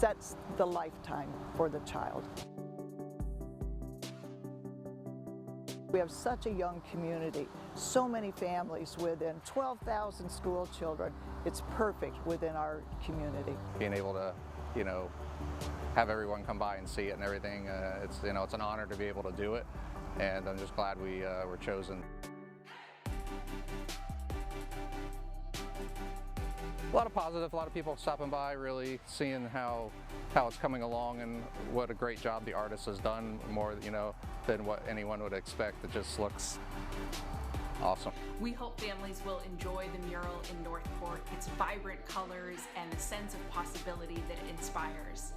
sets the lifetime for the child. We have such a young community, so many families within 12,000 school children. It's perfect within our community. Being able to, have everyone come by and see it and everything, it's an honor to be able to do it, and I'm just glad we were chosen. A lot of positive, a lot of people stopping by, really seeing how it's coming along and what a great job the artist has done, more than what anyone would expect. It just looks awesome. We hope families will enjoy the mural in Northport, its vibrant colors and the sense of possibility that it inspires.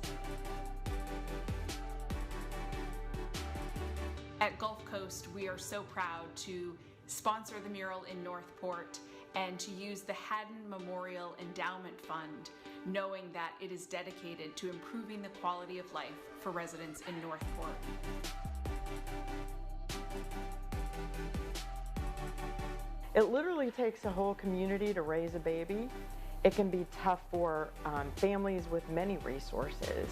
At Gulf Coast, we are so proud to sponsor the mural in Northport and to use the Haddon Memorial Endowment Fund, knowing that it is dedicated to improving the quality of life for residents in Northport. It literally takes a whole community to raise a baby. It can be tough for families with many resources.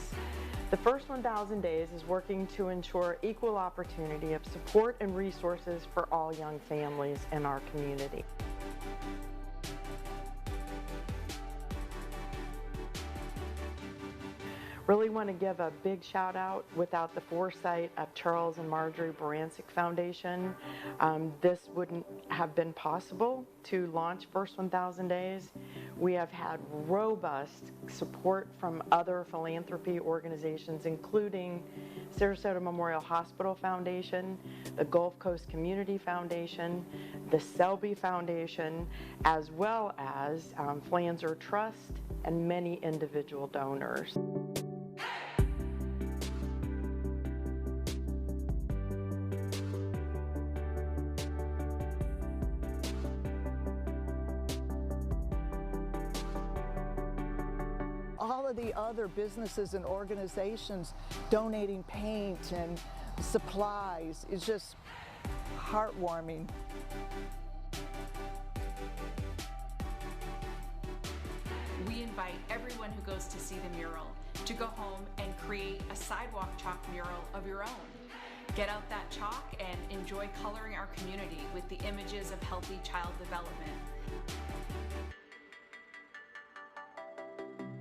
The First 1,000 Days is working to ensure equal opportunity of support and resources for all young families in our community. Really want to give a big shout out. Without the foresight of Charles and Marjorie Barancik Foundation, this wouldn't have been possible to launch First 1,000 Days. We have had robust support from other philanthropy organizations, including Sarasota Memorial Hospital Foundation, the Gulf Coast Community Foundation, the Selby Foundation, as well as Flanzer Trust and many individual donors. All of the other businesses and organizations donating paint and supplies is just heartwarming. We invite everyone who goes to see the mural to go home and create a sidewalk chalk mural of your own. Get out that chalk and enjoy coloring our community with the images of healthy child development.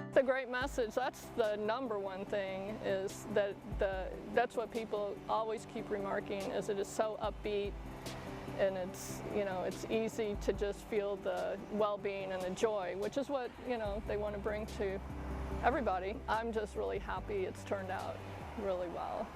It's a great message. That's the number one thing, is that that's what people always keep remarking, is it is so upbeat, and it's it's easy to just feel the well-being and the joy, which is what they want to bring to everybody. I'm just really happy it's turned out really well.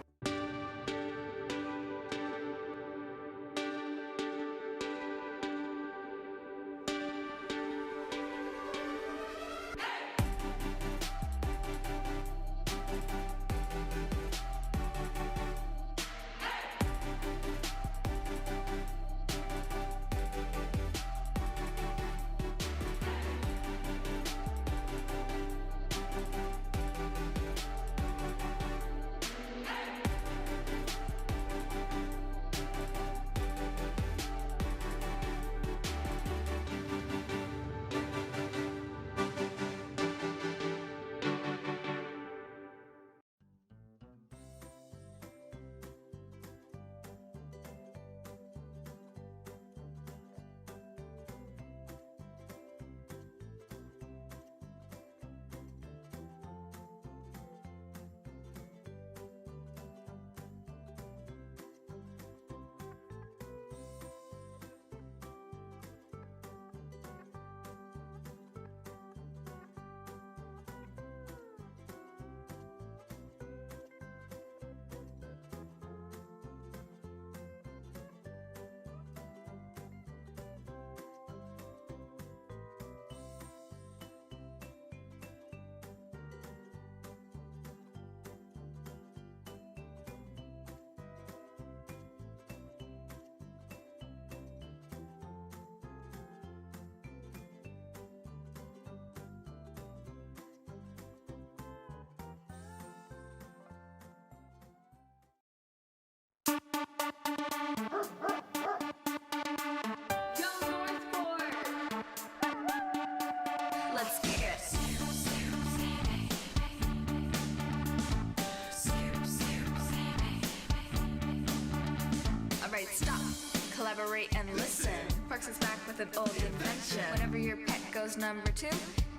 collaborate and listen. Parks is back with an old invention. Whenever your pet goes number 2,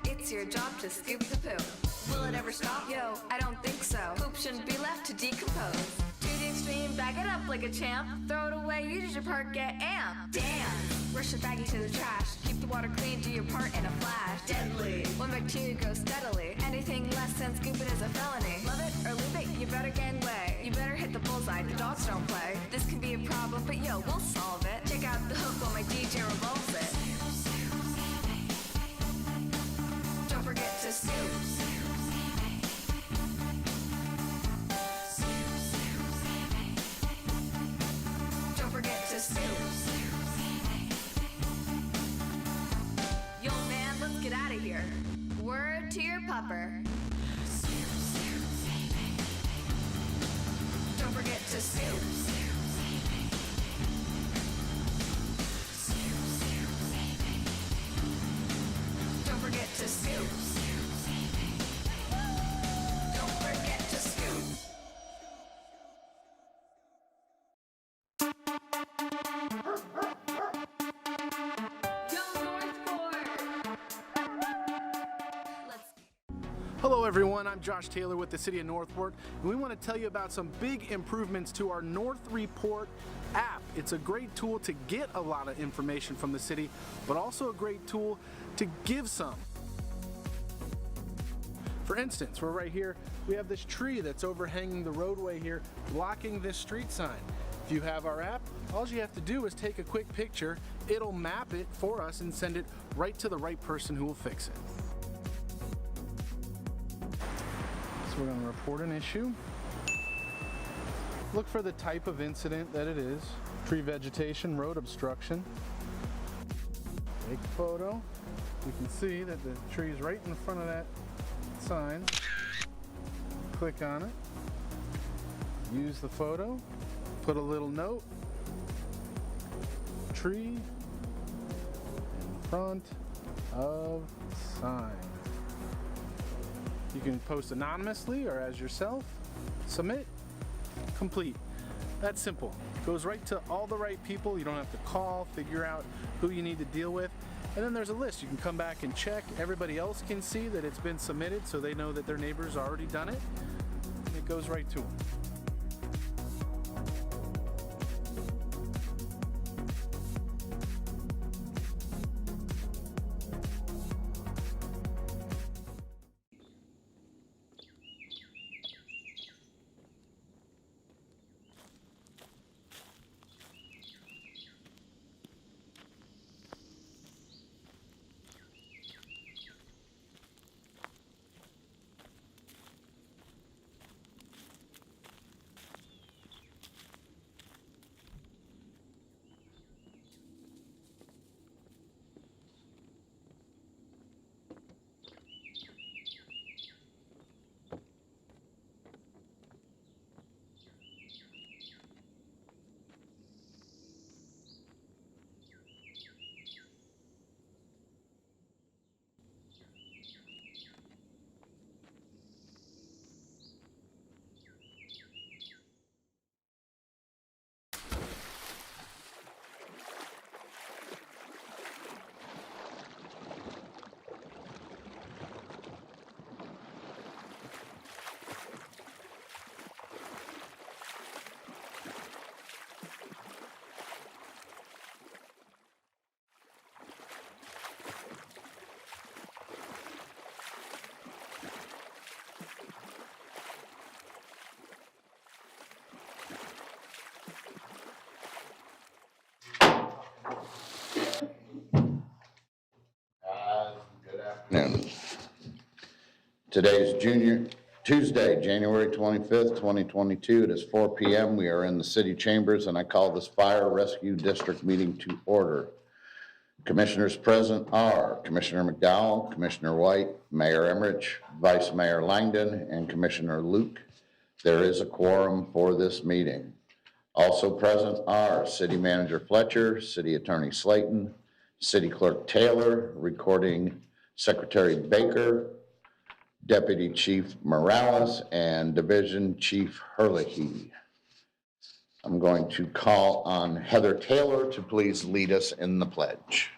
it's your job to scoop the poo. Will it ever stop? Yo, I don't think so. Poop shouldn't be left to decompose. To the extreme, bag it up like a champ. Throw it away, use your part, get amped. Damn! Rush your baggie to the trash. Keep the water clean, do your part in a flash. Deadly! When bacteria grows steadily. Anything less than scooping is a felony. Love it or leave it, you better gangway. You better hit the bullseye, the dogs don't play. This can be a problem, but yo, we'll solve it. Check out the hook while my DJ revolves it. Don't forget to scoop. Don't forget to scoop. Yo man, let's get out of here. Word to your pupper. Don't forget to scoop. Don't forget to scoop. Don't forget to scoop. Yo, Northport! Hello everyone, I'm Josh Taylor with the City of Northport, and we want to tell you about some big improvements to our North Report app. It's a great tool to get a lot of information from the city, but also a great tool to give some. For instance, we're right here, we have this tree that's overhanging the roadway here, blocking this street sign. If you have our app, all you have to do is take a quick picture, it'll map it for us and send it right to the right person who will fix it. So we're going to report an issue. Look for the type of incident that it is. Tree vegetation, road obstruction. Take a photo. You can see that the tree is right in front of that sign. Click on it. Use the photo. Put a little note. Tree in front of sign. You can post anonymously or as yourself. Submit. Complete. That's simple. Goes right to all the right people. You don't have to call, figure out who you need to deal with. And then there's a list. You can come back and check. Everybody else can see that it's been submitted so they know that their neighbor's already done it. And it goes right to them. Today is Tuesday, January 25th, 2022. It is 4 p.m. We are in the city chambers, and I call this Fire Rescue District meeting to order. Commissioners present are Commissioner McDowell, Commissioner White, Mayor Emmerich, Vice Mayor Langdon, and Commissioner Luke. There is a quorum for this meeting. Also present are City Manager Fletcher, City Attorney Slayton, City Clerk Taylor, Recording Secretary Baker, Deputy Chief Morales, and Division Chief Herlihy. I'm going to call on Heather Taylor to please lead us in the pledge.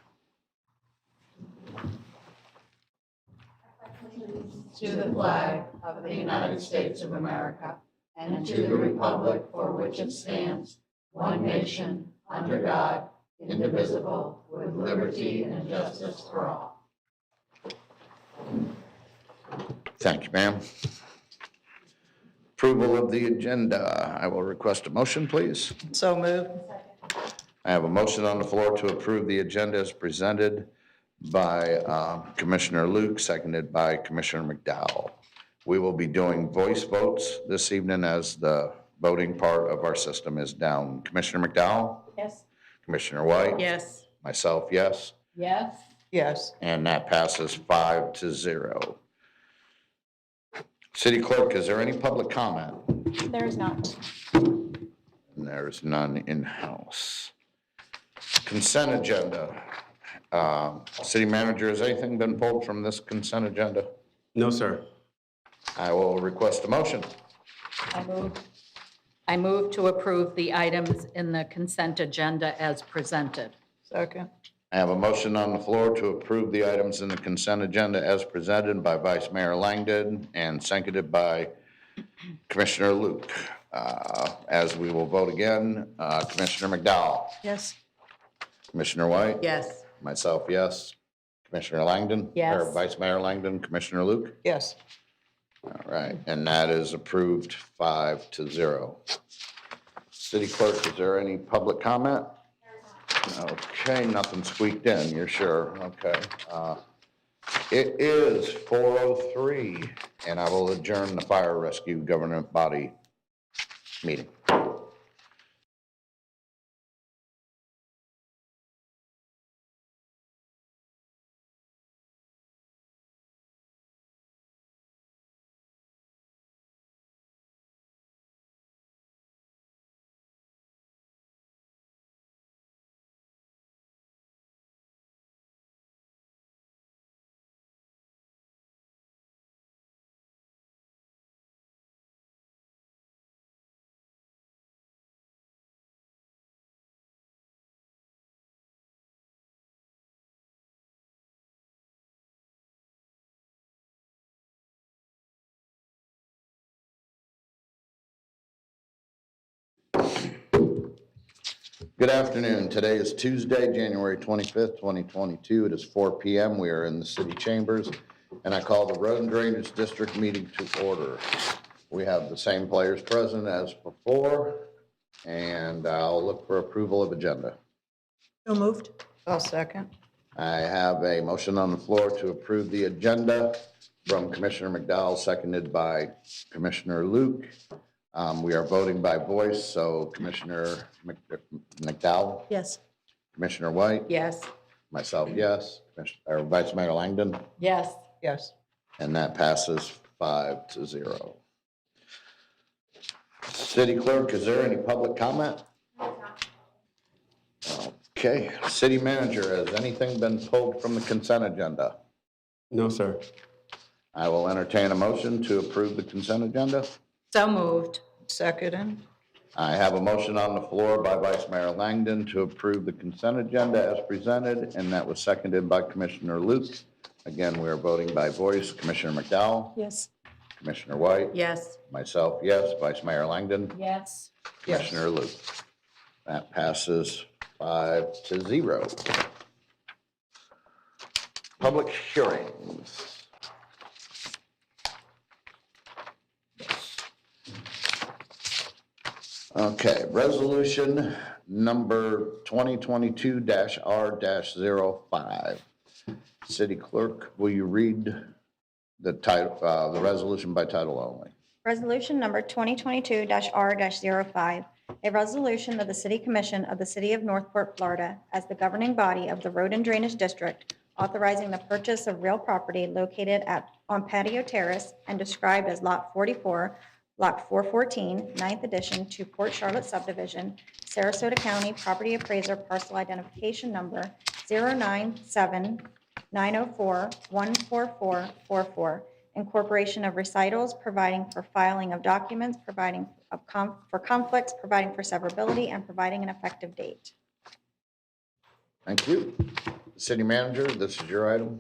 To the flag of the United States of America and to the republic for which it stands, one nation, under God, indivisible, with liberty and justice for all. Thank you, ma'am. Approval of the agenda. I will request a motion, please. So moved. I have a motion on the floor to approve the agenda as presented by Commissioner Luke, seconded by Commissioner McDowell. We will be doing voice votes this evening as the voting part of our system is down. Commissioner McDowell? Yes. Commissioner White? Yes. Myself, yes. Yes. Yes. And that passes 5-0. City Clerk, is there any public comment? There is not. And there's none in-house. Consent agenda. City Manager, has anything been pulled from this consent agenda? No, sir. I will request a motion. I move to approve the items in the consent agenda as presented. Second. I have a motion on the floor to approve the items in the consent agenda as presented by Vice Mayor Langdon and seconded by Commissioner Luke. As we will vote again, Commissioner McDowell, Yes. Commissioner White, Yes. myself, yes. Commissioner Langdon? Yes. Or Vice Mayor Langdon, Commissioner Luke? Yes. All right, and that is approved 5-0. City Clerk, is there any public comment? Okay, nothing squeaked in, you're sure? Okay. It is 4:03, and I will adjourn the Fire Rescue Government Body meeting. Good afternoon. Today is Tuesday, January 25th, 2022. It is 4 p.m. We are in the city chambers, and I call the Road and Drainage District meeting to order. We have the same players present as before, and I'll look for approval of agenda. So moved. I'll second. I have a motion on the floor to approve the agenda from Commissioner McDowell, seconded by Commissioner Luke. We are voting by voice, so Commissioner McDowell, Yes. Commissioner White, Yes. myself, yes, or Vice Mayor Langdon, Yes. Yes. and that passes 5-0. City Clerk, is there any public comment? Okay, City Manager, has anything been pulled from the consent agenda? No, sir. I will entertain a motion to approve the consent agenda. So moved. Second. I have a motion on the floor by Vice Mayor Langdon to approve the consent agenda as presented, and that was seconded by Commissioner Luke. Again, we are voting by voice. Commissioner McDowell? Yes. Commissioner White? Yes. Myself, yes. Vice Mayor Langdon? Yes. Commissioner Luke? That passes 5-0. Public hearings. Okay, resolution number 2022-R-05. City Clerk, will you read the title, the resolution by title only? Resolution number 2022-R-05, a resolution of the City Commission of the City of Northport, Florida, as the governing body of the Road and Drainage District, authorizing the purchase of real property located on Patio Terrace and described as Lot 44, Block 414, 9th Edition to Port Charlotte Subdivision, Sarasota County Property Appraiser Parcel Identification Number 097-904-14444, incorporation of recitals, providing for filing of documents, providing for conflicts, providing for severability, and providing an effective date. Thank you. City Manager, this is your item.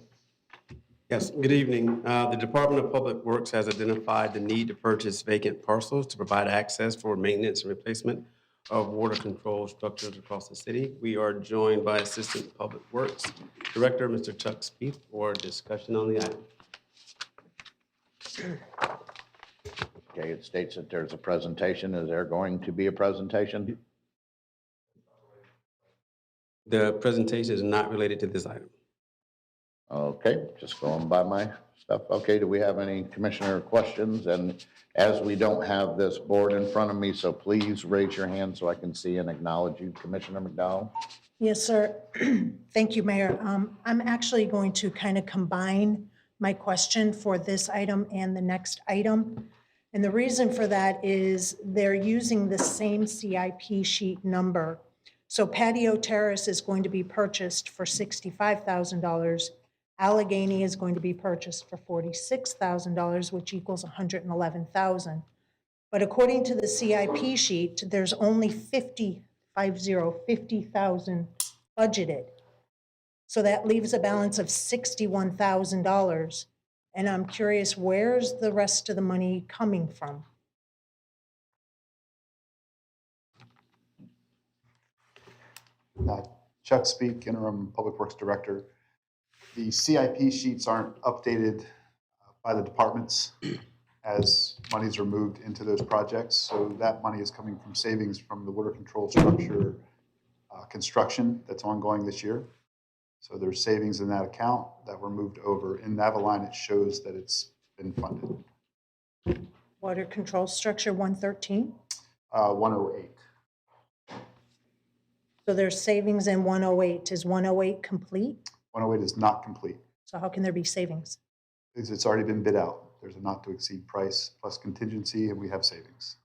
Yes, good evening. The Department of Public Works has identified the need to purchase vacant parcels to provide access for maintenance and replacement of water control structures across the city. We are joined by Assistant Public Works Director, Mr. Chuck Spieth, for discussion on the item. Okay, it states that there's a presentation. Is there going to be a presentation? The presentation is not related to this item. Okay, just going by my stuff. Okay, do we have any commissioner questions? And as we don't have this board in front of me, so please raise your hand so I can see and acknowledge you, Commissioner McDowell. Yes, sir. Thank you, Mayor. I'm actually going to kind of combine my question for this item and the next item. And the reason for that is they're using the same CIP sheet number. So Patio Terrace is going to be purchased for $65,000. Allegheny is going to be purchased for $46,000, which equals $111,000. But according to the CIP sheet, there's only $50,000 budgeted. So that leaves a balance of $61,000. And I'm curious, where's the rest of the money coming from? Chuck Speak, Interim Public Works Director. The CIP sheets aren't updated by the departments as monies are moved into those projects. So that money is coming from savings from the water control structure construction that's ongoing this year. So there's savings in that account that were moved over. In Navaline, it shows that it's been funded. Water control structure 113? 108. So there's savings in 108. Is 108 complete? 108 is not complete. So how can there be savings? Because it's already been bid out. There's a not to exceed price plus contingency, and we have savings.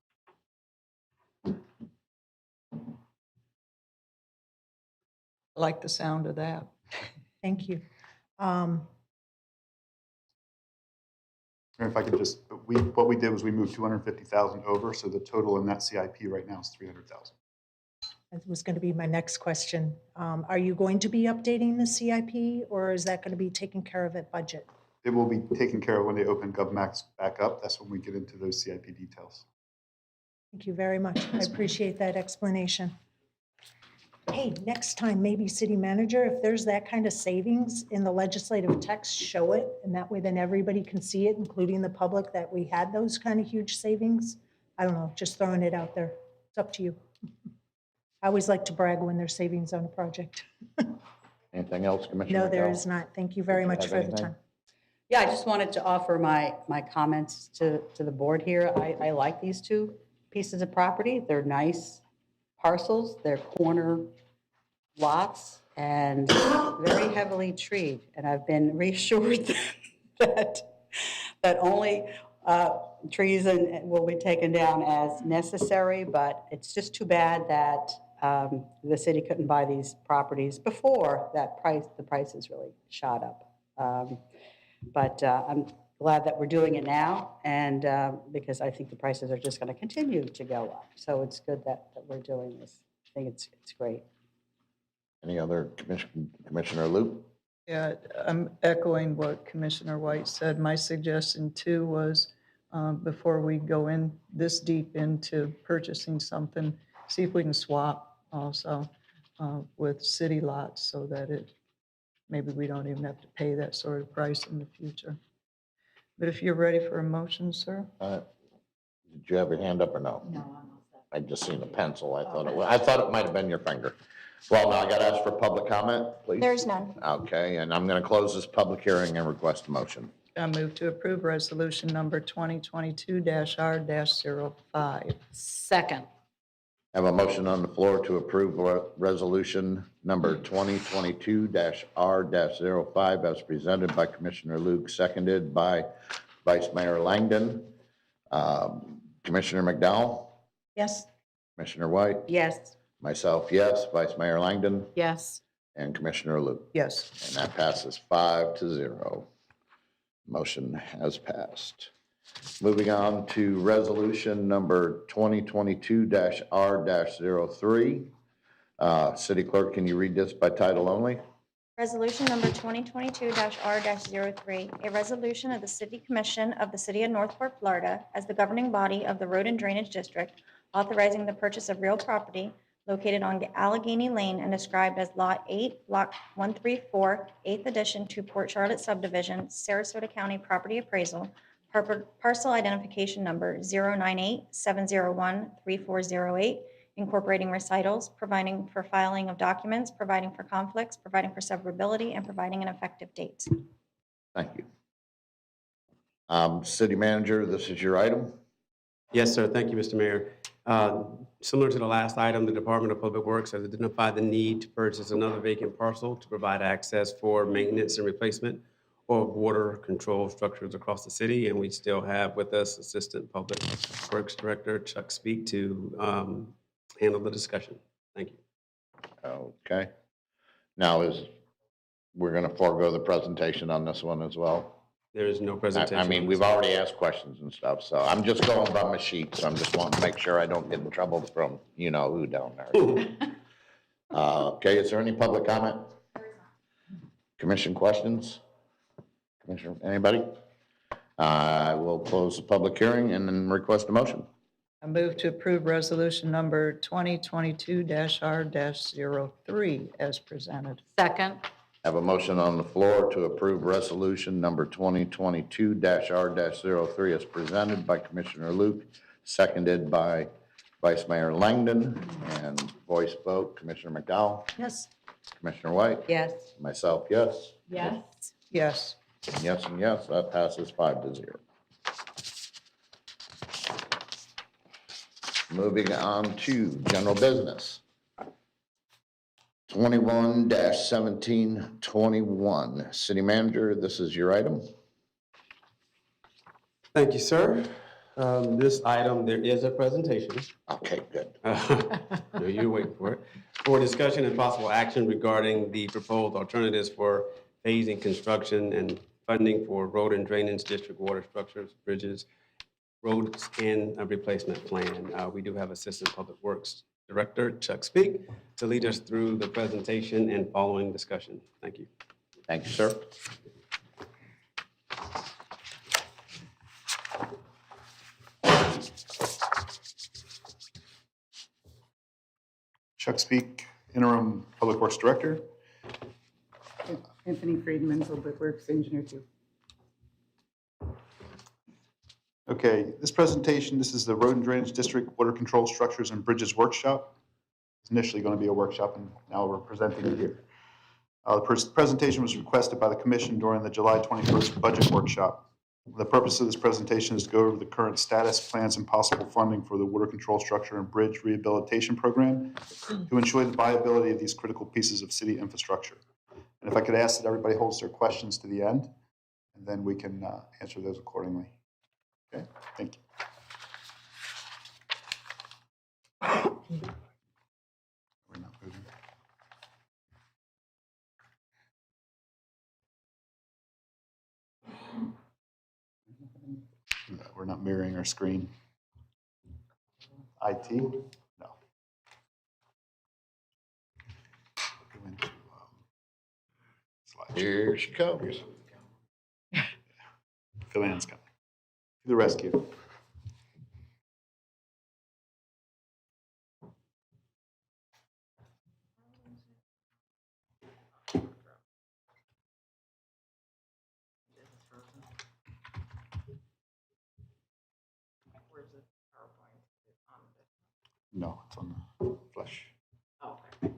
I like the sound of that. Thank you. And if I could just, what we did was we moved 250,000 over, so the total in that CIP right now is 300,000. That was going to be my next question. Are you going to be updating the CIP, or is that going to be taken care of at budget? It will be taken care of when they open GovMax back up. That's when we get into those CIP details. Thank you very much. I appreciate that explanation. Hey, next time, maybe city manager, if there's that kind of savings in the legislative text, show it. And that way then everybody can see it, including the public, that we had those kind of huge savings. I don't know, just throwing it out there. It's up to you. I always like to brag when there's savings on a project. Anything else, Commissioner? No, there McDowell? is not. Thank you very much Have for the anything? time. Yeah, I just wanted to offer my comments to the board here. I like these two pieces of property. They're nice parcels. They're corner lots and very heavily treed. And I've been reassured that only trees will be taken down as necessary, but it's just too bad that the city couldn't buy these properties before the prices really shot up. But I'm glad that we're doing it now, and because I think the prices are just going to continue to go up. So it's good that we're doing this. I think it's great. Any other Commissioner Loop? Yeah, I'm echoing what Commissioner White said. My suggestion too was before we go in this deep into purchasing something, see if we can swap also with city lots so that maybe we don't even have to pay that sort of price in the future. But if you're ready for a motion, sir? Did you have your hand up or no? No, I'm all set. I just seen a pencil. I thought it might have been your finger. Well, now I got to ask for public comment, please. There's none. Okay, and I'm going to close this public hearing and request a motion. I move to approve resolution number 2022-R-05. Second. I have a motion on the floor to approve resolution number 2022-R-05 as presented by Commissioner Luke, seconded by Vice Mayor Langdon. Commissioner McDowell? Yes. Commissioner White? Yes. Myself, yes. Vice Mayor Langdon? Yes. And Commissioner Luke? Yes. And that passes 5-0. Motion has passed. Moving on to resolution number 2022-R-03. City Clerk, can you read this by title only? Resolution number 2022-R-03, a resolution of the City Commission of the City of Northport, Florida, as the governing body of the Road and Drainage District, authorizing the purchase of real property located on Allegheny Lane and described as Lot 8, Block 134, 8th addition to Port Charlotte subdivision, Sarasota County property appraisal, parcel identification number 098-701-3408, incorporating recitals, providing for filing of documents, providing for conflicts, providing for severability, and providing an effective date. Thank you. City Manager, this is your item. Yes, sir. Thank you, Mr. Mayor. Similar to the last item, the Department of Public Works has identified the need to purchase another vacant parcel to provide access for maintenance and replacement of water control structures across the city. And we still have with us Assistant Public Works Director Chuck Speak to handle the discussion. Thank you. Okay. Now we're going to forego the presentation on this one as well. There is no presentation. I mean, we've already asked questions and stuff, so I'm just going by my sheet. So I'm just wanting to make sure I don't get in trouble from you know who down there. Okay, is there any public comment? Commission questions? Commissioner, anybody? I will close the public hearing and then request a motion. I move to approve resolution number 2022-R-03 as presented. Second. Have a motion on the floor to approve resolution number 2022-R-03 as presented by Commissioner Luke, seconded by Vice Mayor Langdon, and voice vote, Commissioner McDowell, Yes. Commissioner White, Yes. myself, yes. Yes. Yes. Yes and yes, that passes 5-0. Moving on to general business. 21-1721. City Manager, this is your item. Thank you, sir. This item, there is a presentation. Okay, good. No, you're waiting for it. For discussion and possible action regarding the proposed alternatives for phasing construction and funding for road and drainage district water structures, bridges, roads, and a replacement plan. We do have Assistant Public Works Director Chuck Speak to lead us through the presentation and following discussion. Thank you. Thank you, sir. Chuck Speak, Interim Public Works Director. Anthony Friedman, Public Works Engineer 2. Okay, this presentation, this is the Road and Drainage District Water Control Structures and Bridges Workshop. It's initially going to be a workshop, and now we're presenting it here. The presentation was requested by the Commission during the July 21st budget workshop. The purpose of this presentation is to go over the current status, plans, and possible funding for the Water Control Structure and Bridge Rehabilitation Program to ensure the viability of these critical pieces of city infrastructure. And if I could ask that everybody holds their questions to the end, and then we can answer those accordingly. Okay, thank you. We're not moving. No, we're not mirroring our screen. IT? No. Go into slideshow. Here she comes. Phil-Ann's coming. To the rescue. No, it's on the flash. Okay.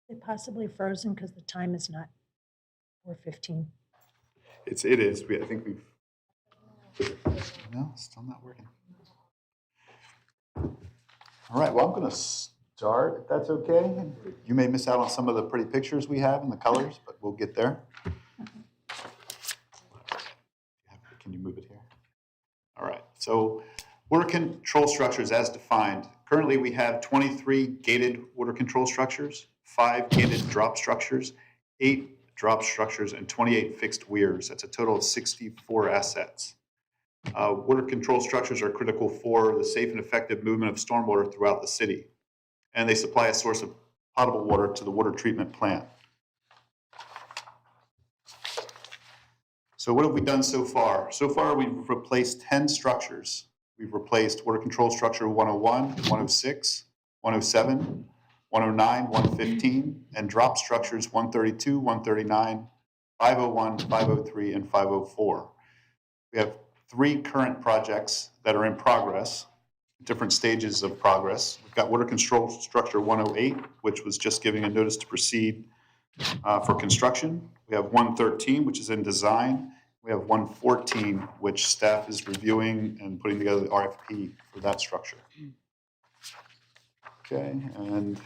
Is it possibly frozen because the time is not 4:15? It is. I think we've. No, it's still not working. All right. Well, I'm going to start, if that's okay. You may miss out on some of the pretty pictures we have and the colors, but we'll get there. Can you move it here? All right, so water control structures as defined. Currently, we have 23 gated water control structures, 5 gated drop structures, 8 drop structures, and 28 fixed weirs. That's a total of 64 assets. Water control structures are critical for the safe and effective movement of stormwater throughout the city, and they supply a source of potable water to the water treatment plant. So what have we done so far? So far, we've replaced 10 structures. We've replaced water control structure 101, 106, 107, 109, 115, and drop structures 132, 139, 501, 503, and 504. We have 3 current projects that are in progress, different stages of progress. We've got water control structure 108, which was just giving a notice to proceed for construction. We have 113, which is in design. We have 114, which staff is reviewing and putting together the RFP for that structure. Okay, and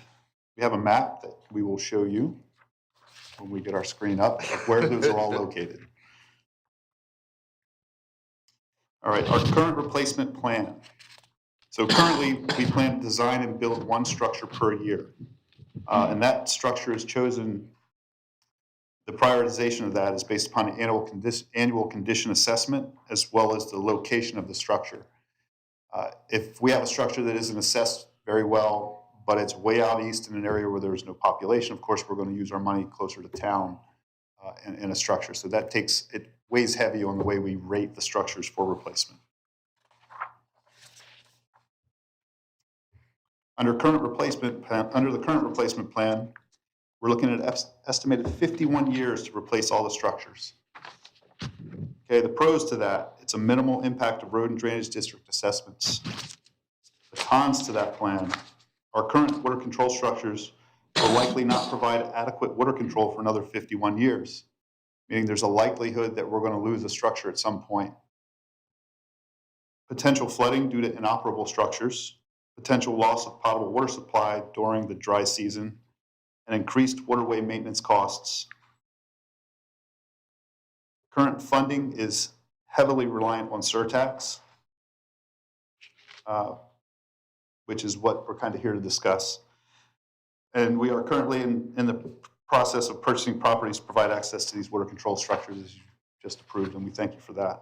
we have a map that we will show you when we get our screen up of where those are all located. All right, our current replacement plan. So currently, we plan to design and build 1 structure per year. And that structure is chosen, the prioritization of that is based upon an annual condition assessment as well as the location of the structure. If we have a structure that isn't assessed very well, but it's way out east in an area where there's no population, of course, we're going to use our money closer to town in a structure. So that it weighs heavy on the way we rate the structures for replacement. Under the current replacement plan, we're looking at estimated 51 years to replace all the structures. Okay, the pros to that, it's a minimal impact of road and drainage district assessments. The cons to that plan, our current water control structures will likely not provide adequate water control for another 51 years, meaning there's a likelihood that we're going to lose a structure at some point. Potential flooding due to inoperable structures, potential loss of potable water supply during the dry season, and increased waterway maintenance costs. Current funding is heavily reliant on surtax, which is what we're kind of here to discuss. And we are currently in the process of purchasing properties to provide access to these water control structures, as you just approved, and we thank you for that.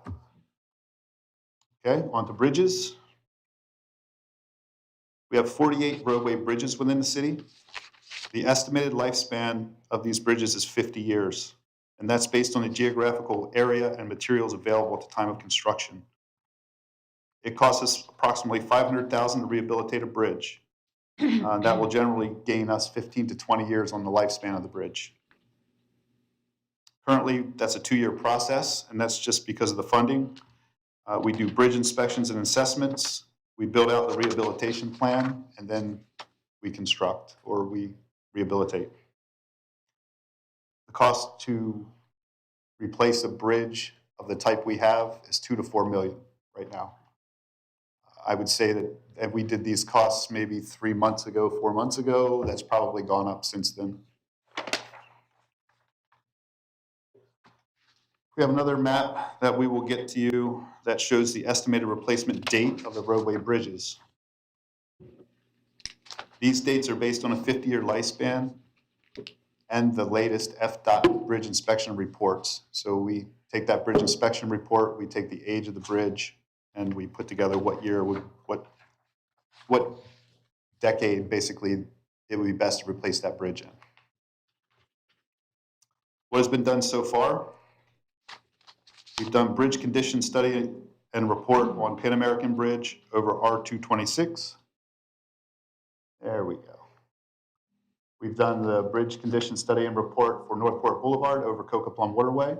Okay, on to bridges. We have 48 roadway bridges within the city. The estimated lifespan of these bridges is 50 years, and that's based on the geographical area and materials available at the time of construction. It costs us approximately $500,000 to rehabilitate a bridge. That will generally gain us 15 to 20 years on the lifespan of the bridge. Currently, that's a 2-year process, and that's just because of the funding. We do bridge inspections and assessments. We build out the rehabilitation plan, and then we construct or we rehabilitate. The cost to replace a bridge of the type we have is $2 to $4 million right now. I would say that if we did these costs maybe 3 months ago, 4 months ago, that's probably gone up since then. We have another map that we will get to you that shows the estimated replacement date of the roadway bridges. These dates are based on a 50-year lifespan and the latest FDOT bridge inspection reports. So we take that bridge inspection report, we take the age of the bridge, and we put together what year would, what decade basically it would be best to replace that bridge in. What has been done so far? We've done bridge condition study and report on Pan American Bridge over R226. There we go. We've done the bridge condition study and report for Northport Boulevard over Coca Plum Waterway.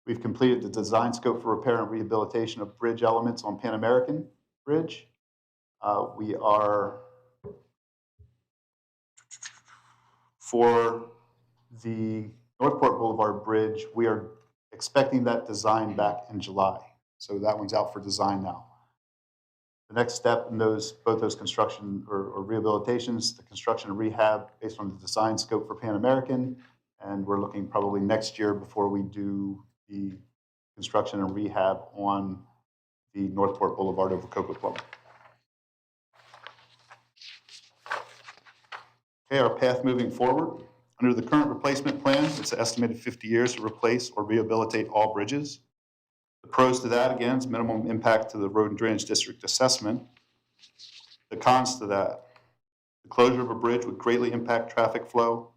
We've completed the design scope for repair and rehabilitation of bridge elements on Pan American Bridge. We are, for the Northport Boulevard Bridge, we are expecting that design back in July. So that one's out for design now. The next step in both those construction or rehabilitations, the construction and rehab based on the design scope for Pan American, and we're looking probably next year before we do the construction and rehab on the Northport Boulevard over Coco Plum. Okay, our path moving forward. Under the current replacement plan, it's an estimated 50 years to replace or rehabilitate all bridges. The pros to that, again, is minimum impact to the Road and Drainage District assessment. The cons to that, the closure of a bridge would greatly impact traffic flow.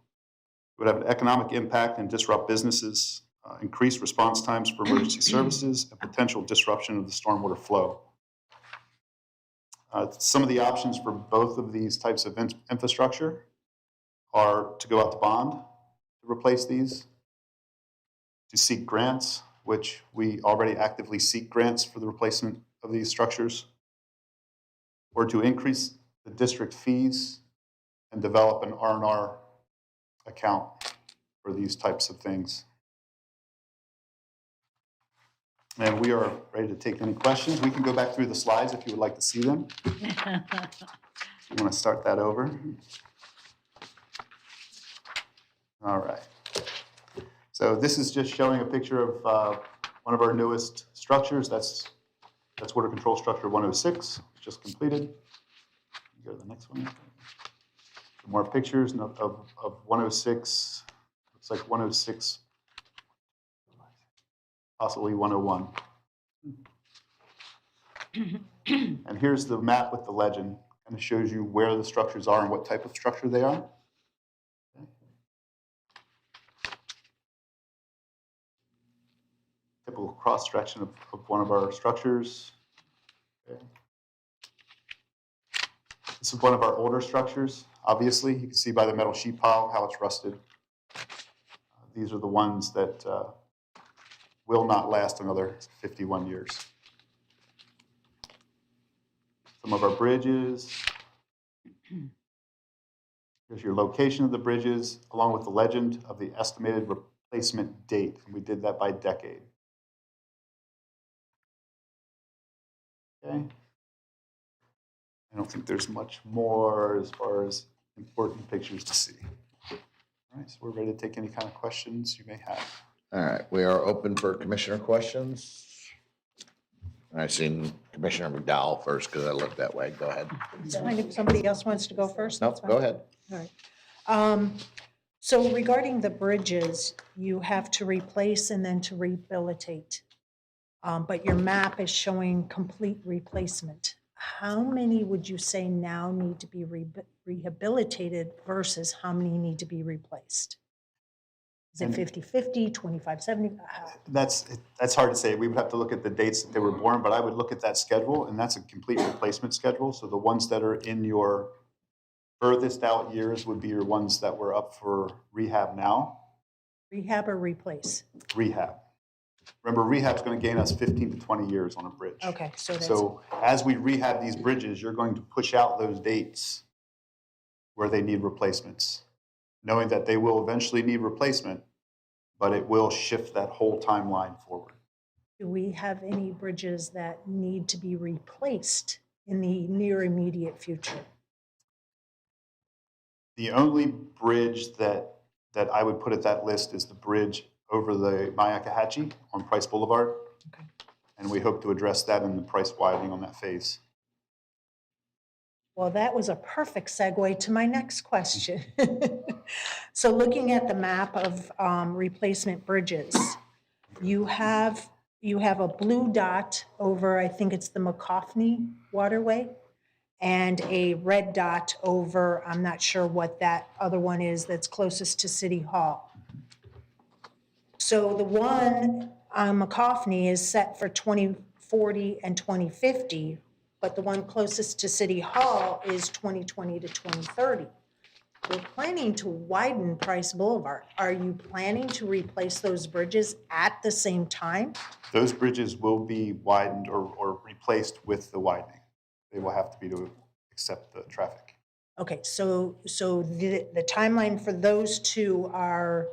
It would have an economic impact and disrupt businesses, increase response times for emergency services, and potential disruption of the stormwater flow. Some of the options for both of these types of infrastructure are to go out to bond to replace these, to seek grants, which we already actively seek grants for the replacement of these structures, or to increase the district fees and develop an R&R account for these types of things. And we are ready to take any questions. We can go back through the slides if you would like to see them. You want to start that over? All right. So this is just showing a picture of one of our newest structures. That's water control structure 106, just completed. Go to the next one. Some more pictures of 106. Looks like 106, possibly 101. And here's the map with the legend. Kind of shows you where the structures are and what type of structure they are. Typical cross-section of one of our structures. Okay. This is one of our older structures. Obviously, you can see by the metal sheet pile how it's rusted. These are the ones that will not last another 51 years. Some of our bridges. Here's your location of the bridges, along with the legend of the estimated replacement date. And we did that by decade. Okay. I don't think there's much more as far as important pictures to see. All right, so we're ready to take any kind of questions you may have. All right, we are open for commissioner questions. I seen Commissioner McDowell first because I looked that way. Go ahead. Fine, if somebody else wants to go first. Nope, that's fine. go ahead. All right. So regarding the bridges, you have to replace and then to rehabilitate. But your map is showing complete replacement. How many would you say now need to be rehabilitated versus how many need to be replaced? Is it 50-50, 25-70? That's hard to say. We would have to look at the dates that they were born, but I would look at that schedule, and that's a complete replacement schedule. So the ones that are in your furthest out years would be your ones that were up for rehab now. Rehab or replace? Rehab. Remember, rehab's going to gain us 15 to 20 years on a bridge. Okay, so as we rehab these bridges, you're going to push out those dates where they need replacements, knowing that they will eventually need replacement, but it will shift that whole timeline forward. Do we have any bridges that need to be replaced in the near immediate future? The only bridge that I would put at that list is the bridge over the Myakkahatchee on Price Boulevard. Okay. And we hope to address that in the price widening on that phase. Well, that was a perfect segue to my next question. So looking at the map of replacement bridges, you have a blue dot over, I think it's the McCoffney Waterway, and a red dot over, I'm not sure what that other one is that's closest to City Hall. So the one on McCoffney is set for 2040 and 2050, but the one closest to City Hall is 2020 to 2030. We're planning to widen Price Boulevard. Are you planning to replace those bridges at the same time? Those bridges will be widened or replaced with the widening. They will have to be to accept the traffic. Okay, so the timeline for those two are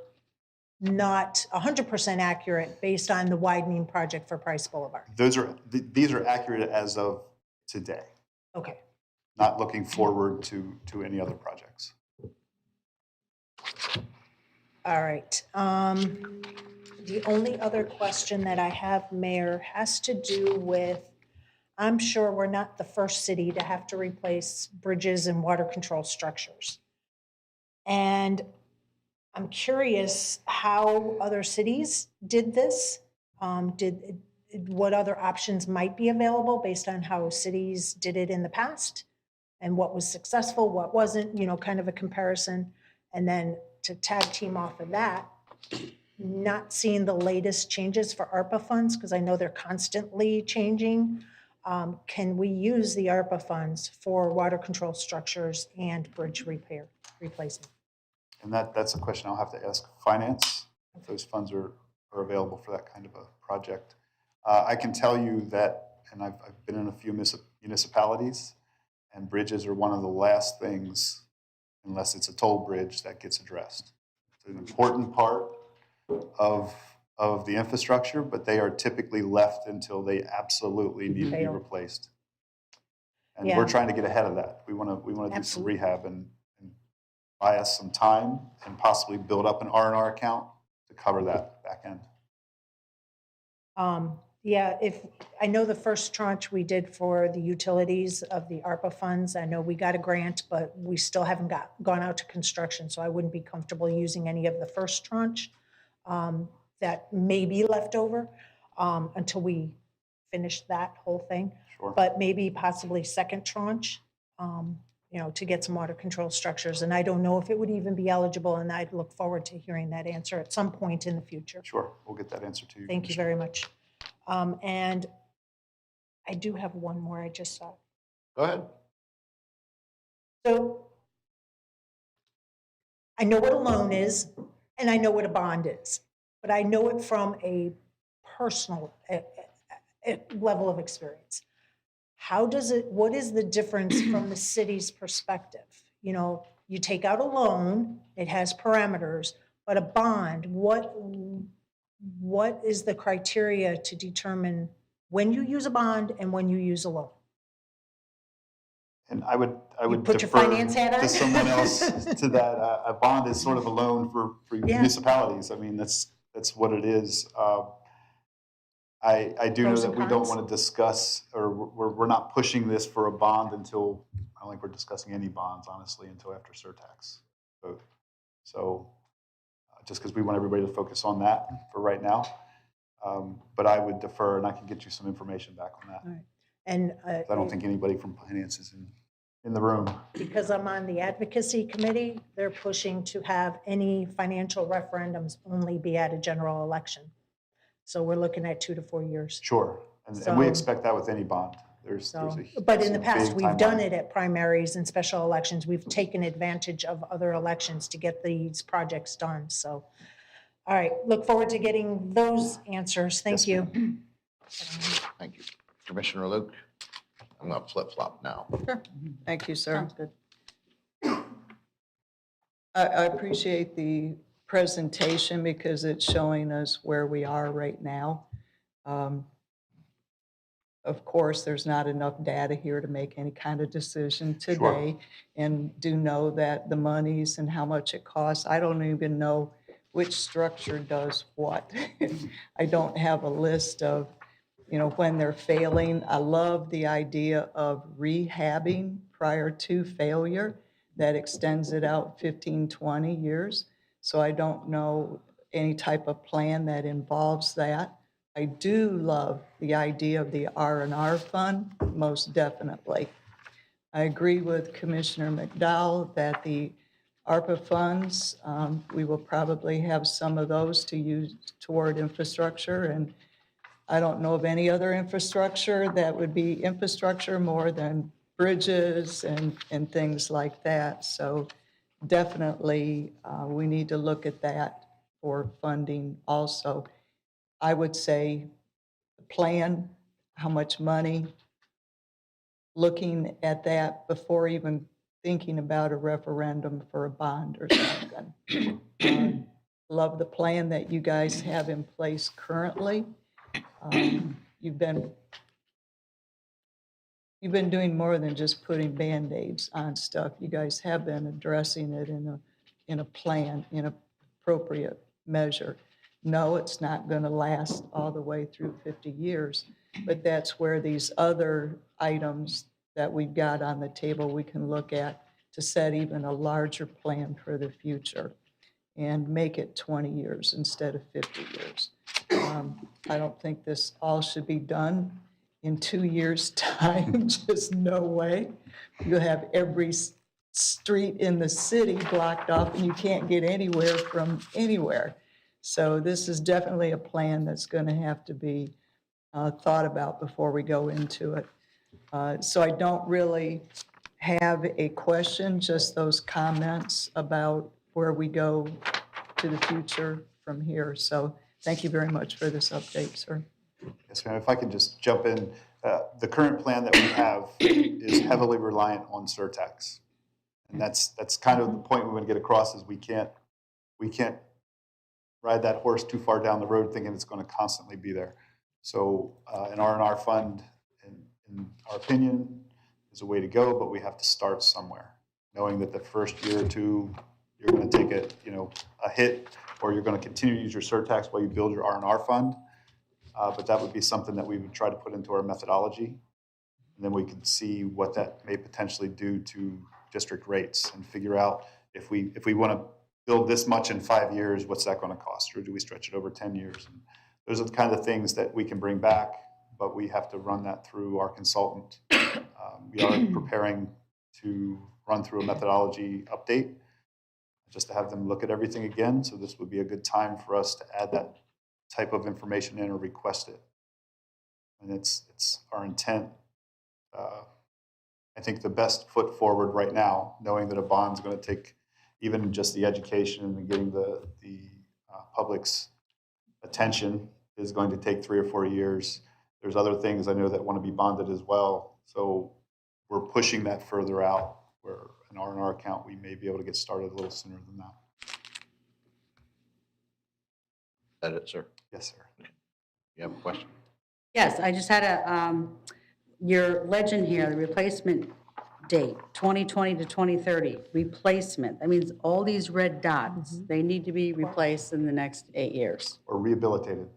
not 100% accurate based on the widening project for Price Boulevard. These are accurate as of today. Okay. Not looking forward to any other projects. All right. The only other question that I have, Mayor, has to do with, I'm sure we're not the first city to have to replace bridges and water control structures. And I'm curious how other cities did this. What other options might be available based on how cities did it in the past? And what was successful, what wasn't, kind of a comparison. And then to tag team off of that, not seeing the latest changes for ARPA funds, because I know they're constantly changing. Can we use the ARPA funds for water control structures and bridge repair, replacement? And that's a question I'll have to ask finance, if those funds are available for that kind of a project. I can tell you that, and I've been in a few municipalities, and bridges are one of the last things, unless it's a toll bridge, that gets addressed. It's an important part of the infrastructure, but they are typically left until they absolutely need to be replaced. And we're trying to get ahead of that. We want to do some rehab and buy us some time and possibly build up an R&R account to cover that back end. Yeah, if, I know the first tranche we did for the utilities of the ARPA funds, I know we got a grant, but we still haven't gone out to construction, so I wouldn't be comfortable using any of the first tranche that may be left over until we finish that whole thing. Sure. But maybe possibly second tranche, to get some water control structures. And I don't know if it would even be eligible, and I'd look forward to hearing that answer at some point in the future. Sure, we'll get that answer to you. Thank you very much. And I do have one more I just saw. Go ahead. So I know what a loan is, and I know what a bond is, but I know it from a personal level of experience. What is the difference from the city's perspective? You take out a loan, it has parameters, but a bond, what is the criteria to determine when you use a bond and when you use a loan? And I would put your defer finance hat on? to someone else to that. A bond is sort of a loan for municipalities. I mean, that's what it is. I do know Pros that and we don't cons? want to discuss, or we're not pushing this for a bond until, I don't think we're discussing any bonds, honestly, until after surtax vote. So just because we want everybody to focus on that for right now. But I would defer, and I can get you some information back on that. All right. And I don't think anybody from finance is in the room. because I'm on the advocacy committee, they're pushing to have any financial referendums only be at a general election. So we're looking at 2 to 4 years. Sure, and we So- expect that with any bond. There's But in the past, big we've done timeline. it at primaries and special elections. We've taken advantage of other elections to get these projects done, so. All right, look forward to getting those answers. Thank you. Thank you. Commissioner Luke, I'm going to flip-flop now. Sure. Thank you, sir. Sounds good. I appreciate the presentation because it's showing us where we are right now. Of course, there's not enough data here to make any kind of decision today. And do know that the monies and how much it costs, I don't even know which structure does what. I don't have a list of, when they're failing. I love the idea of rehabbing prior to failure. That extends it out 15, 20 years. So I don't know any type of plan that involves that. I do love the idea of the R&R fund, most definitely. I agree with Commissioner McDowell that the ARPA funds, we will probably have some of those to use toward infrastructure. And I don't know of any other infrastructure that would be infrastructure more than bridges and things like that. So definitely, we need to look at that for funding also. I would say the plan, how much money, looking at that before even thinking about a referendum for a bond or something. Love the plan that you guys have in place currently. You've been, you've been doing more than just putting Band-Aids on stuff. You guys have been addressing it in a plan, in an appropriate measure. No, it's not going to last all the way through 50 years, but that's where these other items that we've got on the table we can look at to set even a larger plan for the future and make it 20 years instead of 50 years. I don't think this all should be done in 2 years' time, just no way. You'll have every street in the city blocked off and you can't get anywhere from anywhere. So this is definitely a plan that's going to have to be thought about before we go into it. So I don't really have a question, just those comments about where we go to the future from here. So thank you very much for this update, sir. Yes, ma'am. If I could just jump in, the current plan that we have is heavily reliant on surtax. And that's kind of the point we want to get across is we can't ride that horse too far down the road thinking it's going to constantly be there. So an R&R fund, in our opinion, is a way to go, but we have to start somewhere, knowing that the first year or two, you're going to take a hit, or you're going to continue to use your surtax while you build your R&R fund. But that would be something that we would try to put into our methodology. And then we could see what that may potentially do to district rates and figure out if we want to build this much in 5 years, what's that going to cost? Or do we stretch it over 10 years? And those are the kind of things that we can bring back, but we have to run that through our consultant. We are preparing to run through a methodology update just to have them look at everything again. So this would be a good time for us to add that type of information in or request it. And it's our intent. I think the best foot forward right now, knowing that a bond's going to take even just the education and getting the public's attention is going to take 3 or 4 years. There's other things I know that want to be bonded as well. So we're pushing that further out, where an R&R account, we may be able to get started a little sooner than that. Is that it, sir? Yes, sir. You have a question? Yes, I just had your legend here, the replacement date, 2020 to 2030, replacement. That means all these red dots, they need to be replaced in the next 8 years. Or rehabilitated.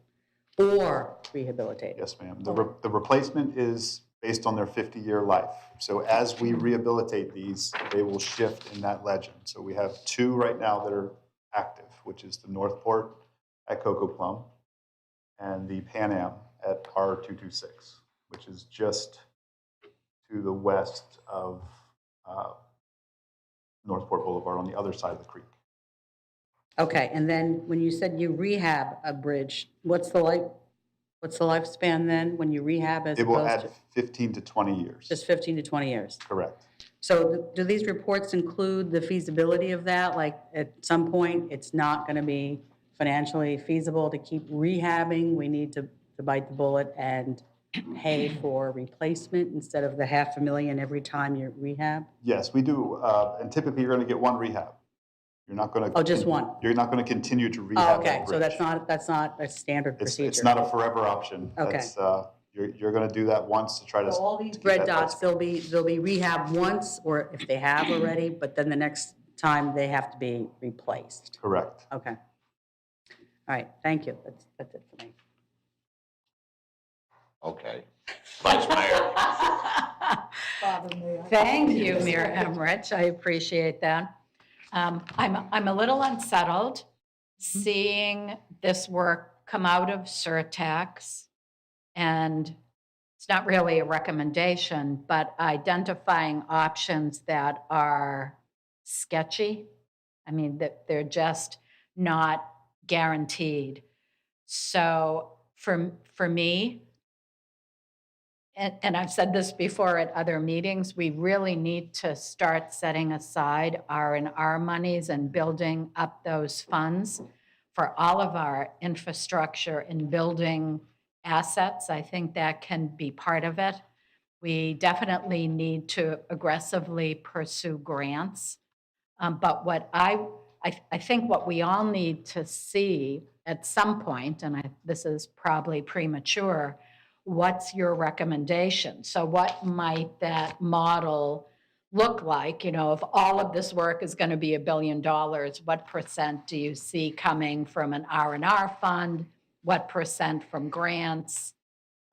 Or rehabilitated. Yes, ma'am. The replacement is based on their 50-year life. So as we rehabilitate these, they will shift in that legend. So we have 2 right now that are active, which is the Northport at Coco Plum and the Pan Am at R226, which is just to the west of Northport Boulevard on the other side of the creek. Okay, and then when you said you rehab a bridge, what's the lifespan then when you rehab as It will opposed add to? 15 to 20 years. Just 15 to 20 years. Correct. So do these reports include the feasibility of that? Like at some point, it's not going to be financially feasible to keep rehabbing. We need to bite the bullet and pay for replacement instead of the $500,000 every time you rehab? Yes, we do. And typically, you're going to get 1 rehab. You're not going to. Oh, just 1? You're not going to continue to Oh, rehab okay, that so bridge. that's not a standard procedure. It's not a forever option. Okay. That's, you're going to do that once to try to. So all these keep red that dots, life. they'll be rehabbed once, or if they have already, but then the next time they have to be replaced. Correct. Okay. All right, thank you. That's it for me. Okay. Vice Mayor. Thank you, Mayor Emmerich. I appreciate that. I'm a little unsettled seeing this work come out of surtax, and it's not really a recommendation, but identifying options that are sketchy. I mean, that they're just not guaranteed. So for me, and I've said this before at other meetings, we really need to start setting aside R&R monies and building up those funds for all of our infrastructure and building assets. I think that can be part of it. We definitely need to aggressively pursue grants. But what I think what we all need to see at some point, and this is probably premature, what's your recommendation? So what might that model look like? You know, if all of this work is going to be $1 billion, what percent do you see coming from an R&R fund? What percent from grants?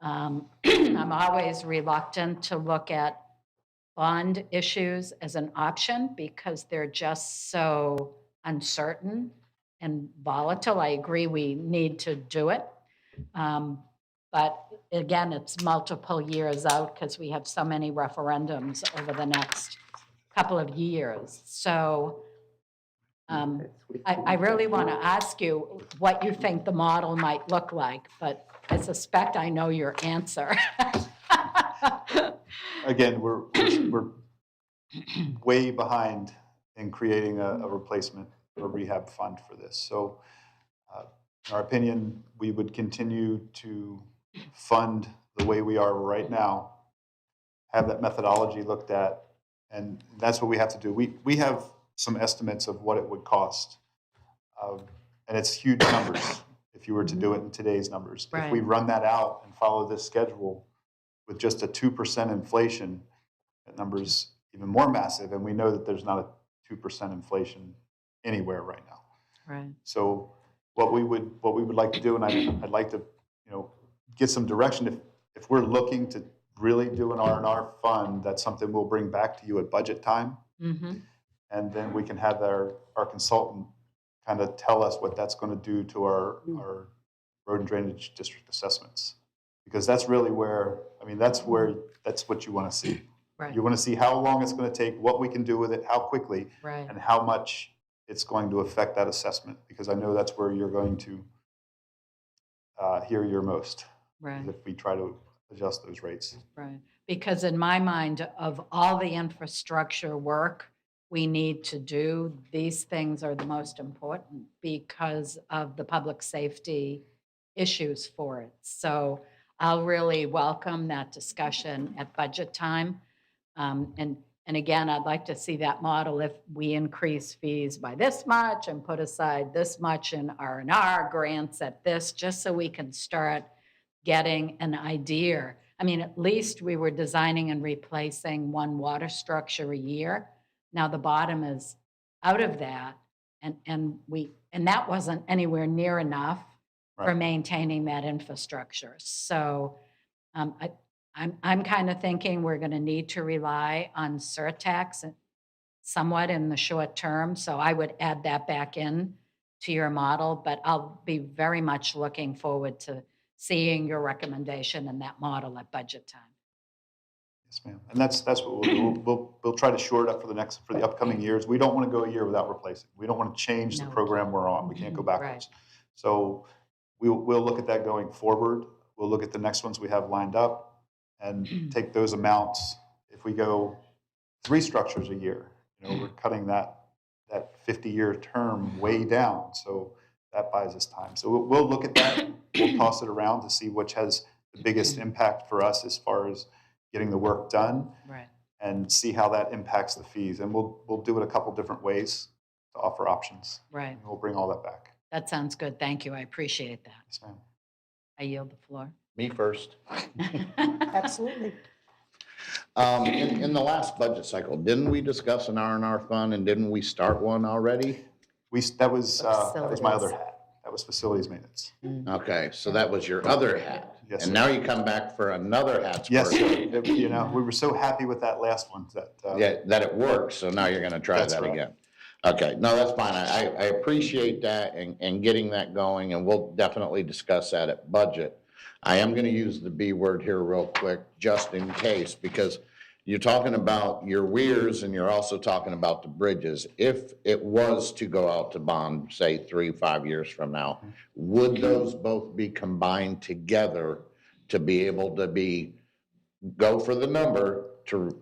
I'm always reluctant to look at bond issues as an option because they're just so uncertain and volatile. I agree we need to do it. But again, it's multiple years out because we have so many referendums over the next couple of years. So I really want to ask you what you think the model might look like, but I suspect I know your answer. Again, we're way behind in creating a replacement or rehab fund for this. So in our opinion, we would continue to fund the way we are right now, have that methodology looked at, and that's what we have to do. We have some estimates of what it would cost, and it's huge numbers if you were to do it in today's numbers. If we run that out and follow this schedule with just a 2% inflation, that number's even more massive, and we know that there's not a 2% inflation anywhere right now. Right. So what we would like to do, and I'd like to, get some direction. If we're looking to really do an R&R fund, that's something we'll bring back to you at budget time. Mm-hmm. And then we can have our consultant kind of tell us what that's going to do to our road and drainage district assessments. Because that's really where, that's what you want to see. Right. You want to see how long it's going to take, what we can do with it, how quickly, Right. and how much it's going to affect that assessment. Because I know that's where you're going to hear your most. Right. If we try to adjust those rates. Right. Because in my mind, of all the infrastructure work we need to do, these things are the most important because of the public safety issues for it. So I'll really welcome that discussion at budget time. And again, I'd like to see that model if we increase fees by this much and put aside this much in R&R grants at this, just so we can start getting an idea. At least we were designing and replacing one water structure a year. Now the bottom is out of that, and that wasn't anywhere near enough for maintaining that infrastructure. So I'm kind of thinking we're going to need to rely on surtax somewhat in the short term. So I would add that back in to your model, but I'll be very much looking forward to seeing your recommendation in that model at budget time. Yes, ma'am. And that's what we'll do. We'll try to shore it up for the upcoming years. We don't want to go a year without replacing. We don't want to change the program we're on. We can't go backwards. Right. So we'll look at that going forward. We'll look at the next ones we have lined up and take those amounts. If we go 3 structures a year, we're cutting that 50-year term way down. So that buys us time. So we'll look at that. We'll toss it around to see which has the biggest impact for us as far as getting the work done, right, and see how that impacts the fees. And we'll do it a couple different ways to offer options. Right. And we'll bring all that back. That sounds good. Thank you. I appreciate that. Yes, ma'am. I yield the floor. Me first. Absolutely. In the last budget cycle, didn't we discuss an R&R fund, and didn't we start one already? That was my other hat. That was facilities maintenance. Okay, so that was your other hat. Yes, and sir. now you come back for another hat. Yes, sir. We were so happy with that last one that it worked. So now you're going to try that again. Okay, no, that's fine. I appreciate that and getting that going, and we'll definitely discuss that at budget. I am going to use the B word here real quick, just in case, because you're talking about your weirs and you're also talking about the bridges. If it was to go out to bond, say 3-5 years from now, would those both be combined together to be able to go for the number to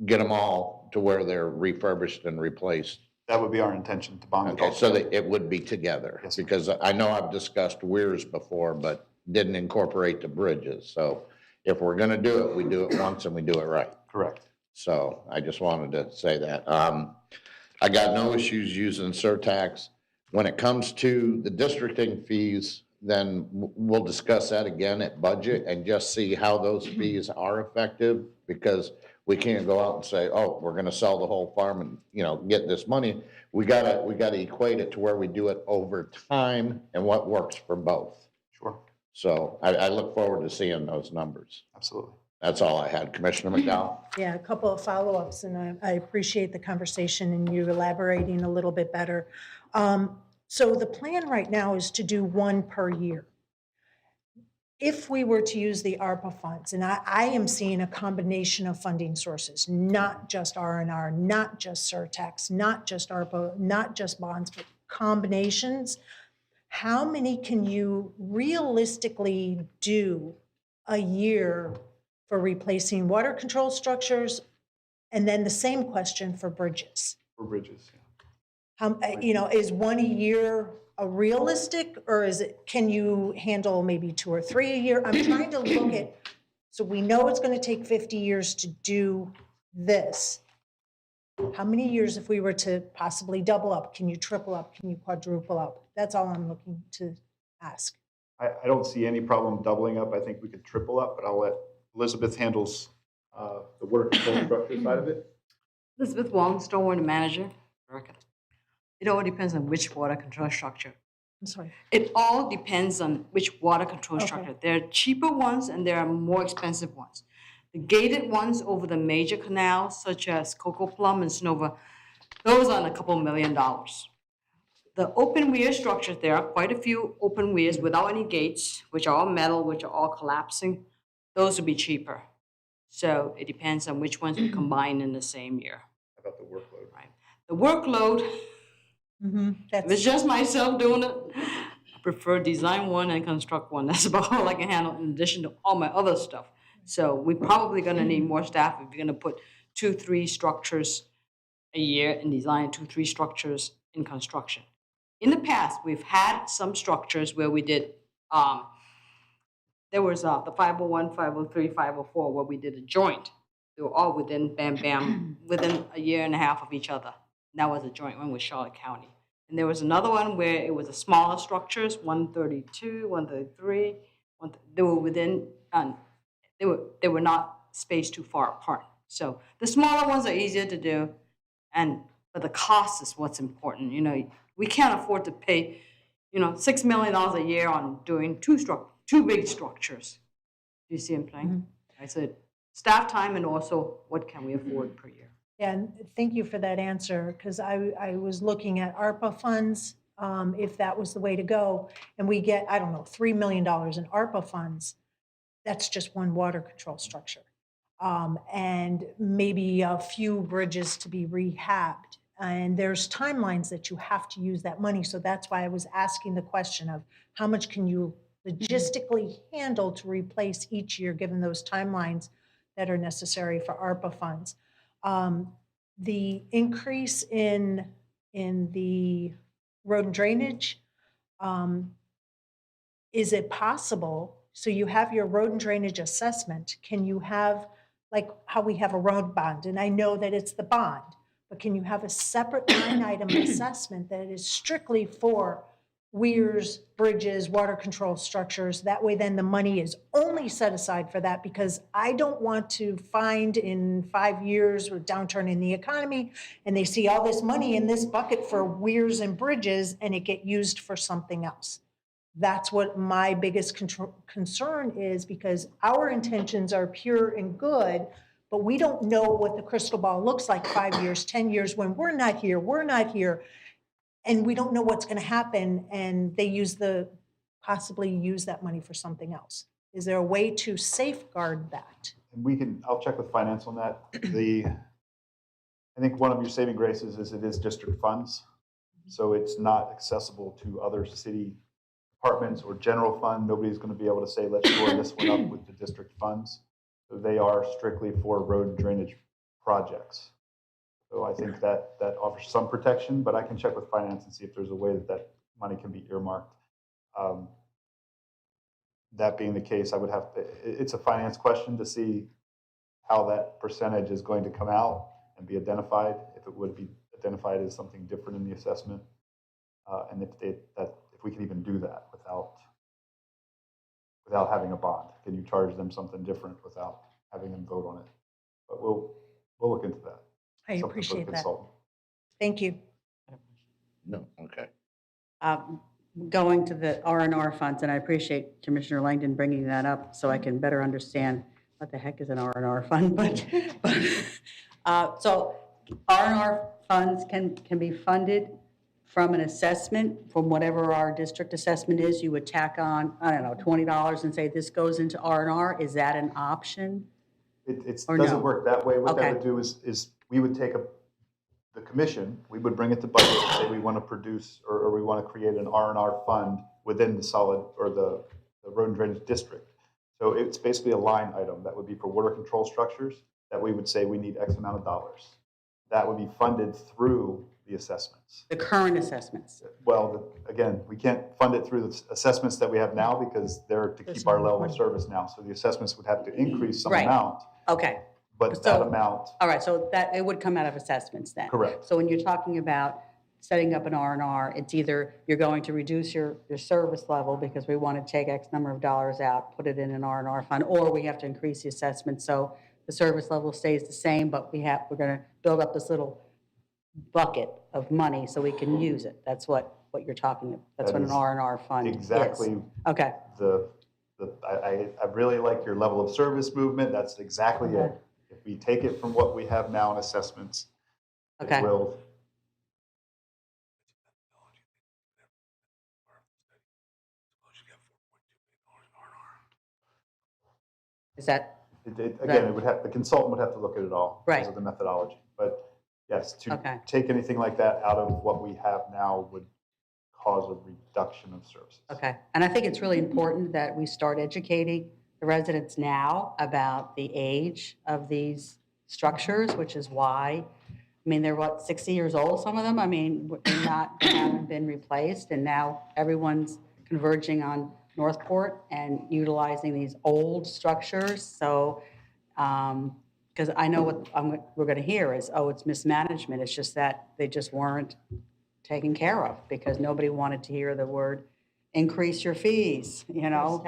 get them all to where they're refurbished and replaced? That would be our intention, to bond it all. Okay, so that it would be together. Yes, because I know I've discussed weirs before, but didn't incorporate the bridges. So if we're going to do it, we do it once and we do it right. Correct. So I just wanted to say that. I got no issues using surtax. When it comes to the districting fees, then we'll discuss that again at budget and just see how those fees are effective, because we can't go out and say, oh, we're gonna sell the whole farm and, get this money. We gotta equate it to where we do it over time and what works for both. Sure. So I look forward to seeing those numbers. Absolutely. That's all I had. Commissioner McDowell? Yeah, a couple of follow-ups, and I appreciate the conversation and you elaborating a little bit better. So the plan right now is to do one per year. If we were to use the ARPA funds, and I am seeing a combination of funding sources, not just R&R, not just surtax, not just ARPA, not just bonds, but combinations. How many can you realistically do a year for replacing water control structures? And then the same question for bridges. For bridges, yeah. Is one a year a realistic, or can you handle maybe 2 or 3 a year? I'm trying to look at, so we know it's going to take 50 years to do this. How many years, if we were to possibly double up, can you triple up, can you quadruple up? That's all I'm looking to ask. I don't see any problem doubling up. I think we could triple up, but I'll let Elizabeth handles the water control structure side of it. Elizabeth Wong, Stormwater Manager. It all depends on which water control structure. I'm sorry. It all depends on which water control Okay. structure. There are cheaper ones and there are more expensive ones. The gated ones over the major canals, such as Coco Plum and Sonova, those are a couple $1 million. The open weir structures, there are quite a few open weirs without any gates, which are all metal, which are all collapsing. Those would be cheaper. So it depends on which ones we combine in the same year. How about the workload? Right. The workload, if it's just myself doing it, I prefer design one and construct one. That's about all I can handle in addition to all my other stuff. So we're probably gonna need more staff if you're gonna put 2-3 structures a year in design, 2-3 structures in construction. In the past, we've had some structures where we did, there was the 501, 503, 504, where we did a joint. They were all within, within a year and a half of each other. That was a joint one with Charlotte County. And there was another one where it was a smaller structures, 132, 133, they were within, they were not spaced too far apart. So the smaller ones are easier to do, but the cost is what's important. We can't afford to pay, $6 million a year on doing two big structures. Do you see what I'm saying? I said staff time and also what can we afford per year. And thank you for that answer, because I was looking at ARPA funds, if that was the way to go, and we get, I don't know, $3 million in ARPA funds. That's just one water control structure. And maybe a few bridges to be rehabbed. And there's timelines that you have to use that money. So that's why I was asking the question of how much can you logistically handle to replace each year, given those timelines that are necessary for ARPA funds. The increase in the road and drainage, is it possible? So you have your road and drainage assessment. Can you have, like how we have a road bond, and I know that it's the bond, but can you have a separate line item assessment that is strictly for weirs, bridges, water control structures? That way then the money is only set aside for that, because I don't want to find in 5 years with downturn in the economy and they see all this money in this bucket for weirs and bridges and it get used for something else. That's what my biggest concern is, because our intentions are pure and good, but we don't know what the crystal ball looks like 5 years, 10 years when we're not here. And we don't know what's going to happen, and they possibly use that money for something else. Is there a way to safeguard that? And I'll check with finance on that. I think one of your saving graces is it is district funds. So it's not accessible to other city departments or general fund. Nobody's going to be able to say, let's shore this one up with the district funds. So they are strictly for road and drainage projects. So I think that offers some protection, but I can check with finance and see if there's a way that money can be earmarked. That being the case, it's a finance question to see how that percentage is going to come out and be identified, if it would be identified as something different in the assessment, and if we can even do that without without having a bond? Can you charge them something different without having them vote on it? But we'll look into that. I Something for the appreciate that. consultant. Thank you. No, okay. Going to the R&R funds, and I appreciate Commissioner Langdon bringing that up so I can better understand what the heck is an R&R fund, so R&R funds can be funded from an assessment, from whatever our district assessment is. You would tack on, I don't know, $20 and say this goes into R&R. Is that an option? It Or doesn't no? work that way. What Okay. that would do is we would take the commission, we would bring it to budget and say we want to produce, or we want to create an R&R fund within the solid, or the road and drainage district. So it's basically a line item that would be for water control structures that we would say we need X amount of dollars. That would be funded through the assessments. The current assessments? Well, again, we can't fund it through the assessments that we have now because they're to keep our level of service now. So the assessments would have to increase some Right. amount, Okay. but that amount, All right, so that, it would come out of assessments then? correct. So when you're talking about setting up an R&R, it's either you're going to reduce your service level because we want to take X number of dollars out, put it in an R&R fund, or we have to increase the assessment so the service level stays the same, but we're going to build up this little bucket of money so we can use it. That's what you're talking about. That's That what an is R&R fund is. Exactly. Okay. I really like your level of service movement. That's exactly it. If we take it from what we have now in assessments, Okay. it will. Is that? Again, it would have, the consultant would have to look at it all. Right. Because of the methodology. But yes, to Okay. take anything like that out of what we have now would cause a reduction of services. Okay, and I think it's really important that we start educating the residents now about the age of these structures, which is why, I mean, they're what, 60 years old, some of them? I mean, they haven't been replaced, and now everyone's converging on Northport and utilizing these old structures, so, because I know what we're gonna hear is, oh, it's mismanagement, it's just that they just weren't taken care of because nobody wanted to hear the word increase your fees, you know?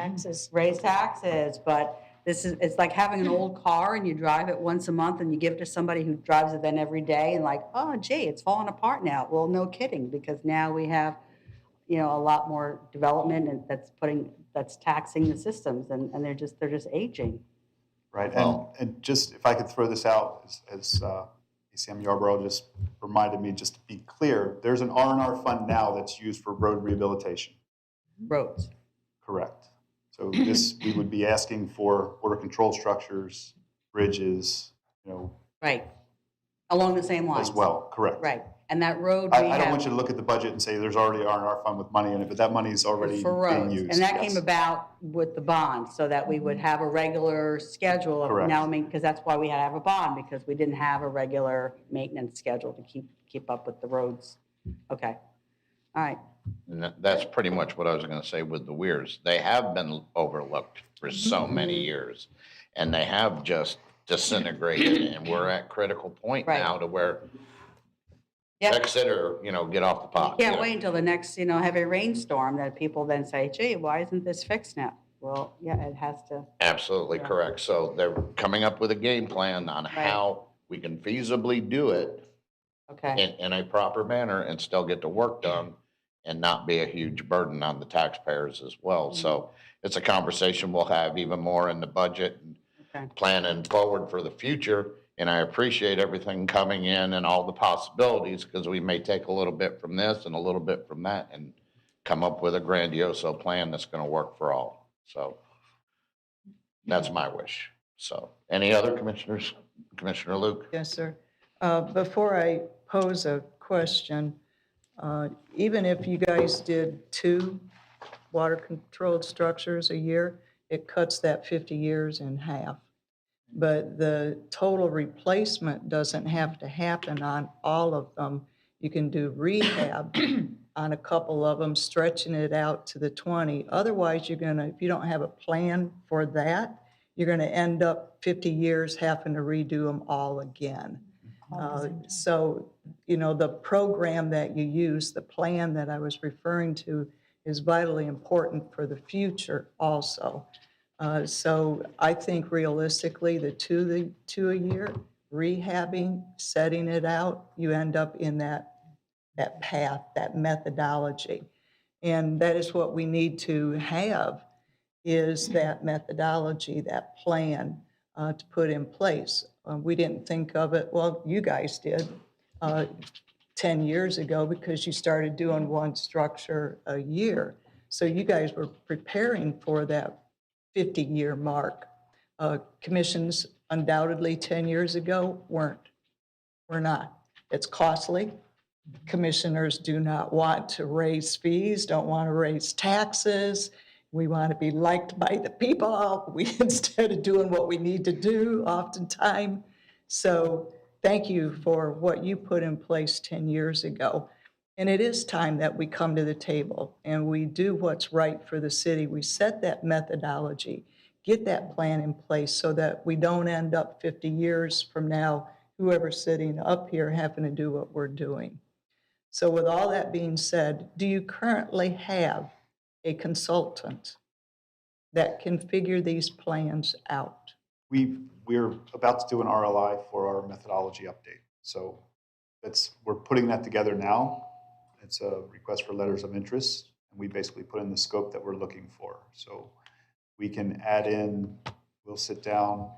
Raise taxes, but it's like having an old car and you drive it once a month and you give it to somebody who drives it then every day and like, oh gee, it's falling apart now. Well, no kidding, because now we have, you know, a lot more development and that's taxing the systems and they're just aging. Right, and just, if I could throw this out, as ACM Yarborough just reminded me, just to be clear, there's an R&R fund now that's used for road rehabilitation. Roads. Correct. So this, we would be asking for water control structures, bridges, you know. Right, along the same lines. As well, correct. Right, and that road I rehab. don't want you to look at the budget and say there's already R&R fund with money in it, but that money is already For being roads, used. and that yes. came about with the bond, so that we would have a regular schedule of Correct. now, I mean, because that's why we had to have a bond, because we didn't have a regular maintenance schedule to keep up with the roads. Okay, all right, And that's pretty much what I was going to say with the weirs. They have been overlooked for so many years, and they have just disintegrated, and we're at critical point Right. now to where Yep. fix it or, get off the pot. can't wait until the next, heavy rainstorm that people then say, gee, why isn't this fixed now? Well, yeah, it has to, Absolutely Yeah. correct. So they're coming up with a game plan on how we can feasibly do it okay, in a proper manner and still get the work done and not be a huge burden on the taxpayers as well. So it's a conversation we'll have even more in the budget and okay, planning forward for the future. And I appreciate everything coming in and all the possibilities, because we may take a little bit from this and a little bit from that and come up with a grandioso plan that's going to work for all. So that's my wish. So any other commissioners? Commissioner Luke? Yes, sir. Before I pose a question, even if you guys did 2 water-controlled structures a year, it cuts that 50 years in half. But the total replacement doesn't have to happen on all of them. You can do rehab on a couple of them, stretching it out to the 20. Otherwise, if you don't have a plan for that, you're gonna end up 50 years having to redo them all again. So, the program that you use, the plan that I was referring to, is vitally important for the future also. So I think realistically, the two a year, rehabbing, setting it out, you end up in that path, that methodology. And that is what we need to have, is that methodology, that plan to put in place. We didn't think of it, well, you guys did 10 years ago because you started doing one structure a year. So you guys were preparing for that 50-year mark. Commissions undoubtedly 10 years ago weren't. We're not. It's costly. Commissioners do not want to raise fees, don't want to raise taxes. We want to be liked by the people. Instead of doing what we need to do oftentimes. So thank you for what you put in place 10 years ago. And it is time that we come to the table and we do what's right for the city. We set that methodology, get that plan in place so that we don't end up 50 years from now, whoever's sitting up here having to do what we're doing. So with all that being said, do you currently have a consultant that can figure these plans out? We're about to do an RLI for our methodology update. So we're putting that together now. It's a request for letters of interest, and we basically put in the scope that we're looking for. So we can add in, we'll sit down,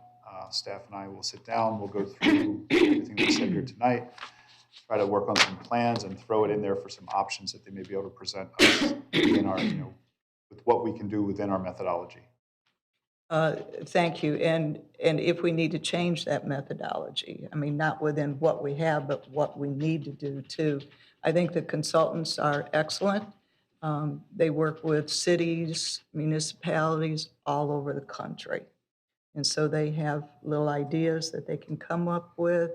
staff and I will sit down, we'll go through everything we said here tonight, try to work on some plans and throw it in there for some options that they may be able to present us in our, with what we can do within our methodology. Thank you. And if we need to change that methodology, I mean, not within what we have, but what we need to do too. I think the consultants are excellent. They work with cities, municipalities all over the country. And so they have little ideas that they can come up with,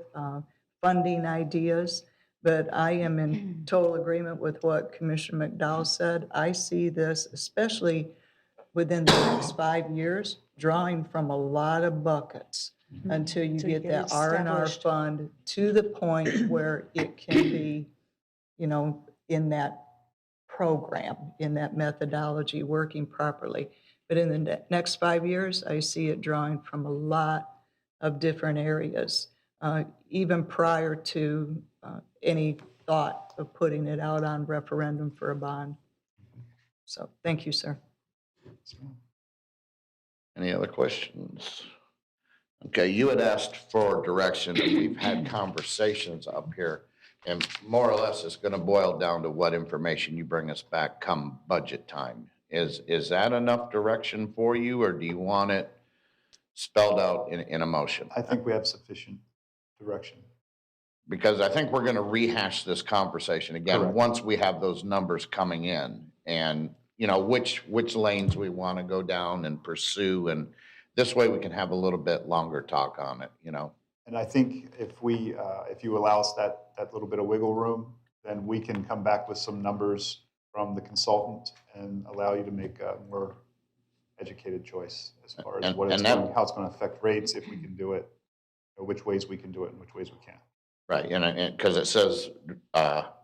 funding ideas. But I am in total agreement with what Commissioner McDowell said. I see this, especially within the next 5 years, drawing from a lot of buckets until you get that R&R fund to the point where it can be, in that program, in that methodology, working properly. But in the next 5 years, I see it drawing from a lot of different areas, even prior to any thought of putting it out on referendum for a bond. So thank you, sir. Any other questions? Okay, you had asked for direction, and we've had conversations up here, and more or less it's going to boil down to what information you bring us back come budget time. Is that enough direction for you, or do you want it spelled out in a motion? I think we have sufficient direction. Because I think we're going to rehash this conversation again. Correct. Once we have those numbers coming in, and which lanes we want to go down and pursue, and this way we can have a little bit longer talk on it. And I think if you allow us that little bit of wiggle room, then we can come back with some numbers from the consultant and allow you to make a more educated choice as far as how it's going to affect rates, if we can do it, which ways we can do it and which ways we can't. Right, and because it says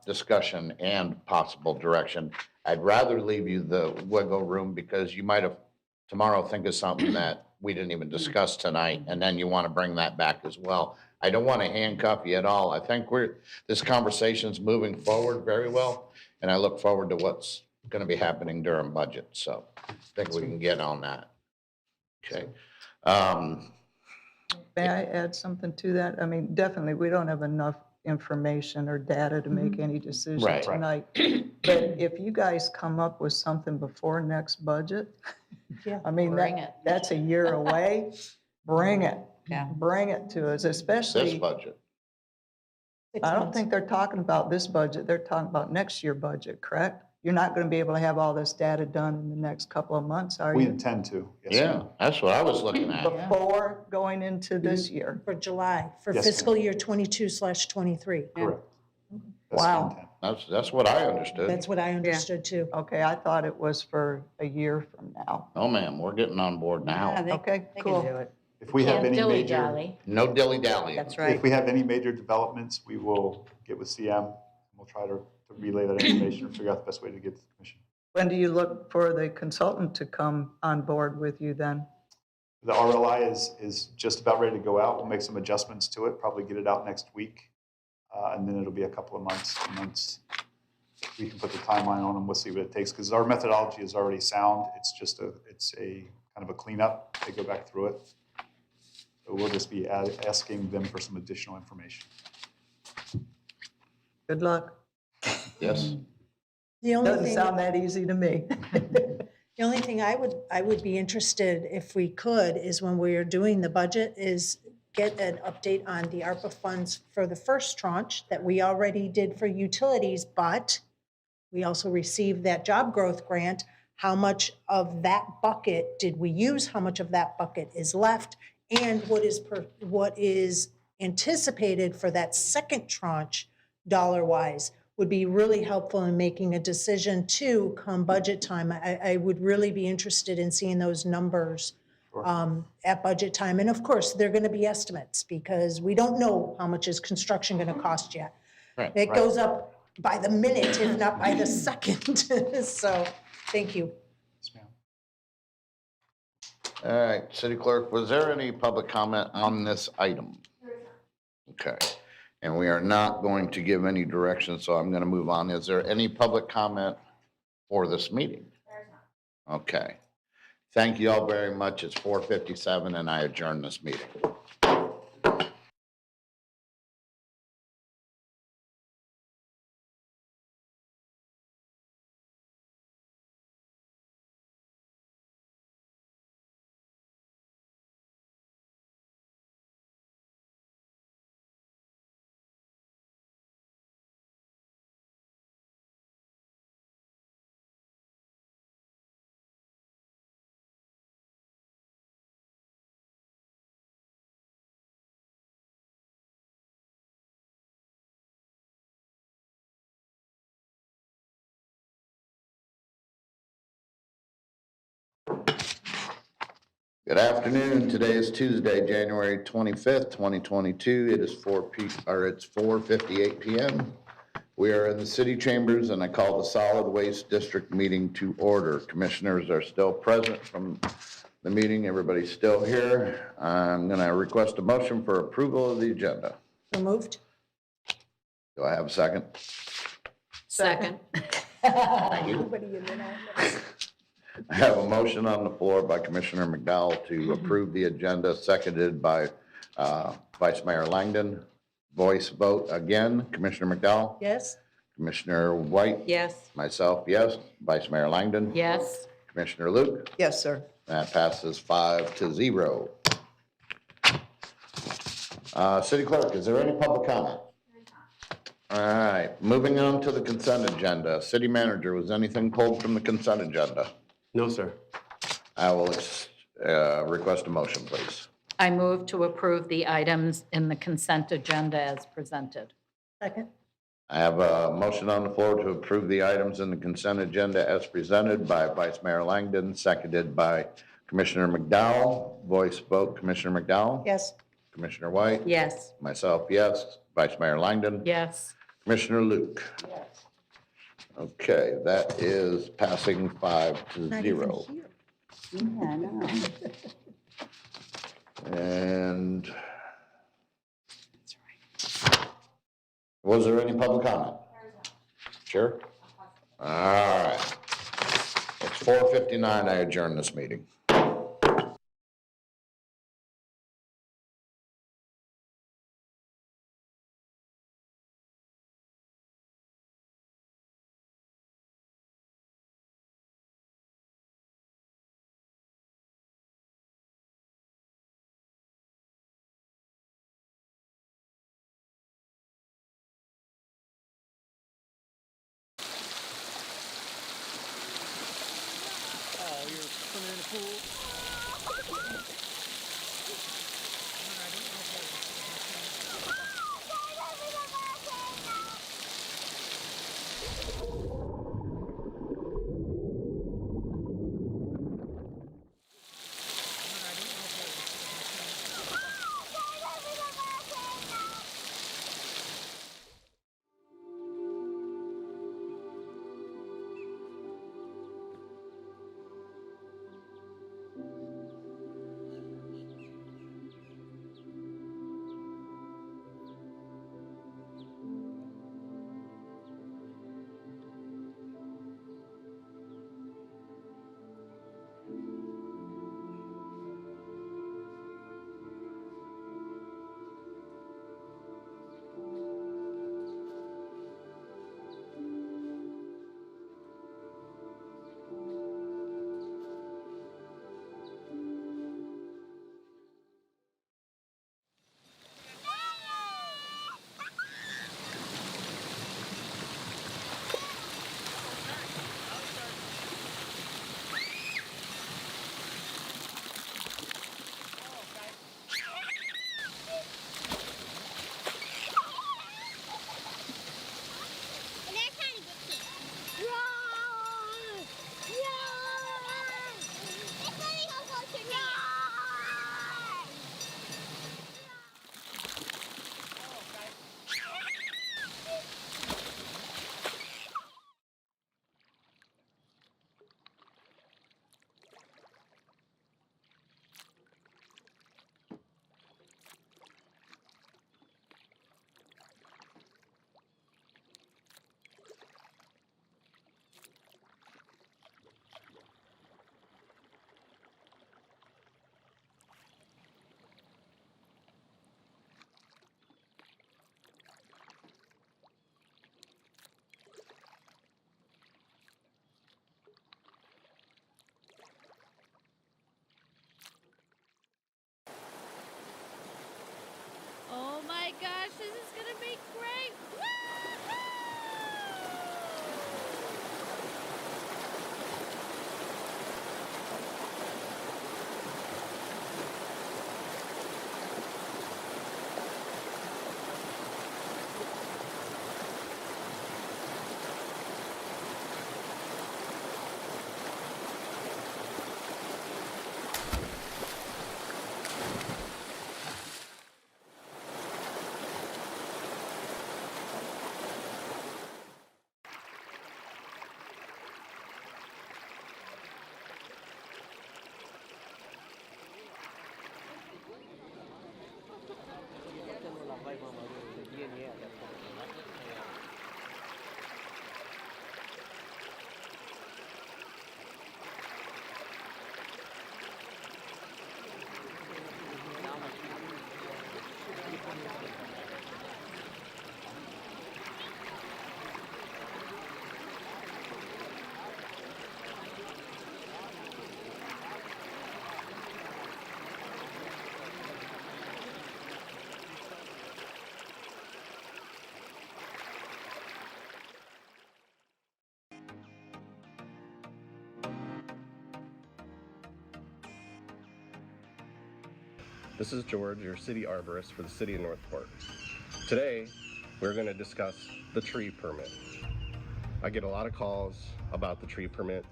discussion and possible direction, I'd rather leave you the wiggle room, because you might have tomorrow think of something that we didn't even discuss tonight, and then you want to bring that back as well. I don't want to handcuff you at all. I think this conversation's moving forward very well, and I look forward to what's going to be happening during budget. So I think we can get on that. Okay. May I add something to that? I mean, definitely, we don't have enough information or data to make any decision Right. tonight. But if you guys come up with something before next budget, Yeah. I mean, Bring it. that's a year away. Bring it. Yeah. Bring it to us, especially. This budget. I don't think they're talking about this budget. They're talking about next year budget, correct? You're not going to be able to have all this data done in the next couple of months, are We you? intend to. Yes, Yeah, ma'am. that's what I was looking at. Before going into this year. For July, for Yes, fiscal year 22/23. Correct. That's the Wow. intent. That's what I understood. That's what I understood too. Okay, I thought it was for a year from now. Oh, ma'am, we're getting on board now. Okay, They cool. can do it. If we have Can't any major, dilly-dally. No dilly-dally. That's if right. we have any major developments, we will get with CM. We'll try to relay that information or figure out the best way to get to the commission. When do you look for the consultant to come on board with you then? The RLI is just about ready to go out. We'll make some adjustments to it, probably get it out next week. And then it'll be a couple of months, 2 months. We can put the timeline on them. We'll see what it takes because our methodology is already sound. It's just it's a kind of a cleanup. They go back through it. So we'll just be asking them for some additional information. Good luck. Yes. The only Doesn't thing, sound that easy to me. the only thing I would be interested, if we could, is when we are doing the budget, is get an update on the ARPA funds for the first tranche that we already did for utilities, but we also received that job growth grant. How much of that bucket did we use? How much of that bucket is left? And what is anticipated for that second tranche dollar-wise would be really helpful in making a decision to come budget time. I would really be interested in seeing those numbers at budget time. And of course, they're going to be estimates because we don't know how much is construction going to cost yet. Right. It goes up by the minute, if not by the second. So, thank you. Yes, ma'am. All right, City Clerk, was there any public comment on this item? Okay, and we are not going to give any direction, so I'm going to move on. Is there any public comment for this meeting? There's not. Okay. Thank you all very much. It's 4:57 and I adjourn this meeting. Good afternoon. Today is Tuesday, January 25th, 2022. It is 4:58 p.m. We are in the city chambers and I call the Solid Waste District meeting to order. Commissioners are still present from the meeting. Everybody's still here. I'm going to request a motion for approval of the agenda. So moved. Do I have a second? Second. I have a motion on the floor by Commissioner McDowell to approve the agenda, seconded by Vice Mayor Langdon. Voice vote again. Commissioner McDowell? Yes? Commissioner White? Yes. Myself, yes. Vice Mayor Langdon? Yes. Commissioner Luke? Yes, sir. That passes 5-0. City Clerk, is there any public comment? All right, moving on to the consent agenda. City Manager, was anything pulled from the consent agenda? No, sir. I will request a motion, please. I move to approve the items in the consent agenda as presented. Second? I have a motion on the floor to approve the items in the consent agenda as presented by Vice Mayor Langdon, seconded by Commissioner McDowell. Voice vote, Commissioner McDowell? Yes. Commissioner White? Yes. Myself, yes. Vice Mayor Langdon? Yes. Commissioner Luke? Yes. Okay, that is passing Not even 5-0. here. Yeah, I know. And was there any public comment? Sure? All right. It's 4:59. I adjourn this meeting. Oh, you're swimming in the pool? This is George, your city arborist for the city of Northport. Today, we're going to discuss the tree permit. I get a lot of calls about the tree permit.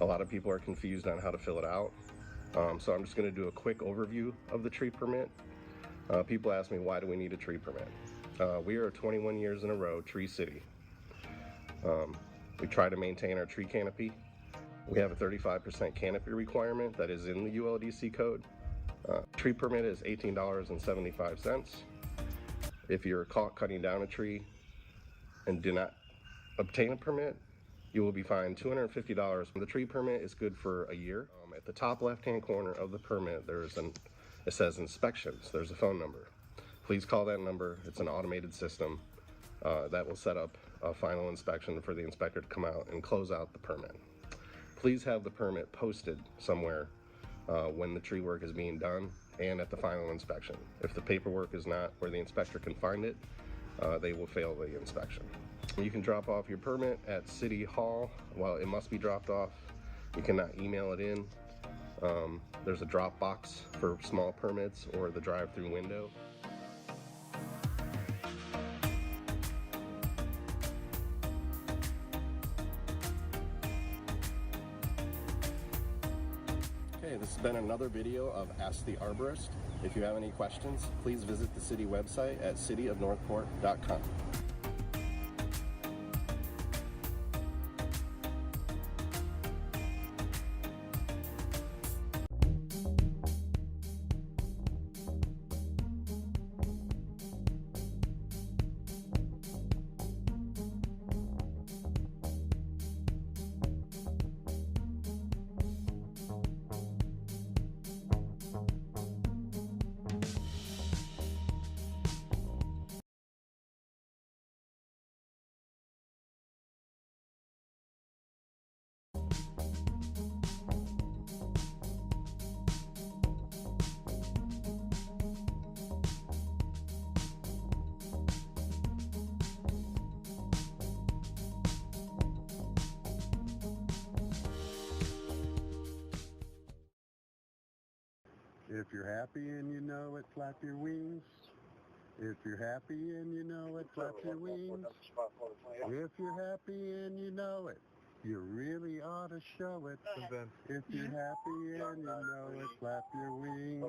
A lot of people are confused on how to fill it out. So I'm just going to do a quick overview of the tree permit. People ask me, why do we need a tree permit? We are 21 years in a row Tree City. We try to maintain our tree canopy. We have a 35% canopy requirement that is in the ULDC code. Tree permit is $18.75. If you're caught cutting down a tree and do not obtain a permit, you will be fined $250. The tree permit is good for a year. At the top left-hand corner of the permit, it says inspections. There's a phone number. Please call that number. It's an automated system that will set up a final inspection for the inspector to come out and close out the permit. Please have the permit posted somewhere when the tree work is being done and at the final inspection. If the paperwork is not where the inspector can find it, they will fail the inspection. You can drop off your permit at City Hall. Well, it must be dropped off. You cannot email it in. There's a drop box for small permits or the drive-through window. Okay, this has been another video of Ask the Arborist. If you have any questions, please visit the city website at cityofnorthport.com. If you're happy and you know it, flap your wings. If you're happy and you know it, flap your wings. If you're happy and you know it, you really ought to show it. If you're happy and you know it, flap your wings.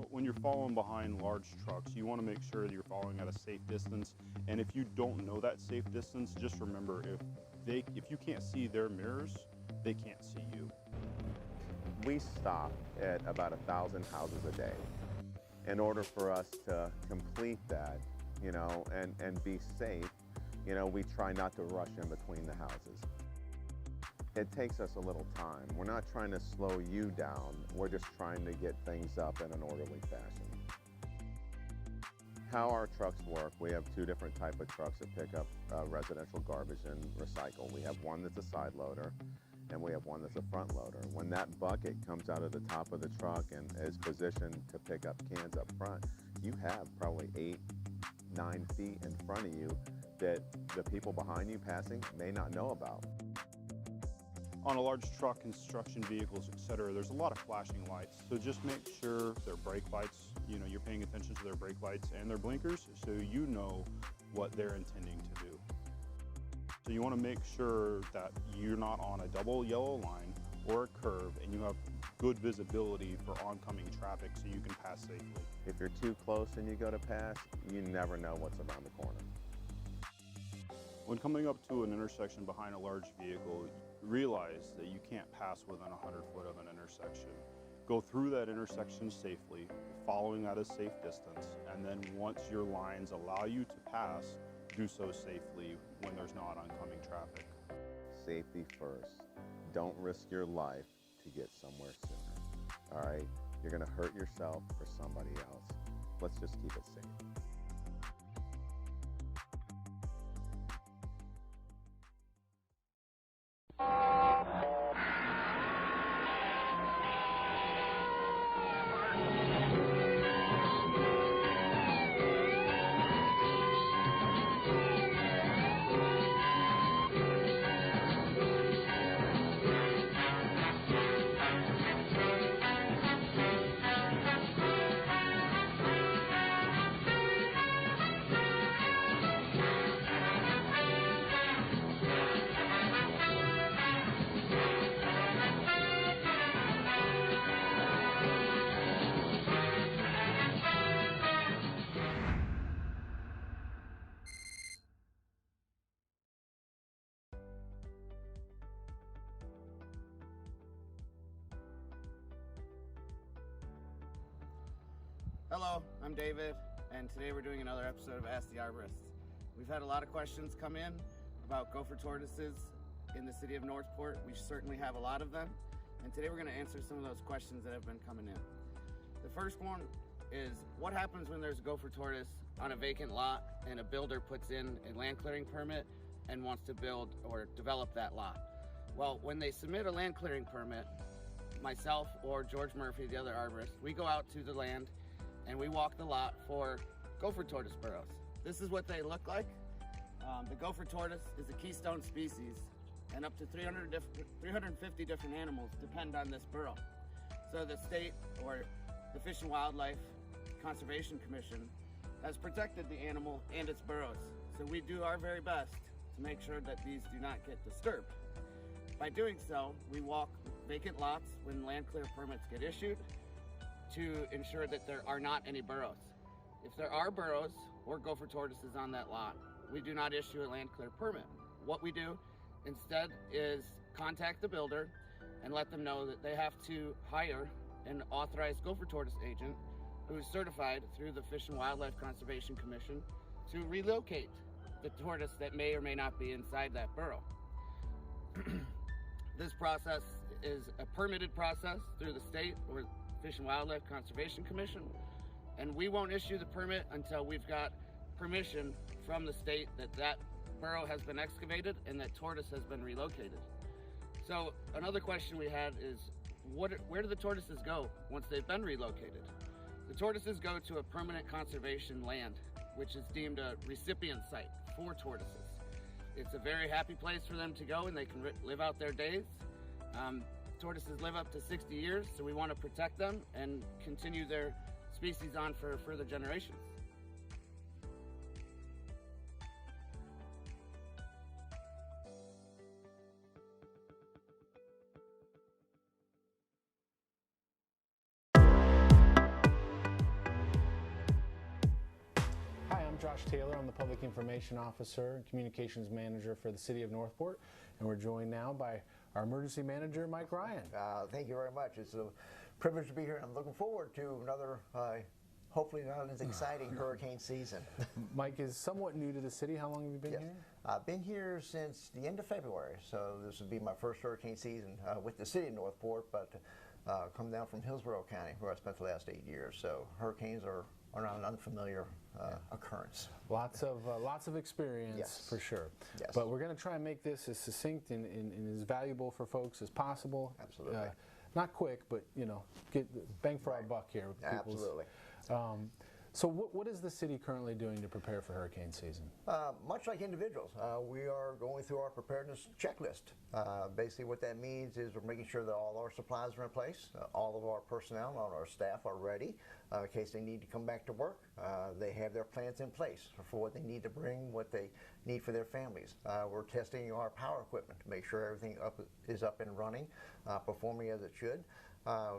When you're following behind large trucks, you want to make sure that you're following at a safe distance. And if you don't know that safe distance, just remember, if you can't see their mirrors, they can't see you. We stop at about 1,000 houses a day. In order for us to complete that, and be safe, we try not to rush in between the houses. It takes us a little time. We're not trying to slow you down. We're just trying to get things up in an orderly fashion. How our trucks work, we have two different types of trucks that pick up residential garbage and recycle. We have one that's a side loader, and we have one that's a front loader. When that bucket comes out of the top of the truck and is positioned to pick up cans up front, you have probably 8-9 feet in front of you that the people behind you passing may not know about. On a large truck, construction vehicles, etc., there's a lot of flashing lights. So just make sure their brake lights, you're paying attention to their brake lights and their blinkers so you know what they're intending to do. So you want to make sure that you're not on a double yellow line or a curve and you have good visibility for oncoming traffic so you can pass safely. If you're too close and you go to pass, you never know what's around the corner. When coming up to an intersection behind a large vehicle, realize that you can't pass within 100 foot of an intersection. Go through that intersection safely, following at a safe distance, and then once your lines allow you to pass, do so safely when there's not oncoming traffic. Safety first. Don't risk your life to get somewhere sooner. All right? You're gonna hurt yourself or somebody else. Let's just keep it safe. Hello, I'm David, and today we're doing another episode of Ask the Arborist. We've had a lot of questions come in about gopher tortoises in the city of Northport. We certainly have a lot of them, and today we're going to answer some of those questions that have been coming in. The first one is, what happens when there's a gopher tortoise on a vacant lot and a builder puts in a land clearing permit and wants to build or develop that lot? Well, when they submit a land clearing permit, myself or George Murphy, the other arborist, we go out to the land and we walk the lot for gopher tortoise burrows. This is what they look like. The gopher tortoise is a keystone species, and up to 350 different animals depend on this burrow. So the state or the Fish and Wildlife Conservation Commission has protected the animal and its burrows. So we do our very best to make sure that these do not get disturbed. By doing so, we walk vacant lots when land clear permits get issued to ensure that there are not any burrows. If there are burrows or gopher tortoises on that lot, we do not issue a land clear permit. What we do instead is contact the builder and let them know that they have to hire an authorized gopher tortoise agent who is certified through the Fish and Wildlife Conservation Commission to relocate the tortoise that may or may not be inside that burrow. This process is a permitted process through the state or Fish and Wildlife Conservation Commission, and we won't issue the permit until we've got permission from the state that that burrow has been excavated and that tortoise has been relocated. So another question we had is, where do the tortoises go once they've been relocated? The tortoises go to a permanent conservation land, which is deemed a recipient site for tortoises. It's a very happy place for them to go, and they can live out their days. Tortoises live up to 60 years, so we want to protect them and continue their species on for further generations. Hi, I'm Josh Taylor. I'm the Public Information Officer and Communications Manager for the City of Northport, and we're joined now by our Emergency Manager, Mike Ryan. Thank you very much. It's a privilege to be here. I'm looking forward to another, hopefully not as exciting hurricane season. Mike is somewhat new to the city. How long have you been here? I've been here since the end of February, so this will be my first hurricane season with the City of Northport, but come down from Hillsborough County, where I spent the last 8 years. So hurricanes are not an unfamiliar occurrence. Lots of experience, Yes. for sure. Yes. But we're going to try and make this as succinct and as valuable for folks as possible. Absolutely. Not quick, but get bang for our buck here. Absolutely. So what is the city currently doing to prepare for hurricane season? Much like individuals, we are going through our preparedness checklist. Basically what that means is we're making sure that all our supplies are in place, all of our personnel and all our staff are ready in case they need to come back to work. They have their plans in place for what they need to bring, what they need for their families. We're testing our power equipment to make sure everything is up and running, performing as it should,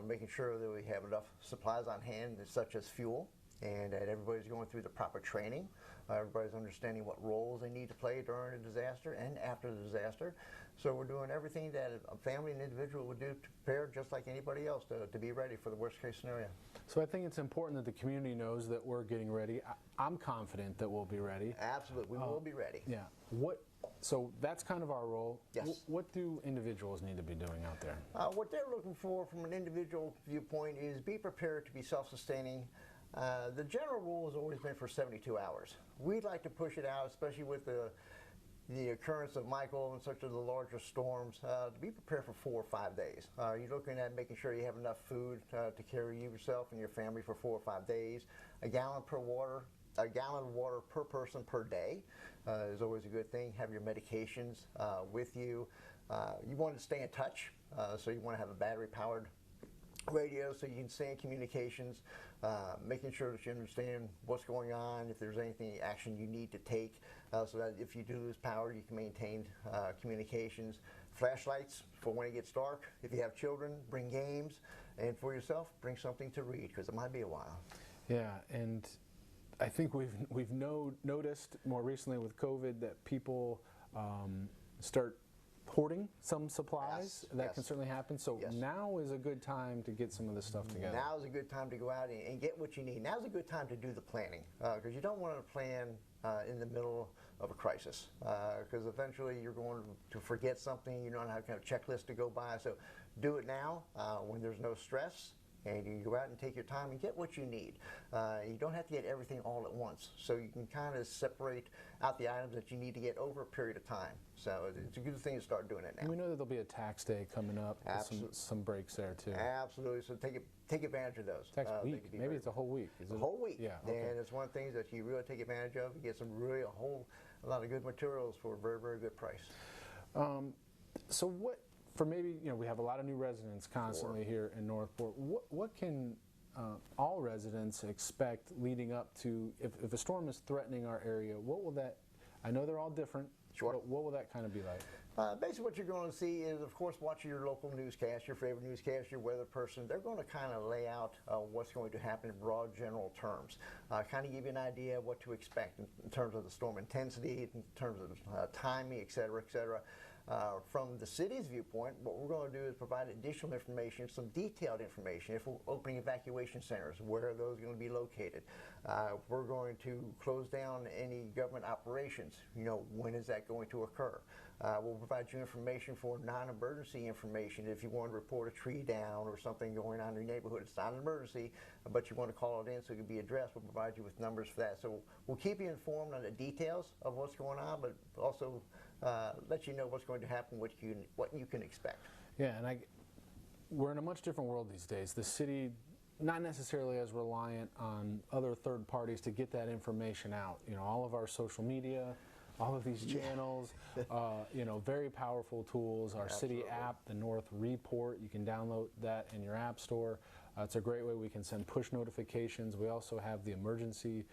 making sure that we have enough supplies on hand, such as fuel, and that everybody's going through the proper training. Everybody's understanding what roles they need to play during a disaster and after the disaster. So we're doing everything that a family and individual would do to prepare, just like anybody else, to be ready for the worst case scenario. So I think it's important that the community knows that we're getting ready. I'm confident that we'll be ready. Absolutely, we will be ready. Yeah. So that's kind of our role. Yes. What do individuals need to be doing out there? What they're looking for from an individual viewpoint is be prepared to be self-sustaining. The general rule has always been for 72 hours. We'd like to push it out, especially with the occurrence of Michael and such of the larger storms, to be prepared for 4 or 5 days. You're looking at making sure you have enough food to carry you, yourself and your family for 4 or 5 days. A gallon of water per person per day is always a good thing. Have your medications with you. You want to stay in touch, so you want to have a battery-powered radio so you can stay in communications, making sure that you understand what's going on, if there's anything action you need to take, so that if you do lose power, you can maintain communications. Flashlights for when it gets dark. If you have children, bring games, and for yourself, bring something to read, because it might be a while. Yeah, and I think we've noticed more recently with COVID that people start hoarding some supplies. Yes, That can yes. certainly happen. So Yes. now is a good time to get some of this stuff together. Now is a good time to go out and get what you need. Now is a good time to do the planning because you don't want to plan in the middle of a crisis because eventually you're going to forget something. You don't have kind of checklist to go by. So do it now when there's no stress. And you can go out and take your time and get what you need. You don't have to get everything all at once. So you can kind of separate out the items that you need to get over a period of time. So it's a good thing to start doing it now. And we know that there'll be a tax day coming up. With some breaks there too. Absolutely. So take advantage of those. Tax They week. could be Maybe very- it's a whole week. Is the it? whole week. Yeah. Okay. And it's one of the things that you really take advantage of. You get some really a lot of good materials for a very, very good price. So what, for maybe, we have a lot of new residents constantly here in Northport. What can all residents expect leading up to, if a storm is threatening our area, what will that, I know they're all different, Sure. but what will that kind of be like? Basically what you're going to see is, of course, watching your local newscast, your favorite newscast, your weather person. They're going to kind of lay out what's going to happen in broad general terms. Kind of give you an idea of what to expect in terms of the storm intensity, in terms of timing, et cetera, et cetera. From the city's viewpoint, what we're going to do is provide additional information, some detailed information. If we're opening evacuation centers, where are those going to be located? We're going to close down any government operations. When is that going to occur? We'll provide you information for non-emergency information. If you want to report a tree down or something going on in your neighborhood, it's not an emergency, but you want to call it in so it can be addressed, we'll provide you with numbers for that. So we'll keep you informed on the details of what's going on, but also let you know what's going to happen, what you can expect. Yeah, and we're in a much different world these days. The city, not necessarily as reliant on other third parties to get that information out. All of our social media, all of these channels, very powerful tools. Our city app, the North Report, you can download that in your app store. It's a great way we can send push notifications. We also have the emergency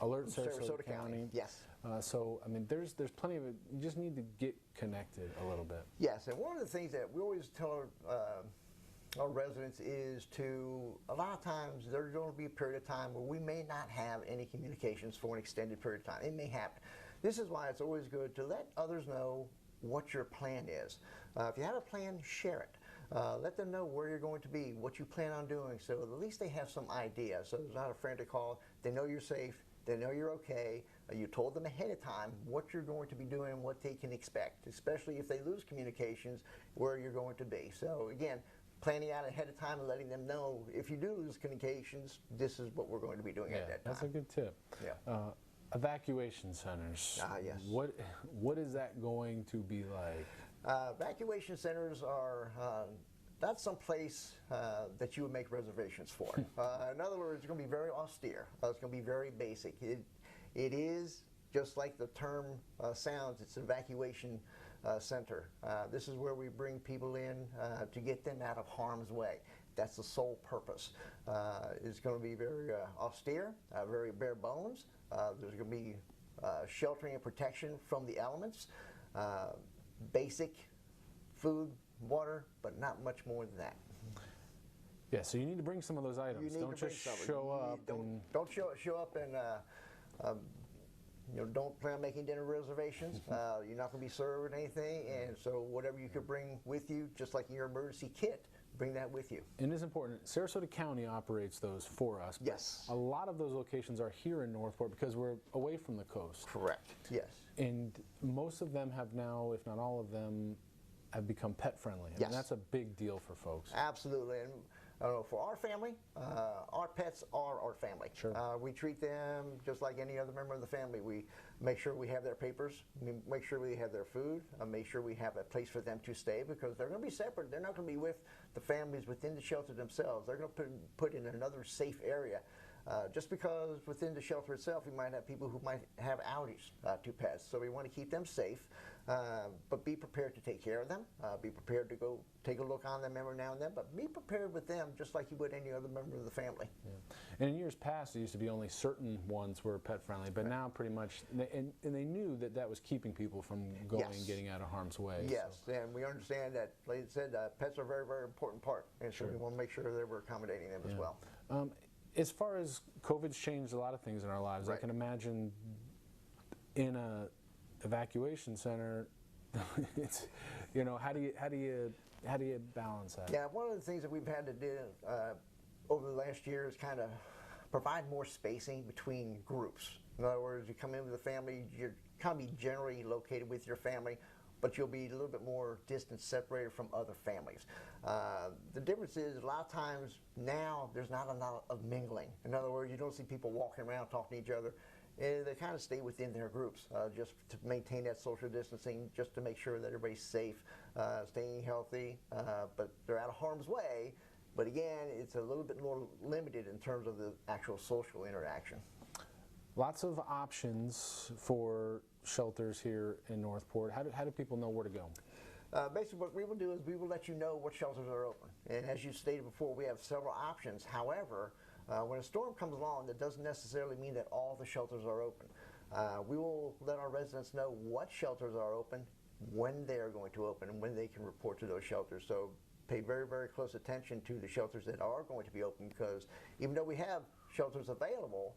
alert Sarasota County. Yes. So, there's plenty of it. You just need to get connected a little bit. Yes, and one of the things that we always tell our residents is a lot of times there's going to be a period of time where we may not have any communications for an extended period of time. It may happen. This is why it's always good to let others know what your plan is. If you have a plan, share it. Let them know where you're going to be, what you plan on doing, so at least they have some idea. So there's not a frantic call. They know you're safe. They know you're okay. You told them ahead of time what you're going to be doing and what they can expect, especially if they lose communications, where you're going to be. So again, planning out ahead of time and letting them know if you do lose communications, this is what we're going to be doing at that time. That's a good tip. Yeah. Evacuation centers. Yes. What is that going to be like? Evacuation centers are not some place that you would make reservations for. In other words, it's going to be very austere. It's going to be very basic. It is, just like the term sounds, it's an evacuation center. This is where we bring people in to get them out of harm's way. That's the sole purpose. It's going to be very austere, very bare bones. There's going to be sheltering and protection from the elements, basic food, water, but not much more than that. Yeah, so you need to bring some of those items. You need Don't to bring just some of it. show up. Don't show up and don't plan on making dinner reservations. You're not going to be served anything, and so whatever you could bring with you, just like in your emergency kit, bring that with you. And it's important. Sarasota County operates those for us. Yes. A lot of those locations are here in Northport because we're away from the coast. Correct. Yes. And most of them have now, if not all of them, have become pet friendly. Yes. And that's a big deal for folks. Absolutely. And for our family, our pets are our family. Sure. We treat them just like any other member of the family. We make sure we have their papers, we make sure we have their food, make sure we have a place for them to stay, because they're going to be separate. They're not going to be with the families within the shelter themselves. They're going to put in another safe area. Just because within the shelter itself, we might have people who might have allergies to pets. So we want to keep them safe, but be prepared to take care of them. Be prepared to go take a look on them every now and then, but be prepared with them just like you would any other member of the family. Yeah. And in years past, it used to be only certain ones were pet friendly, but now pretty much, and they knew that that was keeping people from going and getting out of harm's way. Yes, and we understand that, like I said, pets are a very, very important part, and so we want to make sure that we're accommodating them as well. As far as COVID's changed a lot of things in our lives, I can imagine in a evacuation center, it's, you know, how do you balance that? Yeah, one of the things that we've had to do over the last year is kind of provide more spacing between groups. In other words, you come in with a family, you're kind of be generally located with your family, but you'll be a little bit more distance separated from other families. The difference is a lot of times now there's not a lot of mingling. In other words, you don't see people walking around talking to each other. And they kind of stay within their groups just to maintain that social distancing, just to make sure that everybody's safe, staying healthy, but they're out of harm's way. But again, it's a little bit more limited in terms of the actual social interaction. Lots of options for shelters here in Northport. How do people know where to go? Basically, what we will do is we will let you know what shelters are open. And as you stated before, we have several options. However, when a storm comes along, that doesn't necessarily mean that all the shelters are open. We will let our residents know what shelters are open, when they are going to open, and when they can report to those shelters. So pay very, very close attention to the shelters that are going to be open, because even though we have shelters available,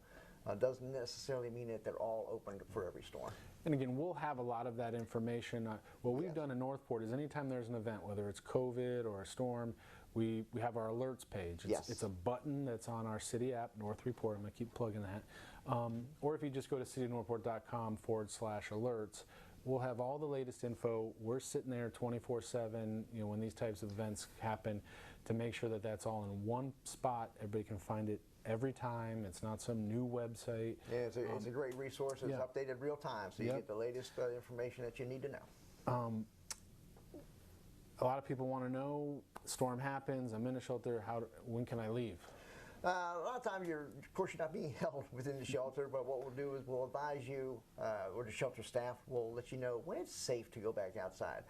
doesn't necessarily mean that they're all open for every storm. And again, we'll have a lot of that information. What we've done in Northport is anytime there's an event, whether it's COVID or a storm, we have our alerts page. It's a button that's on our city app, North Report. I'm going to keep plugging that. Or if you just go to cityofnorthport.com/alerts, we'll have all the latest info. We're sitting there 24/7, you know, when these types of events happen, to make sure that that's all in one spot. Everybody can find it every time. It's not some new website. Yeah, it's a great resource. It's updated real time, so you get the latest information that you need to know. A lot of people want to know, storm happens, I'm in a shelter, when can I leave? A lot of times, of course, you're not being held within the shelter, but what we'll do is we'll advise you, or the shelter staff will let you know when it's safe to go back outside.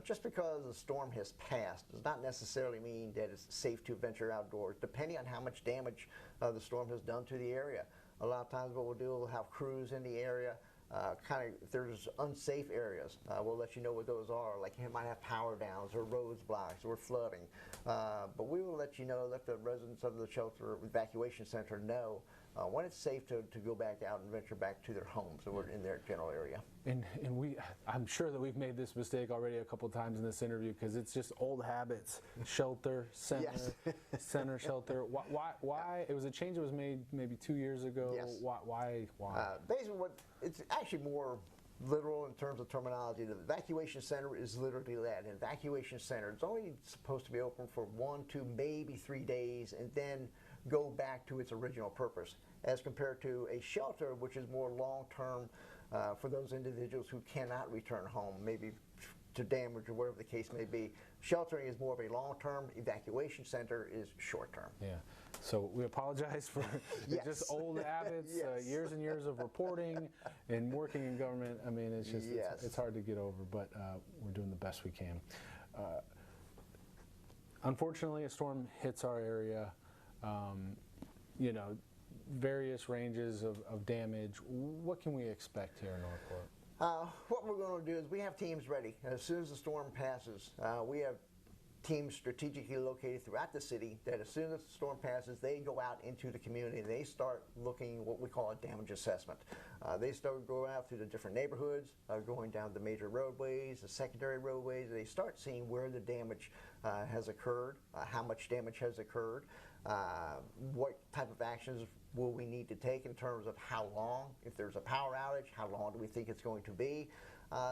Just because the storm has passed does not necessarily mean that it's safe to venture outdoors, depending on how much damage the storm has done to the area. A lot of times what we'll do, we'll have crews in the area. If there's unsafe areas, we'll let you know what those are. Like you might have power downs or roads blocked or flooding. But we will let you know, let the residents of the shelter evacuation center know when it's safe to go back out and venture back to their homes or in their general area. And I'm sure that we've made this mistake already a couple times in this interview, because it's just old habits. Shelter, center, center, shelter. Why? It was a change that was made maybe 2 years ago. Yes. Why? Basically, it's actually more literal in terms of terminology. The evacuation center is literally that, an evacuation center. It's only supposed to be open for 1, 2, maybe 3 days, and then go back to its original purpose, as compared to a shelter, which is more long-term for those individuals who cannot return home, maybe to damage or whatever the case may be. Sheltering is more of a long-term. Evacuation center is short-term. Yeah. So we apologize for just old habits, years and years of reporting and working in government. I mean, it's just it's hard to get over, but we're doing the best we can. Unfortunately, a storm hits our area. You know, various ranges of damage. What can we expect here in Northport? What we're going to do is we have teams ready. As soon as the storm passes, we have teams strategically located throughout the city that as soon as the storm passes, they go out into the community and they start looking what we call a damage assessment. They start going out through the different neighborhoods, going down the major roadways, the secondary roadways. They start seeing where the damage has occurred, how much damage has occurred, what type of actions will we need to take in terms of how long, if there's a power outage, how long do we think it's going to be.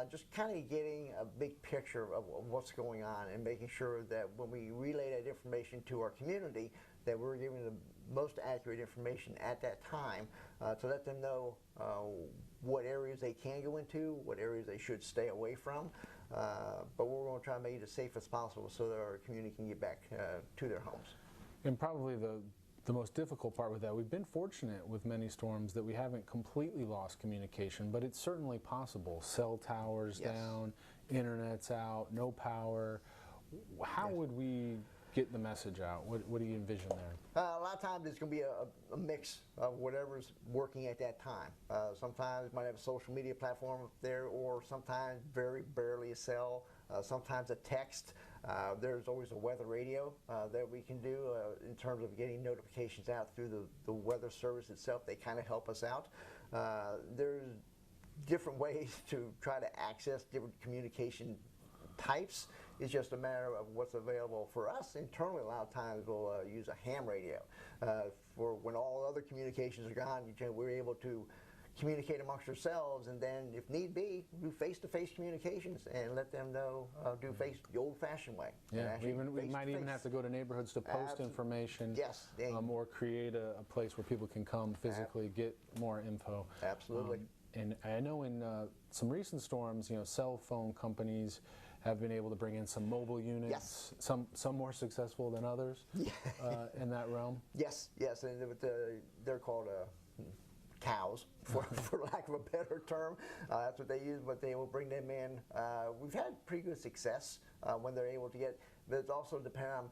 Just kind of getting a big picture of what's going on and making sure that when we relay that information to our community, that we're giving the most accurate information at that time to let them know what areas they can go into, what areas they should stay away from. But we're going to try to make it as safe as possible so that our community can get back to their homes. And probably the most difficult part with that, we've been fortunate with many storms that we haven't completely lost communication, but it's certainly possible. Cell towers down, internet's out, no power. How would we get the message out? What do you envision there? A lot of times it's going to be a mix of whatever's working at that time. Sometimes you might have a social media platform up there, or sometimes very barely a cell, sometimes a text. There's always a weather radio that we can do in terms of getting notifications out through the weather service itself. They kind of help us out. There's different ways to try to access different communication types. It's just a matter of what's available for us internally. A lot of times we'll use a ham radio. For when all other communications are gone, we're able to communicate amongst ourselves, and then if need be, do face-to-face communications and let them know, do the old-fashioned way. Yeah, we might even have to go to neighborhoods to post information. Yes. Or create a place where people can come physically get more info. Absolutely. And I know in some recent storms, cell phone companies have been able to bring in some mobile units. Yes. Some more successful than others in that realm. Yes, and they're called cows, for lack of a better term. That's what they use, but they will bring them in. We've had pretty good success when they're able to get, but it's also dependent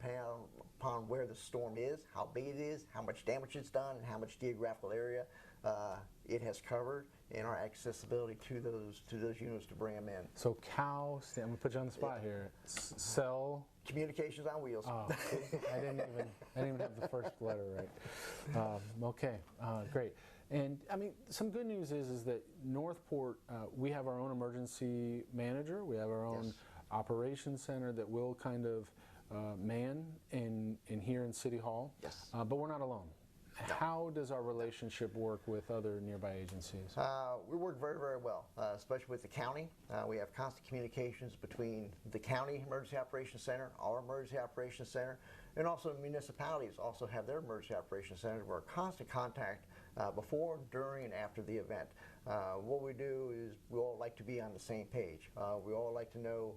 upon where the storm is, how big it is, how much damage it's done, and how much geographical area it has covered, and our accessibility to those units to bring them in. So cows, I'm gonna put you on the spot here. Cell. Communications on wheels. Oh, I didn't even have the first letter right. Okay, great. And I mean, some good news is that Northport, we have our own emergency manager. We have our own operations center that will kind of man in here in City Hall. Yes. But we're not alone. How does our relationship work with other nearby agencies? We work very, very well, especially with the county. We have constant communications between the county emergency operations center, our emergency operations center, and also municipalities also have their emergency operations centers. We're in constant contact before, during, and after the event. What we do is we all like to be on the same page. We all like to know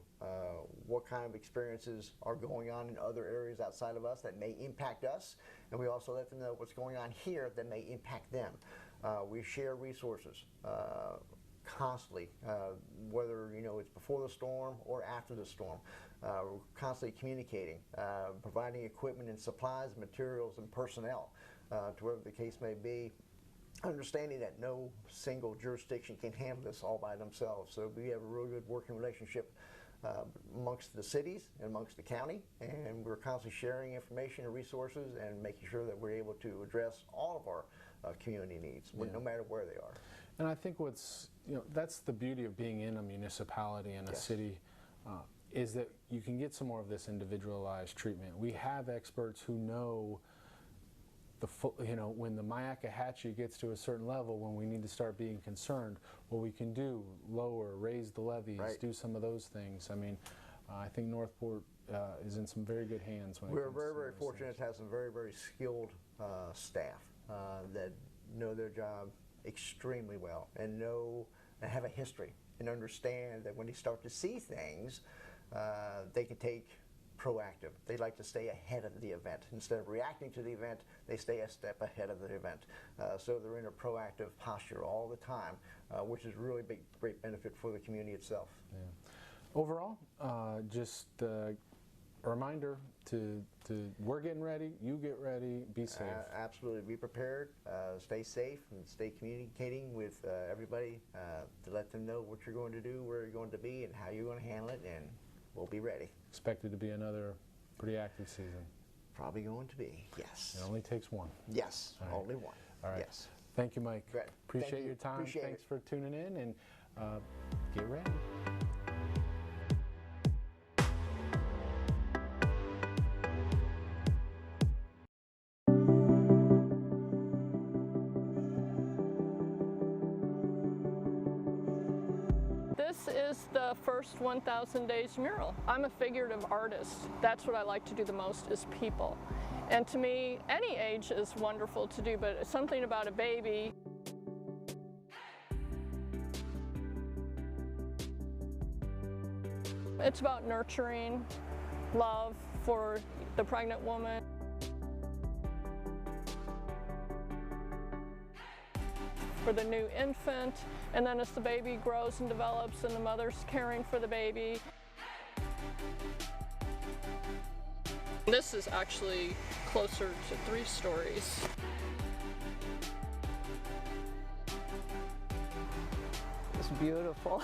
what kind of experiences are going on in other areas outside of us that may impact us, and we also let them know what's going on here that may impact them. We share resources constantly, whether it's before the storm or after the storm. We're constantly communicating, providing equipment and supplies, materials, and personnel to whatever the case may be. Understanding that no single jurisdiction can handle this all by themselves. So we have a really good working relationship amongst the cities and amongst the county, and we're constantly sharing information and resources and making sure that we're able to address all of our community needs, no matter where they are. And I think that's the beauty of being in a municipality and a city, is that you can get some more of this individualized treatment. We have experts who know when the Myakkahatchee gets to a certain level, when we need to start being concerned, what we can do, raise the levees, do some of those things. I mean, I think Northport is in some very good hands. We're very, very fortunate to have some very, very skilled staff that know their job extremely well and have a history and understand that when they start to see things, they can take proactive. They like to stay ahead of the event. Instead of reacting to the event, they stay a step ahead of the event. So they're in a proactive posture all the time, which is really a great benefit for the community itself. Yeah. Overall, just a reminder to we're getting ready, you get ready, be safe. Absolutely, be prepared, stay safe, and stay communicating with everybody to let them know what you're going to do, where you're going to be, and how you're going to handle it, and we'll be ready. Expected to be another pretty active season. Probably going to be, yes. It only takes one. Yes, only one. All right. Yes. Thank you, Mike. Great. Appreciate your time. Thanks for tuning in, and get ready. This is the first 1,000 Days mural. I'm a figurative artist. That's what I like to do the most, is people. And to me, any age is wonderful to do, but something about a baby. It's about nurturing, love for the pregnant woman. For the new infant, and then as the baby grows and develops and the mother's caring for the baby. This is actually closer to 3 stories. It's beautiful.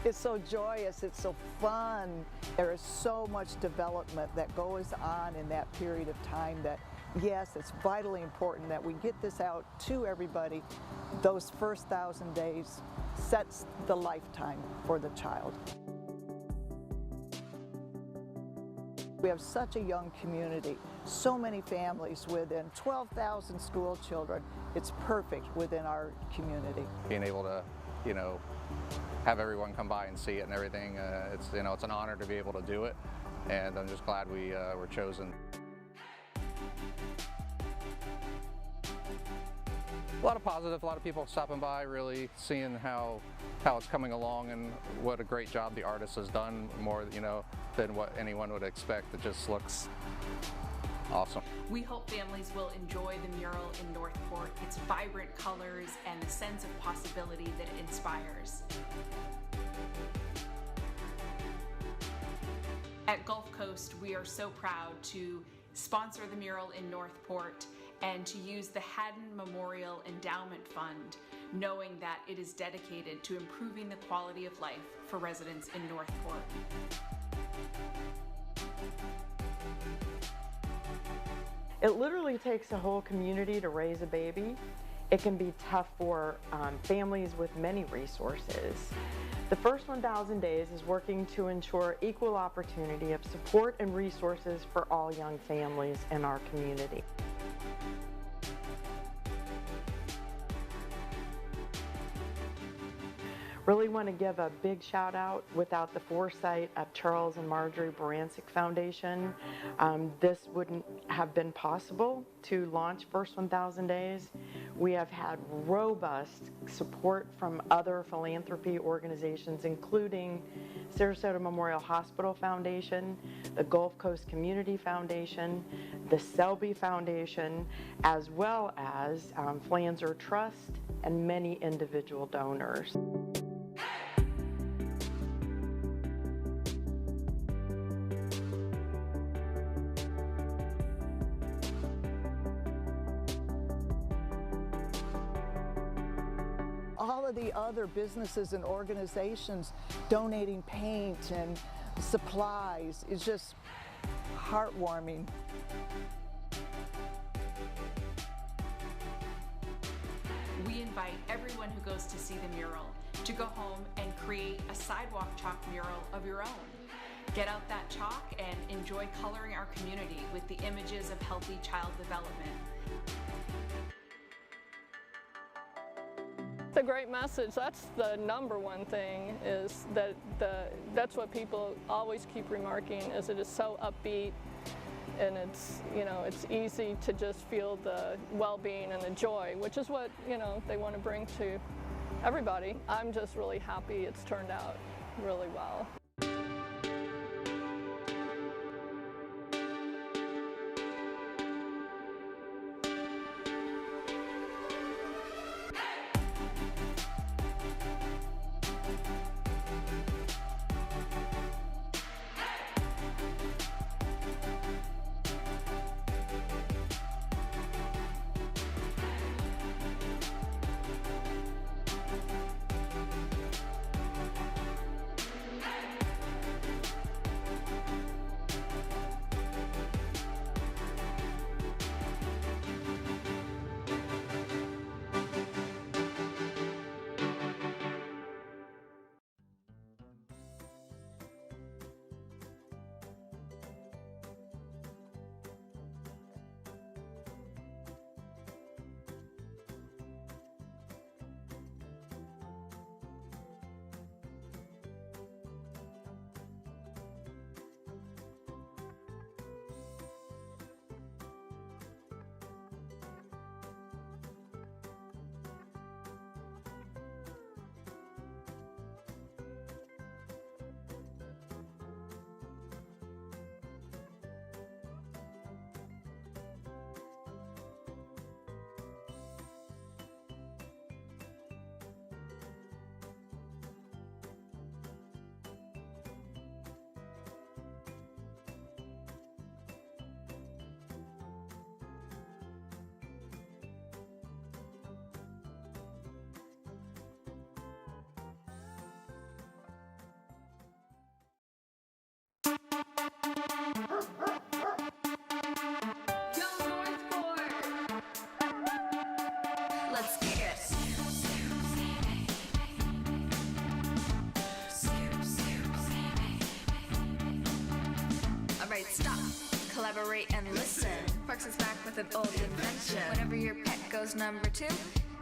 It's so joyous, it's so fun. There is so much development that goes on in that period of time that yes, it's vitally important that we get this out to everybody. Those first 1,000 days sets the lifetime for the child. We have such a young community, so many families within 12,000 school children. It's perfect within our community. Being able to, have everyone come by and see it and everything, it's an honor to be able to do it, and I'm just glad we were chosen. A lot of positive, a lot of people stopping by, really seeing how it's coming along and what a great job the artist has done, more than what anyone would expect. It just looks awesome. We hope families will enjoy the mural in Northport, its vibrant colors and the sense of possibility that it inspires. At Gulf Coast, we are so proud to sponsor the mural in Northport and to use the Haddon Memorial Endowment Fund, knowing that it is dedicated to improving the quality of life for residents in Northport. It literally takes a whole community to raise a baby. It can be tough for families with many resources. The first 1,000 days is working to ensure equal opportunity of support and resources for all young families in our community. Really want to give a big shout out. Without the foresight of Charles and Marjorie Barancic Foundation, this wouldn't have been possible to launch First 1,000 Days. We have had robust support from other philanthropy organizations, including Sarasota Memorial Hospital Foundation, the Gulf Coast Community Foundation, the Selby Foundation, as well as Flanzer Trust and many individual donors. All of the other businesses and organizations donating paint and supplies is just heartwarming. We invite everyone who goes to see the mural to go home and create a sidewalk chalk mural of your own. Get out that chalk and enjoy coloring our community with the images of healthy child development. It's a great message. That's the number one thing, is that that's what people always keep remarking, is it is so upbeat, and it's it's easy to just feel the well-being and the joy, which is what they want to bring to everybody. I'm just really happy it's turned out really well. collaborate and listen. Parks is back with an old invention. Whenever your pet goes number 2,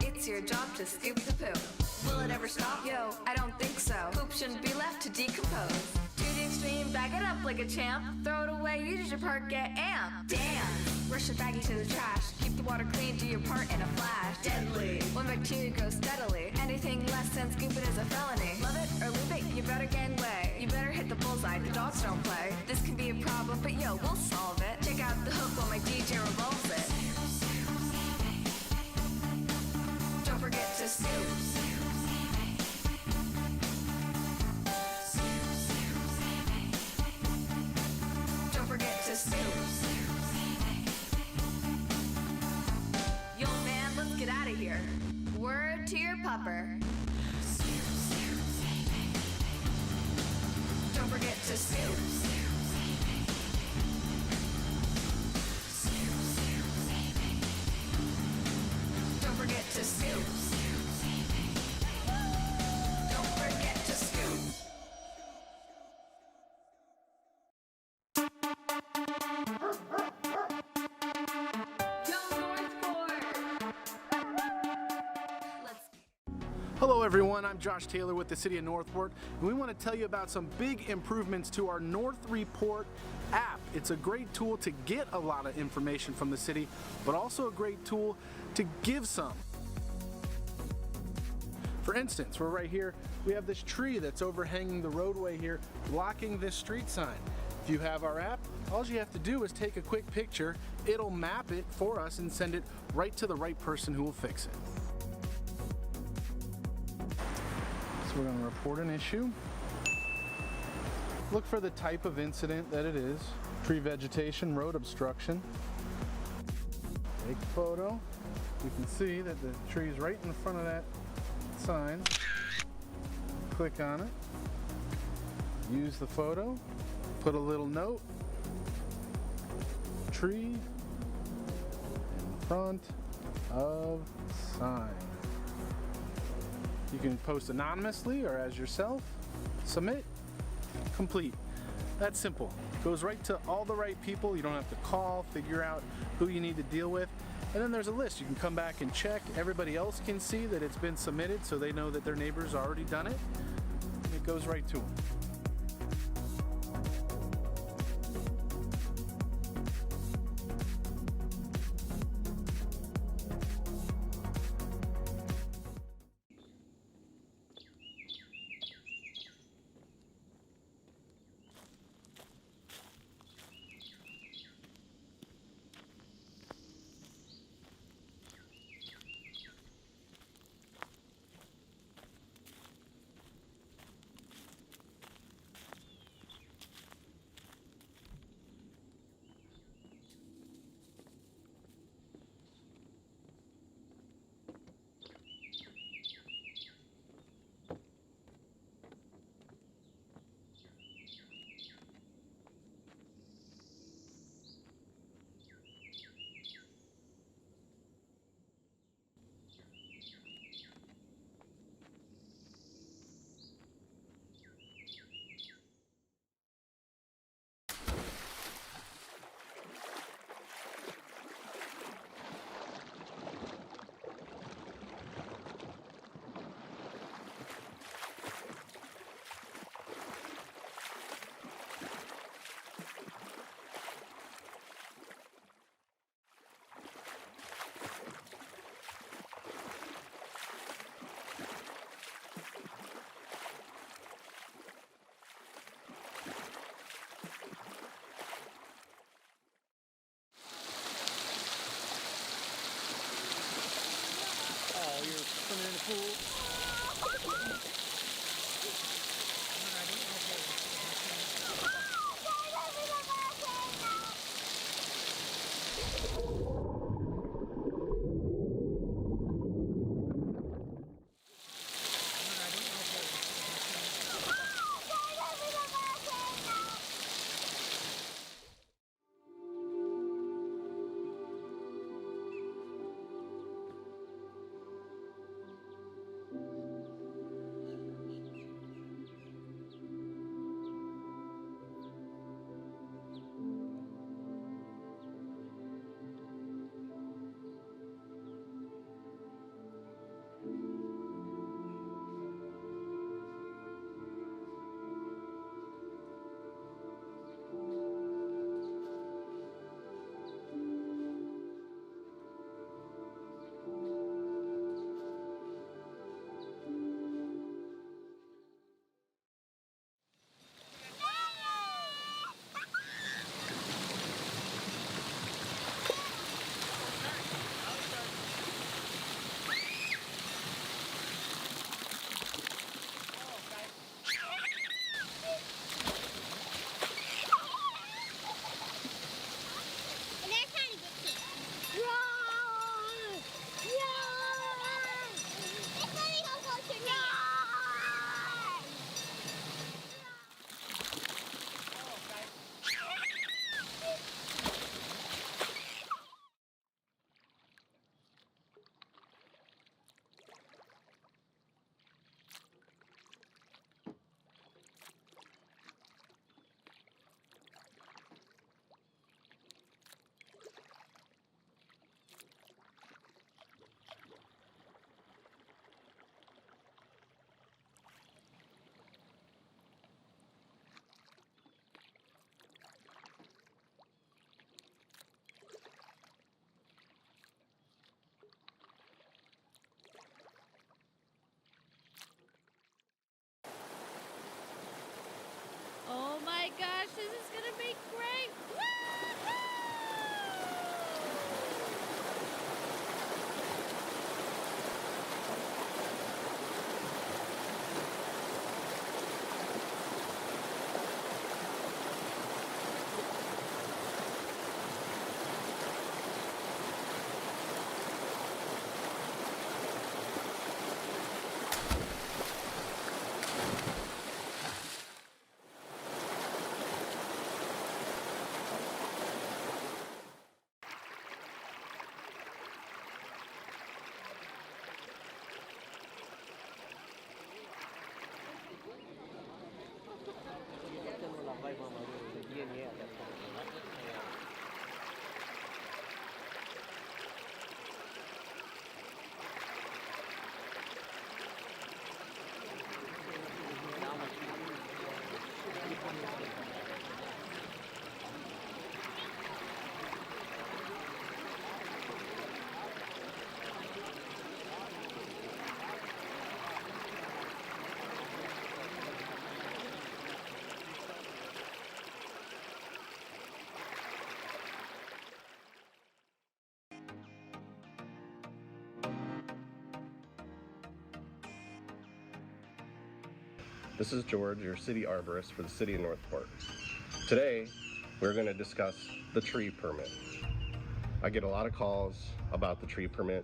it's your job to scoop the poo. Will it ever stop? Yo, I don't think so. Poop shouldn't be left to decompose. To the extreme, bag it up like a champ. Throw it away, use your part, get amped. Damn! Rush the baggie to the trash. Keep the water clean, do your part in a flash. Deadly! When bacteria grows steadily, anything less than scooping is a felony. Love it or leave it, you better gangway. You better hit the bullseye, the dogs don't play. This can be a problem, but yo, we'll solve it. Check out the hook while my DJ revolves it. Don't forget to scoop. Don't forget to scoop. Yo man, let's get out of here. Word to your pupper. Don't forget to scoop. Don't forget to scoop. Don't forget to scoop. Hello everyone, I'm Josh Taylor with the City of Northport, and we want to tell you about some big improvements to our North Report app. It's a great tool to get a lot of information from the city, but also a great tool to give some. For instance, we're right here, we have this tree that's overhanging the roadway here, blocking this street sign. If you have our app, all you have to do is take a quick picture, it'll map it for us and send it right to the right person who will fix it. So we're going to report an issue. Look for the type of incident that it is. Tree vegetation, road obstruction. Take a photo. You can see that the tree is right in front of that sign. Click on it. Use the photo. Put a little note. Tree in front of sign. You can post anonymously or as yourself. Submit. Complete. That's simple. Goes right to all the right people. You don't have to call, figure out who you need to deal with. And then there's a list. You can come back and check. Everybody else can see that it's been submitted so they know that their neighbor's already done it. And it goes right to them. This is George, your city arborist for the city of Northport. Today, we're going to discuss the tree permit. I get a lot of calls about the tree permit.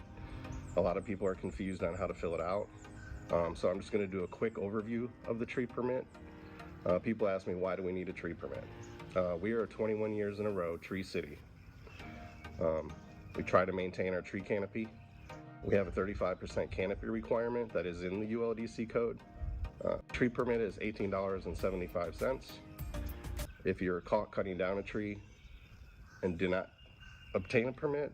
A lot of people are confused on how to fill it out. So I'm just going to do a quick overview of the tree permit. People ask me, why do we need a tree permit? We are 21 years in a row tree city. We try to maintain our tree canopy. We have a 35% canopy requirement that is in the ULDC code. Tree permit is $18.75. If you're caught cutting down a tree and do not obtain a permit,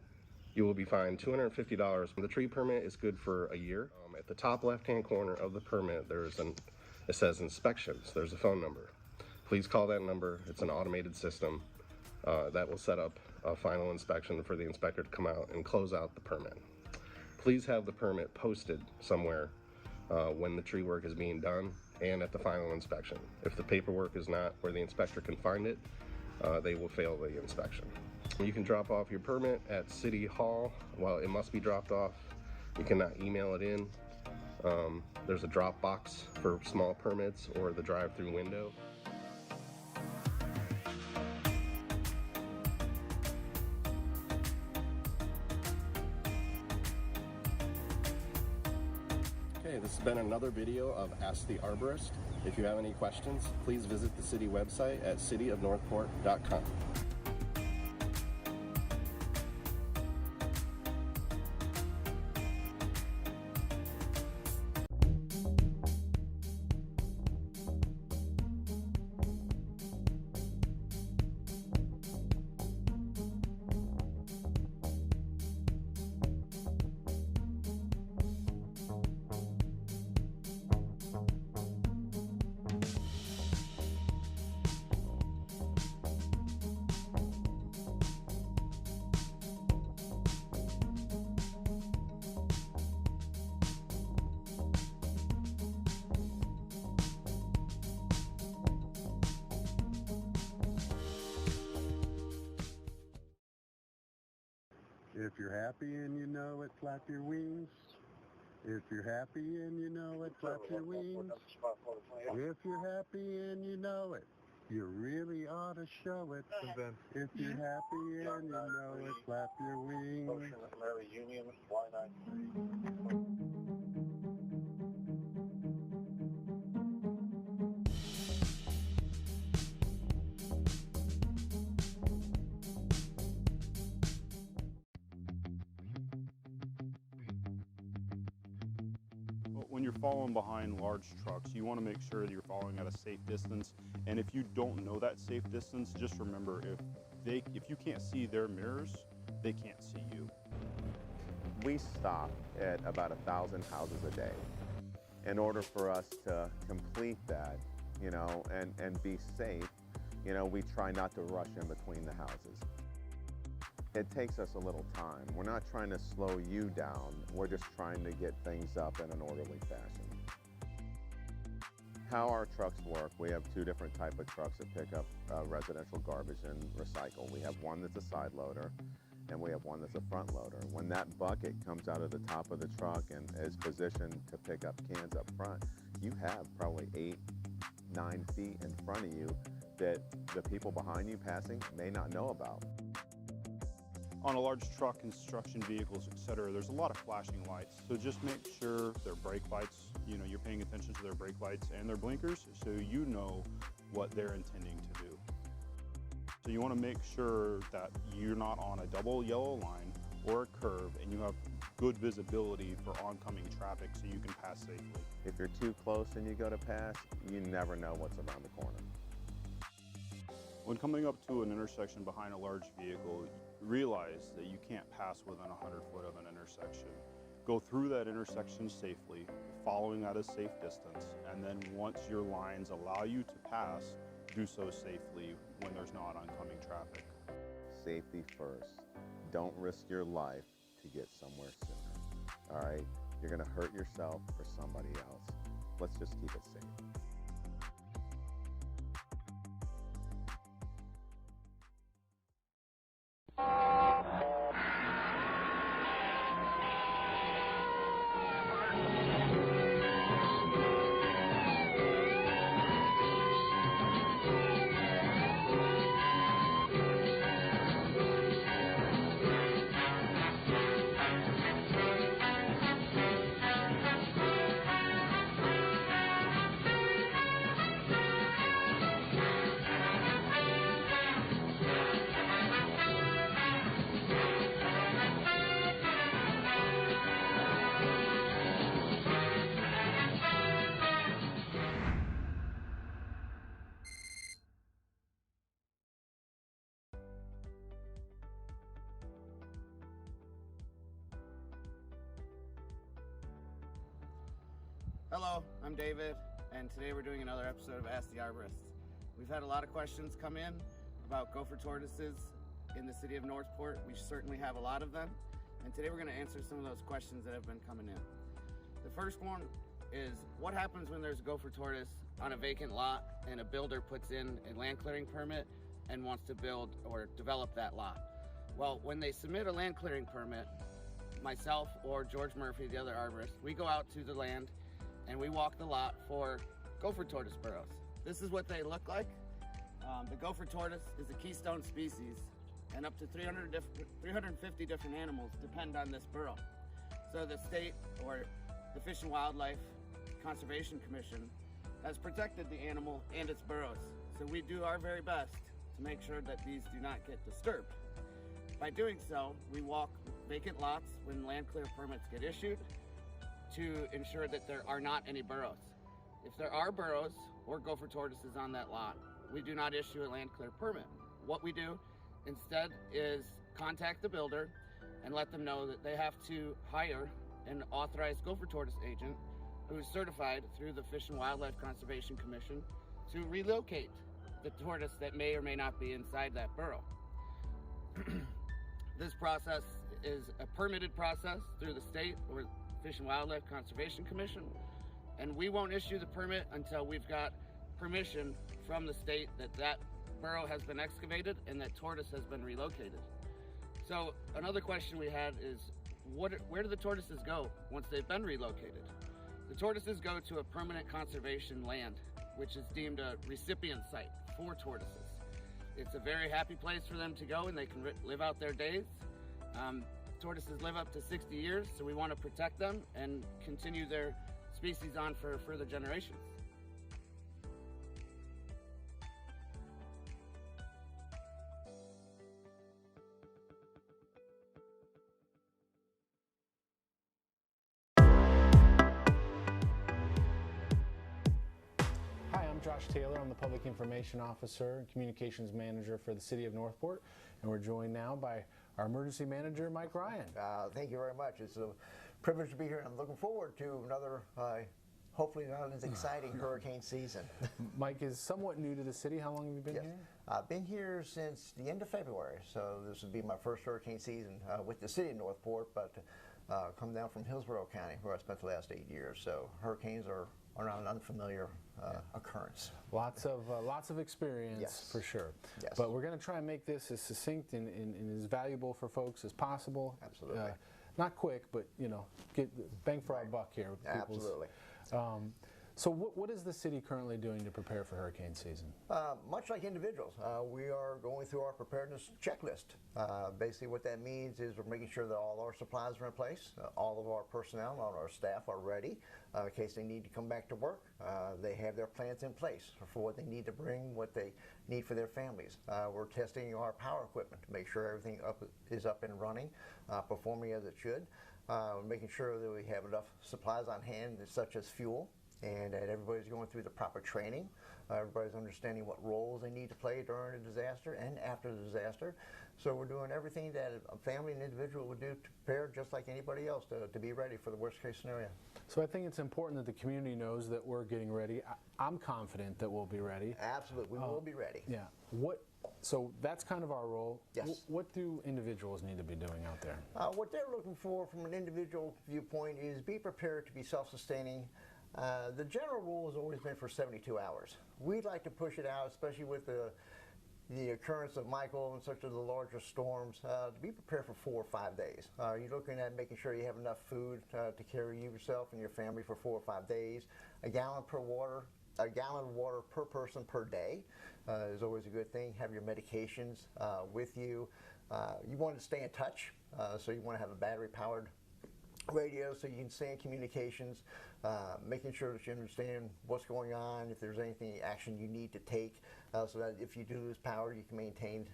you will be fined $250. The tree permit is good for a year. At the top left-hand corner of the permit, it says inspections. There's a phone number. Please call that number. It's an automated system that will set up a final inspection for the inspector to come out and close out the permit. Please have the permit posted somewhere when the tree work is being done and at the final inspection. If the paperwork is not where the inspector can find it, they will fail the inspection. You can drop off your permit at City Hall. Well, it must be dropped off. You cannot email it in. There's a drop box for small permits or the drive-through window. Okay, this has been another video of Ask the Arborist. If you have any questions, please visit the city website at cityofnorthport.com. If you're happy and you know it, flap your wings. If you're happy and you know it, flap your wings. If you're happy and you know it, you really ought to show it. If you're happy and you know it, flap your wings. When you're following behind large trucks, you want to make sure that you're following at a safe distance. And if you don't know that safe distance, just remember, if you can't see their mirrors, they can't see you. We stop at about 1,000 houses a day. In order for us to complete that, and be safe, we try not to rush in between the houses. It takes us a little time. We're not trying to slow you down. We're just trying to get things up in an orderly fashion. How our trucks work, we have two different types of trucks that pick up residential garbage and recycle. We have one that's a side loader, and we have one that's a front loader. When that bucket comes out of the top of the truck and is positioned to pick up cans up front, you have probably 8-9 feet in front of you that the people behind you passing may not know about. On a large truck, construction vehicles, etc., there's a lot of flashing lights. So just make sure their brake lights, you're paying attention to their brake lights and their blinkers so you know what they're intending to do. So you want to make sure that you're not on a double yellow line or a curve and you have good visibility for oncoming traffic so you can pass safely. If you're too close and you go to pass, you never know what's around the corner. When coming up to an intersection behind a large vehicle, realize that you can't pass within 100 foot of an intersection. Go through that intersection safely, following at a safe distance, and then once your lines allow you to pass, do so safely when there's not oncoming traffic. Safety first. Don't risk your life to get somewhere sooner. All right? You're going to hurt yourself or somebody else. Let's just keep it safe. Hello, I'm David, and today we're doing another episode of Ask the Arborist. We've had a lot of questions come in about gopher tortoises in the city of Northport. We certainly have a lot of them, and today we're going to answer some of those questions that have been coming in. The first one is, what happens when there's a gopher tortoise on a vacant lot and a builder puts in a land clearing permit and wants to build or develop that lot? Well, when they submit a land clearing permit, myself or George Murphy, the other arborist, we go out to the land and we walk the lot for gopher tortoise burrows. This is what they look like. The gopher tortoise is a keystone species, and up to 350 different animals depend on this burrow. So the state, or the Fish and Wildlife Conservation Commission, has protected the animal and its burrows. So we do our very best to make sure that these do not get disturbed. By doing so, we walk vacant lots when land clear permits get issued to ensure that there are not any burrows. If there are burrows or gopher tortoises on that lot, we do not issue a land clear permit. What we do instead is contact the builder and let them know that they have to hire an authorized gopher tortoise agent who is certified through the Fish and Wildlife Conservation Commission to relocate the tortoise that may or may not be inside that burrow. This process is a permitted process through the state or Fish and Wildlife Conservation Commission, and we won't issue the permit until we've got permission from the state that that burrow has been excavated and that tortoise has been relocated. So another question we had is, where do the tortoises go once they've been relocated? The tortoises go to a permanent conservation land, which is deemed a recipient site for tortoises. It's a very happy place for them to go, and they can live out their days. Tortoises live up to 60 years, so we want to protect them and continue their species on for further generations. Hi, I'm Josh Taylor. I'm the Public Information Officer and Communications Manager for the City of Northport, and we're joined now by our Emergency Manager, Mike Ryan. Thank you very much. It's a privilege to be here, and I'm looking forward to another, hopefully not as exciting hurricane season. Mike is somewhat new to the city. How long have you been here? I've been here since the end of February, so this would be my first hurricane season with the city of Northport, but come down from Hillsborough County, where I spent the last 8 years. So hurricanes are not an unfamiliar occurrence. Lots of experience, for sure. Yes. But we're going to try and make this as succinct and as valuable for folks as possible. Absolutely. Not quick, but get bang for our buck here. Absolutely. So what is the city currently doing to prepare for hurricane season? Much like individuals, we are going through our preparedness checklist. Basically what that means is we're making sure that all our supplies are in place, all of our personnel, all our staff are ready in case they need to come back to work. They have their plans in place for what they need to bring, what they need for their families. We're testing our power equipment to make sure everything is up and running, performing as it should. Making sure that we have enough supplies on hand, such as fuel, and that everybody's going through the proper training. Everybody's understanding what roles they need to play during a disaster and after the disaster. So we're doing everything that a family and individual would do to prepare just like anybody else to be ready for the worst case scenario. So I think it's important that the community knows that we're getting ready. I'm confident that we'll be ready. Absolutely, we will be ready. Yeah. So that's kind of our role. Yes. What do individuals need to be doing out there? What they're looking for from an individual viewpoint is be prepared to be self-sustaining. The general rule has always been for 72 hours. We'd like to push it out, especially with the occurrence of Michael and such of the larger storms, to be prepared for 4 or 5 days. You're looking at making sure you have enough food to carry you, yourself and your family for 4 or 5 days. A gallon of water per person per day is always a good thing. Have your medications with you. You want to stay in touch, so you want to have a battery-powered radio so you can stay in communications, making sure that you understand what's going on, if there's anything action you need to take, so that if you do lose power, you can maintain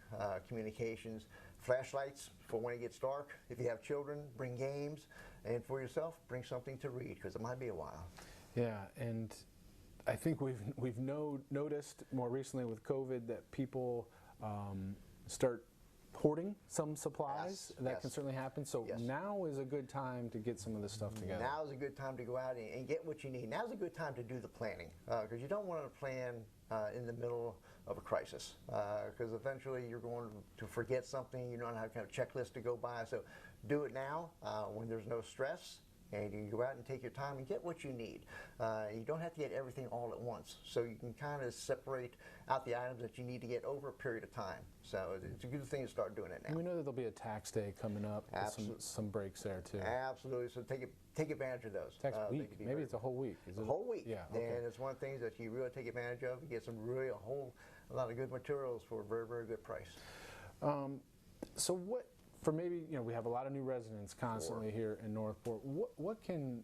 communications. Flashlights for when it gets dark. If you have children, bring games, and for yourself, bring something to read, because it might be a while. Yeah, and I think we've noticed more recently with COVID that people start hoarding some supplies. Yes, That yes. can certainly happen. So now is a good time to get some of this stuff together. Now is a good time to go out and get what you need. Now is a good time to do the planning because you don't want to plan in the middle of a crisis because eventually you're going to forget something. You don't have kind of checklist to go by. So do it now when there's no stress. And you can go out and take your time and get what you need. You don't have to get everything all at once. So you can kind of separate out the items that you need to get over a period of time. So it's a good thing to start doing it now. And we know that there'll be a tax day coming up. Some breaks there too. Absolutely. So take advantage of those. Tax week. Maybe it's a whole week. Is a it? whole week. Yeah. Okay. And it's one of the things that you really take advantage of. You get some really a lot of good materials for a very, very good price. So what, for maybe, we have a lot of new residents constantly here in Northport. What can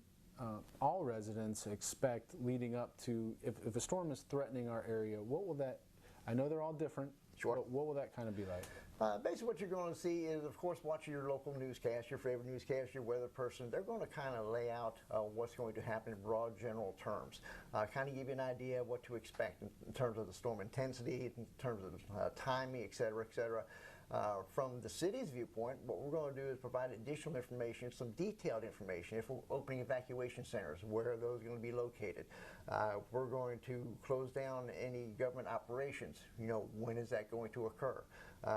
all residents expect leading up to, if a storm is threatening our area, what will that, I know they're all different, but what will that kind of be like? Basically what you're going to see is, of course, watching your local newscast, your favorite newscast, your weather person. They're going to kind of lay out what's going to happen in broad general terms, kind of give you an idea of what to expect in terms of the storm intensity, in terms of timing, et cetera, et cetera. From the city's viewpoint, what we're going to do is provide additional information, some detailed information. If we're opening evacuation centers, where are those going to be located? We're going to close down any government operations. When is that going to occur?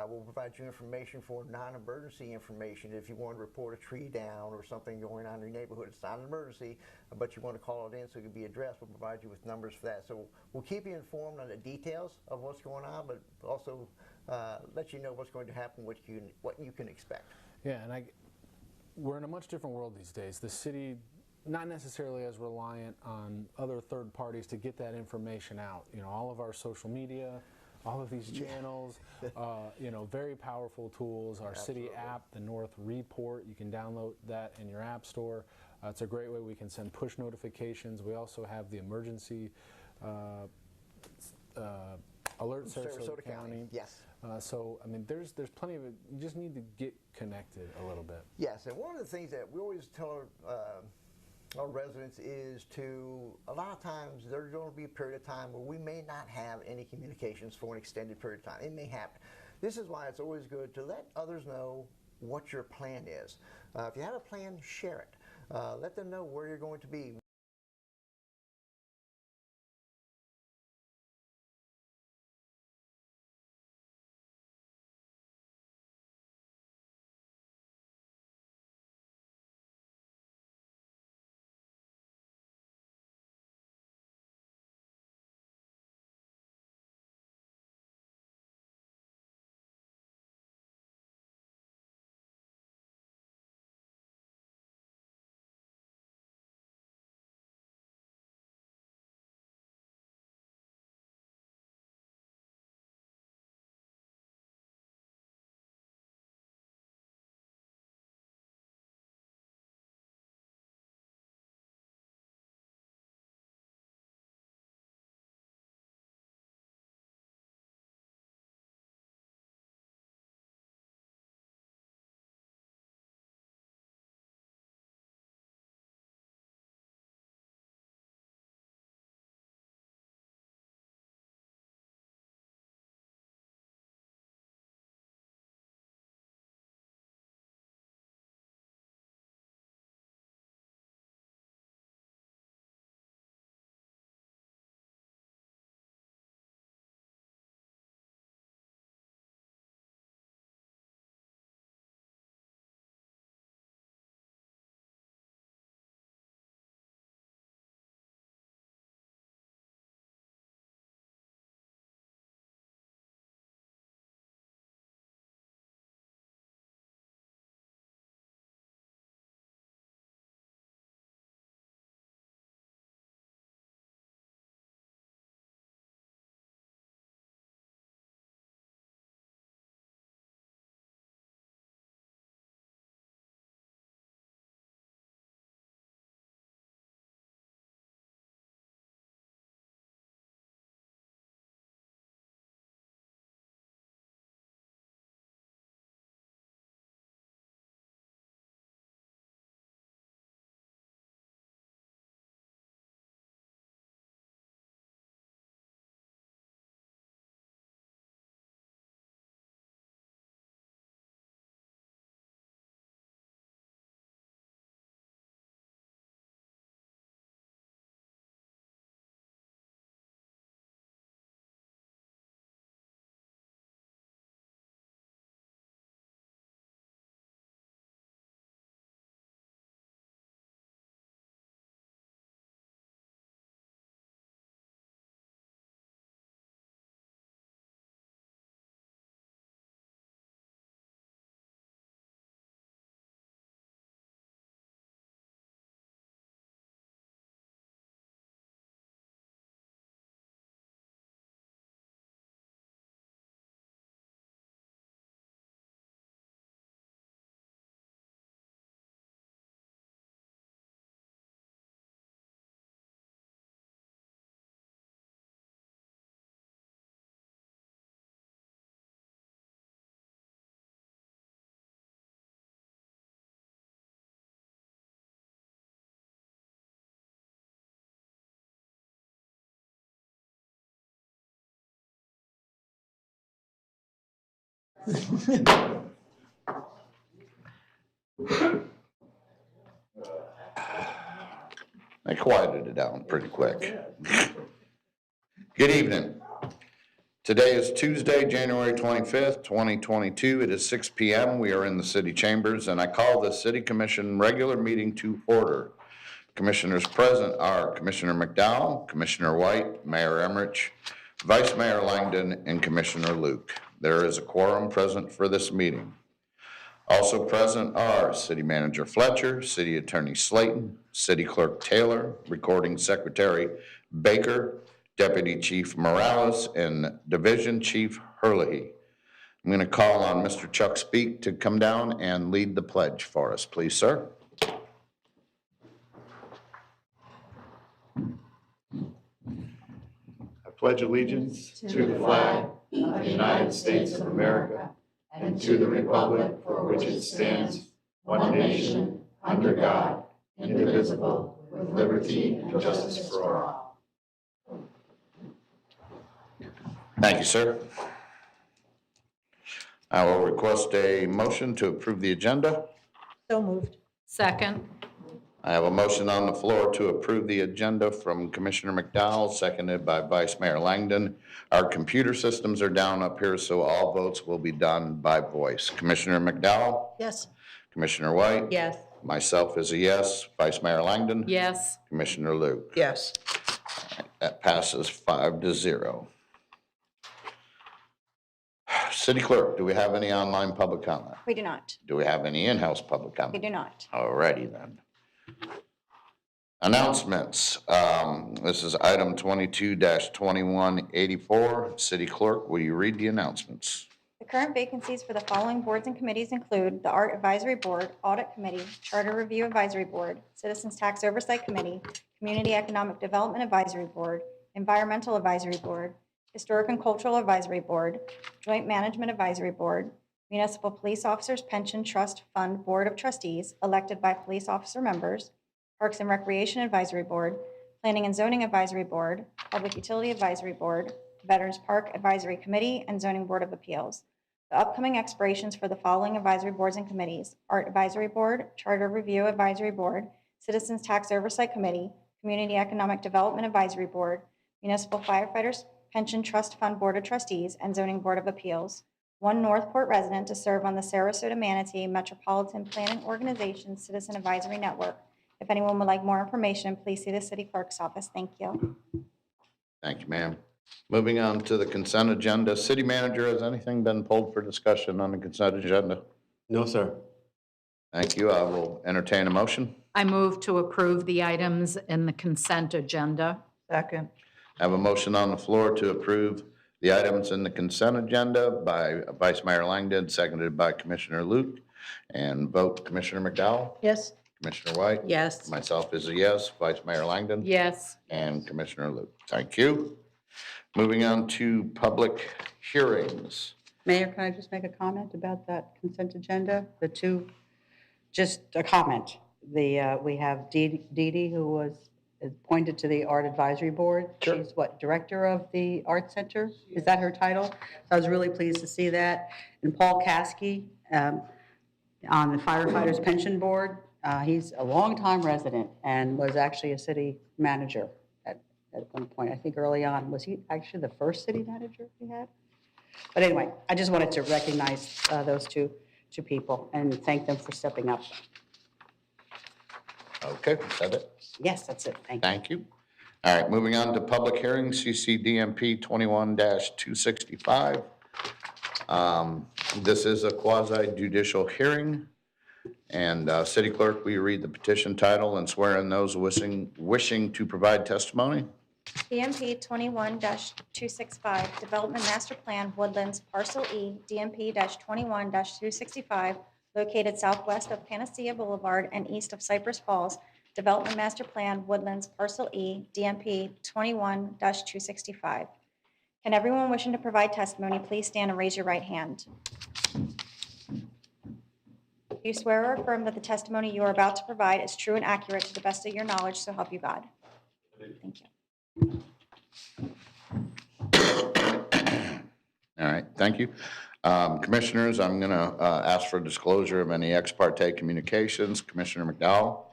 We'll provide you information for non-emergency information. If you want to report a tree down or something going on in your neighborhood, it's not an emergency, but you want to call it in so it can be addressed, we'll provide you with numbers for that. So we'll keep you informed on the details of what's going on, but also let you know what's going to happen, what you can expect. Yeah, and we're in a much different world these days. The city, not necessarily as reliant on other third parties to get that information out. All of our social media, all of these channels, very powerful tools. Our city app, the North Report, you can download that in your app store. It's a great way we can send push notifications. We also have the emergency alert Sarasota County. Yes. So, there's plenty of it. You just need to get connected a little bit. Yes, and one of the things that we always tell our residents is a lot of times there's going to be a period of time where we may not have any communications for an extended period of time. It may happen. This is why it's always good to let others know what your plan is. If you have a plan, share it. Let them know where you're going to be. I quieted it down pretty quick. Good evening. Today is Tuesday, January 25th, 2022. It is 6 p.m. We are in the city chambers, and I call the City Commission regular meeting to order. Commissioners present are Commissioner McDowell, Commissioner White, Mayor Emmerich, Vice Mayor Langdon, and Commissioner Luke. There is a quorum present for this meeting. Also present are City Manager Fletcher, City Attorney Slayton, City Clerk Taylor, Recording Secretary Baker, Deputy Chief Morales, and Division Chief Herlihy. I'm going to call on Mr. Chuck Speak to come down and lead the pledge for us, please, sir. I pledge allegiance to the flag of the United States of America and to the republic for which it stands, one nation, under God, indivisible, with liberty and justice for all. Thank you, sir. I will request a motion to approve the agenda. So moved. Second. I have a motion on the floor to approve the agenda from Commissioner McDowell, seconded by Vice Mayor Langdon. Our computer systems are down up here, so all votes will be done by voice. Commissioner McDowell? Yes. Commissioner White? Yes. Myself is a yes. Vice Mayor Langdon? Yes. Commissioner Luke? Yes. That passes 5-0. City Clerk, do we have any online public comment? We do not. Do we have any in-house public We comment? do not. Alrighty then. Announcements. This is item 22-2184. City Clerk, will you read the announcements? The current vacancies for the following boards and committees include the Art Advisory Board, Audit Committee, Charter Review Advisory Board, Citizens Tax Oversight Committee, Community Economic Development Advisory Board, Environmental Advisory Board, Historic and Cultural Advisory Board, Joint Management Advisory Board, Municipal Police Officers Pension Trust Fund Board of Trustees, elected by police officer members, Parks and Recreation Advisory Board, Planning and Zoning Advisory Board, Public Utility Advisory Board, Veterans Park Advisory Committee, and Zoning Board of Appeals. The upcoming expirations for the following advisory boards and committees: Art Advisory Board, Charter Review Advisory Board, Citizens Tax Oversight Committee, Community Economic Development Advisory Board, Municipal Firefighters Pension Trust Fund Board of Trustees, and Zoning Board of Appeals. One Northport resident to serve on the Sarasota Manatee Metropolitan Planning Organization Citizen Advisory Network. If anyone would like more information, please see the city clerk's office. Thank you. Thank you, ma'am. Moving on to the consent agenda. City Manager, has anything been pulled for discussion on the consent agenda? No, sir. Thank you. I will entertain a motion. I move to approve the items in the consent agenda. Second. I have a motion on the floor to approve the items in the consent agenda by Vice Mayor Langdon, seconded by Commissioner Luke. And vote Commissioner McDowell, Yes. Commissioner White. Yes. Myself is a yes. Vice Mayor Langdon. Yes. And Commissioner Luke. Thank you. Moving on to public hearings. Mayor, can I just make a comment about that consent agenda? The two, just a comment. We have Dee Dee, who was appointed to the Art Advisory Board. Sure. She's what, Director of the Art Center? Is that her title? So I was really pleased to see that. And Paul Caskey on the Firefighters Pension Board. He's a longtime resident and was actually a city manager at one point, I think early on. Was he actually the first city manager we had? But anyway, I just wanted to recognize those two people and thank them for stepping up. Okay, is that it? Yes, that's it. Thank you. Thank you. All right, moving on to public hearings, CCDMP 21-265. This is a quasi judicial hearing. And City Clerk, will you read the petition title and swear in those wishing to provide testimony? DMP 21-265, Development Master Plan Woodlands Parcel E, DMP-21-265, located southwest of Panacea Boulevard and east of Cypress Falls. Development Master Plan Woodlands Parcel E, DMP 21-265. Can everyone wishing to provide testimony please stand and raise your right hand? Do you swear or affirm that the testimony you are about to provide is true and accurate to the best of your knowledge, so help you God? Thank you. All All right, thank you. Commissioners, I'm going to ask for disclosure of any ex parte communications. Commissioner McDowell?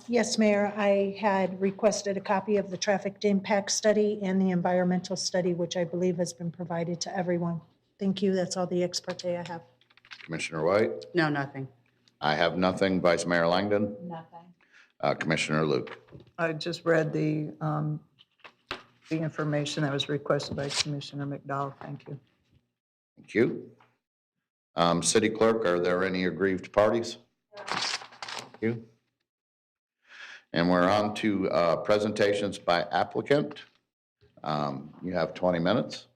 Yes, Mayor, I had requested a copy of the traffic impact study and the environmental study, which I believe has been provided to everyone. Thank you. That's all the ex parte I have. Commissioner White? No, nothing. I have nothing. Vice Mayor Langdon? Nothing. Commissioner Luke? I just read the information that was requested by Commissioner McDowell. Thank you. Thank you. City Clerk, are there any aggrieved parties? Thank you. And we're on to presentations by applicant. You have 20 minutes.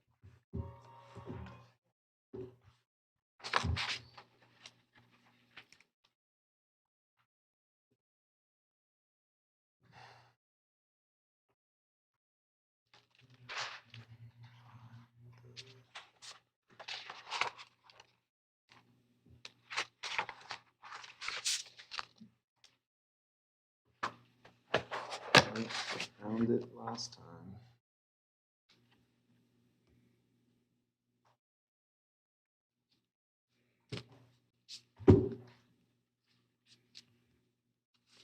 Found it last time.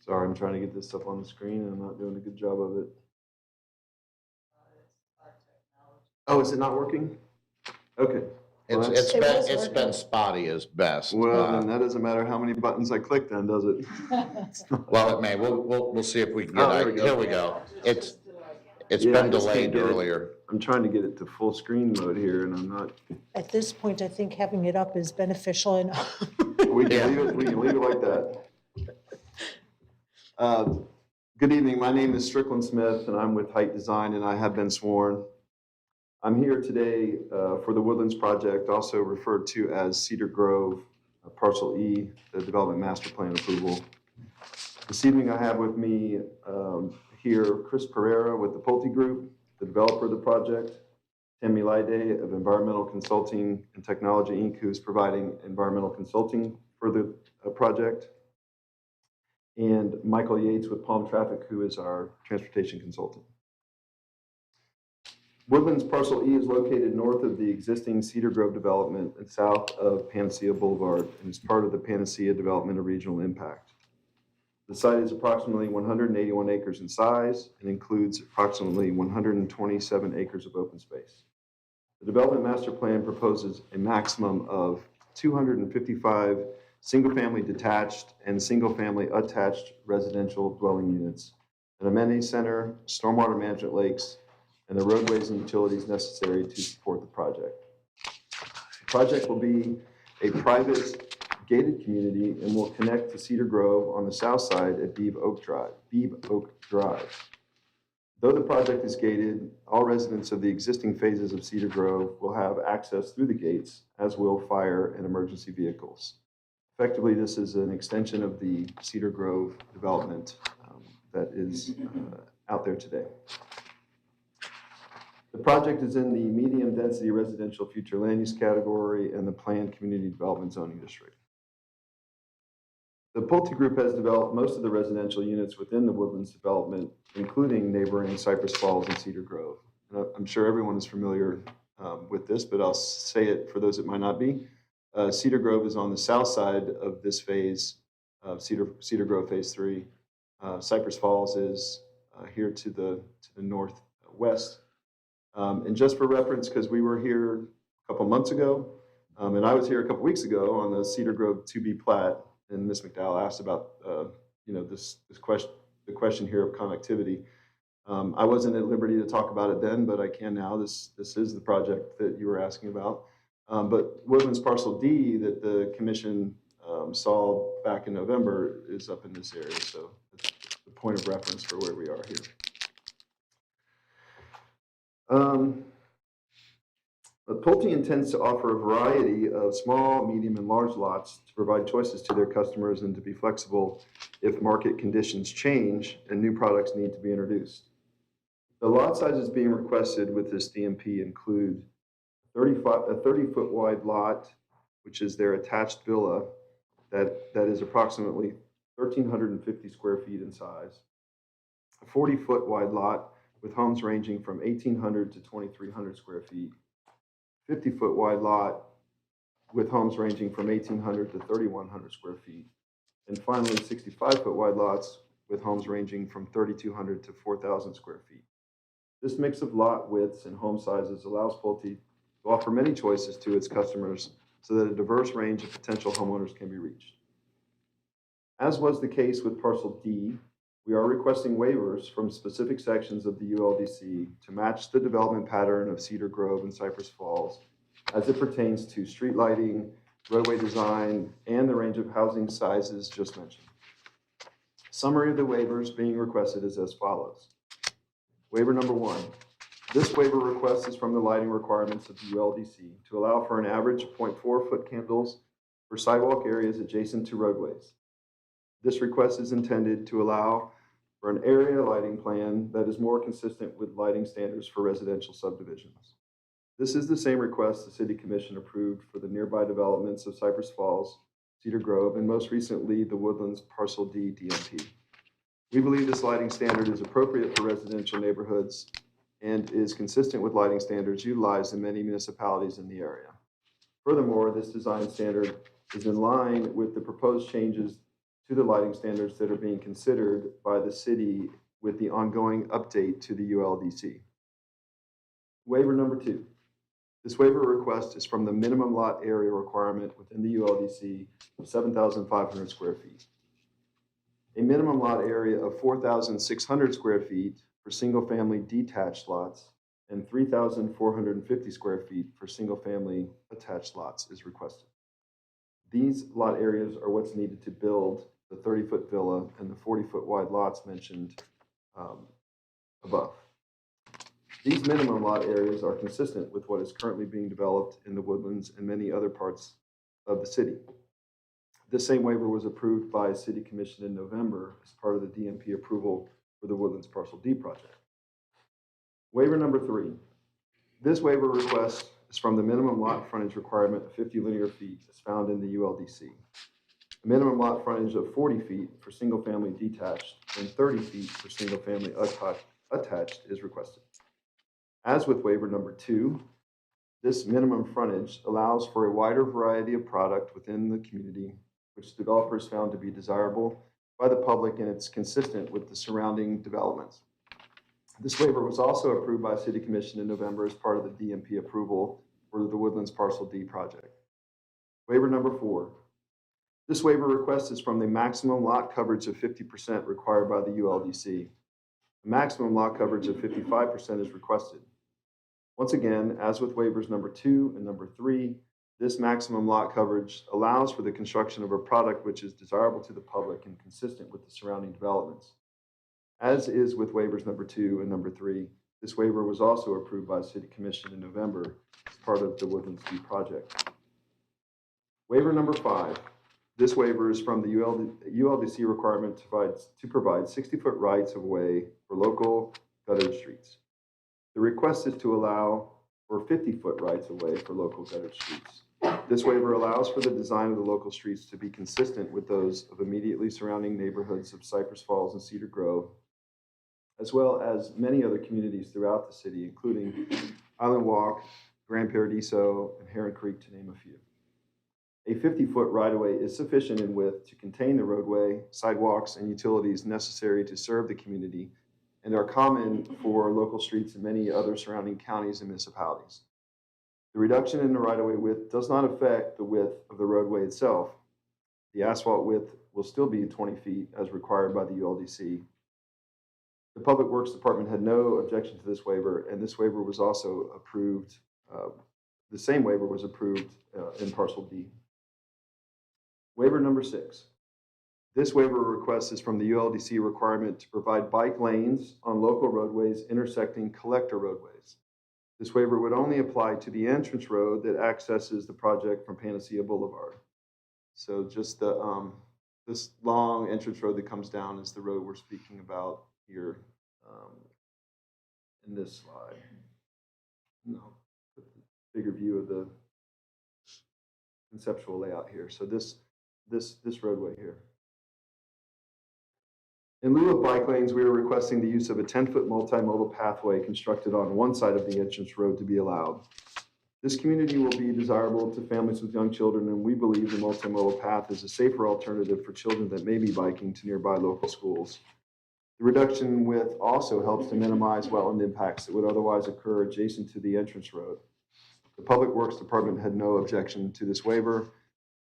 Sorry, I'm trying to get this stuff on the screen and I'm not doing a good job of it. Oh, is it not working? Okay. Well, It's been spotty as best. Well, then that doesn't matter how many buttons I click then, does it? Well, it may. We'll see if we can Oh, get there we it. go. Here we go. It's Yeah, I been just can't delayed get it. earlier. I'm trying to get it to full screen mode here and I'm not. At this point, I think having it up is beneficial enough. We can leave it like that. Good evening. My name is Strickland Smith and I'm with Height Design and I have been sworn. I'm here today for the Woodlands Project, also referred to as Cedar Grove, Parcel E, the Development Master Plan approval. This evening I have with me here Chris Pereira with the Pulte Group, the developer of the project, Tammy Lide of Environmental Consulting and Technology Inc., who is providing environmental consulting for the project, and Michael Yates with Palm Traffic, who is our transportation consultant. Woodlands Parcel E is located north of the existing Cedar Grove development and south of Panacea Boulevard and is part of the Panacea Development of Regional Impact. The site is approximately 181 acres in size and includes approximately 127 acres of open space. The Development Master Plan proposes a maximum of 255 single-family detached and single-family attached residential dwelling units, an amenity center, stormwater management lakes, and the roadways and utilities necessary to support the project. The project will be a private gated community and will connect to Cedar Grove on the south side at Beebe Oak Drive. Though the project is gated, all residents of the existing phases of Cedar Grove will have access through the gates, as will fire and emergency vehicles. Effectively, this is an extension of the Cedar Grove development that is out there today. The project is in the medium density residential future land use category and the planned community development zoning district. The Pulte Group has developed most of the residential units within the Woodlands development, including neighboring Cypress Falls and Cedar Grove. And I'm sure everyone is familiar with this, but I'll say it for those that might not be. Cedar Grove is on the south side of this phase of Cedar Grove Phase 3. Cypress Falls is here to the northwest. And just for reference, because we were here a couple months ago, and I was here a couple weeks ago on the Cedar Grove 2B plat, and Ms. McDowell asked about the question here of connectivity. I wasn't at liberty to talk about it then, but I can now. This is the project that you were asking about. But Woodlands Parcel D that the commission saw back in November is up in this area, so it's the point of reference for where we are here. Pulte intends to offer a variety of small, medium, and large lots to provide choices to their customers and to be flexible if market conditions change and new products need to be introduced. The lot sizes being requested with this DMP include a 30-foot wide lot, which is their attached villa, that is approximately 1,350 square feet in size, a 40-foot wide lot with homes ranging from 1,800 to 2,300 square feet, 50-foot wide lot with homes ranging from 1,800 to 3,100 square feet. And finally, 65-foot wide lots with homes ranging from 3,200 to 4,000 square feet. This mix of lot widths and home sizes allows Pulte to offer many choices to its customers so that a diverse range of potential homeowners can be reached. As was the case with Parcel D, we are requesting waivers from specific sections of the ULDC to match the development pattern of Cedar Grove and Cypress Falls as it pertains to street lighting, roadway design, and the range of housing sizes just mentioned. Summary of the waivers being requested is as follows. Waiver number 1. This waiver request is from the lighting requirements of the ULDC to allow for an average of 0.4-foot candles for sidewalk areas adjacent to roadways. This request is intended to allow for an area lighting plan that is more consistent with lighting standards for residential subdivisions. This is the same request the City Commission approved for the nearby developments of Cypress Falls, Cedar Grove, and most recently the Woodlands Parcel D DMP. We believe this lighting standard is appropriate for residential neighborhoods and is consistent with lighting standards utilized in many municipalities in the area. Furthermore, this design standard is in line with the proposed changes to the lighting standards that are being considered by the city with the ongoing update to the ULDC. Waiver number 2. This waiver request is from the minimum lot area requirement within the ULDC of 7,500 square feet. A minimum lot area of 4,600 square feet for single-family detached lots and 3,450 square feet for single-family attached lots is requested. These lot areas are what's needed to build the 30-foot villa and the 40-foot wide lots mentioned above. These minimum lot areas are consistent with what is currently being developed in the Woodlands and many other parts of the city. This same waiver was approved by City Commission in November as part of the DMP approval for the Woodlands Parcel D project. Waiver number 3. This waiver request is from the minimum lot frontage requirement of 50 linear feet as found in the ULDC. A minimum lot frontage of 40 feet for single-family detached and 30 feet for single-family attached is requested. As with waiver number 2, this minimum frontage allows for a wider variety of product within the community, which developers found to be desirable by the public, and it's consistent with the surrounding developments. This waiver was also approved by City Commission in November as part of the DMP approval for the Woodlands Parcel D project. Waiver number 4. This waiver request is from the maximum lot coverage of 50% required by the ULDC. The maximum lot coverage of 55% is requested. Once again, as with waivers number 2 and number 3, this maximum lot coverage allows for the construction of a product which is desirable to the public and consistent with the surrounding developments. As is with waivers number 2 and number 3, this waiver was also approved by City Commission in November as part of the Woodlands D project. Waiver number 5. This waiver is from the ULDC requirement to provide 60-foot rights of way for local guttered streets. The request is to allow for 50-foot rights of way for local guttered streets. This waiver allows for the design of the local streets to be consistent with those of immediately surrounding neighborhoods of Cypress Falls and Cedar Grove, as well as many other communities throughout the city, including Island Walk, Grand Paradiso, and Heron Creek, to name a few. A 50-foot right-of-way is sufficient in width to contain the roadway, sidewalks, and utilities necessary to serve the community and are common for local streets in many other surrounding counties and municipalities. The reduction in the right-of-way width does not affect the width of the roadway itself. The asphalt width will still be 20 feet as required by the ULDC. The Public Works Department had no objection to this waiver, and this waiver was also approved. The same waiver was approved in Parcel D. Waiver number 6. This waiver request is from the ULDC requirement to provide bike lanes on local roadways intersecting collector roadways. This waiver would only apply to the entrance road that accesses the project from Panacea Boulevard. So just the this long entrance road that comes down is the road we're speaking about here in this slide. No, put the bigger view of the conceptual layout here. So this roadway here. In lieu of bike lanes, we are requesting the use of a 10-foot multimodal pathway constructed on one side of the entrance road to be allowed. This community will be desirable to families with young children, and we believe the multimodal path is a safer alternative for children that may be biking to nearby local schools. The reduction in width also helps to minimize wetland impacts that would otherwise occur adjacent to the entrance road. The Public Works Department had no objection to this waiver,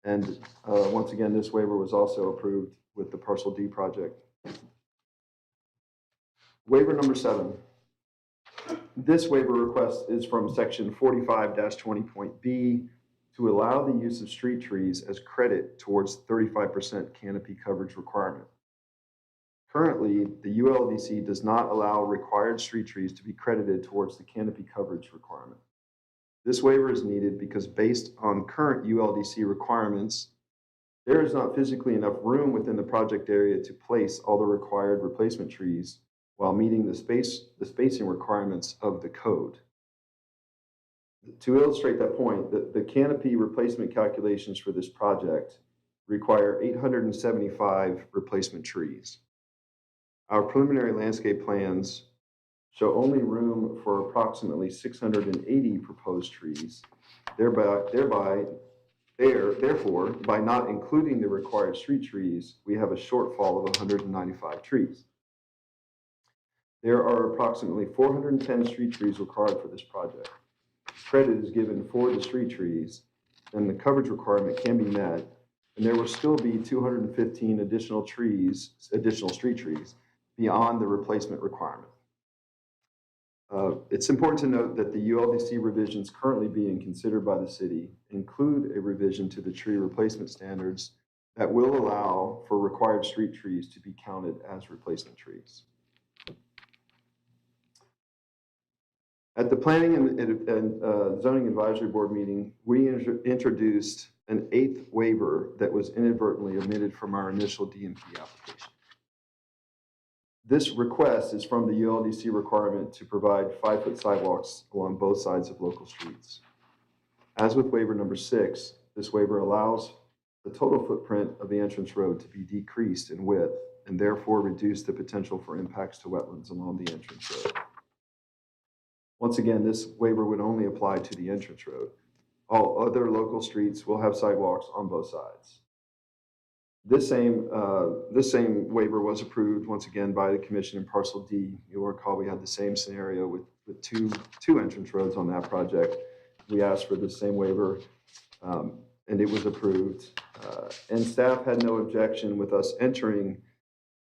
and once again, this waiver was also approved with the Parcel D project. Waiver number 7. This waiver request is from section 45-20.b to allow the use of street trees as credit towards 35% canopy coverage requirement. Currently, the ULDC does not allow required street trees to be credited towards the canopy coverage requirement. This waiver is needed because based on current ULDC requirements, there is not physically enough room within the project area to place all the required replacement trees while meeting the spacing requirements of the code. To illustrate that point, the canopy replacement calculations for this project require 875 replacement trees. Our preliminary landscape plans show only room for approximately 680 proposed trees. Therefore, by not including the required street trees, we have a shortfall of 195 trees. There are approximately 410 street trees required for this project. Credit is given for the street trees, then the coverage requirement can be met, and there will still be 215 additional street trees beyond the replacement requirement. It's important to note that the ULDC revisions currently being considered by the city include a revision to the tree replacement standards that will allow for required street trees to be counted as replacement trees. At the Planning and Zoning Advisory Board meeting, we introduced an 8th waiver that was inadvertently omitted from our initial DMP application. This request is from the ULDC requirement to provide 5-foot sidewalks along both sides of local streets. As with waiver number 6, this waiver allows the total footprint of the entrance road to be decreased in width and therefore reduce the potential for impacts to wetlands along the entrance road. Once again, this waiver would only apply to the entrance road. All other local streets will have sidewalks on both sides. This same waiver was approved once again by the commission in Parcel D. You'll recall we had the same scenario with two entrance roads on that project. We asked for the same waiver, and it was approved. And staff had no objection with us entering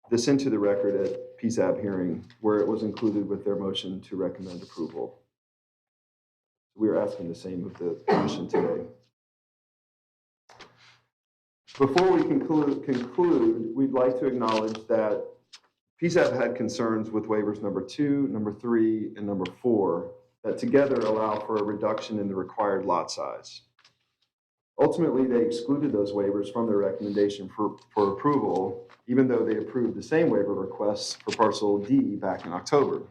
this into the record at PSAB hearing, where it was included with their motion to recommend approval. We are asking the same of the commission today. Before we conclude, we'd like to acknowledge that PSAB had concerns with waivers number 2, number 3, and number 4 that together allow for a reduction in the required lot size. Ultimately, they excluded those waivers from their recommendation for approval, even though they approved the same waiver requests for Parcel D back in October.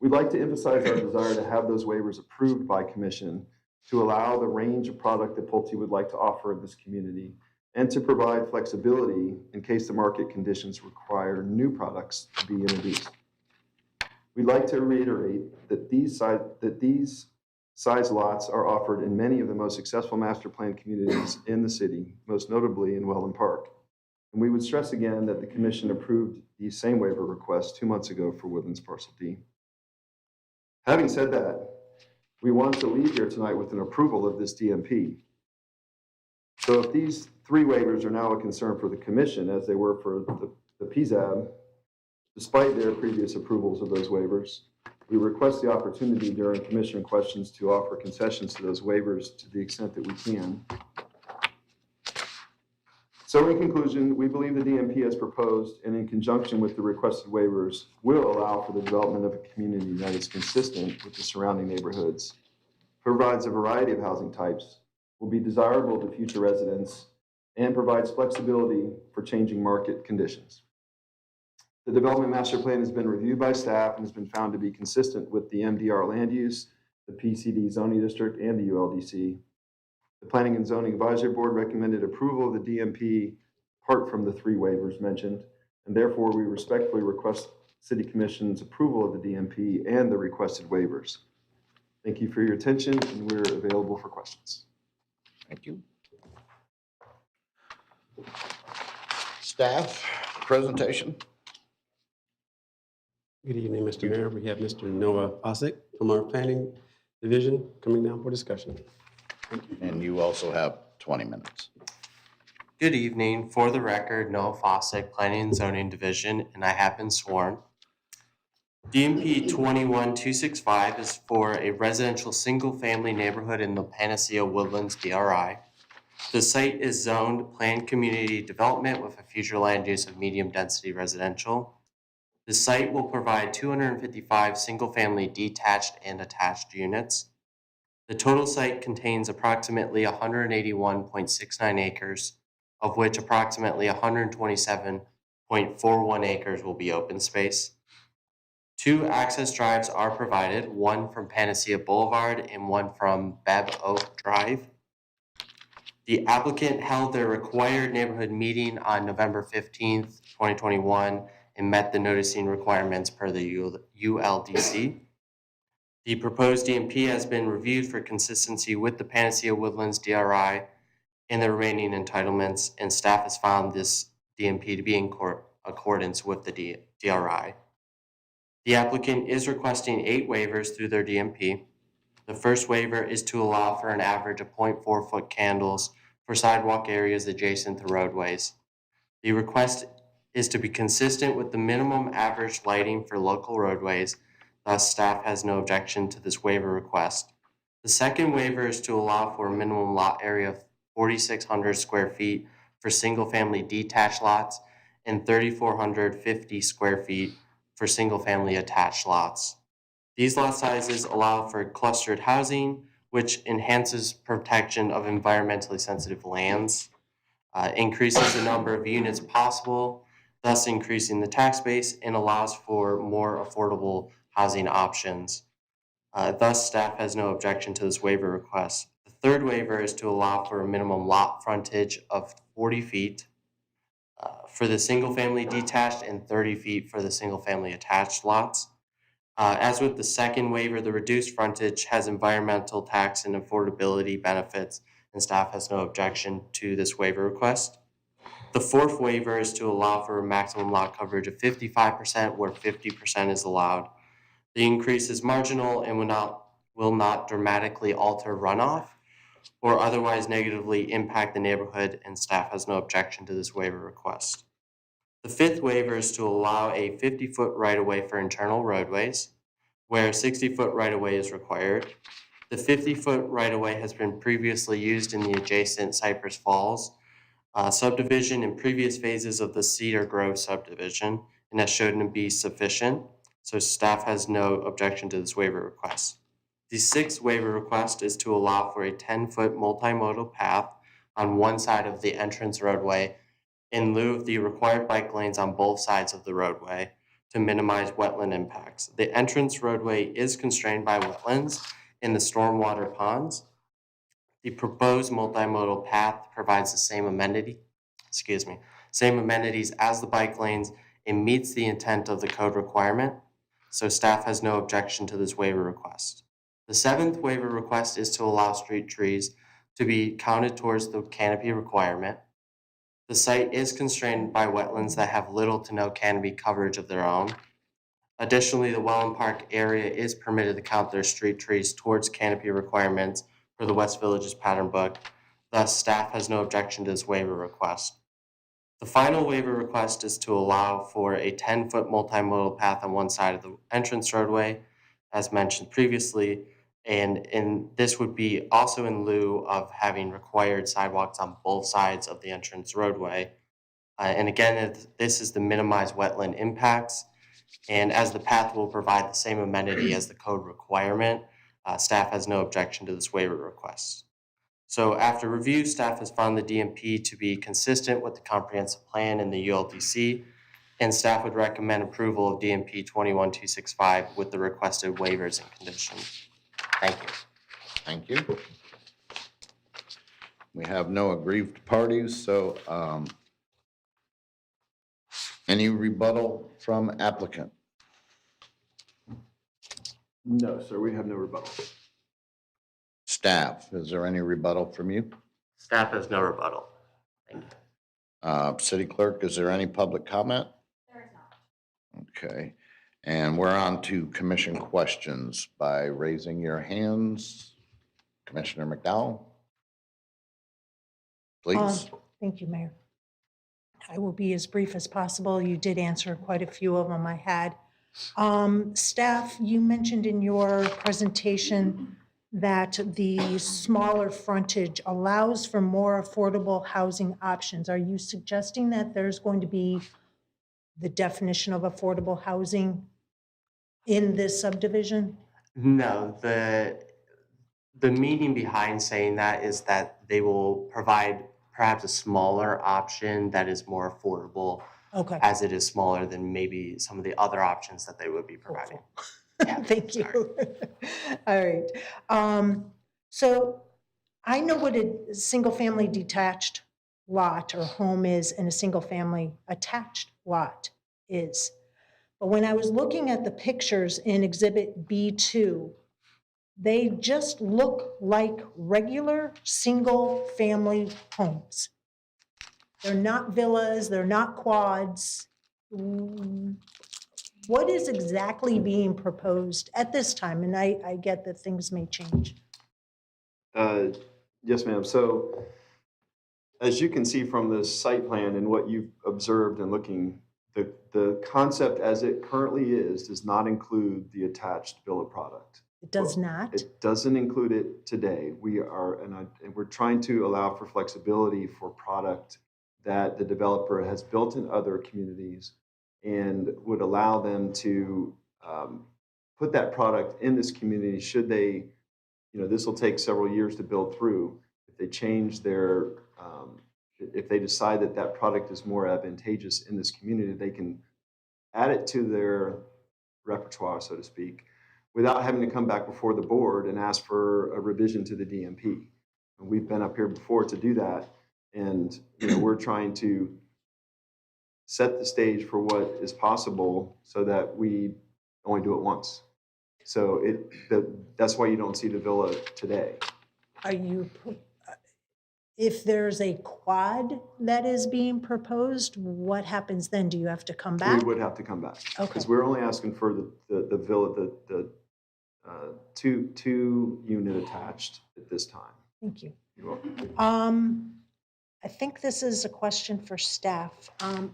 We'd like to emphasize our desire to have those waivers approved by commission to allow the range of product that Pulte would like to offer in this community and to provide flexibility in case the market conditions require new products to be introduced. We'd like to reiterate that these size lots are offered in many of the most successful master plan communities in the city, most notably in Welland Park. And we would stress again that the commission approved these same waiver requests 2 months ago for Woodlands Parcel D. Having said that, we want to leave here tonight with an approval of this DMP. So if these 3 waivers are now a concern for the commission, as they were for the PSAB, despite their previous approvals of those waivers, we request the opportunity during commission questions to offer concessions to those waivers to the extent that we can. So in conclusion, we believe the DMP as proposed and in conjunction with the requested waivers will allow for the development of a community that is consistent with the surrounding neighborhoods, provides a variety of housing types, will be desirable to future residents, and provides flexibility for changing market conditions. The development master plan has been reviewed by staff and has been found to be consistent with the MDR land use, the PCD zoning district, and the ULDC. The Planning and Zoning Advisory Board recommended approval of the DMP apart from the 3 waivers mentioned, and therefore we respectfully request City Commission's approval of the DMP and the requested waivers. Thank you for your attention, and we're available for questions. Thank you. Staff presentation. Good evening, Mr. Mayor. We have Mr. Noah Fossick from our Planning Division coming down for discussion. And you also have 20 minutes. Good evening. For the record, Noah Fossick, Planning and Zoning Division, and I have been sworn. DMP 21265 is for a residential single-family neighborhood in the Panacea Woodlands DRI. The site is zoned planned community development with a future land use of medium-density residential. The site will provide 255 single-family detached and attached units. The total site contains approximately 181.69 acres, of which approximately 127.41 acres will be open space. 2 access drives are provided, one from Panacea Boulevard and one from Beb Oak Drive. The applicant held their required neighborhood meeting on November 15th, 2021, and met the noticing requirements per the ULDC. The proposed DMP has been reviewed for consistency with the Panacea Woodlands DRI and the remaining entitlements, and staff has found this DMP to be in accordance with the DRI. The applicant is requesting 8 waivers through their DMP. The first waiver is to allow for an average of 0.4-foot candles for sidewalk areas adjacent to roadways. The request is to be consistent with the minimum average lighting for local roadways, thus staff has no objection to this waiver request. The second waiver is to allow for a minimum lot area of 4,600 square feet for single-family detached lots and 3,450 square feet for single-family attached lots. These lot sizes allow for clustered housing, which enhances protection of environmentally sensitive lands, increases the number of units possible, thus increasing the tax base, and allows for more affordable housing options. Thus, staff has no objection to this waiver request. The third waiver is to allow for a minimum lot frontage of 40 feet for the single-family detached and 30 feet for the single-family attached lots. As with the second waiver, the reduced frontage has environmental, tax, and affordability benefits, and staff has no objection to this waiver request. The fourth waiver is to allow for a maximum lot coverage of 55% where 50% is allowed. The increase is marginal and will not dramatically alter runoff or otherwise negatively impact the neighborhood, and staff has no objection to this waiver request. The fifth waiver is to allow a 50-foot right-of-way for internal roadways, where a 60-foot right-of-way is required. The 50-foot right-of-way has been previously used in the adjacent Cypress Falls subdivision in previous phases of the Cedar Grove subdivision, and has shown to be sufficient, so staff has no objection to this waiver request. The sixth waiver request is to allow for a 10-foot multimodal path on one side of the entrance roadway in lieu of the required bike lanes on both sides of the roadway to minimize wetland impacts. The entrance roadway is constrained by wetlands in the stormwater ponds. The proposed multimodal path provides the same amenities as the bike lanes and meets the intent of the code requirement, so staff has no objection to this waiver request. The seventh waiver request is to allow street trees to be counted towards the canopy requirement. The site is constrained by wetlands that have little to no canopy coverage of their own. Additionally, the Welland Park area is permitted to count their street trees towards canopy requirements for the West Villages pattern book. Thus, staff has no objection to this waiver request. The final waiver request is to allow for a 10-foot multimodal path on one side of the entrance roadway, as mentioned previously, and this would be also in lieu of having required sidewalks on both sides of the entrance roadway. And again, this is to minimize wetland impacts, and as the path will provide the same amenity as the code requirement, staff has no objection to this waiver request. So after review, staff has found the DMP to be consistent with the comprehensive plan and the ULDC, and staff would recommend approval of DMP 21265 with the requested waivers and conditions. Thank you. Thank you. We have no aggrieved parties, so any rebuttal from applicant? No, sir, we have no rebuttal. Staff, is there any rebuttal from you? Staff has no rebuttal. Thank you. City Clerk, is there any public comment? There is not. Okay, and we're on to commission questions by raising your hands. Commissioner McDowell? Please. Thank you, Mayor. I will be as brief as possible. You did answer quite a few of them I had. Staff, you mentioned in your presentation that the smaller frontage allows for more affordable housing options. Are you suggesting that there's going to be the definition of affordable housing in this subdivision? No, the meaning behind saying that is that they will provide perhaps a smaller option that is more affordable, Okay. as it is smaller than maybe some of the other options that they would be providing. Thank you. All right. So I know what a single-family detached lot or home is and a single-family attached lot is. But when I was looking at the pictures in Exhibit B2, they just look like regular single-family homes. They're not villas, they're not quads. What is exactly being proposed at this time? And I get that things may change. Yes, ma'am. So as you can see from the site plan and what you've observed and looking, the concept as it currently is does not include the attached bill of product. It does not? It doesn't include it today. We're trying to allow for flexibility for product that the developer has built in other communities and would allow them to put that product in this community should they, this will take several years to build through. If they change their, if they decide that that product is more advantageous in this community, they can add it to their repertoire, so to speak, without having to come back before the board and ask for a revision to the DMP. And we've been up here before to do that. And we're trying to set the stage for what is possible so that we only do it once. So that's why you don't see the villa today. If there's a quad that is being proposed, what happens then? Do you have to come back? We would have to come back. Okay. Because we're only asking for the villa, the two unit attached at this time. Thank you. You're welcome. I think this is a question for staff.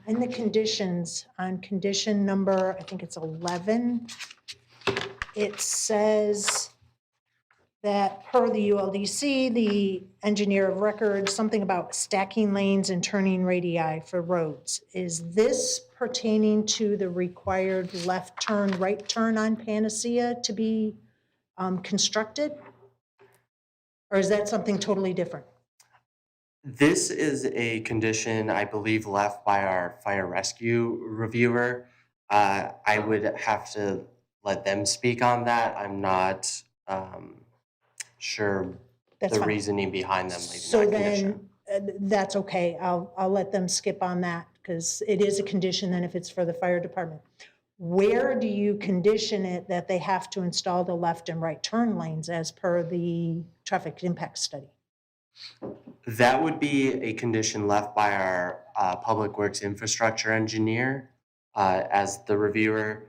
In the conditions, on condition number, I think it's 11, it says that per the ULDC, the engineer of record, something about stacking lanes and turning radii for roads. Is this pertaining to the required left turn, right turn on Panacea to be constructed? Or is that something totally different? This is a condition, I believe, left by our fire rescue reviewer. I would have to let them speak on that. I'm not sure That's the fine. reasoning behind them leaving So that condition. then, that's okay. I'll let them skip on that because it is a condition then if it's for the fire department. Where do you condition it that they have to install the left and right turn lanes as per the traffic impact study? That would be a condition left by our Public Works infrastructure engineer as the reviewer.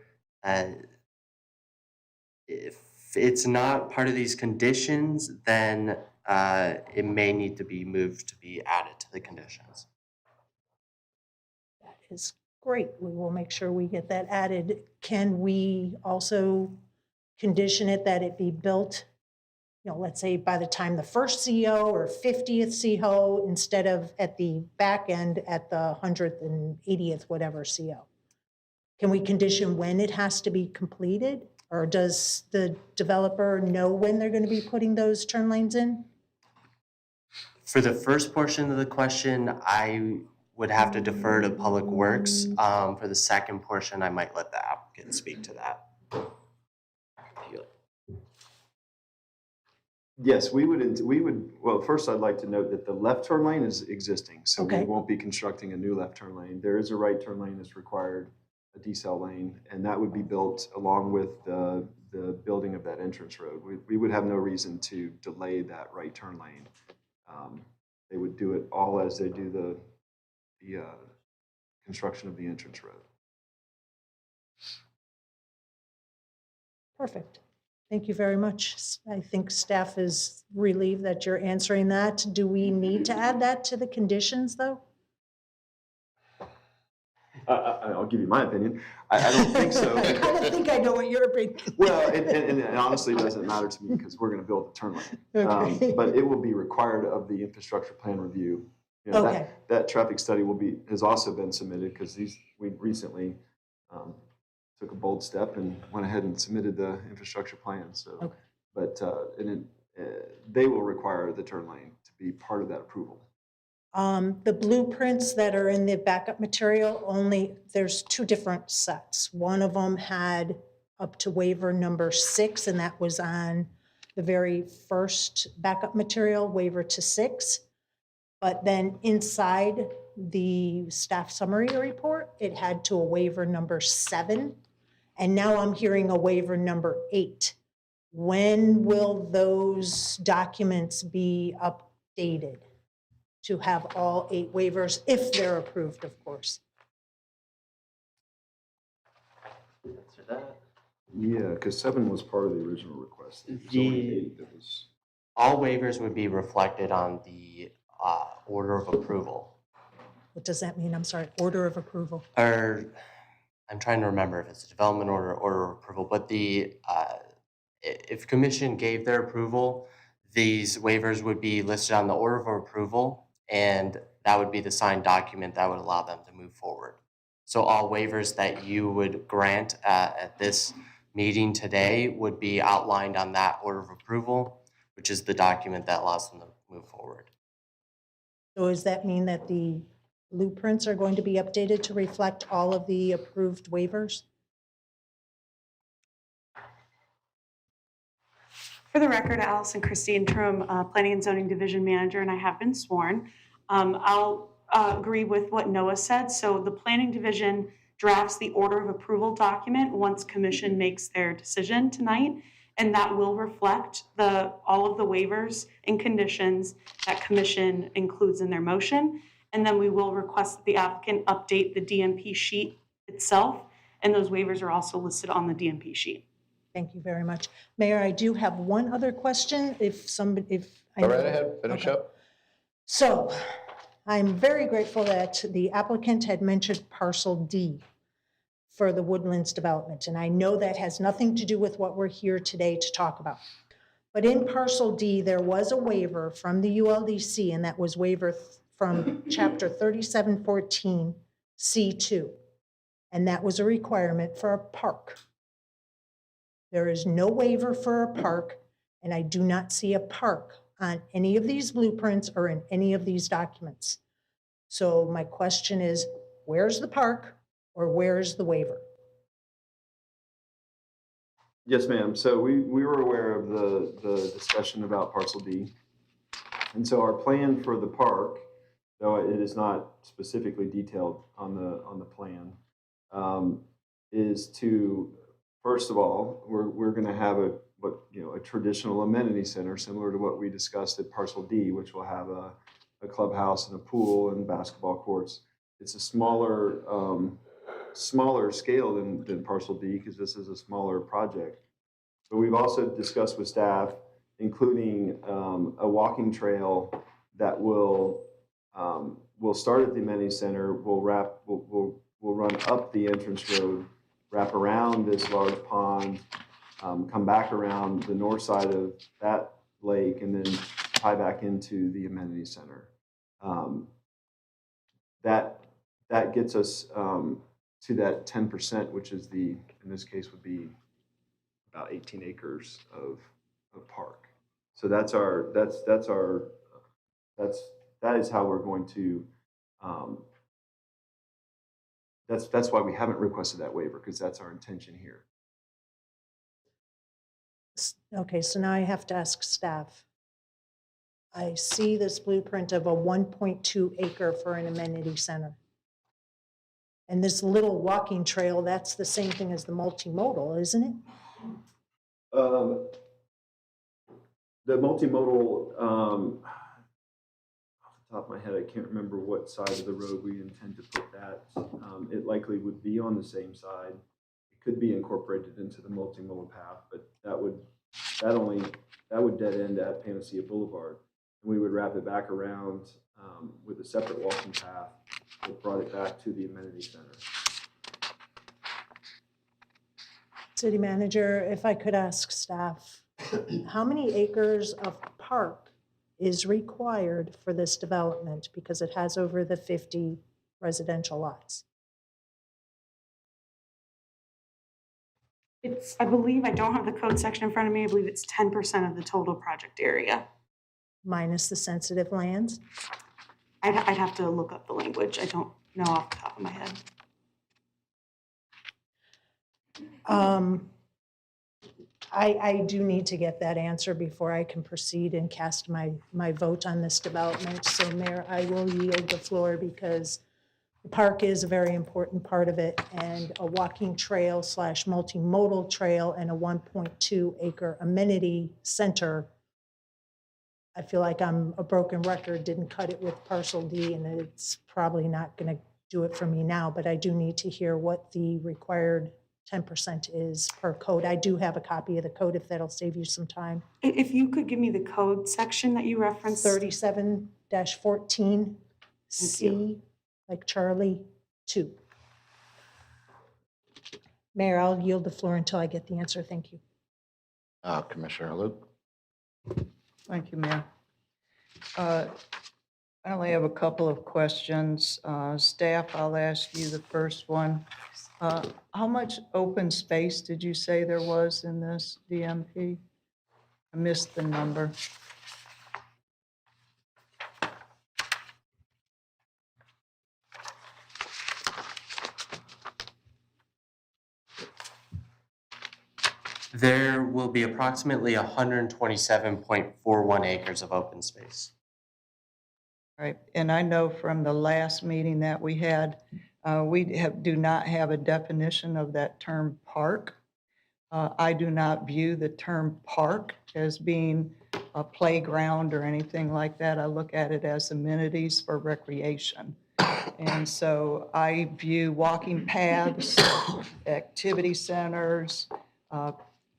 If it's not part of these conditions, then it may need to be moved to be added to the conditions. That is great. We will make sure we get that added. Can we also condition it that it be built, let's say by the time the first CO or 50th CO instead of at the back end at the 100th and 80th, whatever CO? Can we condition when it has to be completed? Or does the developer know when they're going to be putting those turn lanes in? For the first portion of the question, I would have to defer to Public Works. For the second portion, I might let the applicant speak to that. Yes, we would, well, first I'd like to note that the left turn lane is existing, so we Okay. won't be constructing a new left turn lane. There is a right turn lane that's required a decel lane, and that would be built along with the building of that entrance road. We would have no reason to delay that right turn lane. They would do it all as they do the construction of the entrance road. Perfect. Thank you very much. I think staff is relieved that you're answering that. Do we need to add that to the conditions, though? I'll give you my opinion. I don't think so. I kind of think I know what your opinion. Well, and it honestly doesn't matter to me because we're going to build the turn lane. Okay. But it will be required of the infrastructure plan review. You know, Okay. that traffic study has also been submitted because we recently took a bold step and went ahead and submitted the infrastructure plan. So, Okay. but they will require the turn lane to be part of that approval. The blueprints that are in the backup material, there's two different sets. One of them had up to waiver number 6, and that was on the very first backup material, waiver to 6. But then inside the staff summary report, it had to a waiver number 7. And now I'm hearing a waiver number 8. When will those documents be updated to have all 8 waivers, if they're approved, of course? Answer that. Yeah, because 7 was part of the original request. It was only 8 that was. All waivers would be reflected on the order of approval. What does that mean? I'm sorry, order of approval. Or I'm trying to remember if it's a development order or order of approval, but if commission gave their approval, these waivers would be listed on the order of approval, and that would be the signed document that would allow them to move forward. So all waivers that you would grant at this meeting today would be outlined on that order of approval, which is the document that allows them to move forward. So does that mean that the blueprints are going to be updated to reflect all of the approved waivers? For the record, Allison Christie, interim Planning and Zoning Division Manager, and I have been sworn. I'll agree with what Noah said. So the Planning Division drafts the order of approval document once Commission makes their decision tonight, and that will reflect all of the waivers and conditions that Commission includes in their motion. And then we will request that the applicant update the DMP sheet itself, and those waivers are also listed on the DMP sheet. Thank you very much. Mayor, I do have one other question. Go right ahead, finish up. So I'm very grateful that the applicant had mentioned parcel D for the Woodlands development. And I know that has nothing to do with what we're here today to talk about. But in parcel D, there was a waiver from the ULDC, and that was waiver from chapter 3714 C2. And that was a requirement for a park. There is no waiver for a park, and I do not see a park on any of these blueprints or in any of these documents. So my question is, where's the park or where's the waiver? Yes, ma'am. So we were aware of the discussion about parcel D. And so our plan for the park, though it is not specifically detailed on the plan, is to, first of all, we're going to have a traditional amenity center similar to what we discussed at parcel D, which will have a clubhouse and a pool and basketball courts. It's a smaller scale than parcel D because this is a smaller project. But we've also discussed with staff, including a walking trail that will start at the amenity center, will run up the entrance road, wrap around this large pond, come back around the north side of that lake, and then tie back into the amenity center. That gets us to that 10%, which is in this case would be about 18 acres of park. So that is how we're going to. That's why we haven't requested that waiver, because that's our intention here. Okay, so now I have to ask staff. I see this blueprint of a 1.2 acre for an amenity center. And this little walking trail, that's the same thing as the multimodal, isn't it? The multimodal, off the top of my head, I can't remember what side of the road we intend to put that. It likely would be on the same side. It could be incorporated into the multimodal path, but that would dead end at Panacea Boulevard. And we would wrap it back around with a separate walking path that brought it back to the amenity center. City manager, if I could ask staff, how many acres of park is required for this development? Because it has over the 50 residential lots. It's, I believe, I don't have the code section in front of me, I believe it's 10% of the total project area. Minus the sensitive lands? I'd have to look up the language, I don't know off the top of my head. I do need to get that answer before I can proceed and cast my vote on this development. So Mayor, I will yield the floor because the park is a very important part of it, and a walking trail / multimodal trail and a 1.2 acre amenity center. I feel like I'm a broken record, didn't cut it with parcel D, and it's probably not going to do it for me now, but I do need to hear what the required 10% is per code. I do have a copy of the code if that'll save you some time. If you could give me the code section that you referenced. 37-14C, like Charlie, 2. Mayor, I'll yield the floor until I get the answer. Thank you. Commissioner Luke. Thank you, Mayor. I only have a couple of questions. Staff, I'll ask you the first one. How much open space did you say there was in this DMP? I missed the number. There will be approximately 127.41 acres of open space. Right, and I know from the last meeting that we had, we do not have a definition of that term park. I do not view the term park as being a playground or anything like that. I look at it as amenities for recreation. And so I view walking paths, activity centers,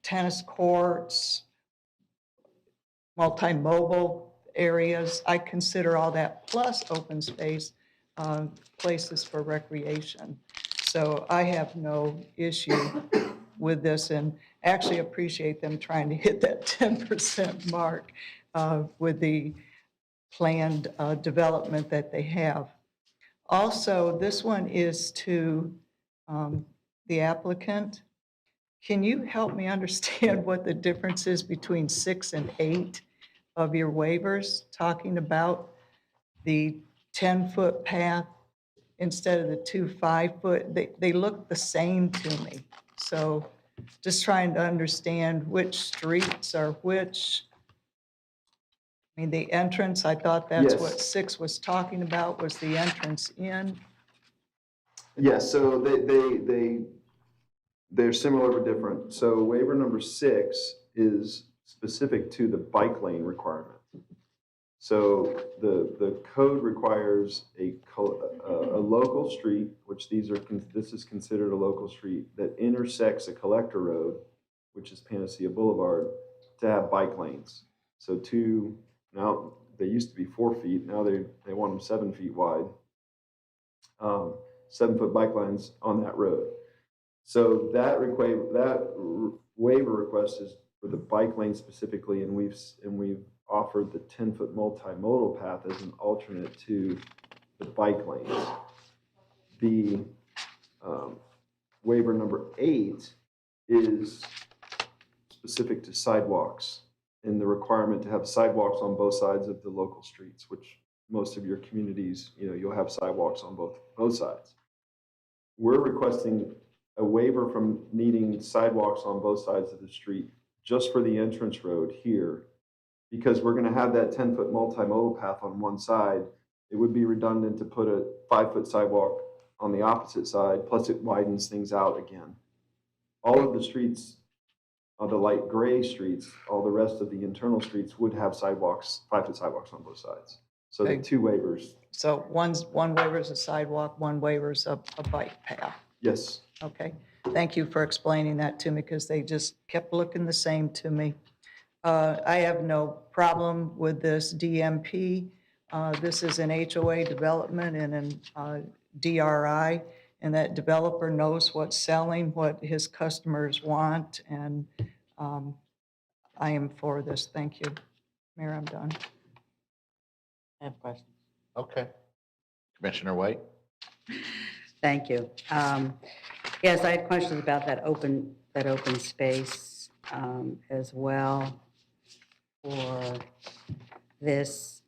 tennis courts, multimodal areas. I consider all that plus open space places for recreation. So I have no issue with this and actually appreciate them trying to hit that 10% mark with the planned development that they have. Also, this one is to the applicant. Can you help me understand what the difference is between 6 and 8 of your waivers, talking about the 10-foot path instead of the 2 5-foot? They look the same to me. So just trying to understand which streets are which. I mean, the entrance, I thought that's Yes. what 6 was talking about, was the entrance in. Yes, so they're similar but different. So waiver number 6 is specific to the bike lane requirement. So the code requires a local street, which this is considered a local street, that intersects a collector road, which is Panacea Boulevard, to have bike lanes. So now they used to be 4 feet, now they want them 7 feet wide. 7-foot bike lanes on that road. So that waiver request is for the bike lane specifically, and we've offered the 10-foot multimodal path as an alternate to the bike lanes. The waiver number 8 is specific to sidewalks and the requirement to have sidewalks on both sides of the local streets, which most of your communities, you'll have sidewalks on both sides. We're requesting a waiver from needing sidewalks on both sides of the street just for the entrance road here, because we're going to have that 10-foot multimodal path on one side. It would be redundant to put a 5-foot sidewalk on the opposite side, plus it widens things out again. All of the streets, the light gray streets, all the rest of the internal streets would have sidewalks, 5-foot sidewalks on both sides. So the Okay. 2 waivers, So one waiver is a sidewalk, one waiver is a bike path. yes. Okay, thank you for explaining that to me, because they just kept looking the same to me. I have no problem with this DMP. This is an HOA development and an DRI, and that developer knows what's selling, what his customers want, and I am for this. Thank you. Mayor, I'm done. I have questions. Okay. Commissioner White? Thank you. Yes, I had questions about that open space as well for this.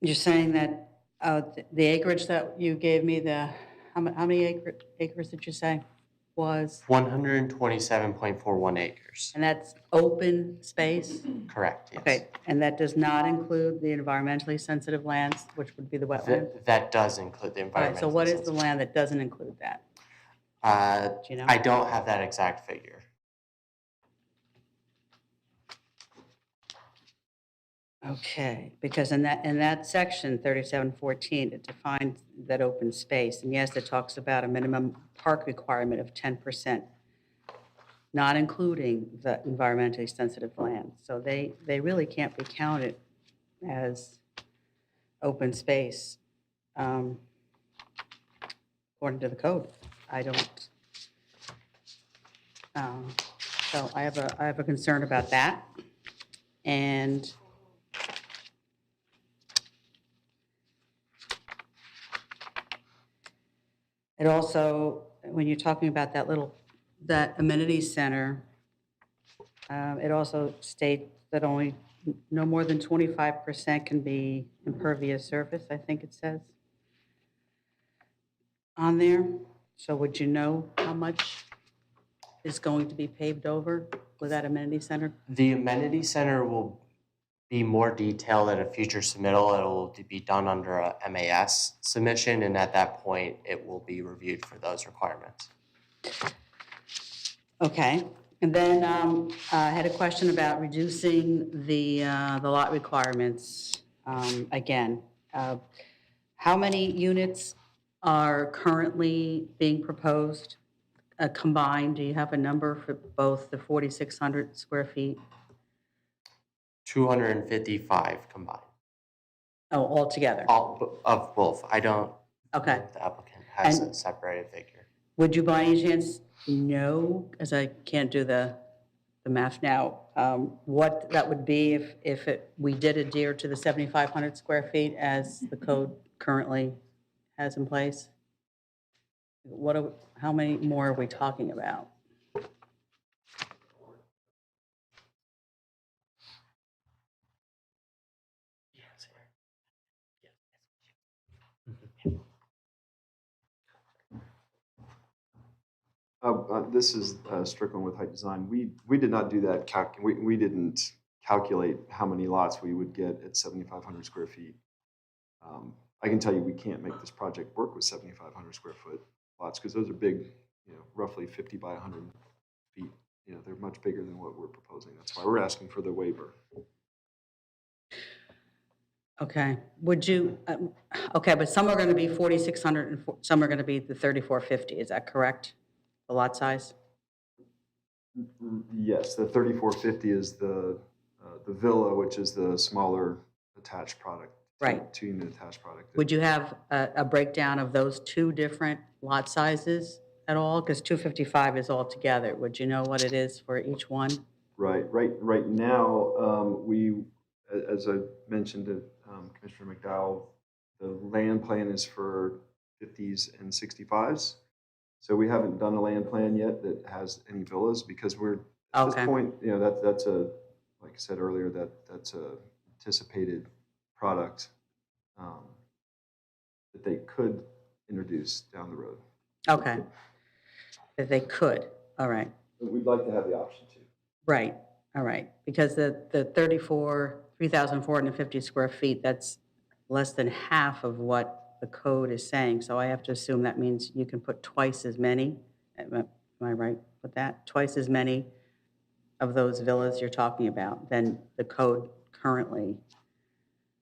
You're saying that the acreage that you gave me, how many acres did you say was? 127.41 acres. And that's open space? Correct, yes. Okay, and that does not include the environmentally sensitive lands, which would be the wetlands? That does include the All right, environmental. so what is the land that doesn't include that? Do you know? I don't have that exact figure. Okay, because in that section, 3714, it defines that open space. And yes, it talks about a minimum park requirement of 10%, not including the environmentally sensitive land. So they really can't be counted as open space according to the code. I don't. So I have a concern about that. And it also, when you're talking about that amenity center, it also states that only no more than 25% can be impervious surface, I think it says on there. So would you know how much is going to be paved over with that amenity center? The amenity center will be more detailed at a future submittal. It will be done under a MAS submission, and at that point, it will be reviewed for those requirements. Okay, and then I had a question about reducing the lot requirements. Again, how many units are currently being proposed combined? Do you have a number for both the 4,600 square feet? 255 combined. Oh, altogether? All of both. I don't. Okay. The applicant has And- a separated figure. Would you by any chance know, as I can't do the math now, what that would be if we did adhere to the 7,500 square feet as the code currently has in place? How many more are we talking about? This is Strickland with Height Design. We did not do that we didn't calculate how many lots we would get at 7,500 square feet. I can tell you we can't make this project work with 7,500 square foot lots because those are big, roughly 50 by 100 feet. They're much bigger than what we're proposing. That's why we're asking for the waiver. Okay, would you, okay, but some are going to be 4,600 and some are going to be the 3,450, is that correct? The lot size? Yes, the 3,450 is the villa, which is the smaller attached product. Right. Two-unit attached product. Would you have a breakdown of those two different lot sizes at all? Because 255 is all together. Would you know what it is for each one? Right now, we, as I mentioned to Commissioner McDowell, the land plan is for 50s and 65s. So we haven't done a land plan yet that has any villas because we're, at this point, that's a, like I said earlier, that's a anticipated product that they could introduce down the road. Okay. That they could, all right. We'd like to have the option to. Right, all right. Because the 3,450 square feet, that's less than half of what the code is saying. So I have to assume that means you can put twice as many. Am I right with that? Twice as many of those villas you're talking about than the code currently.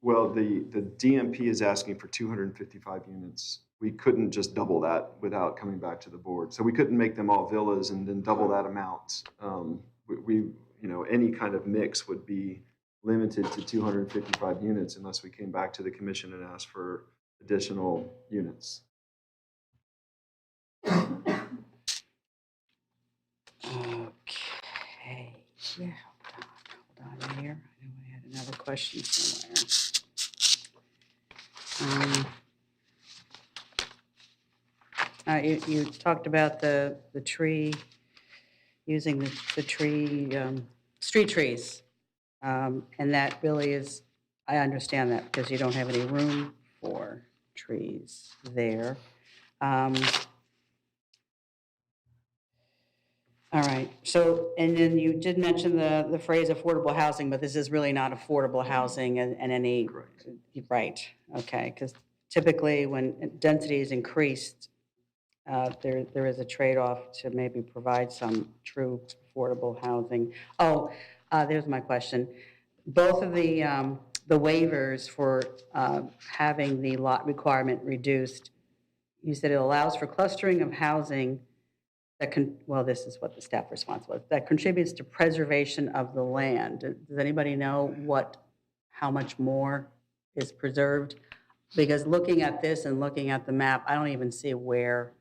Well, the DMP is asking for 255 units. We couldn't just double that without coming back to the board. So we couldn't make them all villas and then double that amount. Any kind of mix would be limited to 255 units unless we came back to the commission and asked for additional units. Okay, yeah, hold on here. I know I had another question somewhere. You talked about the tree, using the tree, street trees. And that really is, I understand that because you don't have any room for trees there. All right, so, and then you did mention the phrase affordable housing, but this is really not affordable housing and any. Correct. Right, okay, because typically when density is increased, there is a trade-off to maybe provide some true affordable housing. Oh, there's my question. Both of the waivers for having the lot requirement reduced, you said it allows for clustering of housing that this is what the staff response was, that contributes to preservation of the land. Does anybody know how much more is preserved? Because looking at this and looking at the map, I don't even see where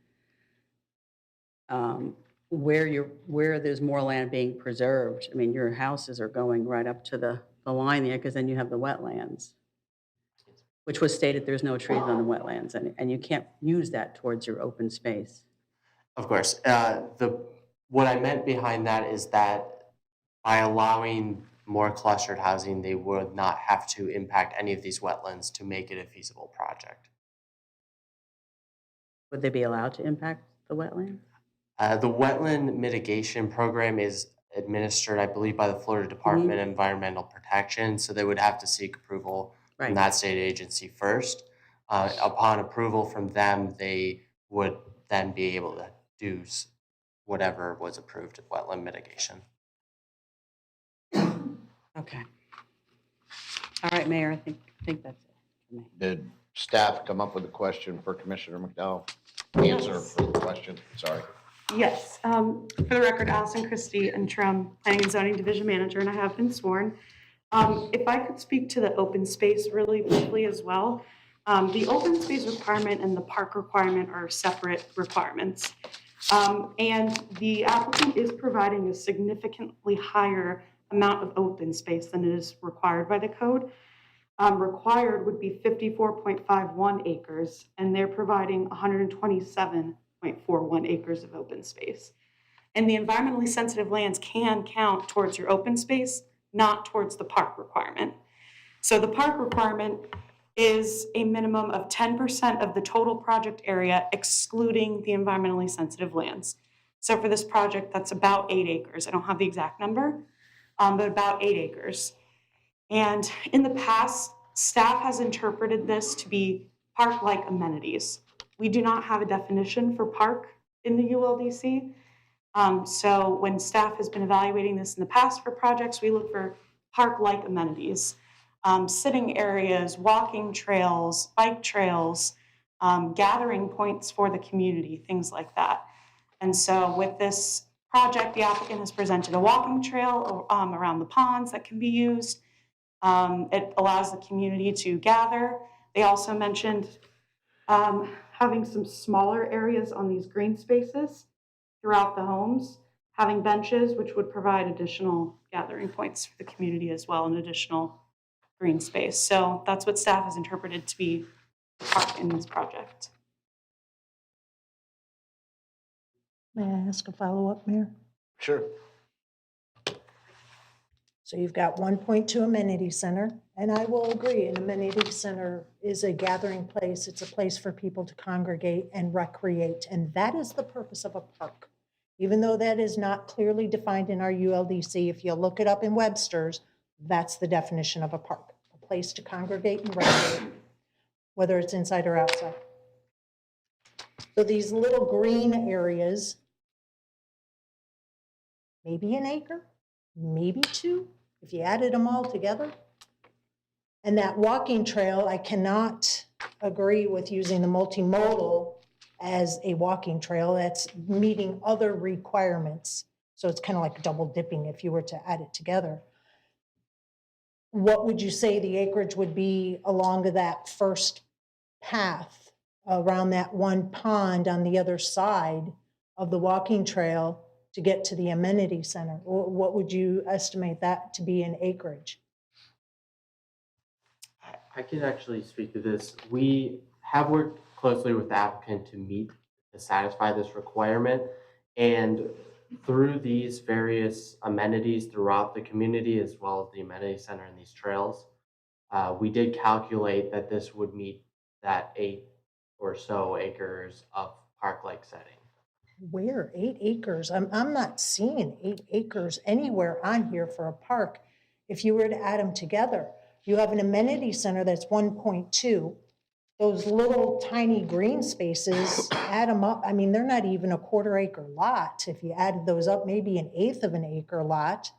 there's more land being preserved. I mean, your houses are going right up to the line there, because then you have the wetlands, which was stated there's no trees on the wetlands, and you can't use that towards your open space. Of course. What I meant behind that is that by allowing more clustered housing, they would not have to impact any of these wetlands to make it a feasible project. Would they be allowed to impact the wetlands? The wetland mitigation program is administered, I believe, by the Florida Department of Environmental Protection, so they would have to seek approval from that state agency first. Upon approval from them, they would then be able to do whatever was approved of wetland mitigation. Okay. All right, Mayor, I think that's it for me. Did staff come up with a question for Commissioner McDowell? Answer for the question, sorry. Yes, for the record, Allison Christie, interim Planning and Zoning Division Manager, and I have been sworn. If I could speak to the open space really briefly as well. The open space requirement and the park requirement are separate requirements. And the applicant is providing a significantly higher amount of open space than is required by the code. Required would be 54.51 acres, and they're providing 127.41 acres of open space. And the environmentally sensitive lands can count towards your open space, not towards the park requirement. So the park requirement is a minimum of 10% of the total project area, excluding the environmentally sensitive lands. So for this project, that's about 8 acres. I don't have the exact number, but about 8 acres. And in the past, staff has interpreted this to be park-like amenities. We do not have a definition for park in the ULDC. So when staff has been evaluating this in the past for projects, we look for park-like amenities. Sitting areas, walking trails, bike trails, gathering points for the community, things like that. And so with this project, the applicant has presented a walking trail around the ponds that can be used. It allows the community to gather. They also mentioned having some smaller areas on these green spaces throughout the homes, having benches, which would provide additional gathering points for the community as well, and additional green space. So that's what staff has interpreted to be the park in this project. May I ask a follow-up, Mayor? Sure. So you've got 1.2 amenity center, and I will agree, an amenity center is a gathering place. It's a place for people to congregate and recreate, and that is the purpose of a park. Even though that is not clearly defined in our ULDC, if you look it up in Webster's, that's the definition of a park, a place to congregate and recreate whether it's inside or outside. So these little green areas, maybe an acre, maybe 2, if you added them all together. And that walking trail, I cannot agree with using the multimodal as a walking trail. That's meeting other requirements. So it's kind of like double dipping if you were to add it together. What would you say the acreage would be along that first path around that one pond on the other side of the walking trail to get to the amenity center? What would you estimate that to be in acreage? I could actually speak to this. We have worked closely with the applicant to satisfy this requirement. And through these various amenities throughout the community, as well as the amenity center and these trails, we did calculate that this would meet that 8 or so acres of park-like setting. Where? 8 acres? I'm not seeing 8 acres anywhere on here for a park. If you were to add them together, you have an amenity center that's 1.2. Those little tiny green spaces, add them up. I mean, they're not even a 1/4 acre lot. If you added those up, maybe an 1/8 of an acre lot.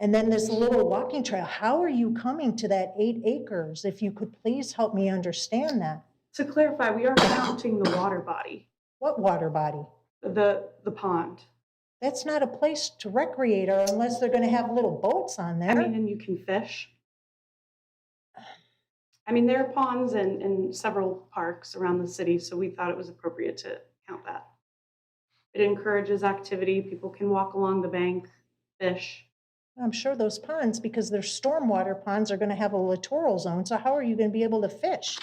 And then this little walking trail, how are you coming to that 8 acres? If you could please help me understand that. To clarify, we are counting the water body, What water body? the pond. That's not a place to recreate or unless they're gonna have little boats on there. I mean, and you can fish. I mean, there are ponds in several parks around the city, so we thought it was appropriate to count that. It encourages activity. People can walk along the bank, fish. I'm sure those ponds, because they're stormwater ponds, are gonna have a littoral zone, so how are you gonna be able to fish?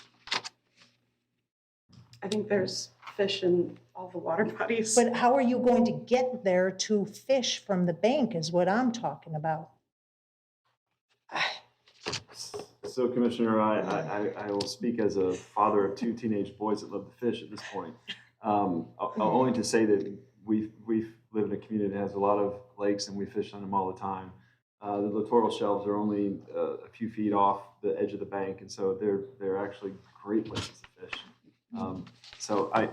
I think there's fish in all the water bodies. But how are you going to get there to fish from the bank is what I'm talking about. So Commissioner, I will speak as a father of 2 teenage boys that love to fish at this point. Only to say that we live in a community that has a lot of lakes and we fish on them all the time. The littoral shelves are only a few feet off the edge of the bank, and so they're actually great places to fish. So I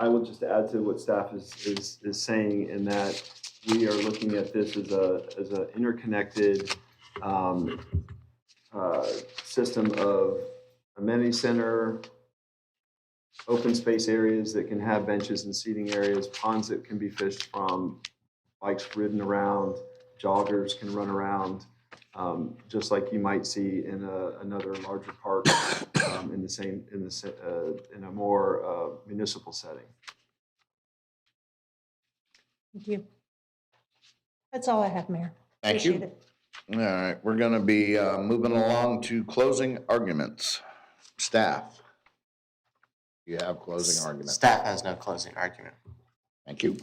will just add to what staff is saying in that we are looking at this as a interconnected system of amenity center, open space areas that can have benches and seating areas, ponds that can be fished from, bikes ridden around, joggers can run around, just like you might see in another larger park in a more municipal setting. Thank you. That's all I have, Mayor. Thank you. Appreciate it. All right, we're going to be moving along to closing arguments. Staff, you have closing arguments. Staff has no closing argument. Thank you.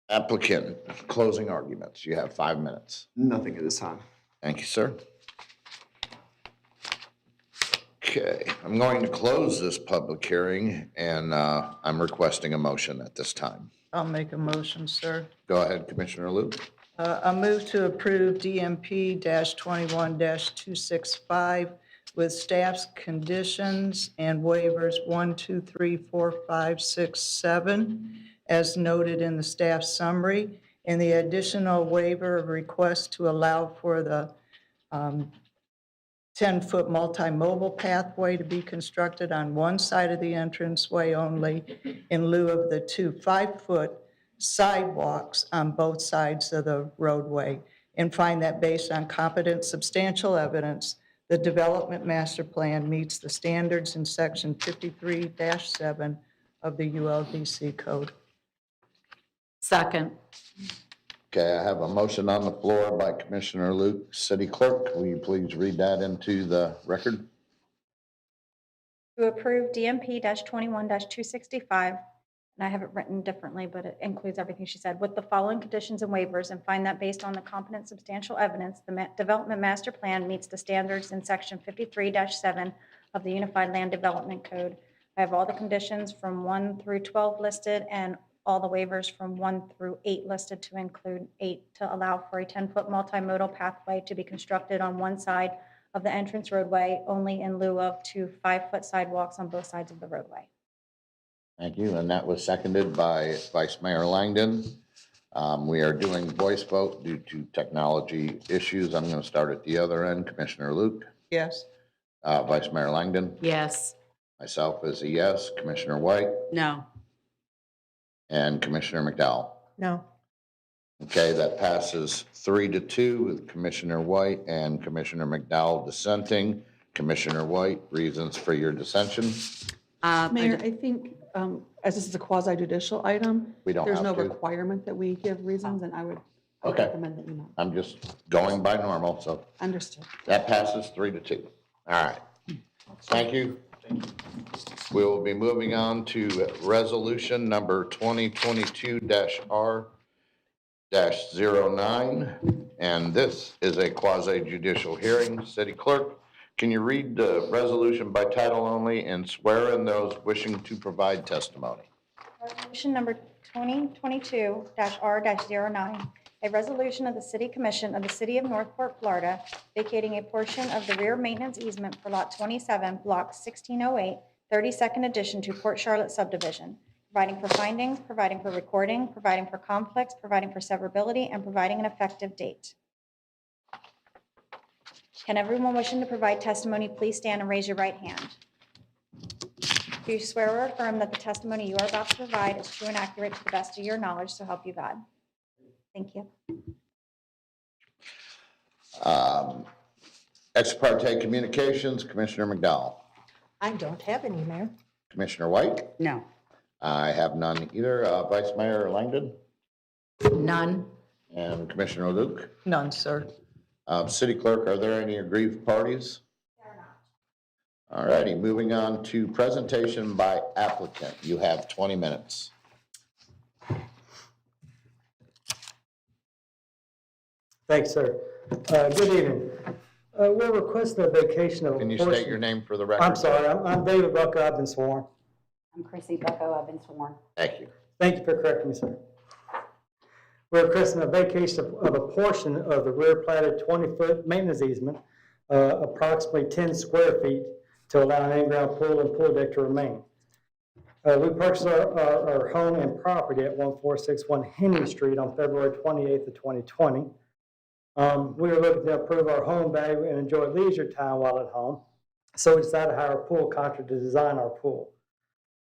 Applicant, closing arguments. You have 5 minutes. Nothing at this time. Thank you, sir. Okay, I'm going to close this public hearing, and I'm requesting a motion at this time. I'll make a motion, sir. Go ahead, Commissioner Liu. I move to approve DMP-21-265 with staff's conditions and waivers 1, 2, 3, 4, 5, 6, 7, as noted in the staff summary, and the additional waiver of request to allow for the 10-foot multimodal pathway to be constructed on one side of the entranceway only in lieu of the 2 5-foot sidewalks on both sides of the roadway, and find that based on competent substantial evidence, the development master plan meets the standards in section 53-7 of the ULDC code. Second. Okay, I have a motion on the floor by Commissioner Luke. City Clerk, will you please read that into the record? To approve DMP-21-265, and I have it written differently, but it includes everything she said, with the following conditions and waivers, and find that based on the competent substantial evidence, the development master plan meets the standards in section 53-7 of the Unified Land Development Code. I have all the conditions from 1 through 12 listed and all the waivers from 1 through 8 listed to include 8 to allow for a 10-foot multimodal pathway to be constructed on one side of the entrance roadway only in lieu of 2 5-foot sidewalks on both sides of the roadway. Thank you, and that was seconded by Vice Mayor Langdon. We are doing voice vote due to technology issues. I'm going to start at the other end. Commissioner Luke, Yes. Vice Mayor Langdon, Yes. myself is a yes, Commissioner White, No. and Commissioner McDowell. No. Okay, that passes 3-2 with Commissioner White and Commissioner McDowell dissenting. Commissioner White, reasons for your dissension? Mayor, I think, as this is a quasi judicial item, We don't there's have no to. requirement that we give reasons, and I would Okay. recommend that you not. I'm just going by normal, so Understood. that passes 3-2. All right. Thank you. We will be moving on to resolution number 2022-R-09. And this is a quasi judicial hearing. City Clerk, can you read the resolution by title only and swear in those wishing to provide testimony? Resolution number 2022-R-09, a resolution of the City Commission of the City of Northport, Florida, vacating a portion of the rear maintenance easement for Lot 27, Block 1608, 32nd Addition to Port Charlotte subdivision, providing for findings, providing for recording, providing for conflicts, providing for severability, and providing an effective date. Can everyone wishing to provide testimony please stand and raise your right hand? Do you swear or affirm that the testimony you are about to provide is true and accurate to the best of your knowledge, so help you God? Thank you. Ex parte communications, Commissioner McDowell. I don't have any, Mayor. Commissioner White? No. I have none either. Vice Mayor Langdon? None. And Commissioner Luke? None, sir. City Clerk, are there any aggrieved parties? There are not. All righty, moving on to presentation by applicant. You have 20 minutes. Thanks, sir. Good evening. We're requesting a vacation of a Can you portion- state your name for the record? I'm sorry, I'm David Bucko, I've been sworn. I'm Chrissy Bucko, I've been sworn. Thank you. Thank you for correcting me, sir. We're requesting a vacation of a portion of the rear platted 20-foot maintenance easement, approximately 10 square feet, to allow an in-ground pool and pool deck to remain. We purchased our home and property at 1461 Henry Street on February 28th of 2020. We were looking to improve our home value and enjoy leisure time while at home, so we decided to hire a pool contractor to design our pool.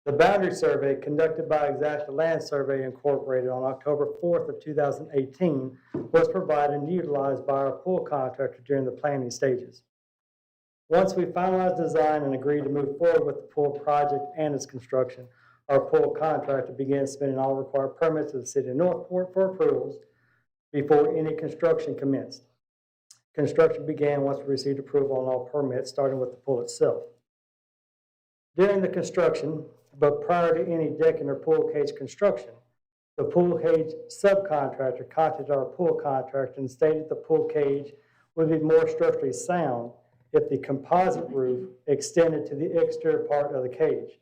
The boundary survey conducted by Exacta Land Survey Incorporated on October 4th of 2018 was provided and utilized by our pool contractor during the planning stages. Once we finalized design and agreed to move forward with the pool project and its construction, our pool contractor began submitting all required permits to the City of Northport for approvals before any construction commenced. Construction began once we received approval on all permits, starting with the pool itself. During the construction, but prior to any decking or pool cage construction, the pool cage subcontractor contacted our pool contractor and stated the pool cage would be more structurally sound if the composite roof extended to the exterior part of the cage.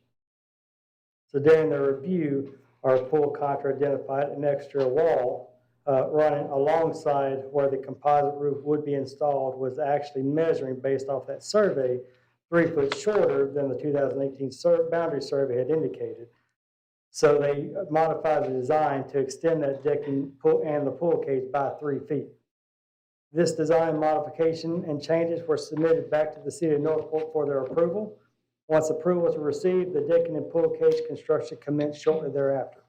So during the review, our pool contractor identified an exterior wall running alongside where the composite roof would be installed was actually measuring, based off that survey, 3 foot shorter than the 2018 boundary survey had indicated. So they modified the design to extend that decking and the pool cage by 3 feet. This design modification and changes were submitted back to the City of Northport for their approval. Once approvals were received, the decking and pool cage construction commenced shortly thereafter.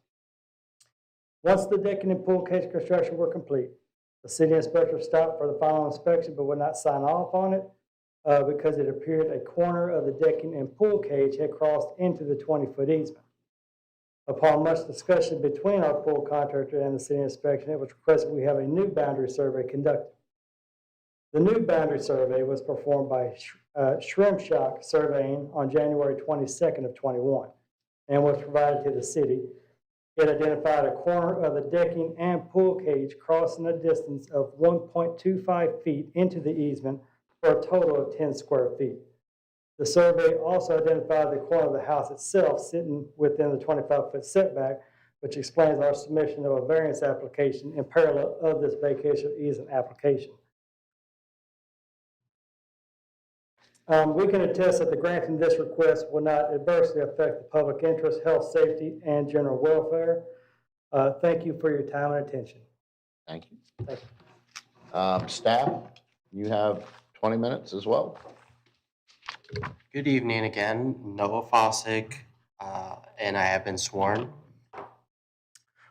Once the decking and pool cage construction were complete, the city inspector stopped for the final inspection but would not sign off on it because it appeared a corner of the decking and pool cage had crossed into the 20-foot easement. Upon much discussion between our pool contractor and the city inspection, it was requested we have a new boundary survey conducted. The new boundary survey was performed by Shrimshock Surveying on January 22nd of 21 and was provided to the city. It identified a corner of the decking and pool cage crossing a distance of 1.25 feet into the easement for a total of 10 square feet. The survey also identified the corner of the house itself sitting within the 25-foot setback, which explains our submission of a variance application in parallel of this vacation easement application. We can attest that the granting this request will not adversely affect the public interest, health, safety, and general welfare. Thank you for your time and attention. Thank you. Thank you. Staff, you have 20 minutes as well. Good evening again, Noah Fossick, and I have been sworn.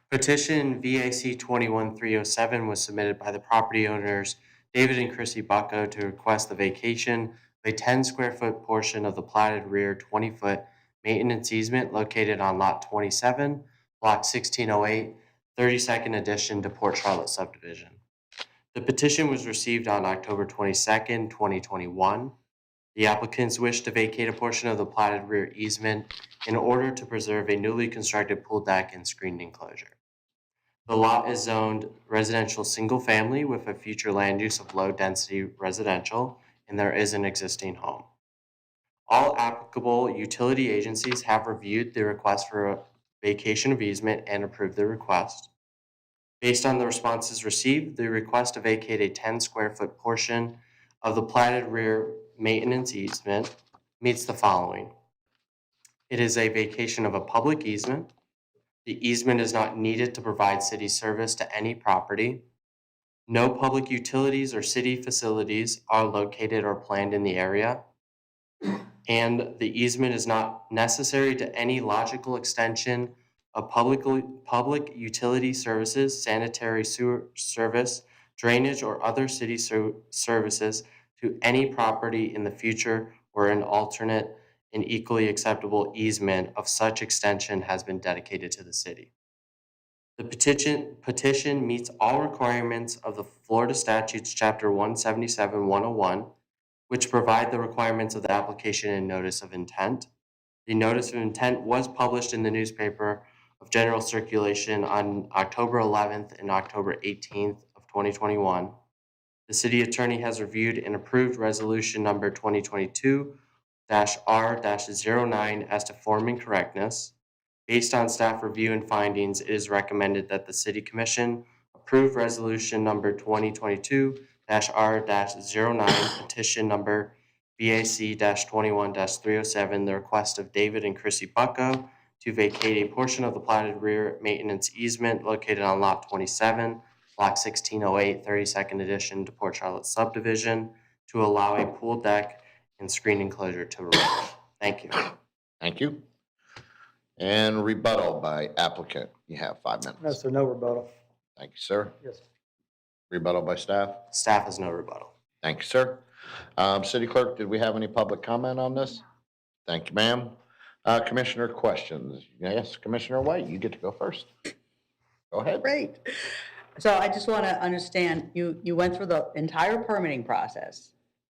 Petition VAC 21307 was submitted by the property owners David and Chrissy Bucko to request the vacation of a 10 square foot portion of the platted rear 20-foot maintenance easement located on lot 27, block 1608, 32nd addition to Port Charlotte subdivision. The petition was received on October 22nd, 2021. The applicants wish to vacate a portion of the platted rear easement in order to preserve a newly constructed pool deck and screened enclosure. The lot is zoned residential single family with a future land use of low density residential, and there is an existing home. All applicable utility agencies have reviewed the request for a vacation of easement and approved the request. Based on the responses received, the request to vacate a 10 square foot portion of the platted rear maintenance easement meets the following. It is a vacation of a public easement. The easement is not needed to provide city service to any property. No public utilities or city facilities are located or planned in the area. And the easement is not necessary to any logical extension of public utility services, sanitary sewer service, drainage, or other city services to any property in the future where an alternate and equally acceptable easement of such extension has been dedicated to the city. The petition meets all requirements of the Florida Statutes Chapter 177-101, which provide the requirements of the application and notice of intent. The notice of intent was published in the newspaper of general circulation on October 11th and October 18th of 2021. The city attorney has reviewed and approved resolution number 2022-R-09 as to form and correctness. Based on staff review and findings, it is recommended that the City Commission approve resolution number 2022-R-09, petition number VAC-21-307, the request of David and Chrissy Bucko to vacate a portion of the platted rear maintenance easement located on lot 27, block 1608, 32nd addition to Port Charlotte subdivision to allow a pool deck and screen enclosure to remain. Thank you. Thank you. And rebuttal by applicant. You have 5 minutes. No, sir, no rebuttal. Thank you, sir. Yes, sir. Rebuttal by staff. Staff has no rebuttal. Thank you, sir. City Clerk, did we have any public comment on this? Thank you, ma'am. Commissioner questions? Yes, Commissioner White, you get to go first. Go ahead. Great. So I just want to understand, you went through the entire permitting process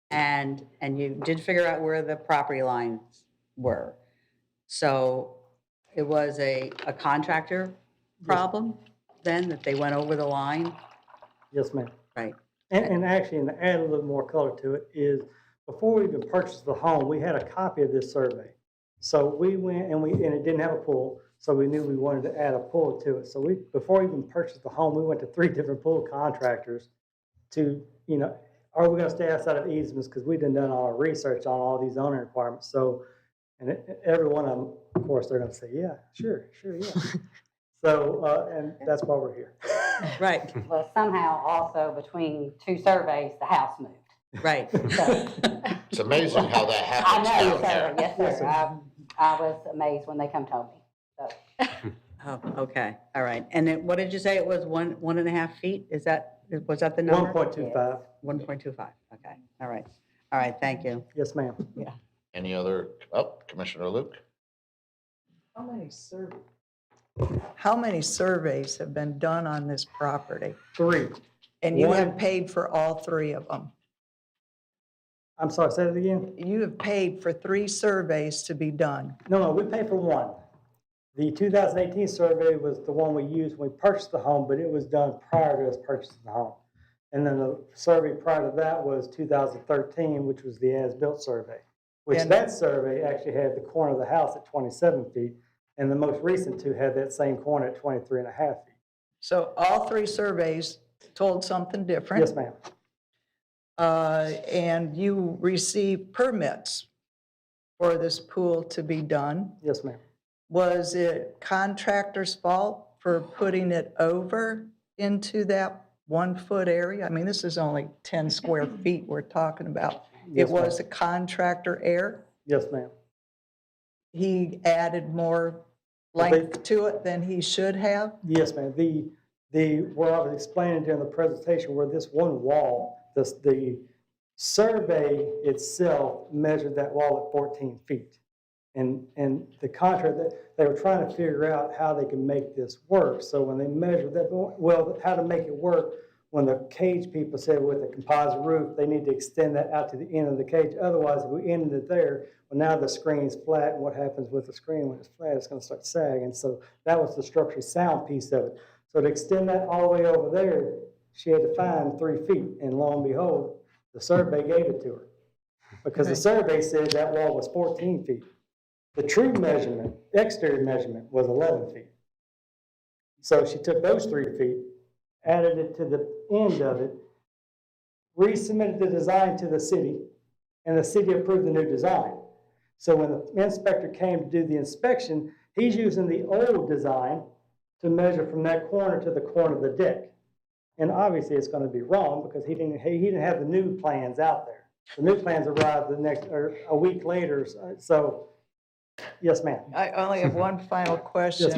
and you did figure out where the property lines were. So it was a contractor problem then that they went over the line? Yes, ma'am. Right. And actually, and to add a little more color to it is, before we even purchased the home, we had a copy of this survey. So we went and it didn't have a pool, so we knew we wanted to add a pool to it. So before we even purchased the home, we went to 3 different pool contractors to, are we gonna stay outside of easements? Because we'd done all our research on all these zoning requirements. So, and every one of them, of course, they're gonna say, yeah, sure, yeah. So, and that's why we're here. Right. Well, somehow also between 2 surveys, the house moved. Right. So, It's amazing how that I happens know, down sir. here. Yes, sir. I was amazed when they come told me. So, Oh, okay. All right. And then what did you say? It was 1.5 feet? Was that the number? 1.25. 1.25. Okay. All right. All right. Thank you. Yes, ma'am. Yeah. Any other, Commissioner Luke? How many surveys have been done on this property? 3. And you One- have paid for all 3 of them? I'm sorry, say it again? You have paid for 3 surveys to be done. No, we paid for 1. The 2018 survey was the one we used when we purchased the home, but it was done prior to us purchasing the home. And then the survey prior to that was 2013, which was the as-built survey, which And- that survey actually had the corner of the house at 27 feet, and the most recent 2 had that same corner at 23.5 feet. So all 3 surveys told something different? Yes, ma'am. and you received permits for this pool to be done. Yes, ma'am. Was it contractor's fault for putting it over into that 1 foot area? I mean, this is only 10 square feet we're talking about. Yes, It was a contractor error? Yes, ma'am. He added more length to it than he should have? Yes, ma'am. Where I was explaining during the presentation, where this one wall, the survey itself measured that wall at 14 feet. And the contractor, they were trying to figure out how they can make this work. So when they measured that, well, how to make it work, when the cage people said with the composite roof, they need to extend that out to the end of the cage. Otherwise, if we ended it there, well, now the screen's flat, and what happens with the screen when it's flat, it's going to start sagging. So that was the structurally sound piece of it. So to extend that all the way over there, she had to find 3 feet, and lo and behold, the survey gave it to her. Because the survey said that wall was 14 feet. The true measurement, exterior measurement, was 11 feet. So she took those 3 feet, added it to the end of it, resubmitted the design to the city, and the city approved the new design. So when the inspector came to do the inspection, he's using the old design to measure from that corner to the corner of the deck. And obviously it's going to be wrong because he didn't have the new plans out there. The new plans arrived a week later. So, yes, ma'am. I only have one final question. Yes,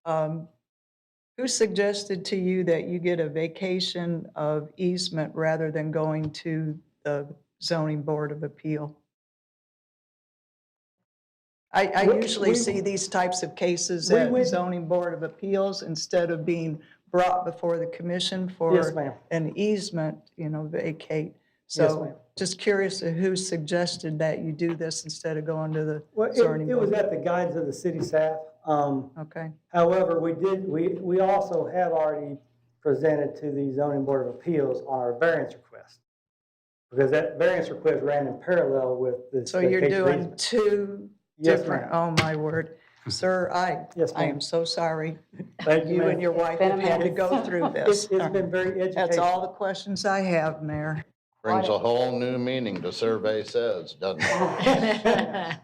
ma'am. Who suggested to you that you get a vacation of easement rather than going to the zoning board of appeal? I usually see these types of cases at zoning board of appeals instead of being brought before the commission for Yes, ma'am. an easement, vacate. Yes, So ma'am. just curious of who suggested that you do this instead of going to the Well, zoning it was board. at the guidance of the city staff. Okay. However, we also have already presented to the zoning board of appeals on our variance request. Because that variance request ran in parallel with the. So you're vacation doing easement. two Yes, different, ma'am. oh my word. Sir, I am ma'am. so sorry. Thank you, You ma'am. and your wife been a have had to minute. go through this. It's been very educational. That's all the questions I have, Mayor. Brings a whole new meaning to survey says, doesn't it?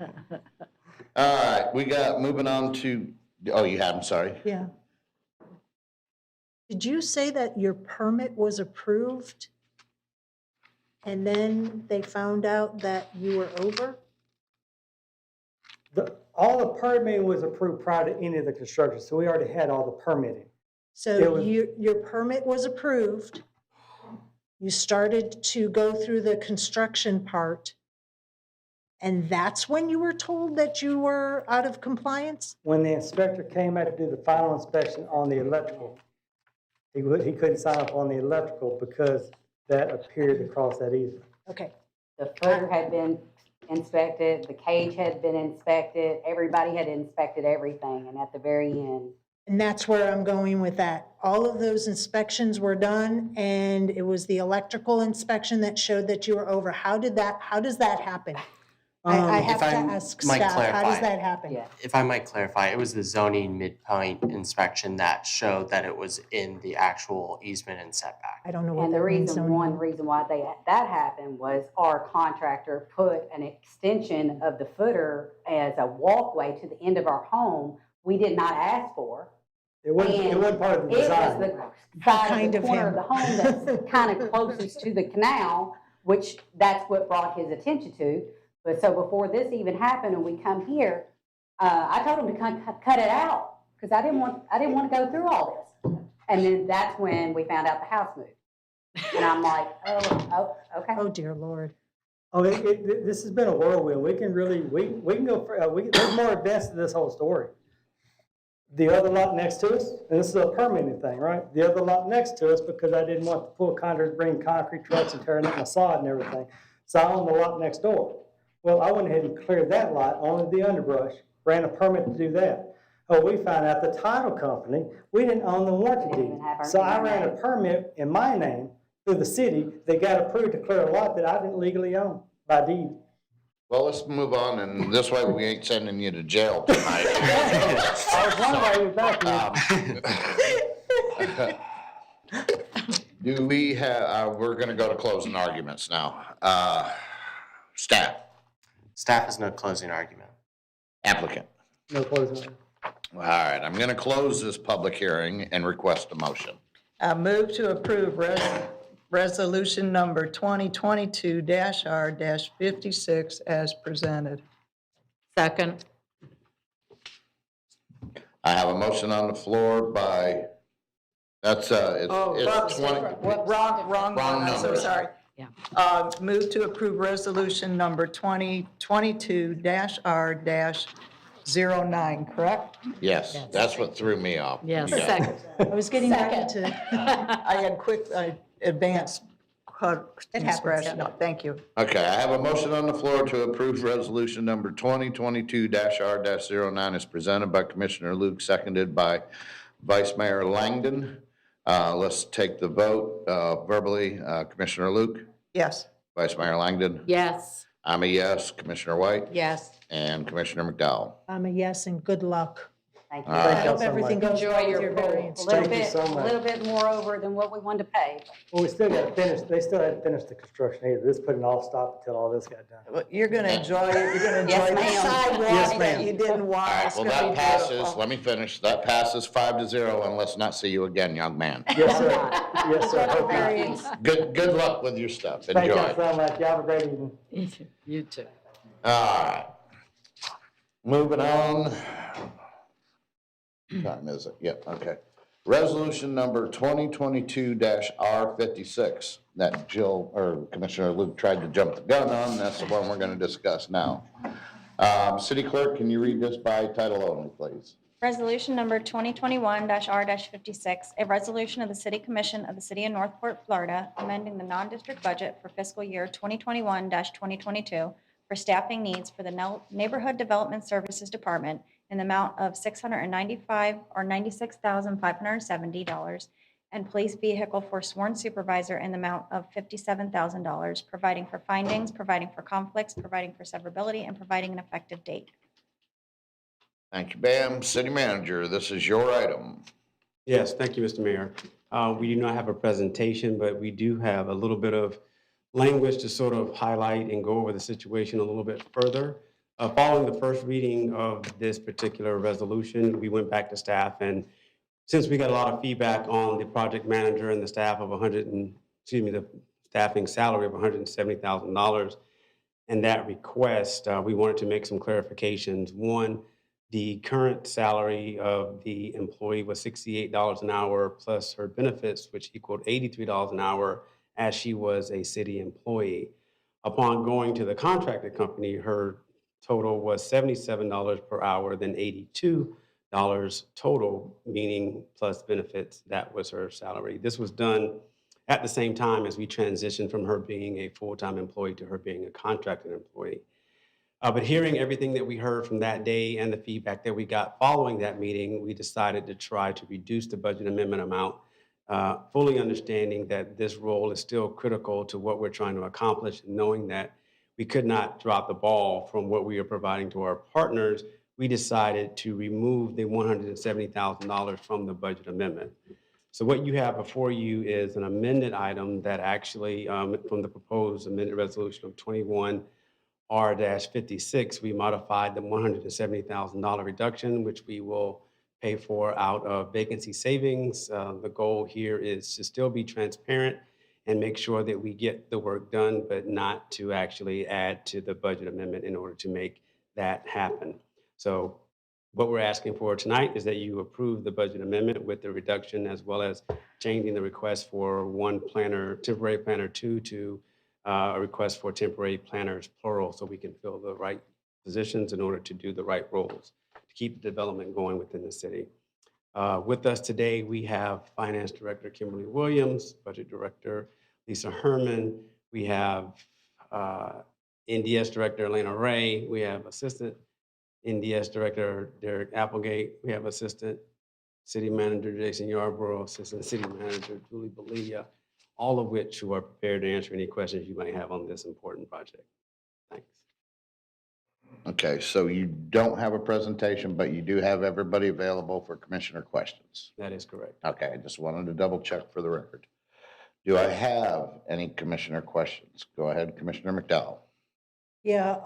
All right, moving on to, oh, you have, I'm sorry. Yeah. Did you say that your permit was approved and then they found out that you were over? All the permitting was approved prior to any of the construction, so we already had all the permitting. It So was- your permit was approved. You started to go through the construction part. And that's when you were told that you were out of compliance? When the inspector came out to do the final inspection on the electrical, he couldn't sign up on the electrical because that appeared to cross that easement. Okay. The footer had been inspected, the cage had been inspected, everybody had inspected everything, and at the very end, And that's where I'm going with that. All of those inspections were done and it was the electrical inspection that showed that you were over. How does that happen? I have If to I ask might Scott, how does clarify. that happen? If I might clarify, it was the zoning midpoint inspection that showed that it was in the actual easement and setback. I don't know what and the that means. one reason why that happened was our contractor put an extension of the footer as a walkway to the end of our home we did not ask for. It wasn't part of the design. It was the side of the corner of the home that's kind of closest to the canal, which that's what brought his attention to. But so before this even happened and we come here, I told him to cut it out because I didn't want to go through all this. And then that's when we found out the house moved. And I'm like, oh, okay. Oh, dear Lord. Oh, this has been a whirlwind. We can really, we can go, there's more advanced to this whole story. The other lot next to us, and this is a permitting thing, right? The other lot next to us, because I didn't want the full contractor to bring concrete trucks and tearing up my sod and everything. So I own the lot next door. Well, I went ahead and cleared that lot, only the underbrush, ran a permit to do that. Oh, we found out the title company, we didn't own the warranty deed. So I ran a permit in my name through the city that got approved to clear a lot that I didn't legally own by deed. Well, let's move on, and this way we ain't sending you to jail tonight. I was wondering why you were back here. Do we have, we're gonna go to closing arguments now. Staff, Staff has no closing argument. applicant. No closing. All right, I'm gonna close this public hearing and request a motion. I move to approve resolution number 2022-R-56 as presented. Second. I have a motion on the floor by, that's, it's 20. Wrong one, I'm so number. sorry. Yeah. Move to approve resolution number 2022-R-09, correct? Yes, that's what threw me off. Yes, You got it. second. I was getting back into, I had advanced It happens, scratching yeah. out. Thank you. Okay, I have a motion on the floor to approve resolution number 2022-R-09 as presented by Commissioner Luke, seconded by Vice Mayor Langdon. Let's take the vote verbally. Commissioner Luke, Yes. Vice Mayor Langdon. Yes. I'm a yes. Commissioner White Yes. and Commissioner McDowell. I'm a yes and good luck. Thank All you. right. I hope everything goes Enjoy well with your your pool. variance. A little Thank you bit, so a much. little bit more over than what we wanted to pay. Well, we still got to finish, they still hadn't finished the construction either. This put an all stop until all this got done. Well, you're going to enjoy it. You're going to Yes, enjoy the ma'am. sidewalk Yes, that ma'am. you didn't want. All right, It's well, gonna that be passes. beautiful. Let me finish. That passes 5-0, and let's not see you again, young man. Yes, sir. Yes, sir. Hope you- Variance. Good luck with your stuff. Thank you, Enjoy. sound like you have a great evening. You too. All right. Moving on. What time is it? Yep, okay. Resolution number 2022-R-56 that Jill, or Commissioner Luke tried to jump the gun on. That's the one we're going to discuss now. City Clerk, can you read this by title only, please? Resolution number 2021-R-56, a resolution of the City Commission of the City of Northport, Florida, amending the non-district budget for fiscal year 2021-2022 for staffing needs for the Neighborhood Development Services Department in the amount of $96,570, and police vehicle for sworn supervisor in the amount of $57,000, providing for findings, providing for conflicts, providing for severability, and providing an effective date. Thank you, Bam. City Manager, this is your item. Yes, thank you, Mr. Mayor. We do not have a presentation, but we do have a little bit of language to sort of highlight and go over the situation a little bit further. Following the first reading of this particular resolution, we went back to staff, and since we got a lot of feedback on the project manager and the staff of the staffing salary of $170,000 and that request, we wanted to make some clarifications. One, the current salary of the employee was $68 an hour plus her benefits, which equaled $83 an hour as she was a city employee. Upon going to the contracted company, her total was $77 per hour, then $82 total, meaning plus benefits. That was her salary. This was done at the same time as we transitioned from her being a full-time employee to her being a contracted employee. But hearing everything that we heard from that day and the feedback that we got following that meeting, we decided to try to reduce the budget amendment amount, fully understanding that this role is still critical to what we're trying to accomplish, knowing that we could not drop the ball from what we are providing to our partners. We decided to remove the $170,000 from the budget amendment. So what you have before you is an amended item that actually, from the proposed amended resolution of 21R-56, we modified the $170,000 reduction, which we will pay for out of vacancy savings. The goal here is to still be transparent and make sure that we get the work done, but not to actually add to the budget amendment in order to make that happen. So what we're asking for tonight is that you approve the budget amendment with the reduction, as well as changing the request for one planner, temporary planner 2 to a request for temporary planners plural, so we can fill the right positions in order to do the right roles to keep the development going within the city. With us today, we have Finance Director Kimberly Williams, Budget Director Lisa Herman. We have NDS Director Elena Ray. We have Assistant NDS Director Derek Applegate. We have Assistant City Manager Jason Yarborough, Assistant City Manager Julie Belia, all of which who are prepared to answer any questions you might have on this important project. Thanks. Okay, so you don't have a presentation, but you do have everybody available for commissioner questions. That is correct. Okay, I just wanted to double check for the record. Do I have any commissioner questions? Go ahead, Commissioner McDowell. Yeah,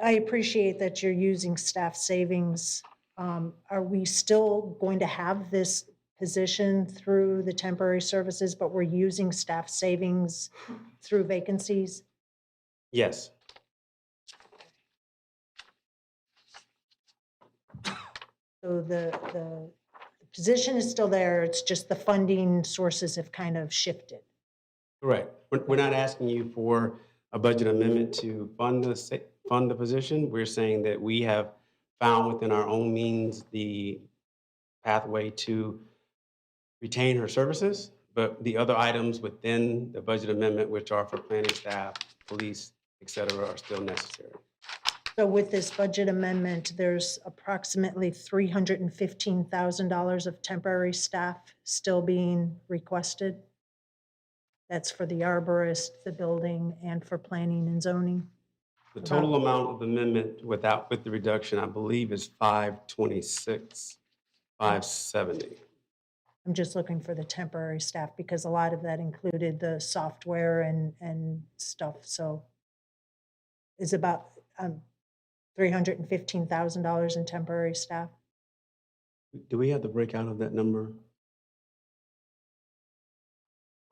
I appreciate that you're using staff savings. Are we still going to have this position through the temporary services, but we're using staff savings through vacancies? Yes. So the position is still there, it's just the funding sources have kind of shifted. Correct. We're not asking you for a budget amendment to fund the position. We're saying that we have found within our own means the pathway to retain her services, but the other items within the budget amendment, which are for planning staff, police, et cetera, are still necessary. So with this budget amendment, there's approximately $315,000 of temporary staff still being requested. That's for the arborist, the building, and for planning and zoning. The total amount of the amendment with the reduction, I believe, is 526, 570. I'm just looking for the temporary staff because a lot of that included the software and stuff. So it's about $315,000 in temporary staff. Do we have the breakout of that number?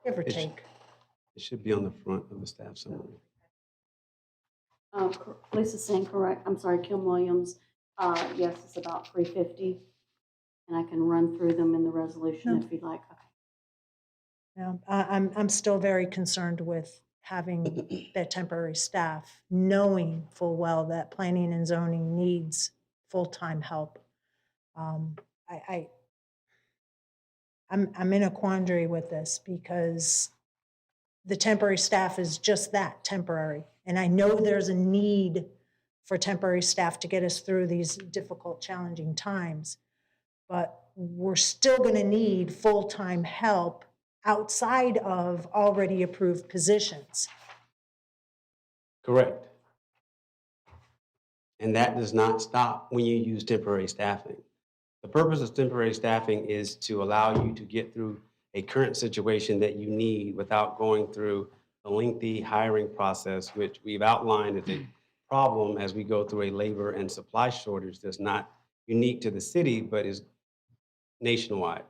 Give or It sh- take. It should be on the front of the staff summary. Lisa's saying correct. I'm sorry, Kim Williams. Yes, it's about 350. And I can run through them in the resolution if you'd like. Yeah, I'm still very concerned with having that temporary staff, knowing full well that planning and zoning needs full-time help. I'm in a quandary with this because the temporary staff is just that, temporary. And I know there's a need for temporary staff to get us through these difficult, challenging times. But we're still going to need full-time help outside of already approved positions. Correct. And that does not stop when you use temporary staffing. The purpose of temporary staffing is to allow you to get through a current situation that you need without going through a lengthy hiring process, which we've outlined as a problem as we go through a labor and supply shortage that's not unique to the city, but is nationwide.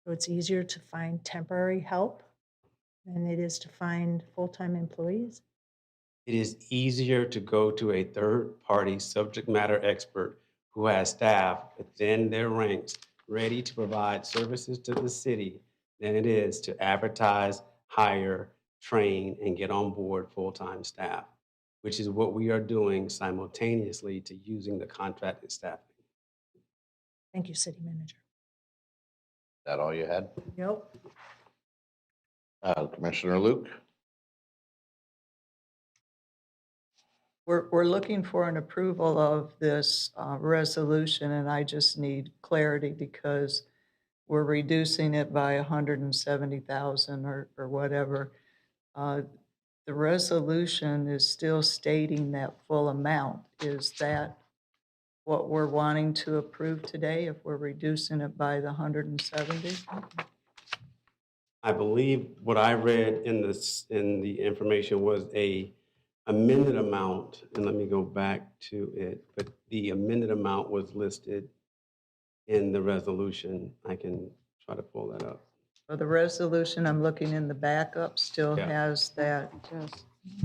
So it's easier to find temporary help than it is to find full-time employees. It is easier to go to a third-party subject matter expert who has staff within their ranks ready to provide services to the city than it is to advertise, hire, train, and get on board full-time staff, which is what we are doing simultaneously to using the contracted staffing. Thank you, City Manager. Is that all you had? Yep. Commissioner Luke? We're looking for an approval of this resolution, and I just need clarity because we're reducing it by 170,000 or whatever. The resolution is still stating that full amount. Is that what we're wanting to approve today if we're reducing it by the 170? I believe what I read in the information was a amended amount, and let me go back to it, but the amended amount was listed in the resolution. I can try to pull that up. So the resolution, I'm looking in the backup, still Yeah. has that.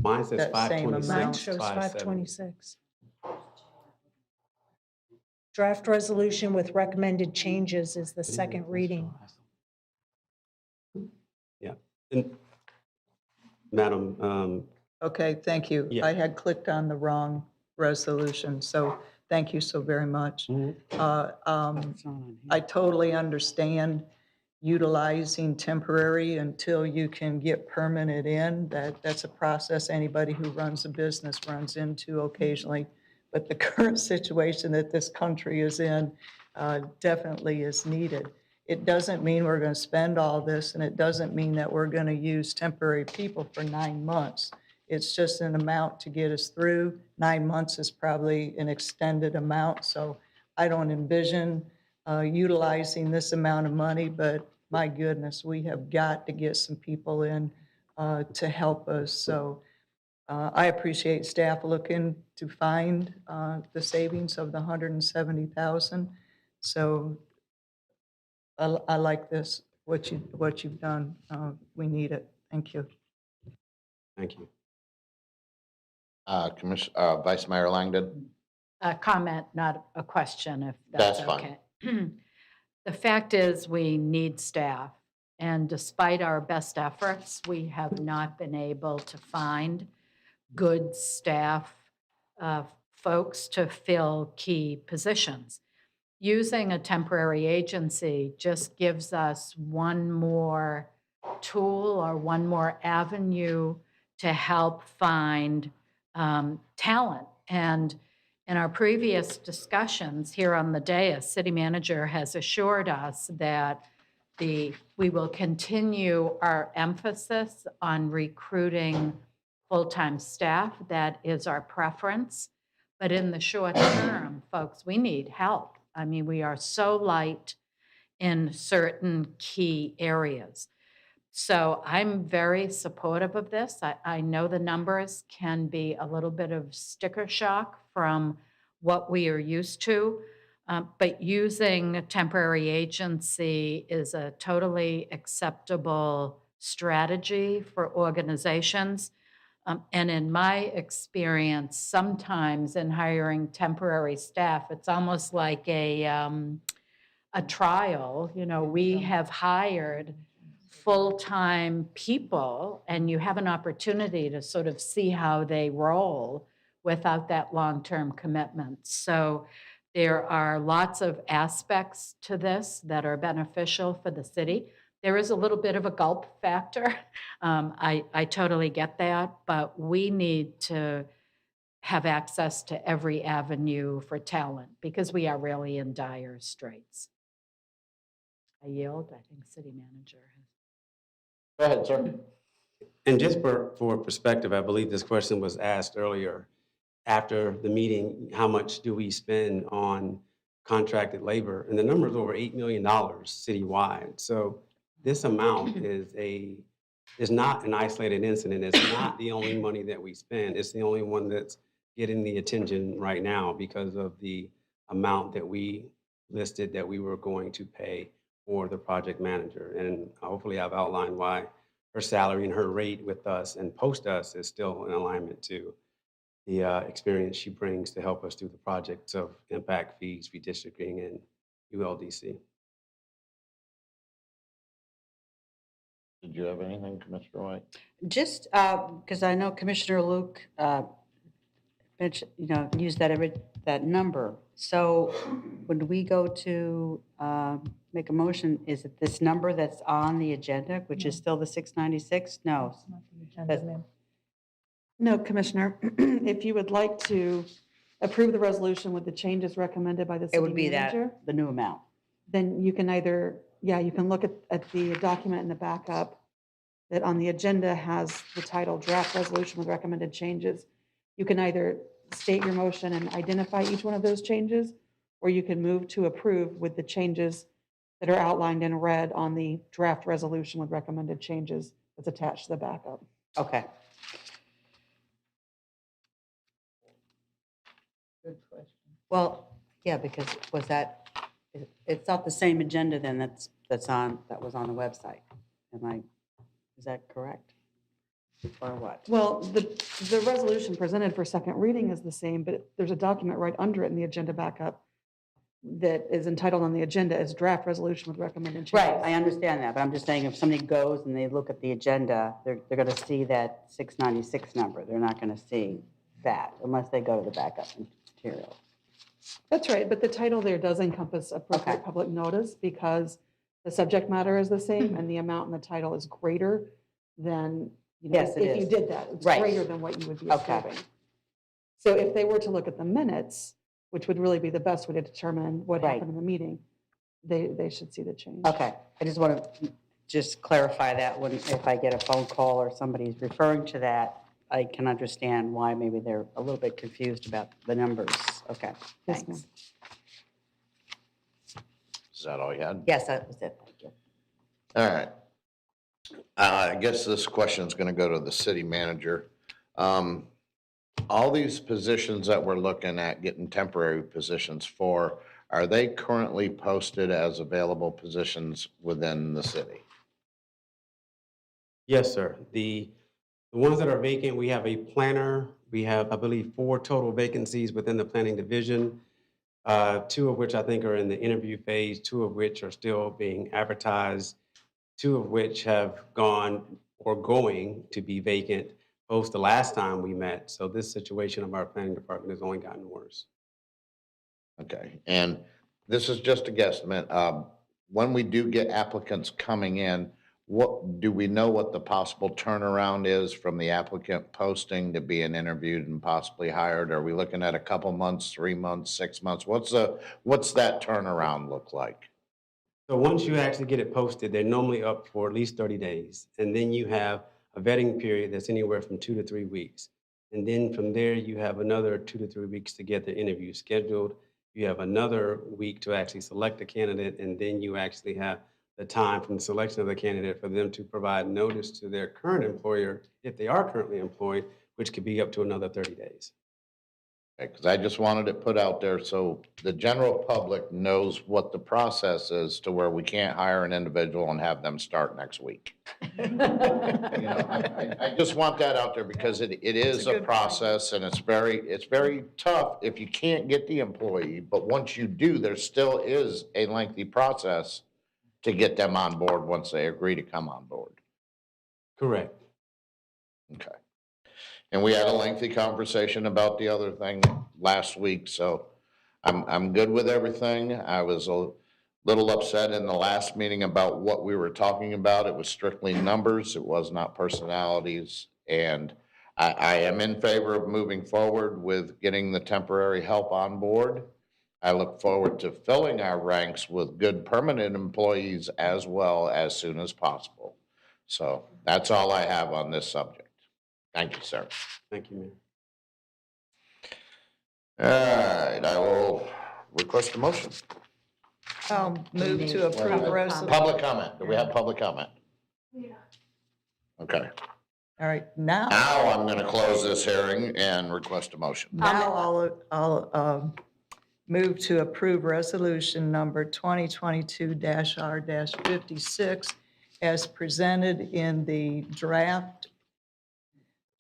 Mine says That same 526, amount. Mine shows 570. 526. Draft resolution with recommended changes is the second reading. Yeah. And Madam, Okay, thank you. Yeah. I had clicked on the wrong resolution, so thank you so very much. I totally understand utilizing temporary until you can get permanent in. That's a process anybody who runs a business runs into occasionally. But the current situation that this country is in definitely is needed. It doesn't mean we're going to spend all this, and it doesn't mean that we're going to use temporary people for 9 months. It's just an amount to get us through. 9 months is probably an extended amount, so I don't envision utilizing this amount of money, but my goodness, we have got to get some people in to help us. So I appreciate staff looking to find the savings of the 170,000. So I like this, what you've done. We need it. Thank you. Thank you. Vice Mayor Langdon? A comment, not a question, if That's that's fine. okay. The fact is, we need staff, and despite our best efforts, we have not been able to find good staff, folks to fill key positions. Using a temporary agency just gives us one more tool or one more avenue to help find talent. And in our previous discussions here on the dais, city manager has assured us that we will continue our emphasis on recruiting full-time staff. That is our preference. But in the short term, folks, we need help. I mean, we are so light in certain key areas. So I'm very supportive of this. I know the numbers can be a little bit of sticker shock from what we are used to, but using a temporary agency is a totally acceptable strategy for organizations. And in my experience, sometimes in hiring temporary staff, it's almost like a trial. You know, we have hired full-time people, and you have an opportunity to sort of see how they roll without that long-term commitment. So there are lots of aspects to this that are beneficial for the city. There is a little bit of a gulp factor. I totally get that, but we need to have access to every avenue for talent because we are really in dire straits. I yield. I think city manager has. Go ahead, sir. And just for perspective, I believe this question was asked earlier. After the meeting, how much do we spend on contracted labor? And the number is over $8 million citywide. So this amount is not an isolated incident. It's not the only money that we spend. It's the only one that's getting the attention right now because of the amount that we listed that we were going to pay for the project manager. And hopefully I've outlined why her salary and her rate with us and post us is still in alignment to the experience she brings to help us through the projects of impact fees, redistricting, and ULDC. Did you have anything, Commissioner White? Just because I know Commissioner Luke, used that number. So when we go to make a motion, is it this number that's on the agenda, which is still the 696? No. No, Commissioner, if you would like to approve the resolution with the changes recommended by the city It would be manager, that, the new amount. then you can either, you can look at the document in the backup that on the agenda has the title Draft Resolution with Recommended Changes. You can either state your motion and identify each one of those changes, or you can move to approve with the changes that are outlined in red on the Draft Resolution with Recommended Changes that's attached to the backup. Okay. Good question. Well, yeah, because it's not the same agenda then that was on the website. Is that correct? Or what? Well, the resolution presented for second reading is the same, but there's a document right under it in the agenda backup that is entitled on the agenda as Draft Resolution with Recommended Changes. Right, I understand that, but I'm just saying if somebody goes and they look at the agenda, they're going to see that 696 number. They're not going to see that unless they go to the backup material. That's right, but the title there does encompass appropriate public notice because the subject matter is the same and the amount in the title is greater than, Yes, it if you is. did that, it's Right. greater than what you would be Okay. approving. So if they were to look at the minutes, which would really be the best way to determine what Right. happened in the meeting, they should see the change. Okay, I just want to just clarify that when, if I get a phone call or somebody's referring to that, I can understand why maybe they're a little bit confused about the numbers. Okay, Yes, thanks. Is that all you had? Yes, that was it. Thank you. All right. I guess this question is going to go to the city manager. All these positions that we're looking at getting temporary positions for, are they currently posted as available positions within the city? Yes, sir. The ones that are vacant, we have a planner. We have, I believe, 4 total vacancies within the planning division. 2 of which I think are in the interview phase, 2 of which are still being advertised, 2 of which have gone or going to be vacant post the last time we met. So this situation of our planning department has only gotten worse. Okay, and this is just a guesstimate. When we do get applicants coming in, what, do we know what the possible turnaround is from the applicant posting to being interviewed and possibly hired? Are we looking at a couple months, 3 months, 6 months? What's that turnaround look like? So once you actually get it posted, they're normally up for at least 30 days. And then you have a vetting period that's anywhere from 2 to 3 weeks. And then from there, you have another 2 to 3 weeks to get the interview scheduled. You have another week to actually select a candidate, and then you actually have the time from the selection of the candidate for them to provide notice to their current employer, if they are currently employed, which could be up to another 30 days. Because I just wanted it put out there so the general public knows what the process is to where we can't hire an individual and have them start next week. You know, I just want that out there because it is a process and it's very tough if you can't get the employee, but once you do, there still is a lengthy process to get them on board once they agree to come on board. Correct. Okay. And we had a lengthy conversation about the other thing last week, so I'm good with everything. I was a little upset in the last meeting about what we were talking about. It was strictly numbers. It was not personalities. And I am in favor of moving forward with getting the temporary help on board. I look forward to filling our ranks with good permanent employees as well as soon as possible. So that's all I have on this subject. Thank you, sir. Thank you, Mayor. All right, I will request a motion. Move to approve resolution. Public comment. Do we have public comment? Yeah. Okay. All right, now I'm going to close this hearing and request a motion. I'll move to approve resolution number 2022-R-56 as presented in the draft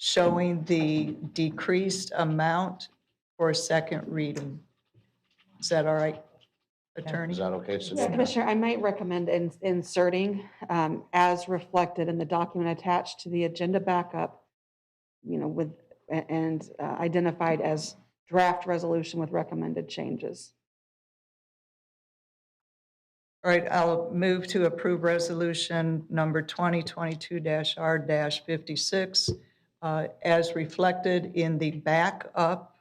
showing the decreased amount for a second reading. Is that all right, Attorney? Is that okay, Yeah, Cindy? Commissioner, I might recommend inserting as reflected in the document attached to the agenda backup, with, and identified as draft resolution with recommended changes. All right, I'll move to approve resolution number 2022-R-56 as reflected in the backup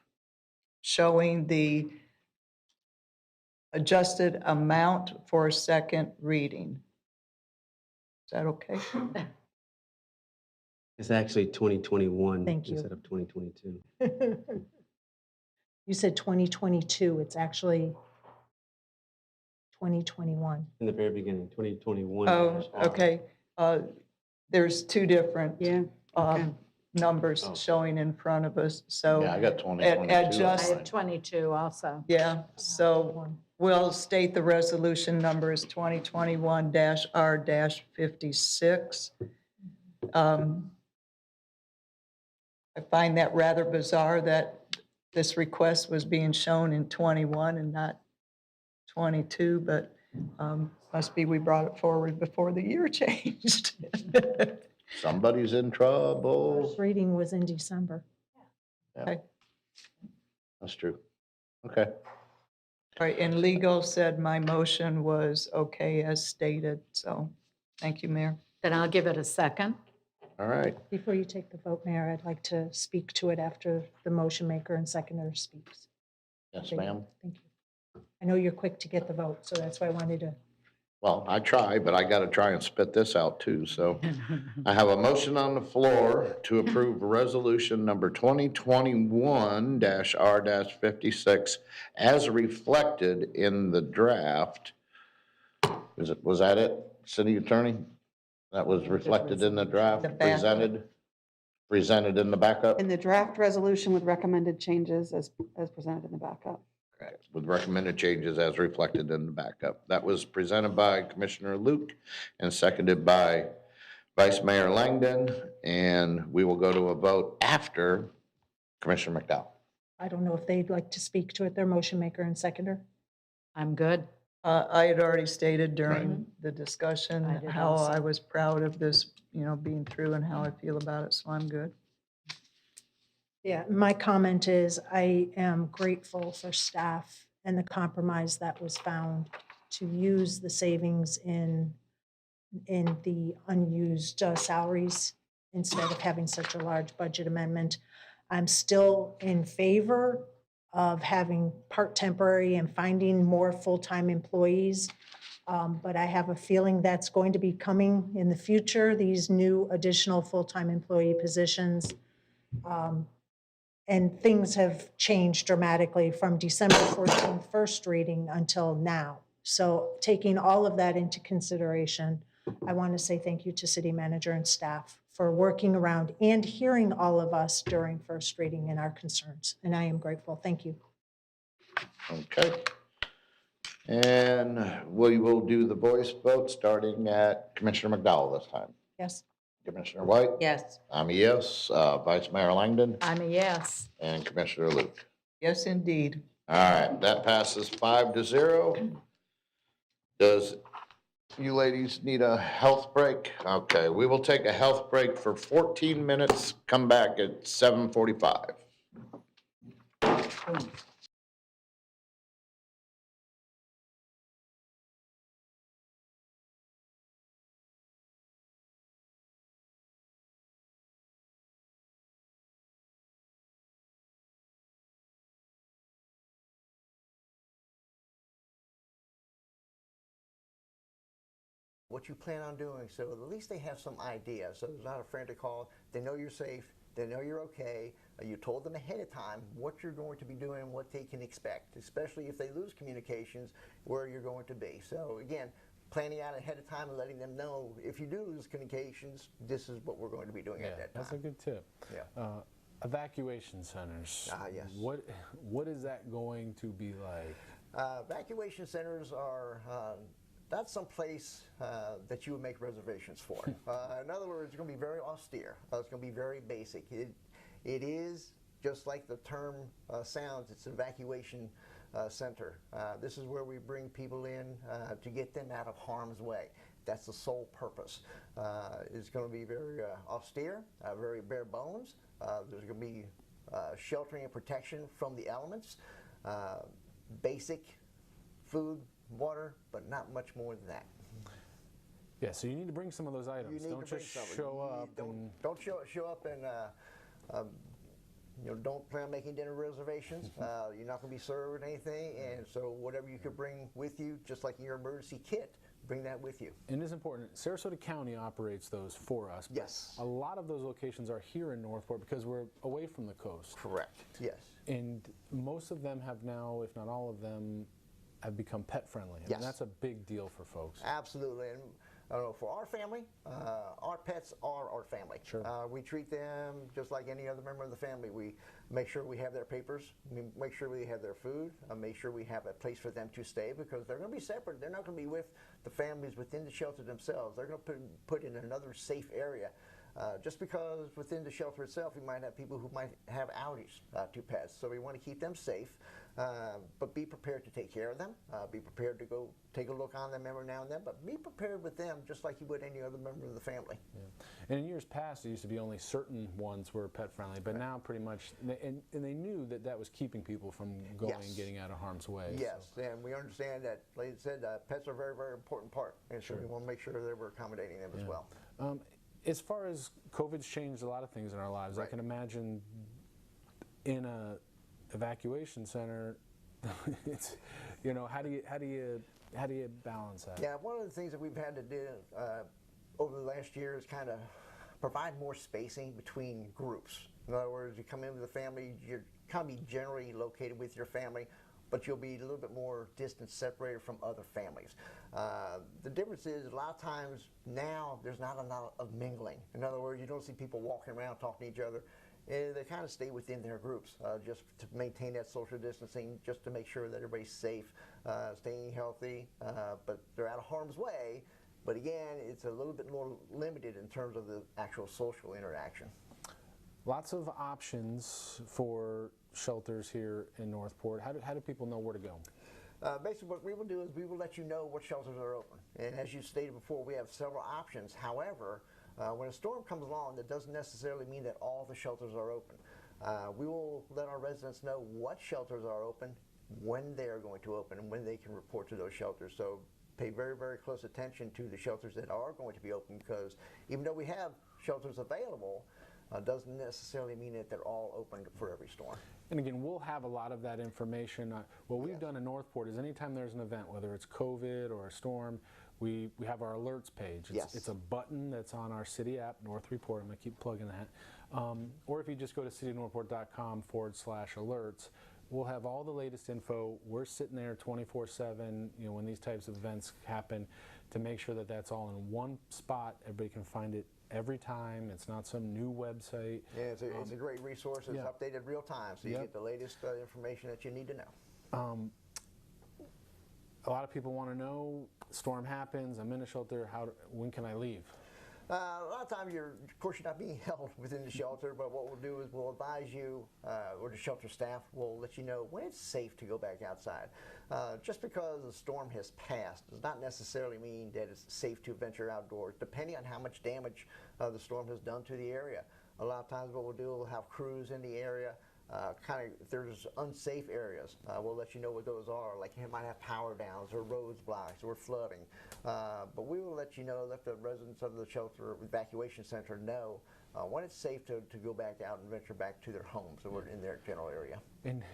showing the adjusted amount for a second reading. Is that okay? It's actually 2021 Thank you. instead of 2022. You said 2022, it's actually 2021. In the very beginning, 2021. Oh, okay. There's two different Okay. numbers showing in front of us, so. Yeah, I got 2022. I Adjust, have 22 also. yeah, so we'll state the resolution number is 2021-R-56. I find that rather bizarre that this request was being shown in 21 and not 22, but must be we brought it forward before the year changed. Somebody's in trouble. First reading was in December. Okay. That's true. Okay. All right, and legal said my motion was okay as stated, so thank you, Mayor. Then I'll give it a second. All right. Before you take the vote, Mayor, I'd like to speak to it after the motion maker and seconder speaks. Yes, Okay, ma'am. Thank you. I know you're quick to get the vote, so that's why I wanted to. Well, I try, but I got to try and spit this out too. So I have a motion on the floor to approve resolution number 2021-R-56 as reflected in the draft Was that it, city attorney? That was reflected in the draft, presented in the backup? In the draft resolution with recommended changes as presented in the backup. Correct. With recommended changes as reflected in the backup. That was presented by Commissioner Luke and seconded by Vice Mayor Langdon, and we will go to a vote after Commissioner McDowell. I don't know if they'd like to speak to it, their motion maker and seconder. I'm good. I had already stated during the discussion I did how also. I was proud of this, being through and how I feel about it, so I'm good. Yeah, my comment is I am grateful for staff and the compromise that was found to use the savings in the unused salaries instead of having such a large budget amendment. I'm still in favor of having part temporary and finding more full-time employees. But I have a feeling that's going to be coming in the future, these new additional full-time employee positions. And things have changed dramatically from December 14th first reading until now. So taking all of that into consideration, I want to say thank you to city manager and staff for working around and hearing all of us during first reading and our concerns. And I am grateful. Thank you. Okay. And we will do the voice vote starting at Commissioner McDowell this time. Yes. Commissioner White? Yes. I'm a yes. Vice Mayor Langdon? I'm a yes. And Commissioner Luke? Yes, indeed. All right, that passes 5-0. Does you ladies need a health break? Okay, we will take a health break for 14 minutes, come back at 7:45. what you plan on doing, so at least they have some idea. So it's not a frantic call. They know you're safe. They know you're okay. You told them ahead of time what you're going to be doing, what they can expect, especially if they lose communications, where you're going to be. So again, planning out ahead of time and letting them know if you do lose communications, this is what we're going to be doing at that time. That's a good tip. Yeah. Evacuation centers. Yes. What is that going to be like? Evacuation centers are not some place that you would make reservations for. In other words, it's going to be very austere. It's going to be very basic. It is, just like the term sounds, it's an evacuation center. This is where we bring people in to get them out of harm's way. That's the sole purpose. It's going to be very austere, very bare bones. There's going to be sheltering and protection from the elements, basic food, water, but not much more than that. Yeah, so you need to bring some of those items. Don't just show up. Don't show up and don't plan on making dinner reservations. You're not going to be served anything, and so whatever you could bring with you, just like your emergency kit, bring that with you. And it's important. Sarasota County operates those for us. Yes. A lot of those locations are here in Northport because we're away from the coast. Correct. Yes. And most of them have now, if not all of them, have become pet friendly. Yes. And that's a big deal for folks. Absolutely. And for our family, our pets are our family. Sure. We treat them just like any other member of the family. We make sure we have their papers, we make sure we have their food, make sure we have a place for them to stay, because they're going to be separate. They're not going to be with the families within the shelter themselves. They're going to put in another safe area. Just because within the shelter itself, we might have people who might have allergies to pets. So we want to keep them safe, but be prepared to take care of them. Be prepared to go take a look on them every now and then, but be prepared with them just like you would any other member of the family. Yeah. And in years past, it used to be only certain ones were pet friendly, but now pretty much, and they knew that that was keeping people from going and getting out of harm's way. Yes, so. And we understand that, like I said, pets are a very, very important part, and so we want to make sure that we're accommodating them as well. As far as COVID's changed a lot of things in our lives, I can imagine in a evacuation center, it's, how do you balance that? Yeah, one of the things that we've had to do over the last year is kind of provide more spacing between groups. In other words, you come in with a family, you're kind of be generally located with your family but you'll be a little bit more distance separated from other families. The difference is a lot of times now there's not a lot of mingling. In other words, you don't see people walking around talking to each other. They kind of stay within their groups just to maintain that social distancing, just to make sure that everybody's safe, staying healthy, but they're out of harm's way. But again, it's a little bit more limited in terms of the actual social interaction. Lots of options for shelters here in Northport. How do people know where to go? Basically, what we will do is we will let you know what shelters are open. And as you stated before, we have several options. However, when a storm comes along, that doesn't necessarily mean that all the shelters are open. We will let our residents know what shelters are open, when they are going to open, and when they can report to those shelters. So pay very, very close attention to the shelters that are going to be open, because even though we have shelters available, doesn't necessarily mean that they're all open for every storm. And again, we'll have a lot of that information. What we've done in Northport is anytime there's an event, whether it's COVID or a storm, we have our alerts page. It's a button that's on our city app, North Report. I'm going to keep plugging that. Or if you just go to cityofnorthport.com/alerts, we'll have all the latest info. We're sitting there 24/7, when these types of events happen, to make sure that that's all in one spot. Everybody can find it every time. It's not some new website. Yeah, it's a great resource. It's updated real time, so you get the latest information that you need to know. A lot of people want to know, storm happens, I'm in a shelter, when can I leave? A lot of times, of course, you're not being held within the shelter, but what we'll do is we'll advise you, or the shelter staff will let you know when it's safe to go back outside. Just because the storm has passed does not necessarily mean that it's safe to venture outdoors, depending on how much damage the storm has done to the area. A lot of times what we'll do, we'll have crews in the area. If there's unsafe areas, we'll let you know what those are. Like you might have power downs or roads blocked or flooding. But we will let you know, let the residents of the shelter evacuation center know when it's safe to go back out and venture back to their homes or in their general area. And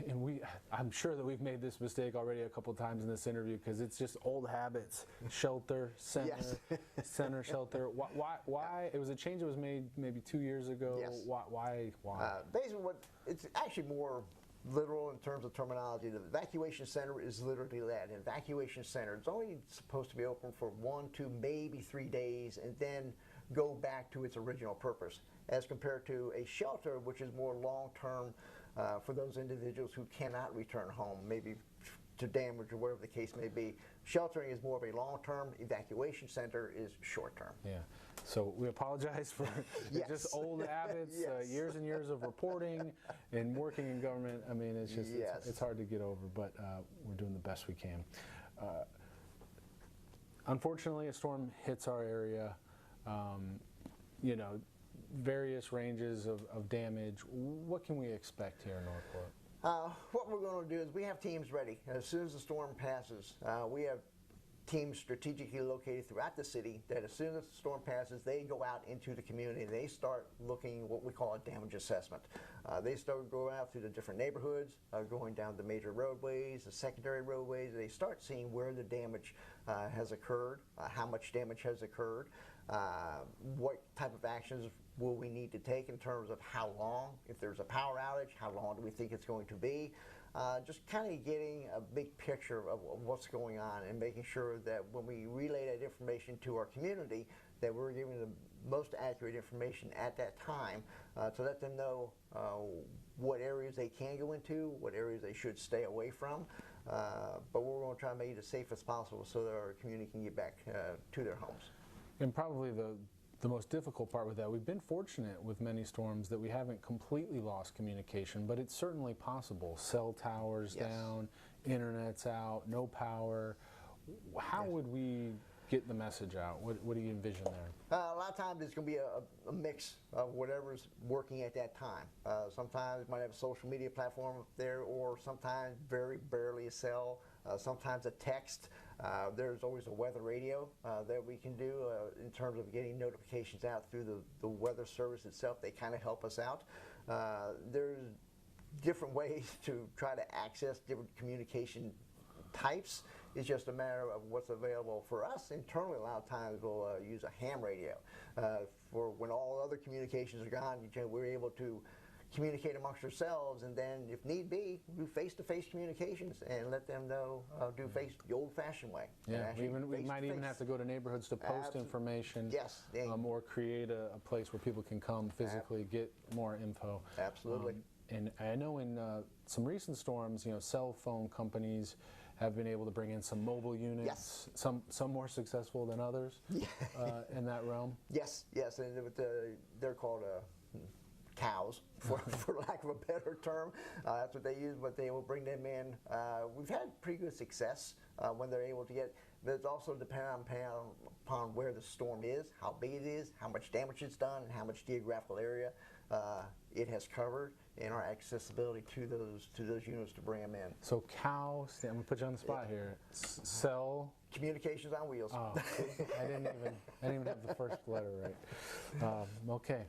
I'm sure that we've made this mistake already a couple of times in this interview, because it's just old habits. Shelter, center, center, shelter. Why? It was a change that was made maybe 2 years ago. Yes. Why? Basically, it's actually more literal in terms of terminology. The evacuation center is literally that, an evacuation center. It's only supposed to be open for 1, 2, maybe 3 days, and then go back to its original purpose, as compared to a shelter, which is more long-term for those individuals who cannot return home, maybe to damage or whatever the case may be. Sheltering is more of a long-term. Evacuation center is short-term. Yeah. So we apologize for just old habits, years and years of reporting and working in government. I mean, it's just it's hard to get over, but we're doing the best we can. Unfortunately, a storm hits our area. Various ranges of damage. What can we expect here in Northport? What we're going to do is we have teams ready. As soon as the storm passes, we have teams strategically located throughout the city that as soon as the storm passes, they go out into the community. They start looking what we call a damage assessment. They start going out through the different neighborhoods, going down the major roadways, the secondary roadways. They start seeing where the damage has occurred, how much damage has occurred, what type of actions will we need to take in terms of how long, if there's a power outage, how long do we think it's going to be. Just kind of getting a big picture of what's going on and making sure that when we relay that information to our community, that we're giving the most accurate information at that time to let them know what areas they can go into, what areas they should stay away from. But we're going to try to make it as safe as possible so that our community can get back to their homes. And probably the most difficult part with that, we've been fortunate with many storms that we haven't completely lost communication, but it's certainly possible. Cell towers down, internet's out, no power. How would we get the message out? What do you envision there? A lot of times it's going to be a mix of whatever's working at that time. Sometimes it might have a social media platform up there, or sometimes very barely a cell, sometimes a text. There's always a weather radio that we can do in terms of getting notifications out through the weather service itself. They kind of help us out. There's different ways to try to access different communication types. It's just a matter of what's available for us internally. A lot of times we'll use a ham radio. For when all other communications are gone, we're able to communicate amongst ourselves, and then if need be, do face-to-face communications and let them know, do the old-fashioned way. Yeah, Actually, we might even have to go to neighborhoods to post information. Yes. Or create a place where people can come physically get more info. Absolutely. And I know in some recent storms, cell phone companies have been able to bring in some mobile units. Yes. Some more successful than others in that realm. Yes, and they're called cows, for lack of a better term. That's what they use, but they will bring them in. We've had pretty good success when they're able to get, but it's also dependent upon where the storm is, how big it is, how much damage it's done, and how much geographical area it has covered, and our accessibility to those units to bring them in. So cows, I'm gonna put you on the spot here. Cell. Communications on wheels. Oh, I didn't even have the first letter right. Okay,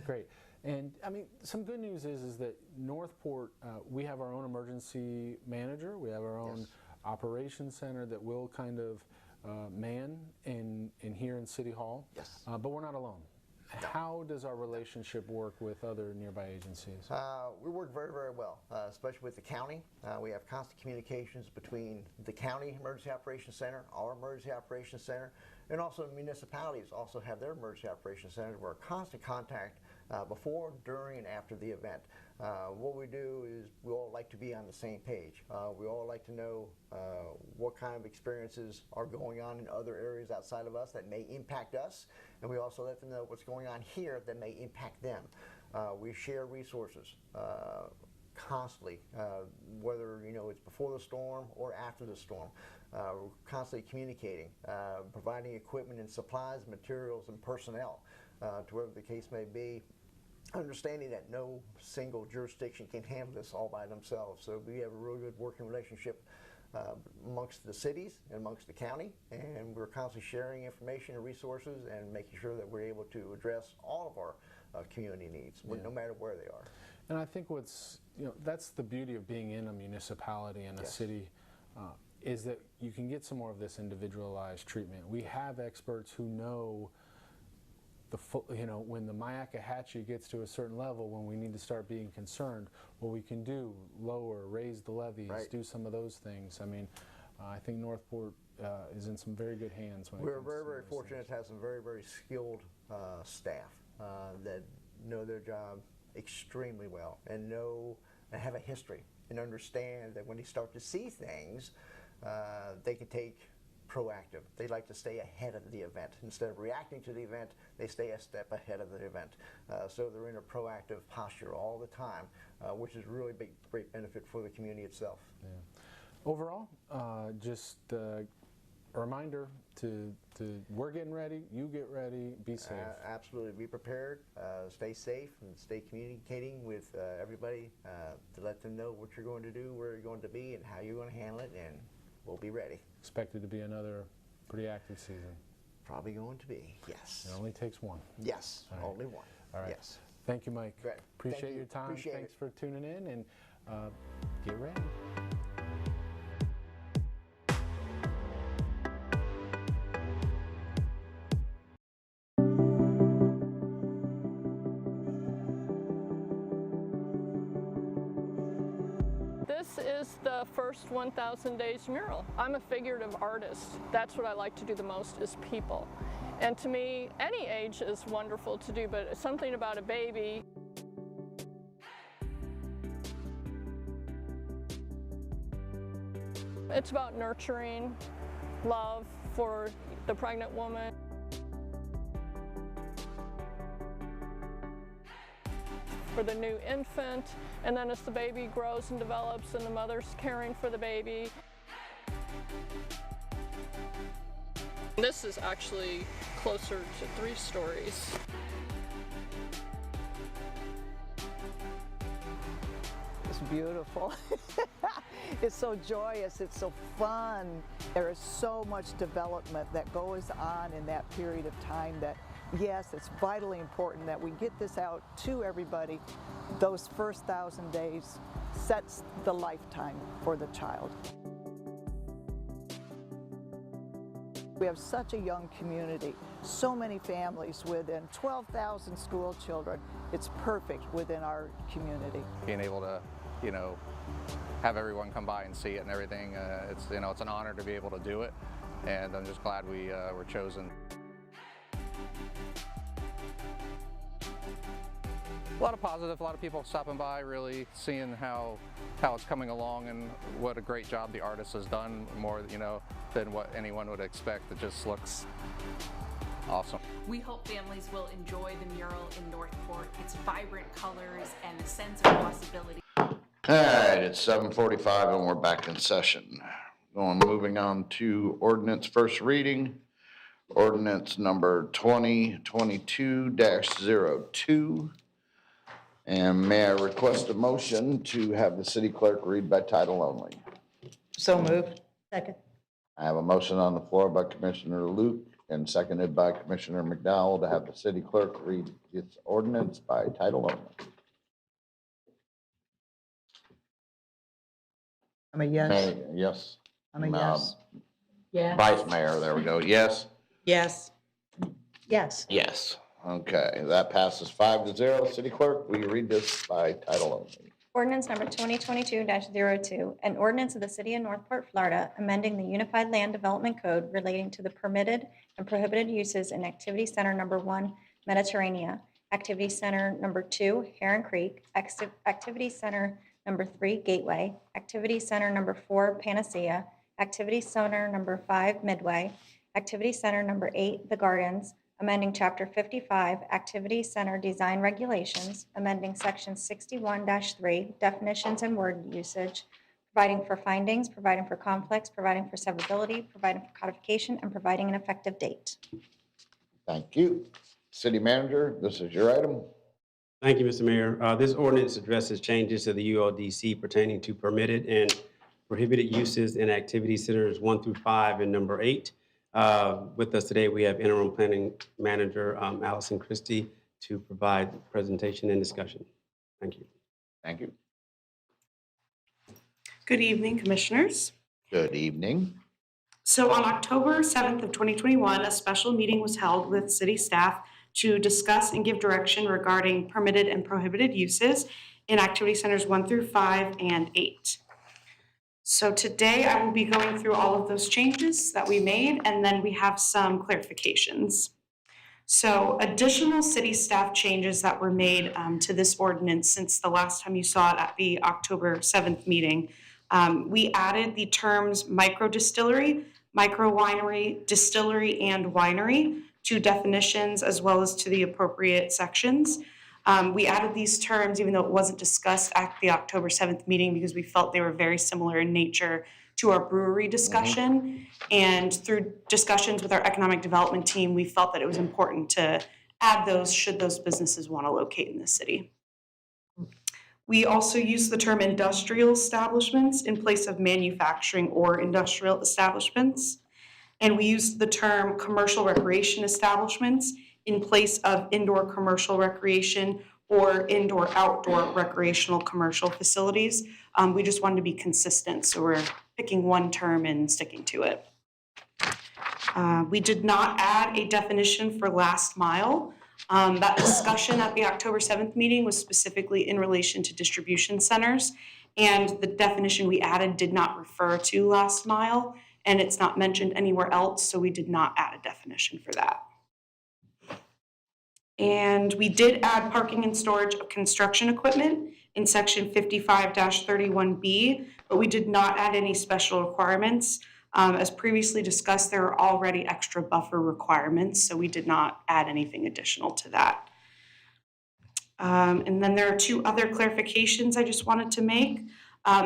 great. And I mean, some good news is that Northport, we have our own emergency manager. We have our own operations center that will kind of man in here in City Hall. Yes. But we're not alone. How does our relationship work with other nearby agencies? We work very, very well, especially with the county. We have constant communications between the county emergency operations center, our emergency operations center, and also municipalities also have their emergency operations centers. We're in constant contact before, during, and after the event. What we do is we all like to be on the same page. We all like to know what kind of experiences are going on in other areas outside of us that may impact us, and we also let them know what's going on here that may impact them. We share resources constantly, whether it's before the storm or after the storm. We're constantly communicating, providing equipment and supplies, materials, and personnel to wherever the case may be. Understanding that no single jurisdiction can handle this all by themselves. So we have a really good working relationship amongst the cities and amongst the county, and we're constantly sharing information and resources and making sure that we're able to address all of our community needs, no matter where they are. And I think that's the beauty of being in a municipality and a city, is that you can get some more of this individualized treatment. We have experts who know when the Myakkahatchee gets to a certain level, when we need to start being concerned, what we can do, raise the levees, do some of those things. I mean, I think Northport is in some very good hands. We're very, very fortunate to have some very, very skilled staff that know their job extremely well and have a history and understand that when they start to see things, they can take proactive. They like to stay ahead of the event. Instead of reacting to the event, they stay a step ahead of the event. So they're in a proactive posture all the time, which is really big, great benefit for the community itself. Yeah. Overall, just a reminder to we're getting ready, you get ready, be safe. Absolutely, be prepared, stay safe, and stay communicating with everybody to let them know what you're going to do, where you're going to be, and how you're going to handle it, and we'll be ready. Expected to be another pretty active season. Probably going to be, yes. It only takes one. Yes, only one. All right. Yes. Thank you, Mike. Great. Appreciate your time. Thanks for tuning in, and get ready. This is the first 1,000 Days mural. I'm a figurative artist. That's what I like to do the most, is people. And to me, any age is wonderful to do, but something about a baby. It's about nurturing, love for the pregnant woman. For the new infant, and then as the baby grows and develops and the mother's caring for the baby. This is actually closer to 3 stories. It's beautiful. It's so joyous, it's so fun. There is so much development that goes on in that period of time that, yes, it's vitally important that we get this out to everybody. Those first 1,000 days sets the lifetime for the child. We have such a young community, so many families within 12,000 school children. It's perfect within our community. Being able to, have everyone come by and see it and everything, it's an honor to be able to do it, and I'm just glad we were chosen. A lot of positive, a lot of people stopping by, really seeing how it's coming along and what a great job the artist has done, more than what anyone would expect. It just looks awesome. We hope families will enjoy the mural in Northport, its vibrant colors and a sense of possibility. All right, it's 7:45 and we're back in session. Moving on to ordinance first reading. Ordinance number 2022-02. And may I request a motion to have the city clerk read by title only? So moved. Second. I have a motion on the floor by Commissioner Luke and seconded by Commissioner McDowell to have the city clerk read its ordinance by title only. I'm a yes. Yes. I'm a yes. Yes. Vice Mayor, there we go. Yes? Yes. Yes. Yes. Okay, that passes 5-0. City clerk, will you read this by title only? Ordinance number 2022-02, an ordinance of the City of Northport, Florida, amending the Unified Land Development Code relating to the permitted and prohibited uses in Activity Center Number 1, Mediterranean, Activity Center Number 2, Heron Creek, Activity Center Number 3, Gateway, Activity Center Number 4, Panacea, Activity Center Number 5, Midway, Activity Center Number 8, The Gardens, amending Chapter 55, Activity Center Design Regulations, amending Section 61-3, Definitions and Word Usage, providing for findings, providing for conflicts, providing for severability, providing for codification, and providing an effective date. Thank you. City Manager, this is your item. Thank you, Mr. Mayor. This ordinance addresses changes to the ULDC pertaining to permitted and prohibited uses in activity centers 1 through 5 and number 8. With us today, we have Interim Planning Manager Allison Christie to provide presentation and discussion. Thank you. Thank you. Good evening, Commissioners. Good evening. So on October 7th of 2021, a special meeting was held with city staff to discuss and give direction regarding permitted and prohibited uses in activity centers 1 through 5 and 8. So today I will be going through all of those changes that we made, and then we have some clarifications. So additional city staff changes that were made to this ordinance since the last time you saw it at the October 7th meeting. We added the terms micro distillery, micro winery, distillery, and winery to definitions as well as to the appropriate sections. We added these terms even though it wasn't discussed at the October 7th meeting because we felt they were very similar in nature to our brewery discussion. And through discussions with our economic development team, we felt that it was important to add those should those businesses want to locate in the city. We also use the term industrial establishments in place of manufacturing or industrial establishments. And we use the term commercial recreation establishments in place of indoor commercial recreation or indoor-outdoor recreational commercial facilities. We just wanted to be consistent, so we're picking one term and sticking to it. We did not add a definition for last mile. That discussion at the October 7th meeting was specifically in relation to distribution centers, and the definition we added did not refer to last mile, and it's not mentioned anywhere else, so we did not add a definition for that. And we did add parking and storage of construction equipment in section 55-31B, but we did not add any special requirements. As previously discussed, there are already extra buffer requirements, so we did not add anything additional to that. And then there are two other clarifications I just wanted to make.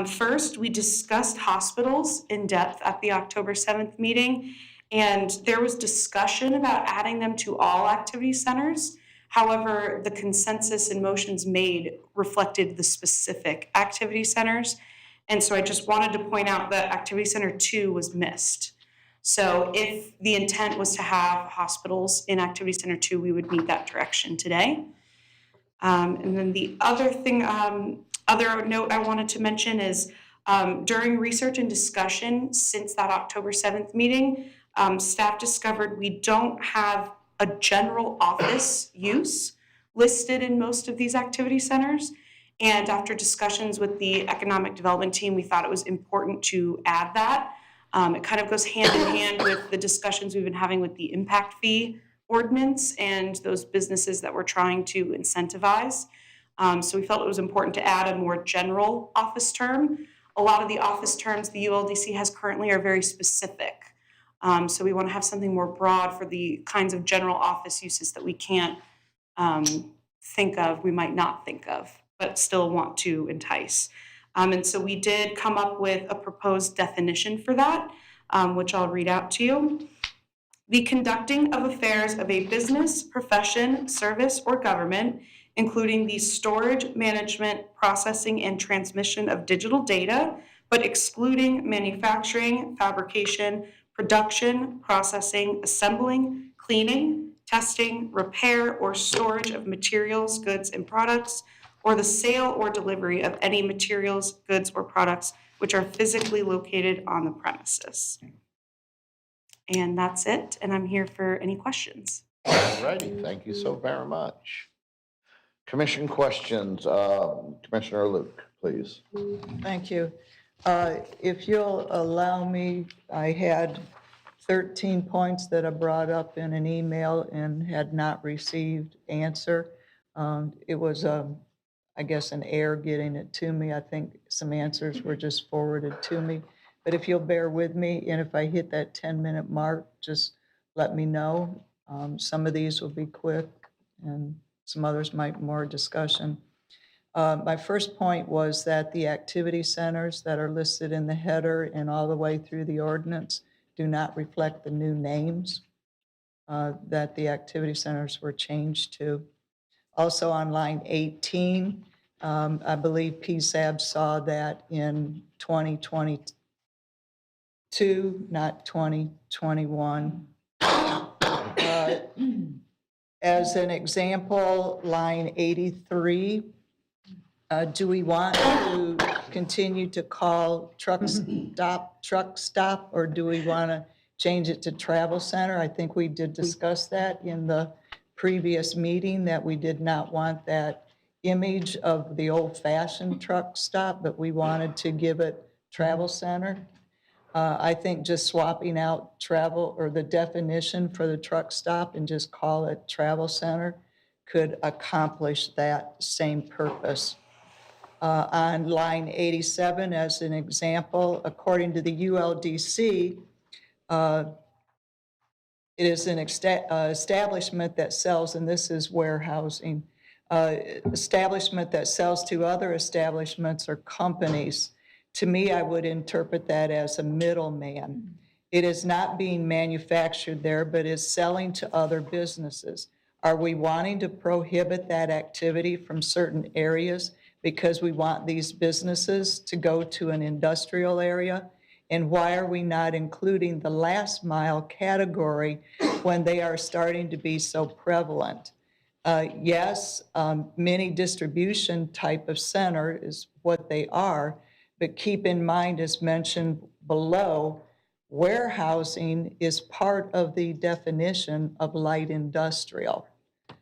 First, we discussed hospitals in depth at the October 7th meeting, and there was discussion about adding them to all activity centers. However, the consensus and motions made reflected the specific activity centers. And so I just wanted to point out that Activity Center 2 was missed. So if the intent was to have hospitals in Activity Center 2, we would meet that direction today. And then the other thing, other note I wanted to mention is during research and discussion since that October 7th meeting, staff discovered we don't have a general office use listed in most of these activity centers. And after discussions with the economic development team, we thought it was important to add that. It kind of goes hand in hand with the discussions we've been having with the impact fee ordinance and those businesses that we're trying to incentivize. So we felt it was important to add a more general office term. A lot of the office terms the ULDC has currently are very specific. So we want to have something more broad for the kinds of general office uses that we can't think of, we might not think of, but still want to entice. And so we did come up with a proposed definition for that, which I'll read out to you. The conducting of affairs of a business, profession, service, or government, including the storage, management, processing, and transmission of digital data, but excluding manufacturing, fabrication, production, processing, assembling, cleaning, testing, repair, or storage of materials, goods, and products, or the sale or delivery of any materials, goods, or products which are physically located on the premises. And that's it, and I'm here for any questions. All righty, thank you so very much. Commission questions, Commissioner Luke, please. Thank you. If you'll allow me, I had 13 points that I brought up in an email and had not received answer. It was, I guess, an error getting it to me. I think some answers were just forwarded to me. But if you'll bear with me, and if I hit that 10-minute mark, just let me know. Some of these will be quick, and some others might more discussion. My first point was that the activity centers that are listed in the header and all the way through the ordinance do not reflect the new names that the activity centers were changed to. Also on line 18, I believe PSAB saw that in 2022, not 2021. As an example, line 83, do we want to continue to call truck stop, or do we want to change it to travel center? I think we did discuss that in the previous meeting, that we did not want that image of the old-fashioned truck stop, but we wanted to give it travel center. I think just swapping out travel, or the definition for the truck stop, and just call it travel center could accomplish that same purpose. On line 87, as an example, according to the ULDC, it is an establishment that sells, and this is warehousing, establishment that sells to other establishments or companies. To me, I would interpret that as a middleman. It is not being manufactured there, but is selling to other businesses. Are we wanting to prohibit that activity from certain areas because we want these businesses to go to an industrial area? And why are we not including the last mile category when they are starting to be so prevalent? Yes, mini distribution type of center is what they are, but keep in mind, as mentioned below, warehousing is part of the definition of light industrial.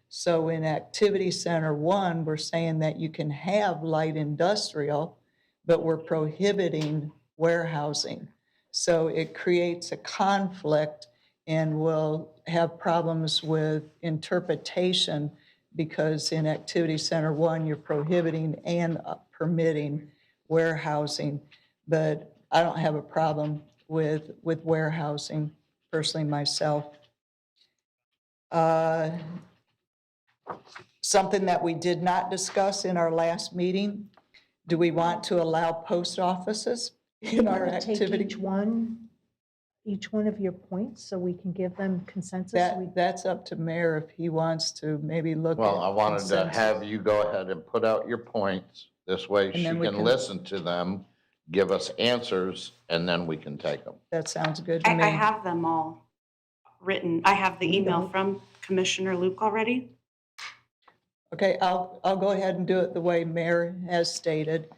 So in Activity Center 1, we're saying that you can have light industrial, but we're prohibiting warehousing. So it creates a conflict and will have problems with interpretation, because in Activity Center 1, you're prohibiting and permitting warehousing. But I don't have a problem with warehousing, personally myself. Something that we did not discuss in our last meeting, do we want to allow post offices in our activity? Take each one of your points so we can give them consensus? That's up to Mayor if he wants to maybe look at. Well, I wanted to consensus. have you go ahead and put out your points. This way she then we can can- listen to them, give us answers, and then we can take them. That sounds good to me. I have them all written. I have the email from Commissioner Luke already. Okay, I'll go ahead and do it the way Mayor has stated.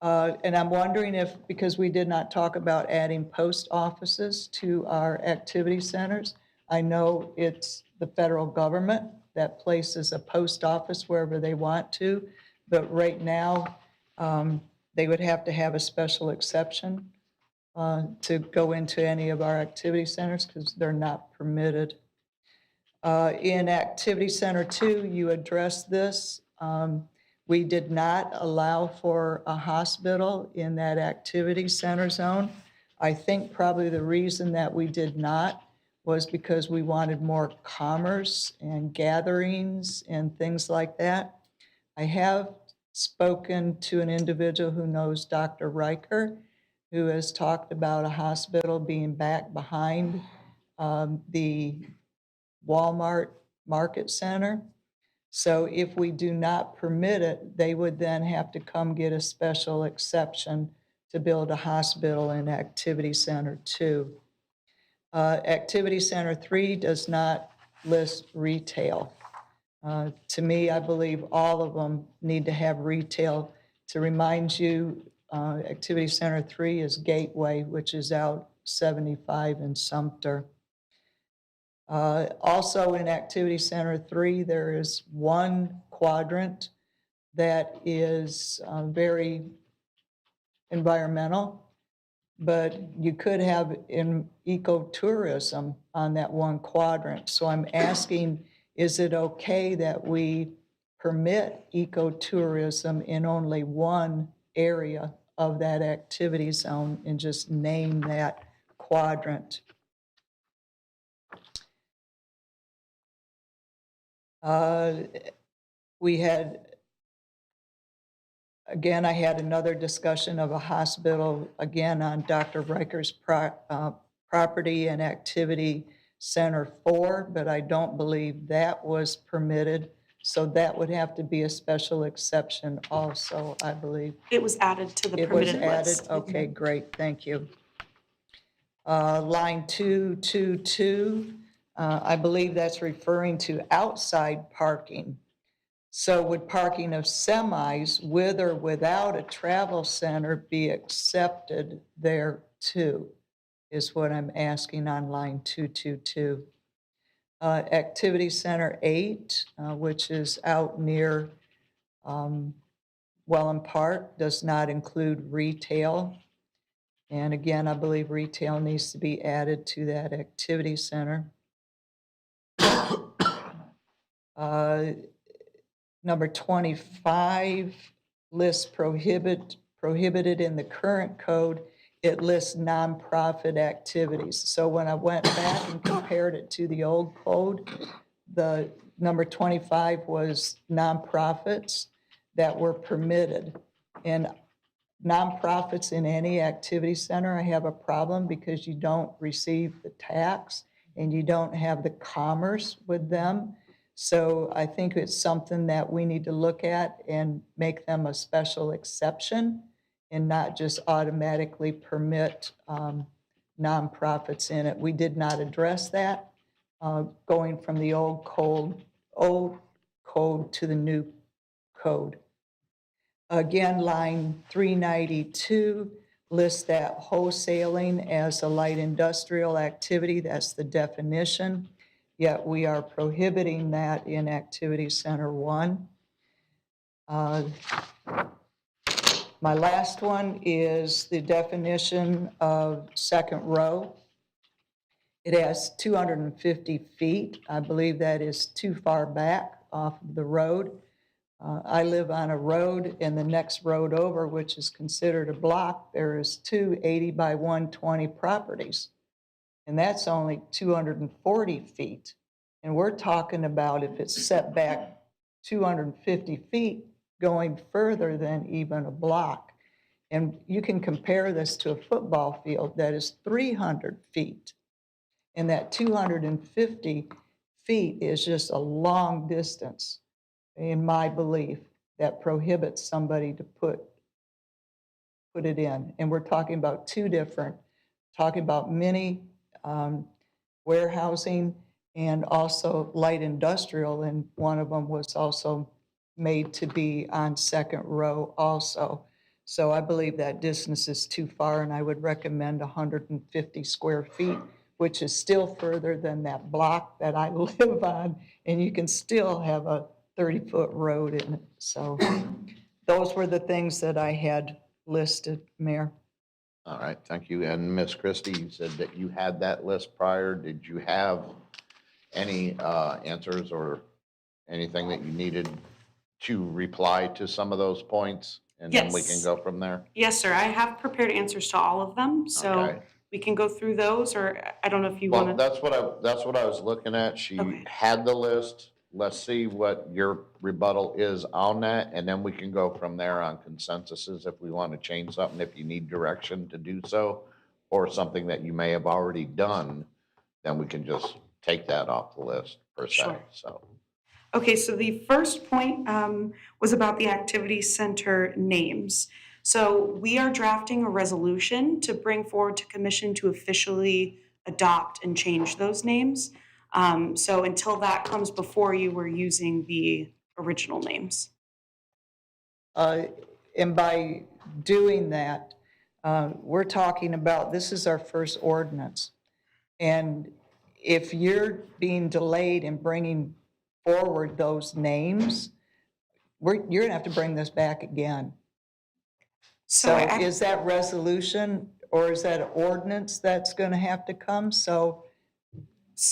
And I'm wondering if, because we did not talk about adding post offices to our activity centers, I know it's the federal government that places a post office wherever they want to, but right now, they would have to have a special exception to go into any of our activity centers because they're not permitted. In Activity Center 2, you addressed this. We did not allow for a hospital in that activity center zone. I think probably the reason that we did not was because we wanted more commerce and gatherings and things like that. I have spoken to an individual who knows Dr. Riker, who has talked about a hospital being back behind the Walmart Market Center. So if we do not permit it, they would then have to come get a special exception to build a hospital in Activity Center 2. Activity Center 3 does not list retail. To me, I believe all of them need to have retail. To remind you, Activity Center 3 is Gateway, which is out 75 in Sumter. Also in Activity Center 3, there is one quadrant that is very environmental, but you could have in ecotourism on that one quadrant. So I'm asking, is it okay that we permit ecotourism in only one area of that activity zone and just name that quadrant? We had, again, I had another discussion of a hospital, again, on Dr. Riker's property and activity center 4, but I don't believe that was permitted. So that would have to be a special exception also, I believe. It was added to the It was permitted added? list. Okay, great, thank you. Line 222, I believe that's referring to outside parking. So would parking of semis with or without a travel center be accepted there too, is what I'm asking on line 222. Activity Center 8, which is out near Wellen Park, does not include retail. And again, I believe retail needs to be added to that activity center. Number 25 lists prohibited in the current code. It lists nonprofit activities. So when I went back and compared it to the old code, the number 25 was nonprofits that were permitted. And nonprofits in any activity center, I have a problem because you don't receive the tax and you don't have the commerce with them. So I think it's something that we need to look at and make them a special exception and not just automatically permit nonprofits in it. We did not address that going from the old code to the new code. Again, line 392 lists that wholesaling as a light industrial activity. That's the definition. Yet we are prohibiting that in Activity Center 1. My last one is the definition of second row. It has 250 feet. I believe that is too far back off of the road. I live on a road, and the next road over, which is considered a block, there is 2 80 by 120 properties. And that's only 240 feet. And we're talking about if it's set back 250 feet, going further than even a block. And you can compare this to a football field that is 300 feet. And that 250 feet is just a long distance, in my belief, that prohibits somebody to put it in. And we're talking about two different, talking about mini warehousing and also light industrial, and one of them was also made to be on second row also. So I believe that distance is too far, and I would recommend 150 square feet, which is still further than that block that I live on, and you can still have a 30-foot road in it. So those were the things that I had listed, Mayor. All right, thank you. And Miss Christie, you said that you had that list prior. Did you have any answers or anything that you needed to reply to some of those points? And then we can Yes. go from there? Yes, sir. I have prepared answers to all of them, so Okay. we can go through those, or I don't know if you Well, want to. that's what I was looking at. She had the list. Let's see what your rebuttal is on that, and then we can go from there on consensuses if we want to change something, if you need direction to do so, or something that you may have already done, then we can just take that off the list per se, Sure. so. Okay, so the first point was about the activity center names. So we are drafting a resolution to bring forward to commission to officially adopt and change those names. So until that comes before you, we're using the original names. And by doing that, we're talking about, this is our first ordinance. And if you're being delayed in bringing forward those names, you're gonna have to bring this back again. So is that resolution or is that ordinance that's gonna have to come? So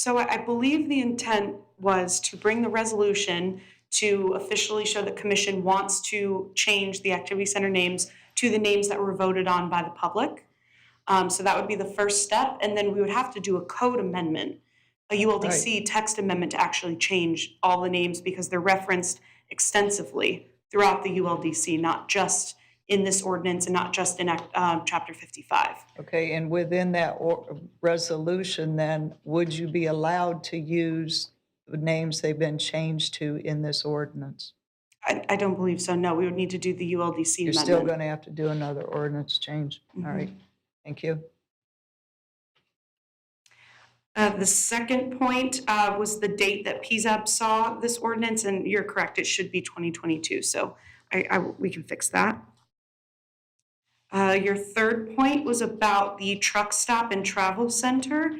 I believe the intent was to bring the resolution to officially show that commission wants to change the activity center names to the names that were voted on by the public. So that would be the first step, and then we would have to do a code amendment, a ULDC text amendment to actually change all the names because they're referenced extensively throughout the ULDC, not just in this ordinance and not just in Chapter 55. okay, and within that resolution, then, would you be allowed to use the names they've been changed to in this ordinance? I don't believe so, no. We would need to do the ULDC You're amendment. still gonna have to do another ordinance change. All right, thank you. The second point was the date that PZAB saw this ordinance, and you're correct, it should be 2022, so we can fix that. Your third point was about the truck stop and travel center.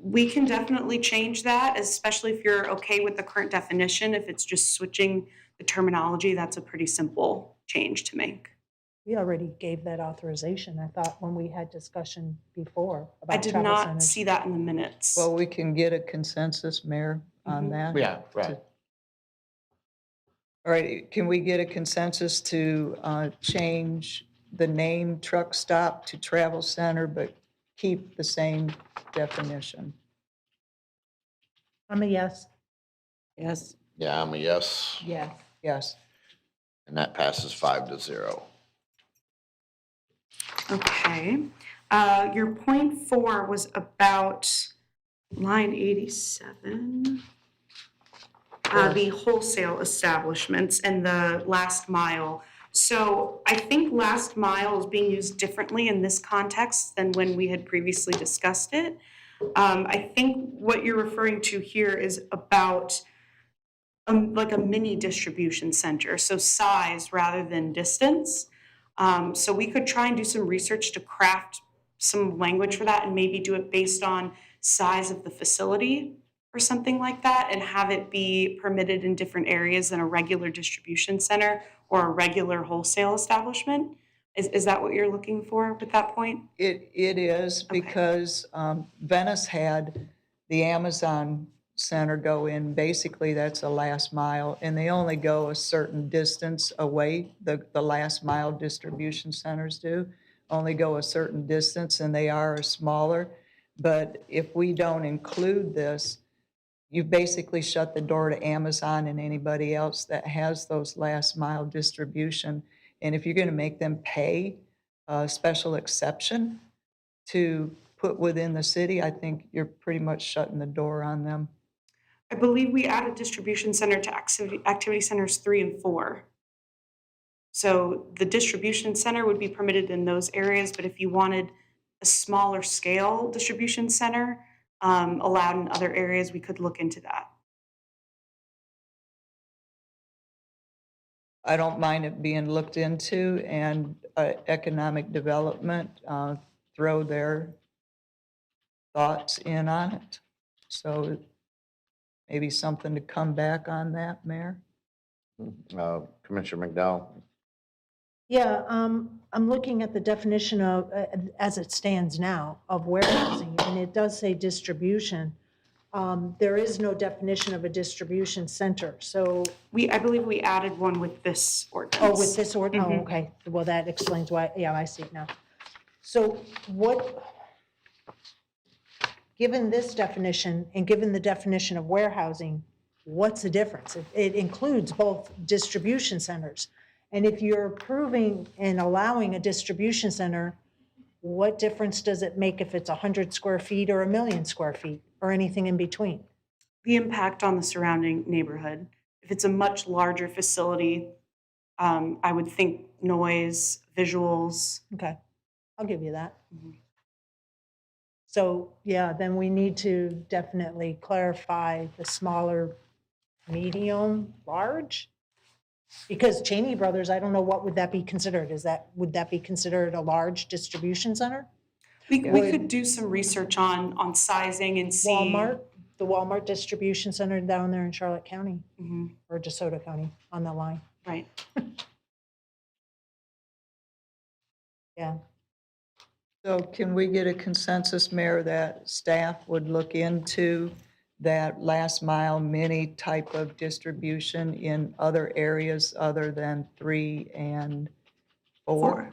We can definitely change that, especially if you're okay with the current definition. If it's just switching the terminology, that's a pretty simple change to make. We already gave that authorization, I thought, when we had discussion before about I did travel not centers. see that in the minutes. Well, we can get a consensus, Mayor, on that. Yeah, right. All right, can we get a consensus to change the name truck stop to travel center, but keep the same definition? I'm a yes. Yes. Yeah, I'm a yes, Yes. Yes. and that passes 5-0. Okay. Your point 4 was about line 87. The wholesale establishments and the last mile. So I think last mile is being used differently in this context than when we had previously discussed it. I think what you're referring to here is about like a mini distribution center, so size rather than distance. So we could try and do some research to craft some language for that and maybe do it based on size of the facility or something like that, and have it be permitted in different areas than a regular distribution center or a regular wholesale establishment. Is that what you're looking for with that point? It is, because Venice had the Amazon center go in, basically that's a last mile, and they only go a certain distance away, the last mile distribution centers do, only go a certain distance, and they are smaller. But if we don't include this, you've basically shut the door to Amazon and anybody else that has those last mile distribution. And if you're gonna make them pay a special exception to put within the city, I think you're pretty much shutting the door on them. I believe we added distribution center to activity centers 3 and 4. So the distribution center would be permitted in those areas, but if you wanted a smaller scale distribution center allowed in other areas, we could look into that. I don't mind it being looked into, and economic development, throw their thoughts in on it. So maybe something to come back on that, Mayor? Commissioner McDowell? Yeah, I'm looking at the definition of, as it stands now, of warehousing, and it does say distribution. There is no definition of a distribution center, so. I believe we added one with this ordinance. Oh, with this ordinance, oh, okay. Well, that explains why, yeah, I see it now. So what, given this definition and given the definition of warehousing, what's the difference? It includes both distribution centers. And if you're approving and allowing a distribution center, what difference does it make if it's 100 square feet or 1,000,000 square feet or anything in between? The impact on the surrounding neighborhood. If it's a much larger facility, I would think noise, visuals. Okay, I'll give you that. So, yeah, then we need to definitely clarify the smaller, medium, large. Because Cheney Brothers, I don't know, what would that be considered? Would that be considered a large distribution center? We could do some research on sizing and see. Walmart, the Walmart distribution center down there in Charlotte County, or DeSoto County on the line. Right. Yeah. So can we get a consensus, Mayor, that staff would look into that last mile mini type of distribution in other areas other than 3 and 4?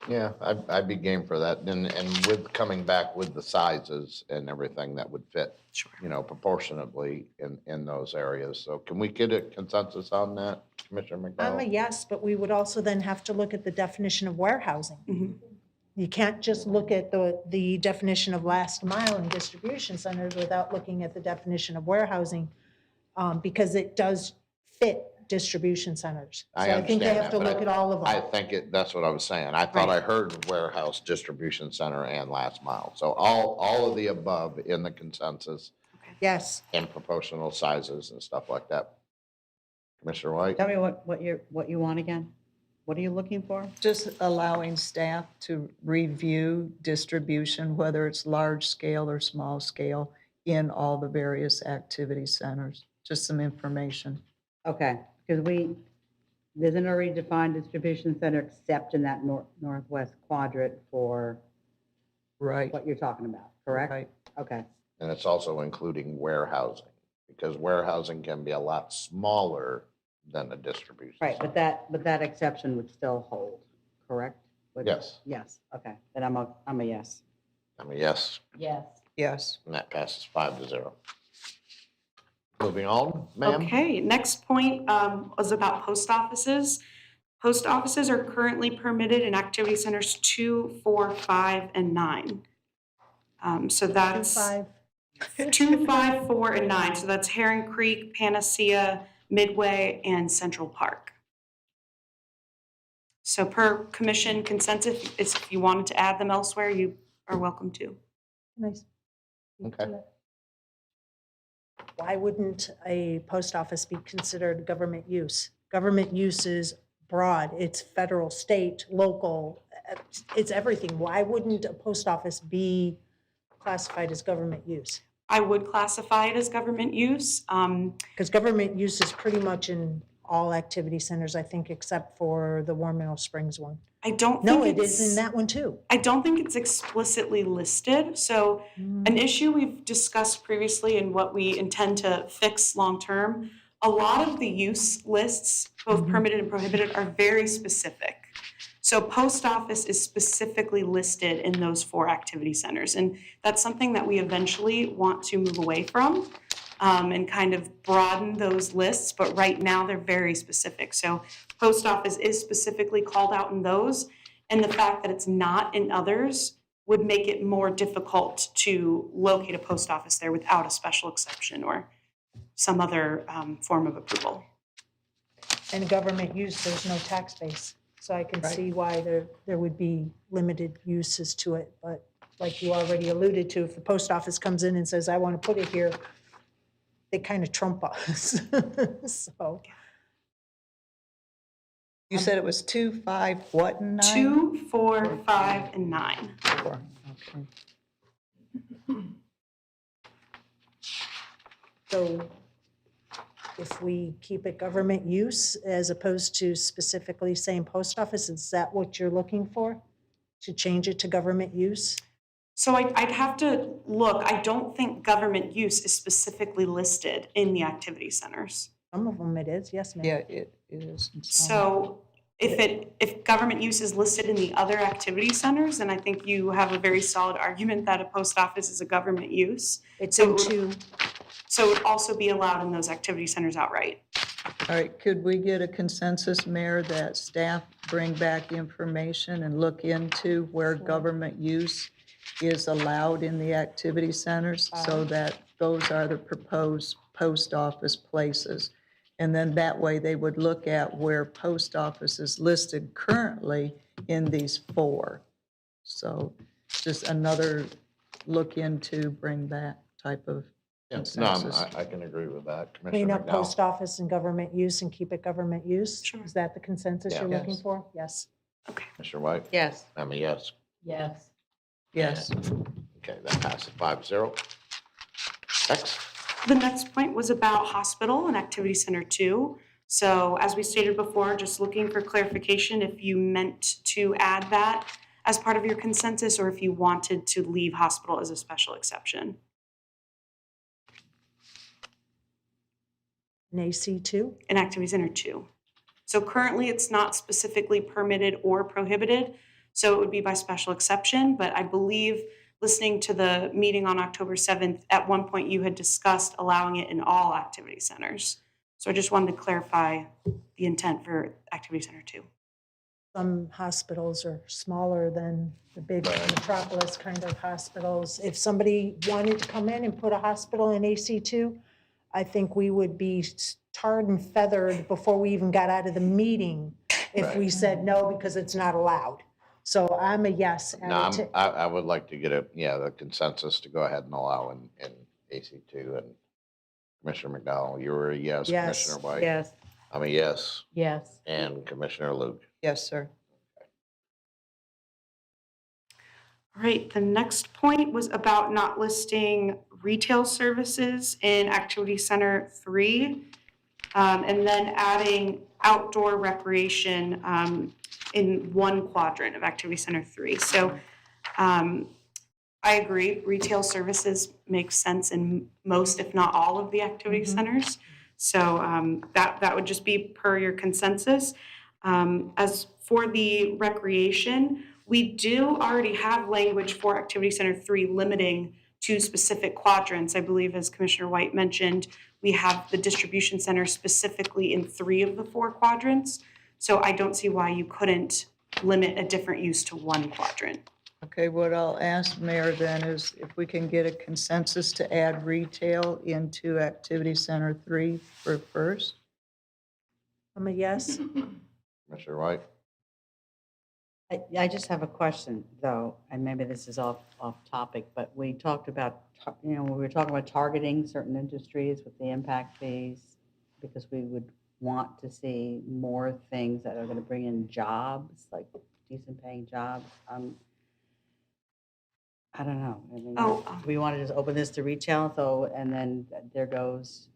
Yeah, I'd be game for that, and with coming back with the sizes and everything that would fit, you know, proportionately in those areas. So can we get a consensus on that, Commissioner McDowell? I'm a yes, but we would also then have to look at the definition of warehousing. You can't just look at the definition of last mile and distribution centers without looking at the definition of warehousing, because it does fit distribution centers. So I think they have to look at all of them. I think that's what I was saying. I thought I heard warehouse, distribution center, and last mile. So all of the above in the consensus. Yes. And proportional sizes and stuff like that. Commissioner White? Tell me what you want again? What are you looking for? Just allowing staff to review distribution, whether it's large scale or small scale, in all the various activity centers. Just some information. Okay, because there's an already defined distribution center except in that northwest quadrant for what you're talking about, correct? Right. Okay. And it's also including warehousing, because warehousing can be a lot smaller than a distribution. Right, but that exception would still hold, correct? Yes. Yes, okay, then I'm a yes. I'm a yes. Yes. Yes. And that passes 5-0. Moving on, ma'am. Okay, next point was about post offices. Post offices are currently permitted in activity centers 2, 4, 5, and 9. So that's 2, 5, 4, and 9. So that's Heron Creek, Panacea, Midway, and Central Park. So per commission consensus, if you wanted to add them elsewhere, you are welcome to. Nice. Okay. Why wouldn't a post office be considered government use? Government use is broad. It's federal, state, local, it's everything. Why wouldn't a post office be classified as government use? I would classify it as government use. Because government use is pretty much in all activity centers, I think, except for the Warm Mineral Springs one. I don't think No, it is in that one too. I don't think it's explicitly listed. So an issue we've discussed previously and what we intend to fix long-term, a lot of the use lists, both permitted and prohibited, are very specific. So post office is specifically listed in those 4 activity centers. And that's something that we eventually want to move away from and kind of broaden those lists. But right now they're very specific. So post office is specifically called out in those. And the fact that it's not in others would make it more difficult to locate a post office there without a special exception or some other form of approval. And government use, there's no tax base. So I can see why there would be limited uses to it. But like you already alluded to, if the post office comes in and says, I want to put it here, they kind of trump us. So You said it was 2, 5, what, and 9? 2, 4, 5, and 9. 4, okay. So if we keep it government use as opposed to specifically saying post office, is that what you're looking for? To change it to government use? So I'd have to look. I don't think government use is specifically listed in the activity centers. Some of them it is, yes, ma'am. Yeah, it is. So if government use is listed in the other activity centers, then I think you have a very solid argument that a post office is a government use. It's So into, so it would also be allowed in those activity centers outright. All right, could we get a consensus, Mayor, that staff bring back information and look into where government use is allowed in the activity centers, so that those are the proposed post office places? And then that way they would look at where post office is listed currently in these 4. So just another look into, bring back type of Yeah, consensus. I can agree with that, clean Commissioner up McDowell. post office and government use and keep it government use? Sure. Is that the consensus Yeah. you're looking Yes. for? Yes. Commissioner White? Yes. I'm a yes. Yes. Yes. Okay, that passes 5-0. Next. The next point was about hospital and activity center 2. So as we stated before, just looking for clarification if you meant to add that as part of your consensus or if you wanted to leave hospital as a special exception. An AC2? In activity center 2. So currently it's not specifically permitted or prohibited, so it would be by special exception, but I believe listening to the meeting on October 7th, at one point you had discussed allowing it in all activity centers. So I just wanted to clarify the intent for activity center 2. Some hospitals are smaller than the big metropolis kind of hospitals. If somebody wanted to come in and put a hospital in AC2, I think we would be tarred and feathered before we even got out of the meeting if we said no, because it's not allowed. So I'm a yes. No, I would like to get the consensus to go ahead and allow in AC2. And Commissioner McDowell, you were a yes. Yes. Commissioner White? Yes. I'm a yes. Yes. And Commissioner Luke? Yes, sir. All right, the next point was about not listing retail services in activity center 3, and then adding outdoor recreation in one quadrant of activity center 3. So I agree, retail services make sense in most, if not all, of the activity centers. So that would just be per your consensus. As for the recreation, we do already have language for activity center 3 limiting to specific quadrants. I believe, as Commissioner White mentioned, we have the distribution center specifically in 3 of the 4 quadrants. So I don't see why you couldn't limit a different use to one quadrant. Okay, what I'll ask, Mayor, then is if we can get a consensus to add retail into Activity Center 3 for first? I'm a yes. Commissioner White? I just have a question, though, and maybe this is off topic, but we talked about, we were talking about targeting certain industries with the impact fees, because we would want to see more things that are going to bring in jobs, like decent paying jobs. I don't know. I mean, we want to just open this to retail, so, and then there goes,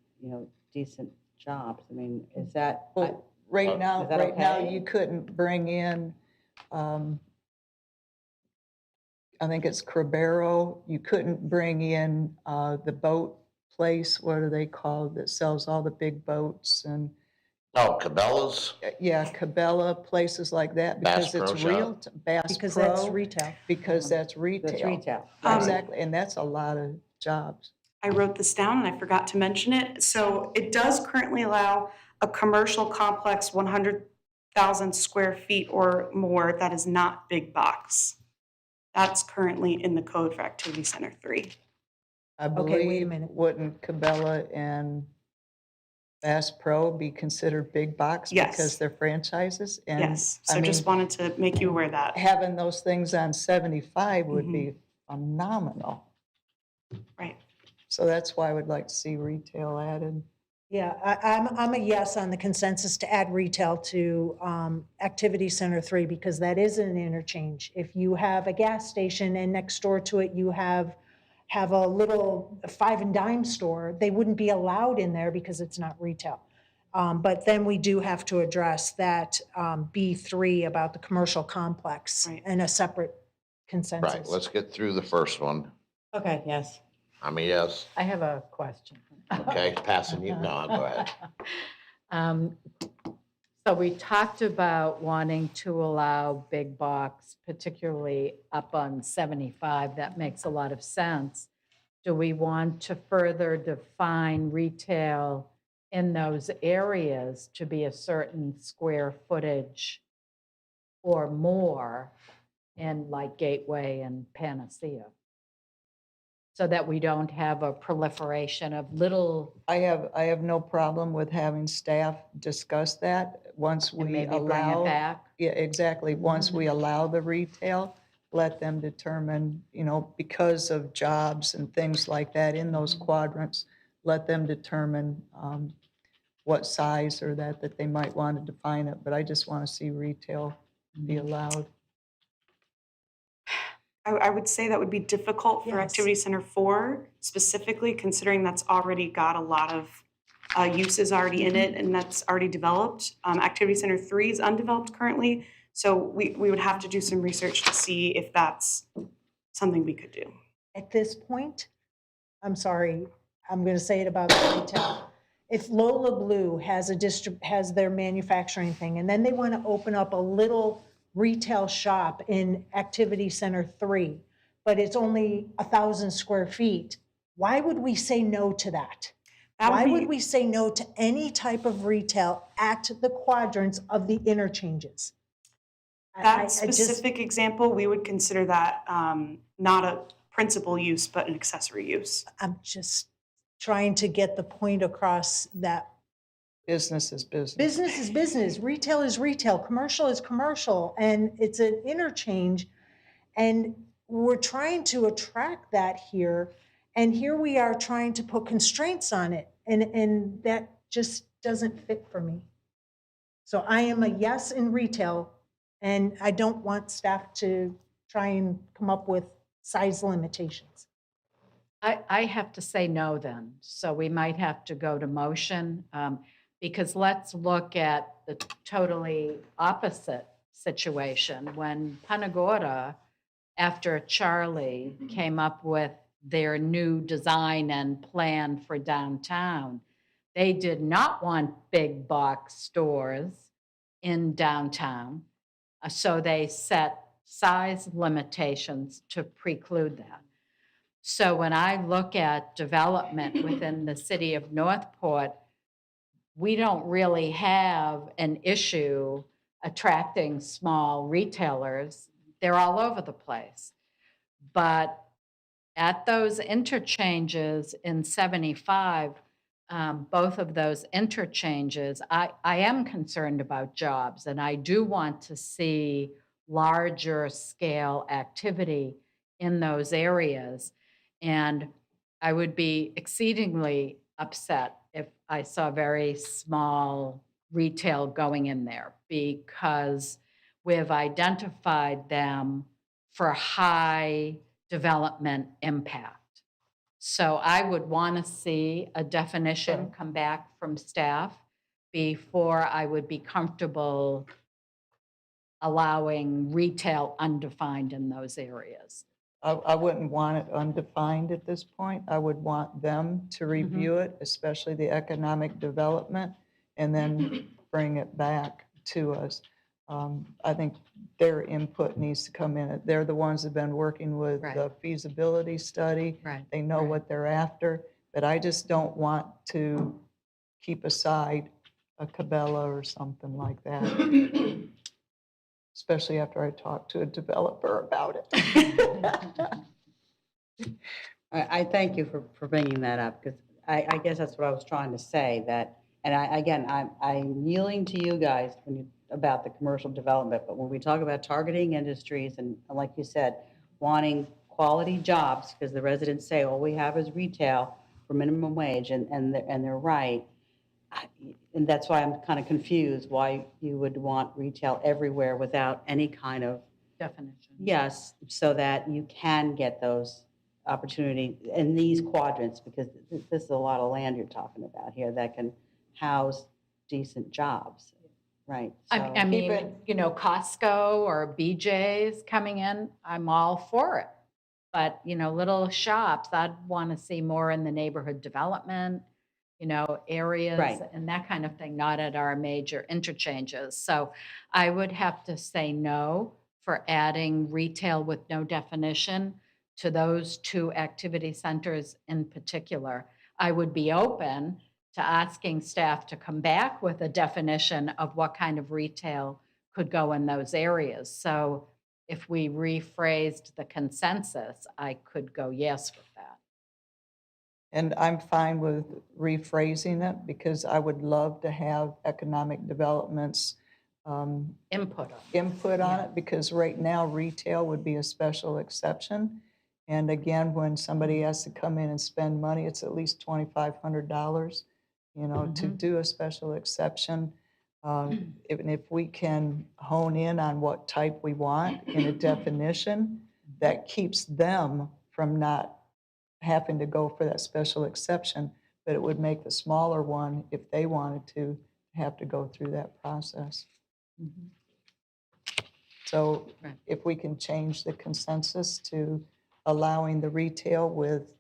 decent jobs. I mean, is that? Well, right now, is that okay? you couldn't bring in, I think it's Crabero, you couldn't bring in the boat place, what are they called, that sells all the big boats and. Oh, Cabela's? Yeah, Cabela, places like that, Bass because it's Pro real, Shop? Bass Because Pro. that's retail. Because that's retail. That's retail. Exactly, and that's a lot of jobs. I wrote this down and I forgot to mention it. So it does currently allow a commercial complex 100,000 square feet or more that is not big box. That's currently in the code for Activity Center 3. I Okay, wait a believe, minute. wouldn't Cabela and Bass Pro be considered big box? Yes. Because they're franchises? And Yes, I so just mean, wanted to make you aware of that. having those things on 75 would be phenomenal. Right. So that's why I would like to see retail added. Yeah, I'm a yes on the consensus to add retail to Activity Center 3 because that is an interchange. If you have a gas station and next door to it you have a little five and dime store, they wouldn't be allowed in there because it's not retail. But then we do have to address that B3 about the commercial complex in a separate consensus. Right, let's get through the first one. Okay, yes. I'm a yes. I have a question. Okay, passing you. No, go ahead. So we talked about wanting to allow big box, particularly up on 75. That makes a lot of sense. Do we want to further define retail in those areas to be a certain square footage or more in like Gateway and Panacea? So that we don't have a proliferation of little. I have no problem with having staff discuss that once we maybe bring it allow. back? Yeah, exactly. Once we allow the retail, let them determine, because of jobs and things like that in those quadrants, let them determine what size or that they might want to define it. But I just want to see retail be allowed. I would say that would be difficult for Yes. Activity Center 4, specifically considering that's already got a lot of uses already in it and that's already developed. Activity Center 3 is undeveloped currently, so we would have to do some research to see if that's something we could do. At this point, I'm sorry, I'm going to say it about the retail. If Lola Blue has has their manufacturing thing, and then they want to open up a little retail shop in Activity Center 3, but it's only 1,000 square feet, why would we say no to that? Why would we say no to any type of retail at the quadrants of the interchanges? That specific example, we would consider that not a principal use, but an accessory use. I'm just trying to get the point across that Business is business. business is business, retail is retail, commercial is commercial, and it's an interchange. And we're trying to attract that here, and here we are trying to put constraints on it, and that just doesn't fit for me. So I am a yes in retail, and I don't want staff to try and come up with size limitations. I have to say no then. So we might have to go to motion because let's look at the totally opposite situation. When Punta Gorda, after Charlie, came up with their new design and plan for downtown, they did not want big box stores in downtown. So they set size limitations to preclude that. So when I look at development within the city of Northport, we don't really have an issue attracting small retailers. They're all over the place. But at those interchanges in 75, both of those interchanges, I am concerned about jobs, and I do want to see larger scale activity in those areas. And I would be exceedingly upset if I saw very small retail going in there because we've identified them for high development impact. So I would want to see a definition come back from staff before I would be comfortable allowing retail undefined in those areas. I wouldn't want it undefined at this point. I would want them to review it, especially the economic development, and then bring it back to us. I think their input needs to come in. They're the ones that have been working with the feasibility study. They know what they're after, but I just don't want to keep aside a Cabela or something like that. Especially after I talked to a developer about it. I thank you for bringing that up, because I guess that's what I was trying to say, that, and I'm yielding to you guys about the commercial development, but when we talk about targeting industries and like you said, wanting quality jobs, because the residents say all we have is retail for minimum wage, and they're right, And that's why I'm kind of confused why you would want retail everywhere without any kind of, Definition. yes, so that you can get those opportunity in these quadrants, because this is a lot of land you're talking about here that can house decent jobs, right? I So- mean, you know, Costco or BJ's coming in, I'm all for it. But, you know, little shops, I'd want to see more in the neighborhood development, you know, areas Right. and that kind of thing, not at our major interchanges. So I would have to say no for adding retail with no definition to those two activity centers in particular. I would be open to asking staff to come back with a definition of what kind of retail could go in those areas. So if we rephrased the consensus, I could go yes with that. And I'm fine with rephrasing it because I would love to have economic developments Input on input on it, because right now retail would be a special exception. And again, when somebody has to come in and spend money, it's at least $2,500, you know, to do a special exception. Even if we can hone in on what type we want in a definition, that keeps them from not having to go for that special exception, but it would make the smaller one, if they wanted to, have to go through that process. So if we can change the consensus to allowing the retail with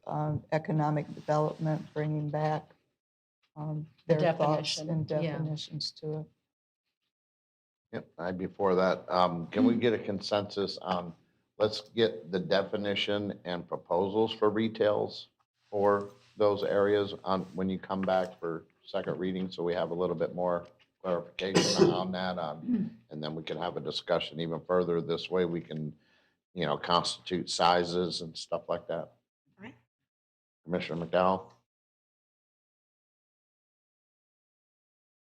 economic development, bringing back their thoughts definition, and yeah. definitions to it. Yep, I'd be for that. Can we get a consensus on, let's get the definition and proposals for retails for those areas on, when you come back for second reading, so we have a little bit more clarification on that, and then we can have a discussion even further. This way we can, you know, constitute sizes and stuff like that. Right. Commissioner McDowell?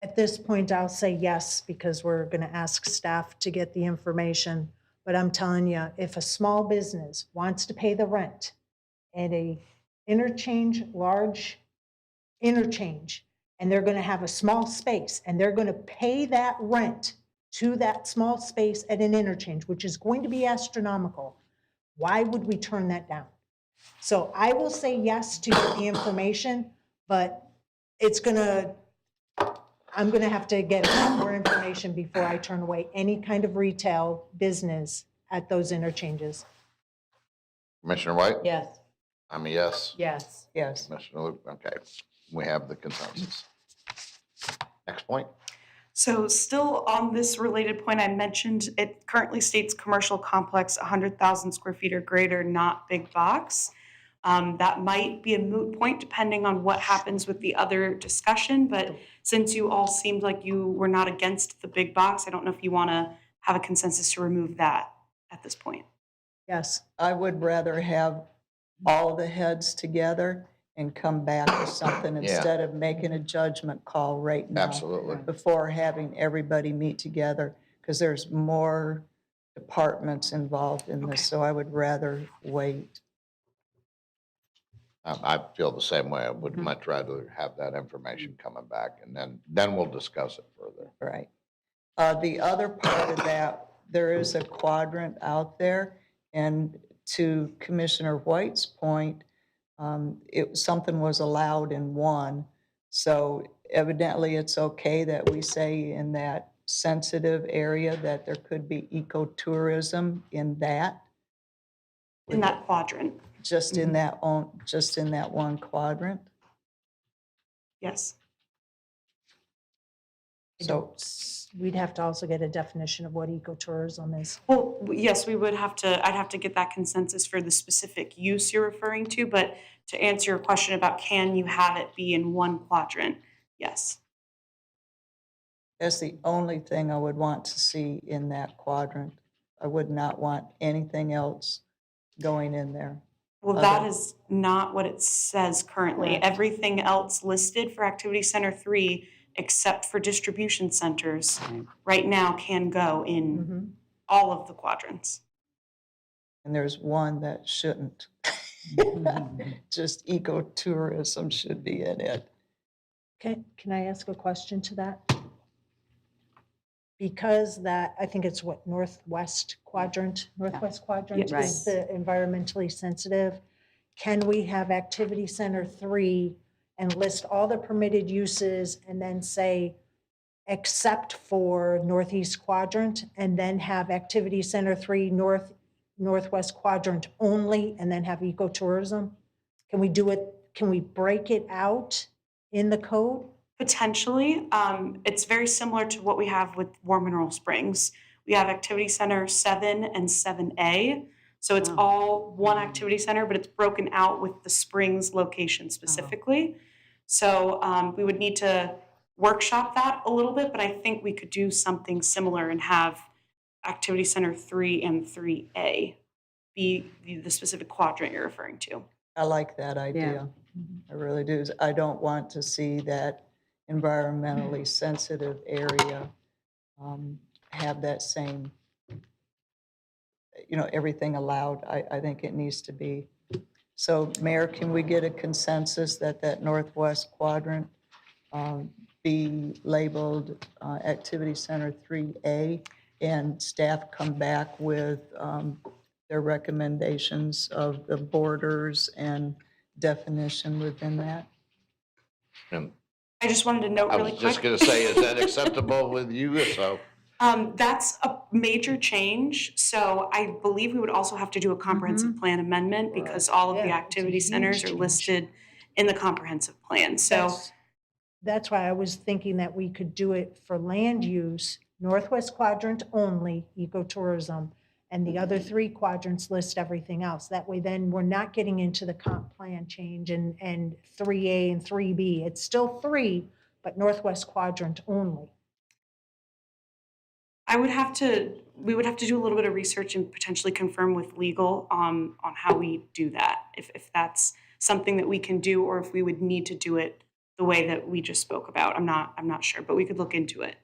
At this point, I'll say yes, because we're going to ask staff to get the information. But I'm telling you, if a small business wants to pay the rent at a large interchange, and they're going to have a small space, and they're going to pay that rent to that small space at an interchange, which is going to be astronomical, why would we turn that down? So I will say yes to get the information, but I'm going to have to get a lot more information before I turn away any kind of retail business at those interchanges. Commissioner White? Yes. I'm a yes. Yes. Yes. Commissioner Luke, okay. We have the consensus. Next point. So still on this related point, I mentioned it currently states commercial complex, 100,000 square feet or greater, not big box. That might be a moot point depending on what happens with the other discussion, but since you all seemed like you were not against the big box, I don't know if you want to have a consensus to remove that at this point. Yes. I would rather have all the heads together and come back with something Yeah. instead of making a judgment call right now. Absolutely. Before having everybody meet together, because there's more departments involved in this, so I would rather wait. I feel the same way. I would much rather have that information coming back, and then we'll discuss it further. Right. The other part of that, there is a quadrant out there, and to Commissioner White's point, something was allowed in one. So evidently it's okay that we say in that sensitive area that there could be ecotourism in that. In that quadrant. Just in that one quadrant. Yes. So we'd have to also get a definition of what ecotourism is. Well, yes, we would have to, I'd have to get that consensus for the specific use you're referring to, but to answer your question about can you have it be in one quadrant? Yes. that's the only thing I would want to see in that quadrant. I would not want anything else going in there. Well, that is not what it says currently. Correct. Everything else listed for Activity Center 3, except for distribution centers, right now can go in all of the quadrants. And there's one that shouldn't. Just ecotourism should be in it. Can I ask a question to that? Because that, I think it's what, northwest quadrant Yeah, is the environmentally sensitive. Can we have Activity Center 3 and list all the permitted uses and then say, except for northeast quadrant, and then have Activity Center 3 northwest quadrant only, and then have ecotourism? Can we do it, can we break it out in the code? Potentially. It's very similar to what we have with War Mineral Springs. We have Activity Center 7 and 7A. So it's all one activity center, but it's broken out with the Springs location specifically. So we would need to workshop that a little bit, but I think we could do something similar and have Activity Center 3 and 3A be the specific quadrant you're referring to. I like that idea. I really do. I don't want to see that environmentally sensitive area have that same, everything allowed. I think it needs to be. So Mayor, can we get a consensus that northwest quadrant be labeled Activity Center 3A, and staff come back with their recommendations of the borders and definition within that? And I just wanted to note I really was quick. just gonna say, is that acceptable with you? So, That's a major change. So I believe we would also have to do a comprehensive plan amendment because all of the activity centers are listed in the comprehensive plan. So That's why I was thinking that we could do it for land use, northwest quadrant only, ecotourism, and the other 3 quadrants list everything else. That way then we're not getting into the comp plan change and 3A and 3B. It's still 3, but northwest quadrant only. we would have to do a little bit of research and potentially confirm with legal on how we do that, if that's something that we can do, or if we would need to do it the way that we just spoke about. I'm not sure, but we could look into it.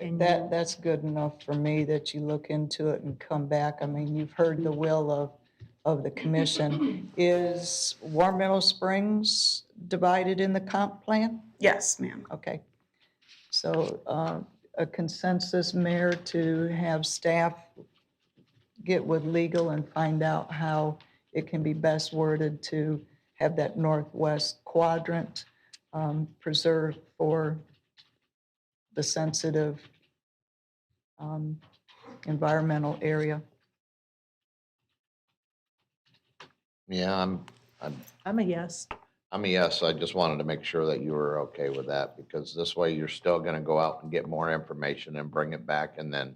That's good enough for me, that you look into it and come back. I mean, you've heard the will of the commission. Is War Mineral Springs divided in the comp plan? Yes, ma'am. Okay. So a consensus, Mayor, to have staff get with legal and find out how it can be best worded to have that northwest quadrant preserved for the sensitive environmental area. yeah, I'm a yes. I'm a yes. I just wanted to make sure that you were okay with that, because this way you're still gonna go out and get more information and bring it back, and then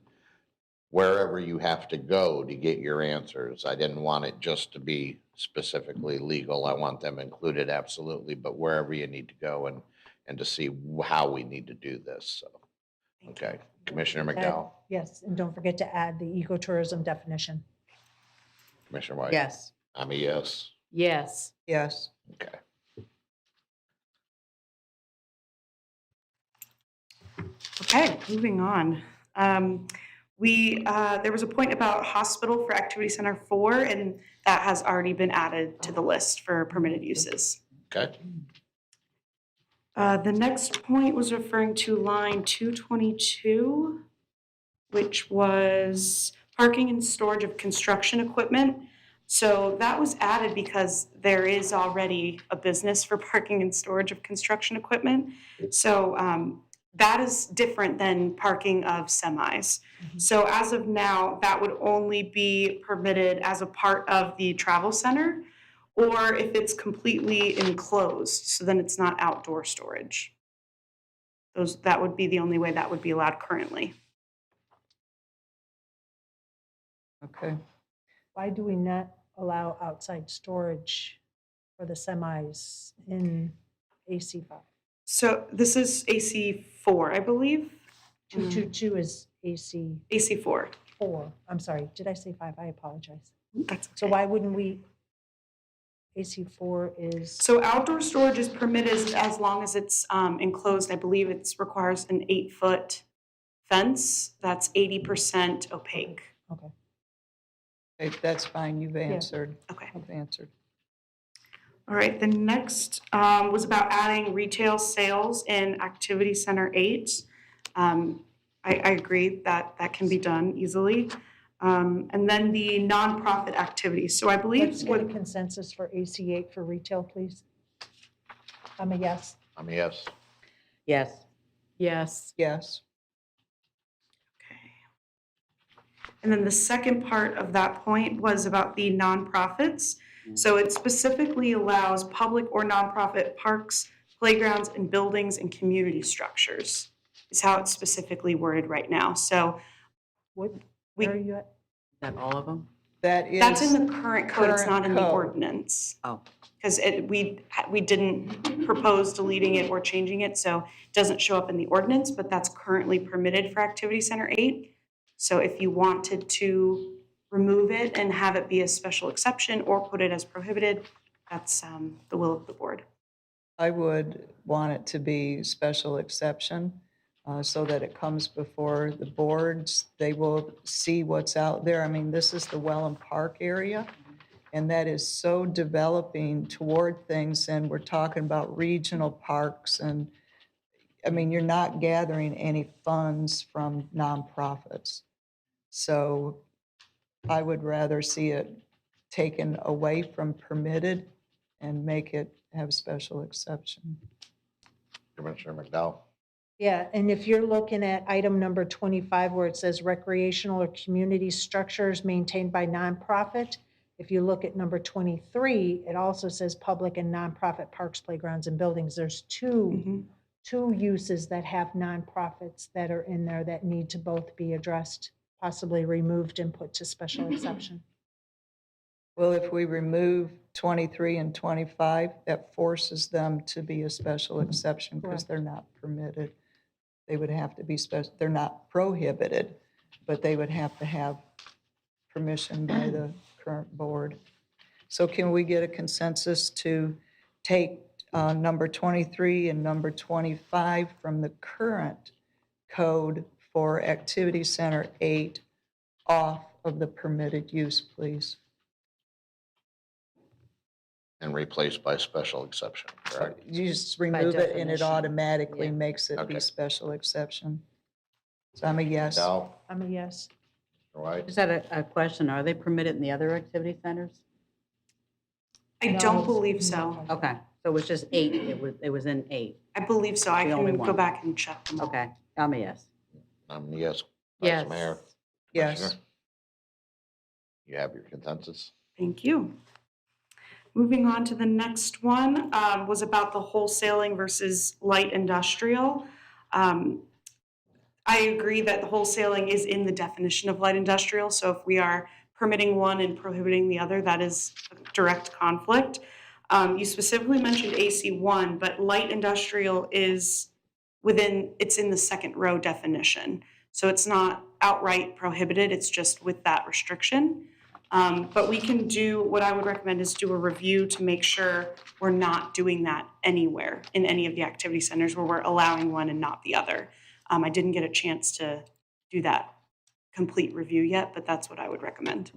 wherever you have to go to get your answers. I didn't want it just to be specifically legal. I want them included, absolutely, but wherever you need to go and to see how we need to do this, so. Okay, Commissioner McDowell, Yes, and don't forget to add the ecotourism definition. Commissioner White? Yes. I'm a yes. Yes. Yes. Okay. Okay, moving on. There was a point about hospital for Activity Center 4, and that has already been added to the list for permitted uses. Okay. The next point was referring to line 222, which was parking and storage of construction equipment. So that was added because there is already a business for parking and storage of construction equipment. So that is different than parking of semis. So as of now, that would only be permitted as a part of the travel center, or if it's completely enclosed, so then it's not outdoor storage. That would be the only way that would be allowed currently. Okay. Why do we not allow outside storage for the semis in AC5? So this is AC4, I believe. 222 is AC. AC4. 4. I'm sorry, did I say 5? I apologize. That's So why wouldn't we, AC4 is, So outdoor storage is permitted as long as it's enclosed. I believe it requires an 8-foot fence that's 80% opaque. Okay, that's fine. You've answered. Okay. You've answered. All right, the next was about adding retail sales in Activity Center 8. I agree that that can be done easily. And then the nonprofit activities. So I believe Let's get a consensus for AC8 for retail, please. I'm a yes. I'm a yes. Yes. Yes. Yes. And then the second part of that point was about the nonprofits. So it specifically allows public or nonprofit parks, playgrounds, and buildings and community structures is how it's specifically worded right now. So where are you at? Is that all of them? That's in the current code, it's not in the code. ordinance. Oh. Because we didn't propose deleting it or changing it, so it doesn't show up in the ordinance, but that's currently permitted for Activity Center 8. So if you wanted to remove it and have it be a special exception or put it as prohibited, that's the will of the board. I would want it to be special exception so that it comes before the boards. They will see what's out there. I mean, this is the Welland Park area, and that is so developing toward things, and we're talking about regional parks, and I mean, you're not gathering any funds from nonprofits. So I would rather see it taken away from permitted and make it have special exception. Commissioner McDowell? Yeah, and if you're looking at item number 25, where it says recreational or community structures maintained by nonprofit, if you look at number 23, it also says public and nonprofit parks, playgrounds, and buildings. There's two uses that have nonprofits that are in there that need to both be addressed, possibly removed and put to special exception. Well, if we remove 23 and 25, that forces them to be a special exception because Correct. they're not permitted. They would have to be special, they're not prohibited, but they would have to have permission by the current board. So can we get a consensus to take number 23 and number 25 from the current code for Activity Center 8 off of the permitted use, please? And replaced by special exception, correct? You just remove it and it definition. automatically Yeah. makes it be Okay. special exception. So I'm a yes. McDowell? I'm a yes. White? Just had a question. Are they permitted in the other activity centers? I No, don't it's believe so. not. Okay, so it was just 8. It was in 8. I believe so. I The only can go one. back and check them. Okay, I'm a yes. I'm a yes. Yes. Vice Mayor? Yes. Commissioner? You have your consensus? Thank you. Moving on to the next one was about the wholesaling versus light industrial. I agree that the wholesaling is in the definition of light industrial, so if we are permitting one and prohibiting the other, that is a direct conflict. You specifically mentioned AC1, but light industrial is it's in the second row definition. So it's not outright prohibited, it's just with that restriction. But we can what I would recommend is do a review to make sure we're not doing that anywhere in any of the activity centers where we're allowing one and not the other. I didn't get a chance to do that complete review yet, but that's what I would recommend.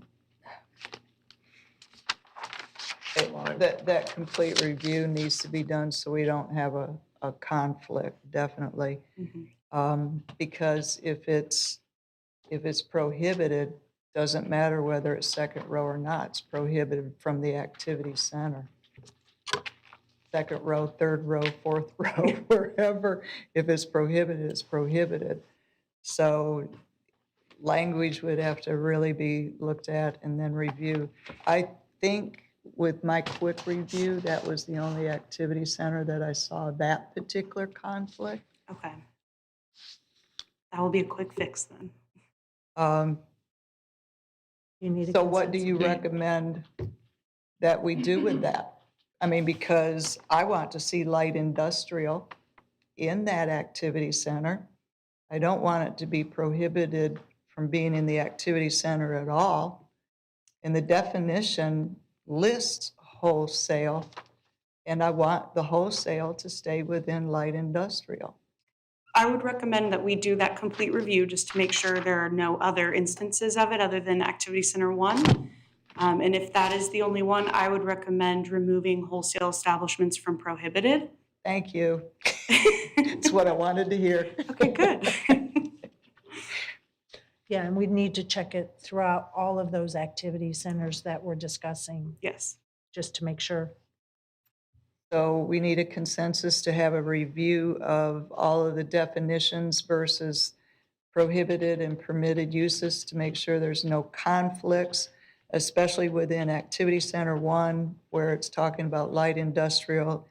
That complete review needs to be done so we don't have a conflict, definitely. Because if it's prohibited, doesn't matter whether it's second row or not, it's prohibited from the activity center. Second row, third row, fourth row, wherever, if it's prohibited, it's prohibited. So language would have to really be looked at and then reviewed. I think with my quick review, that was the only activity center that I saw that particular conflict. Okay. That will be a quick fix then. You need a So what do you consensus. recommend that we do with that? I mean, because I want to see light industrial in that activity center. I don't want it to be prohibited from being in the activity center at all. And the definition lists wholesale, and I want the wholesale to stay within light industrial. I would recommend that we do that complete review just to make sure there are no other instances of it other than Activity Center 1. And if that is the only one, I would recommend removing wholesale establishments from prohibited. Thank you. It's what I wanted to hear. Okay, good. Yeah, and we'd need to check it throughout all of those activity centers that we're discussing, Yes. just to make sure. So we need a consensus to have a review of all of the definitions versus prohibited and permitted uses to make sure there's no conflicts, especially within Activity Center 1, where it's talking about light industrial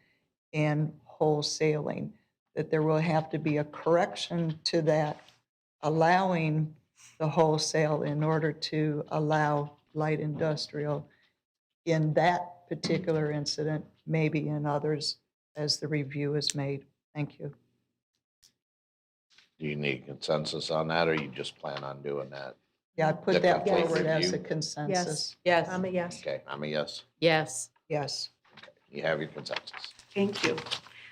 and wholesaling, that there will have to be a correction to that, allowing the wholesale in order to allow light industrial in that particular incident, maybe in others as the review is made. Thank you. Do you need consensus on that, or you just plan on doing that? Yeah, I put that complete forward as a review? consensus. Yes. I'm a yes. Okay, I'm a yes. Yes. Yes. You have your consensus. Thank you.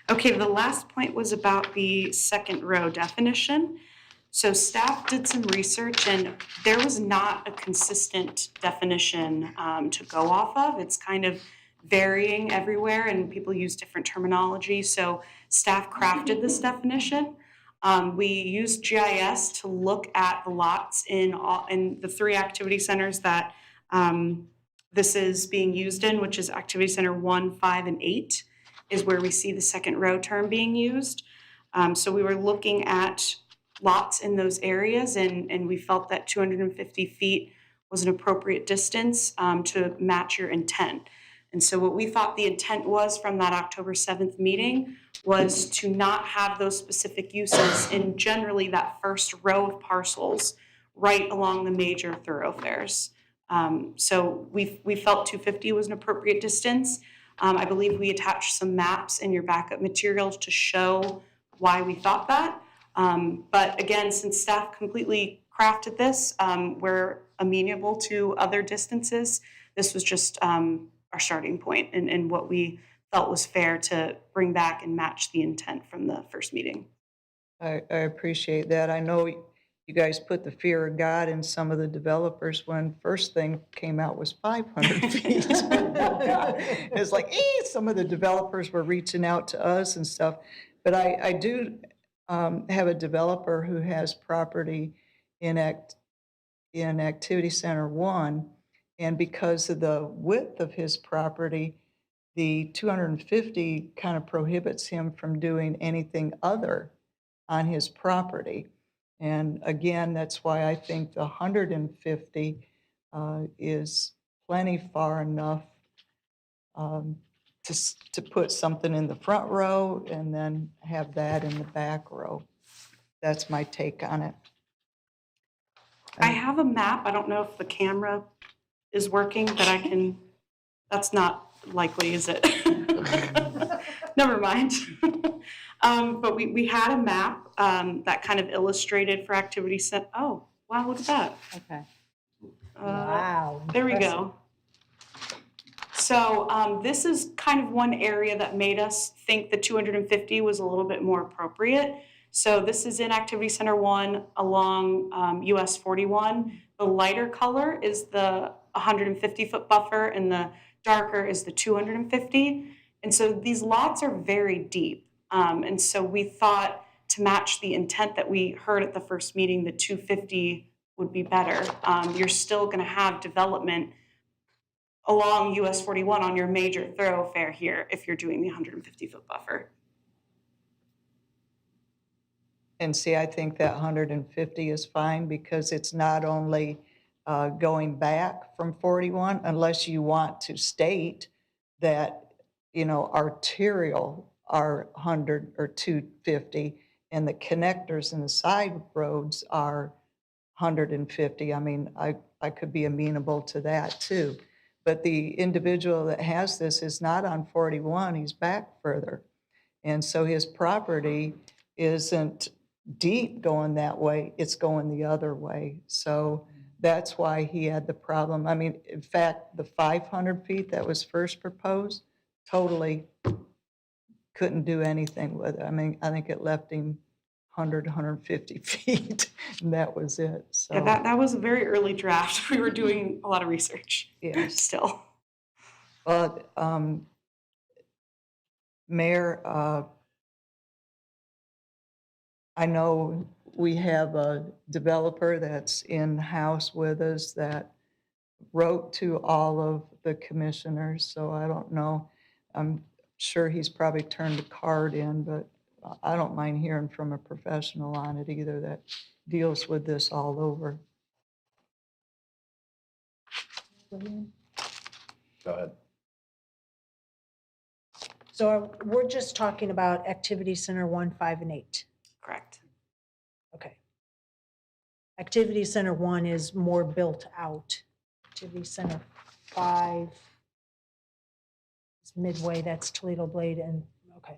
Okay, the last point was about the second row definition. So staff did some research and there was not a consistent definition to go off of. It's kind of varying everywhere and people use different terminology. So staff crafted this definition. We used GIS to look at the lots in the 3 activity centers that this is being used in, which is Activity Center 1, 5, and 8, is where we see the second row term being used. So we were looking at lots in those areas and we felt that 250 feet was an appropriate distance to match your intent. And so what we thought the intent was from that October 7th meeting was to not have those specific uses in generally that first row of parcels right along the major thoroughfares. So we felt 250 was an appropriate distance. I believe we attached some maps in your backup materials to show why we thought that. But again, since staff completely crafted this, we're amenable to other distances. This was just our starting point and what we felt was fair to bring back and match the intent from the first meeting. I appreciate that. I know you guys put the fear of God in some of the developers when first thing came out was 500 feet. It's like, some of the developers were reaching out to us and stuff. But I do have a developer who has property in Activity Center 1, and because of the width of his property, the 250 kind of prohibits him from doing anything other on his property. And again, that's why I think the 150 is plenty far enough to put something in the front row and then have that in the back row. That's my take on it. I have a map. I don't know if the camera is working, but I can, that's not likely, is it? Never mind. But we had a map that kind of illustrated for activity set. Oh, wow, look at that. Okay. Wow. There we impressive. go. So this is kind of one area that made us think the 250 was a little bit more appropriate. So this is in Activity Center 1 along US 41. The lighter color is the 150-foot buffer and the darker is the 250. And so these lots are very deep. And so we thought to match the intent that we heard at the first meeting, the 250 would be better. You're still going to have development along US 41 on your major thoroughfare here if you're doing the 150-foot buffer. And see, I think that 150 is fine because it's not only going back from 41, unless you want to state that, arterial are 100 or 250 and the connectors and the side roads are 150. I mean, I could be amenable to that too. But the individual that has this is not on 41, he's back further. And so his property isn't deep going that way, it's going the other way. So that's why he had the problem. I mean, in fact, the 500 feet that was first proposed, totally couldn't do anything with it. I mean, I think it left him 100, 150 feet, and that was it, so. Yeah, that was a very early draft. We were doing a lot of research. Yes. Still. But, Mayor, I know we have a developer that's in-house with us that wrote to all of the commissioners, so I don't know. I'm sure he's probably turned a card in, but I don't mind hearing from a professional on it either that deals with this all over. Go ahead. So we're just talking about Activity Center 1, 5, and 8. Correct. Okay. Activity Center 1 is more built out. Activity Center 5 is Midway, that's Toledo Blade, and, okay.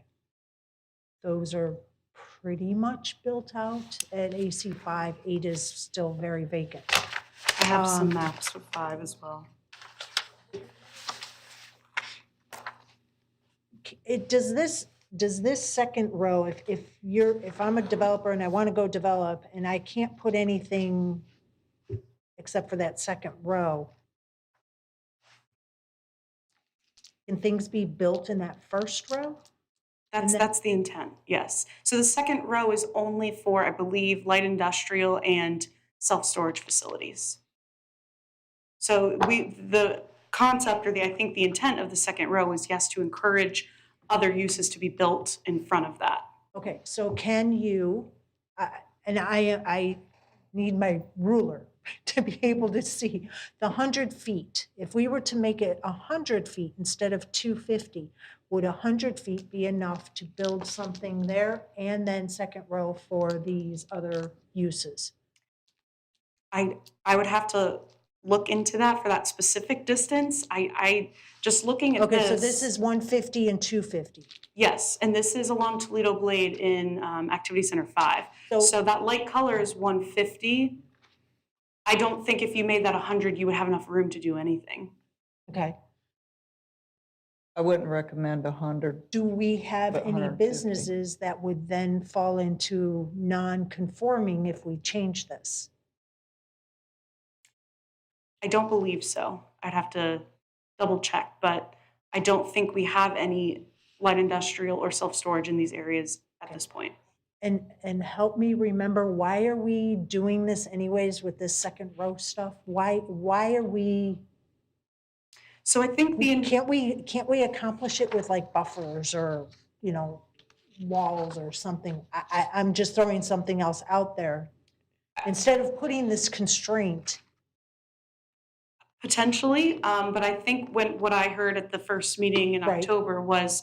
Those are pretty much built out at AC5. 8 is still very vacant. I have some maps with 5 as well. Does this second row, if I'm a developer and I want to go develop and I can't put anything except for that second row, can things be built in that first row? That's the intent, yes. So the second row is only for, I believe, light industrial and self-storage facilities. So the concept, or I think the intent of the second row is, yes, to encourage other uses to be built in front of that. Okay, so can you, and I need my ruler to be able to see the 100 feet. If we were to make it 100 feet instead of 250, would 100 feet be enough to build something there and then second row for these other uses? I would have to look into that for that specific distance. I just looking at this. Okay, so this is 150 and 250. Yes, and this is along Toledo Blade in Activity Center 5. So that light color is 150. I don't think if you made that 100, you would have enough room to do anything. Okay. I wouldn't recommend 100. Do we have But any 150. businesses that would then fall into non-conforming if we change this? I don't believe so. I'd have to double check, but I don't think we have any light industrial or self-storage in these areas at this point. And help me remember, why are we doing this anyways with this second row stuff? Why are we? So I think can't we accomplish it with like buffers or, walls or something? I'm just throwing something else out there. Instead of putting this constraint. Potentially, but I think what I heard at the first meeting in October was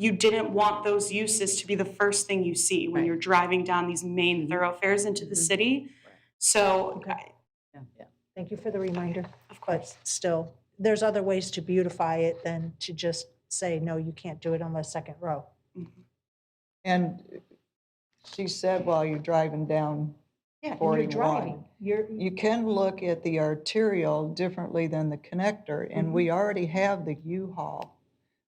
you didn't want those uses to be the first thing you see when you're driving down these main thoroughfares into the city. So, Thank you for the reminder. Of course. But still, there's other ways to beautify it than to just say, no, you can't do it on the second row. And she said while you're driving down Yeah, and 41, you're driving. you can look at the arterial differently than the connector, and we already have the U-Haul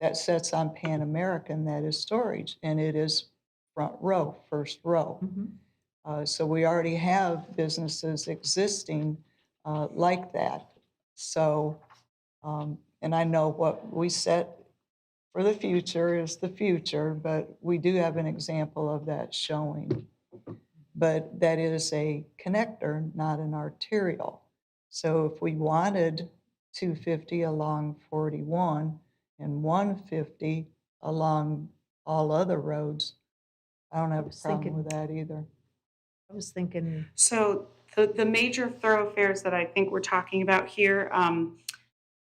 that sits on Pan American that is storage, and it is front row, first row. So we already have businesses existing like that. So, and I know what we set for the future is the future, but we do have an example of that showing. But that is a connector, not an arterial. So if we wanted 250 along 41 and 150 along all other roads, I don't have a problem with that either. I was thinking. So the major thoroughfares that I think we're talking about here,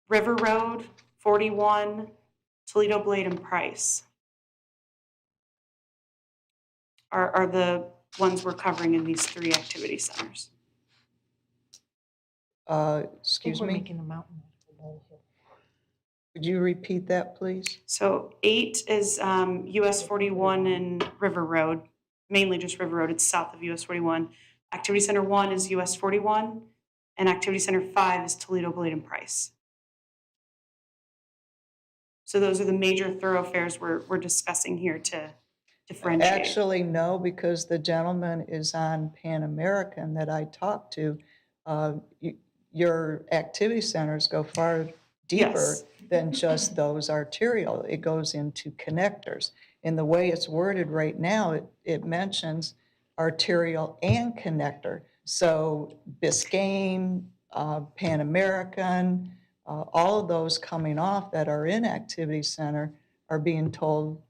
River Road, 41, Toledo Blade, and Price are the ones we're covering in these 3 activity centers. Excuse We're me, making a mountain out of a molehill. could you repeat that, please? So 8 is US 41 and River Road, mainly just River Road. It's south of US 41. Activity Center 1 is US 41, and Activity Center 5 is Toledo Blade and Price. So those are the major thoroughfares we're discussing here to differentiate? Actually, no, because the gentleman is on Pan American that I talked to. Your activity centers go far deeper Yes. than just those arterial. It goes into connectors. And the way it's worded right now, it mentions arterial and connector. So Biscayne, Pan American, all of those coming off that are in activity center are being told,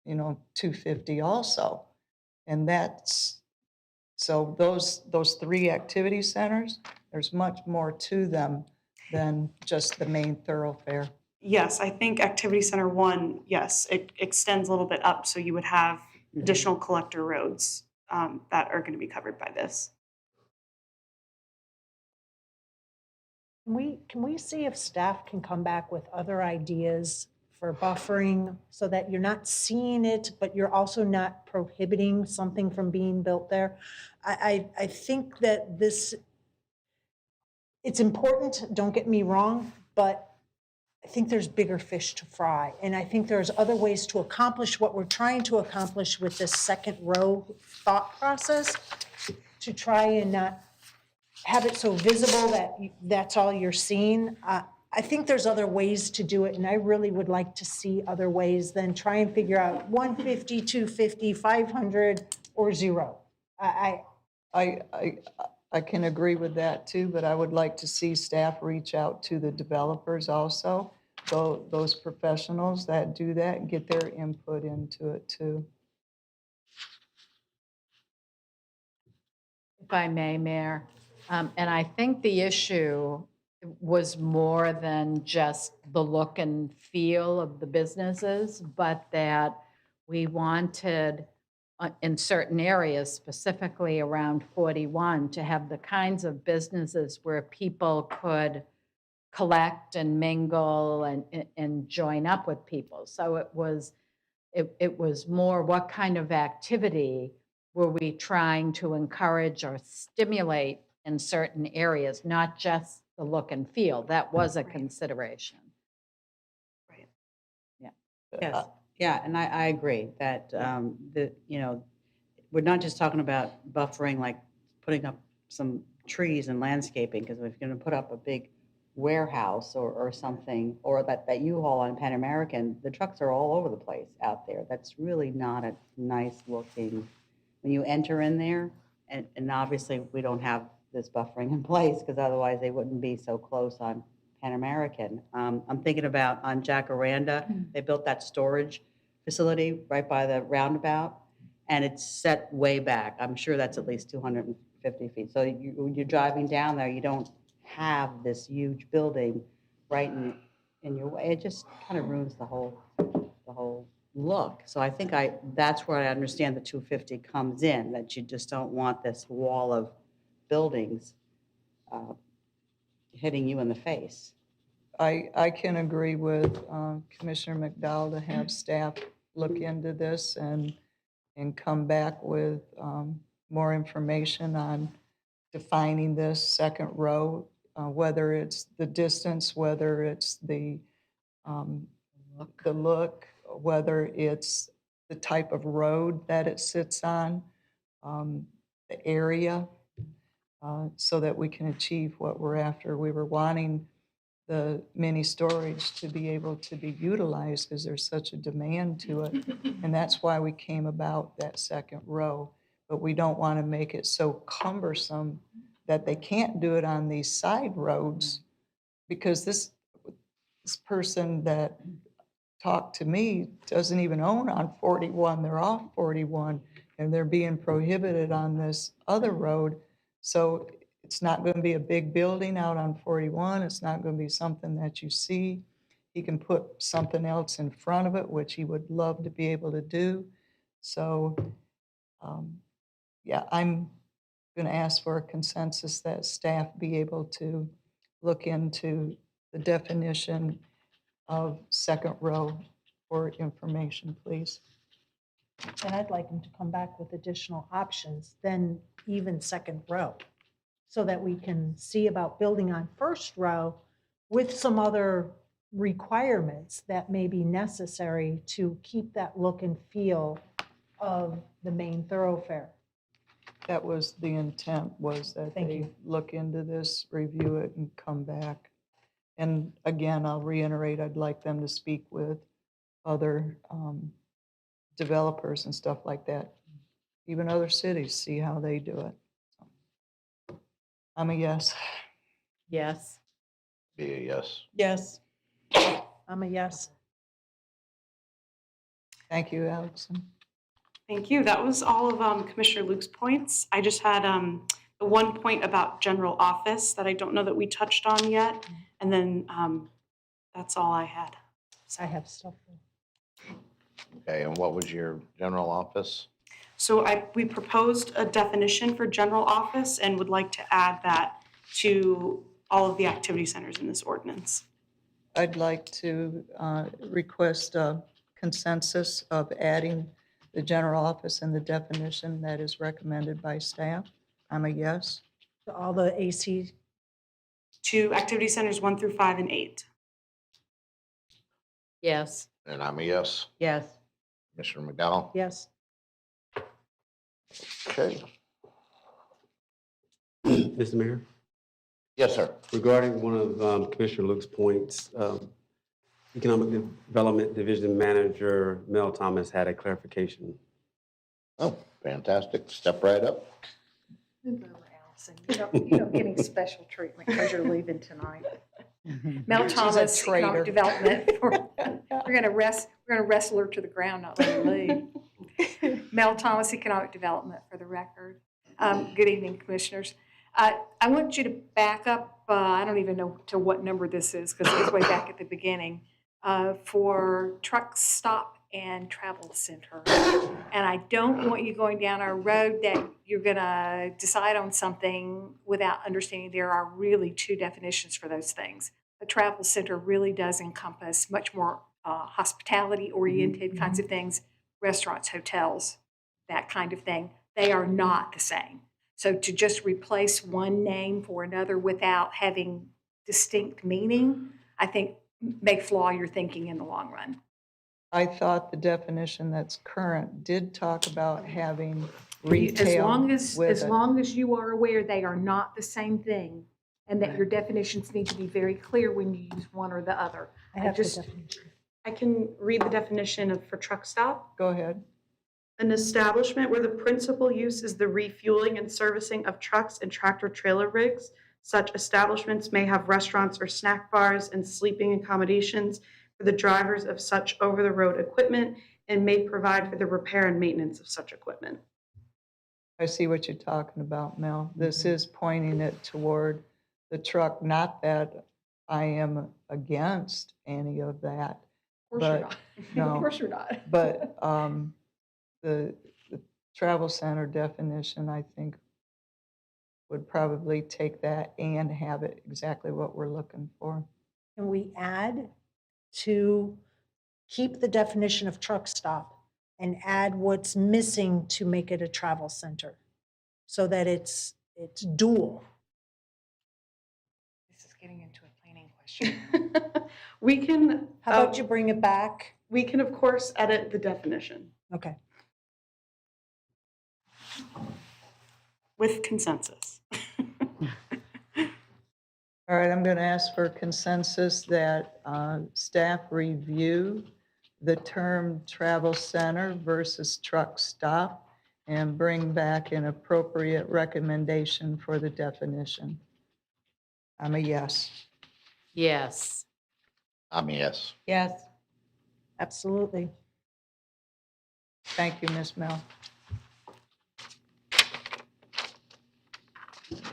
250 also. And so those three activity centers, there's much more to them than just the main thoroughfare. Yes, I think Activity Center 1, yes, it extends a little bit up, so you would have additional collector roads that are going to be covered by this. Can we see if staff can come back with other ideas for buffering so that you're not seeing it, but you're also not prohibiting something from being built there? I think that it's important, don't get me wrong, but I think there's bigger fish to fry. And I think there's other ways to accomplish what we're trying to accomplish with this second row thought process, to try and not have it so visible that that's all you're seeing. I think there's other ways to do it, and I really would like to see other ways than try and figure out 150, 250, 500, or 0. I can agree with that too, but I would like to see staff reach out to the developers also, those professionals that do that, and get their input into it too. If I may, Mayor, and I think the issue was more than just the look and feel of the businesses, but that we wanted in certain areas, specifically around 41, to have the kinds of businesses where people could collect and mingle and join up with people. So it was more, what kind of activity were we trying to encourage or stimulate in certain areas, not just the look and feel. That was a consideration. Right. Yeah. Yes, yeah, and I agree that, we're not just talking about buffering, like putting up some trees and landscaping, because if you're going to put up a big warehouse or something, or that U-Haul on Pan American, the trucks are all over the place out there. That's really not a nice looking, when you enter in there, and obviously we don't have this buffering in place, because otherwise they wouldn't be so close on Pan American. I'm thinking about on Jacaranda, they built that storage facility right by the roundabout, and it's set way back. I'm sure that's at least 250 feet. So you're driving down there, you don't have this huge building right in your way. It just kind of ruins the whole look. So I think that's where I understand the 250 comes in, that you just don't want this wall of buildings hitting you in the face. I can agree with Commissioner McDowell to have staff look into this and come back with more information on defining this second row, whether it's the distance, whether it's the look, whether it's the type of road that it sits on, the area, so that we can achieve what we're after. We were wanting the mini storage to be able to be utilized because there's such a demand to it. And that's why we came about that second row. But we don't want to make it so cumbersome that they can't do it on these side roads, because this person that talked to me doesn't even own on 41. They're off 41, and they're being prohibited on this other road. So it's not going to be a big building out on 41. It's not going to be something that you see. He can put something else in front of it, which he would love to be able to do. So, yeah, I'm going to ask for a consensus that staff be able to look into the definition of second row for information, please. And I'd like them to come back with additional options than even second row, so that we can see about building on first row with some other requirements that may be necessary to keep that look and feel of the main thoroughfare. That was the intent, was that Thank they you. look into this, review it, and come back. And again, I'll reiterate, I'd like them to speak with other developers and stuff like that, even other cities, see how they do it. I'm a yes. Yes. Be a yes. Yes. I'm a yes. Thank you, Allison. Thank you. That was all of Commissioner Luke's points. I just had the one point about general office that I don't know that we touched on yet. And then that's all I had. I have stuff. Okay, and what was your general office? So we proposed a definition for general office and would like to add that to all of the activity centers in this ordinance. I'd like to request a consensus of adding the general office and the definition that is recommended by staff. I'm a yes. All the AC. To activity centers 1 through 5 and 8. Yes. And I'm a yes. Yes. Commissioner McDowell? Yes. Okay. Mr. Mayor? Yes, sir. Regarding one of Commissioner Luke's points, Economic Development Division Manager Mel Thomas had a clarification. Oh, fantastic. Step right up. Move over, Allison. You don't get any special treatment because you're leaving tonight. Mel She's a Thomas, traitor. Economic Development. We're gonna wrestle her to the ground, not let her leave. Mel Thomas, Economic Development, for the record. Good evening, Commissioners. I want you to back up, I don't even know to what number this is because it was way back at the beginning, for truck stop and travel center. And I don't want you going down a road that you're gonna decide on something without understanding there are really two definitions for those things. A travel center really does encompass much more hospitality-oriented kinds of things, restaurants, hotels, that kind of thing. They are not the same. So to just replace one name for another without having distinct meaning, I think may flaw your thinking in the long run. I thought the definition that's current did talk about having retail As long as you are aware they are not the same thing and that your definitions need to be very clear when you use one or the other. I have the definition. I can read the definition for truck stop. Go ahead. An establishment where the principal use is the refueling and servicing of trucks and tractor trailer rigs. Such establishments may have restaurants or snack bars and sleeping accommodations for the drivers of such over-the-road equipment and may provide for the repair and maintenance of such equipment. I see what you're talking about, Mel. This is pointing it toward the truck, not that I am against any of that. Of course you're But, not. no. Of course you're not. But the travel center definition, I think, would probably take that and have it exactly what we're looking for. Can we add to keep the definition of truck stop and add what's missing to make it a travel center so that it's dual? This is getting into a planning question. We can. How about you bring it back? We can, of course, edit the definition Okay. with consensus. All right, I'm going to ask for consensus that staff review the term travel center versus truck stop and bring back an appropriate recommendation for the definition. I'm a yes. Yes. I'm a yes. Yes. Absolutely. Thank you, Ms. Mel.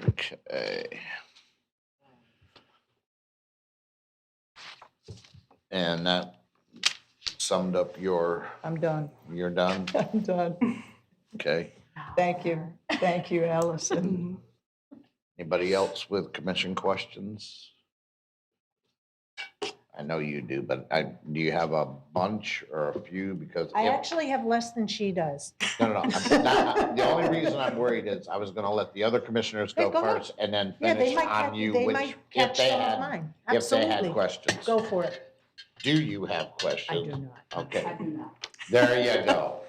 Okay. And that summed up I'm done. you're done? I'm done. Okay. Thank you. Thank you, Allison. Anybody else with commission questions? I know you do, but do you have a bunch or a few? Because I actually have less than she does. No. The only reason I'm worried is I was gonna let the other commissioners go Okay, go ahead. first and then Yeah, they finish might on catch- you, they which, might if catch they some of had, mine. if they had Absolutely. questions. Go for it. Do you have questions? I do not. Okay. I do not. There you go.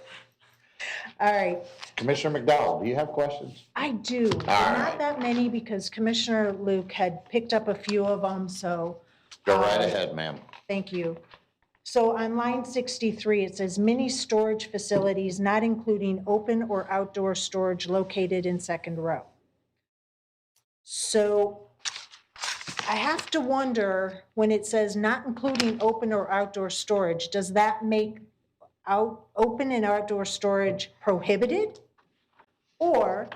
All right, Commissioner McDowell, do you have questions? I do. Not right. that many because Commissioner Luke had picked up a few of them, so. Go right ahead, ma'am. Thank you. So on line 63, it says mini storage facilities not including open or outdoor storage located in second row. So I have to wonder, when it says not including open or outdoor storage, does that make open and outdoor storage prohibited? Or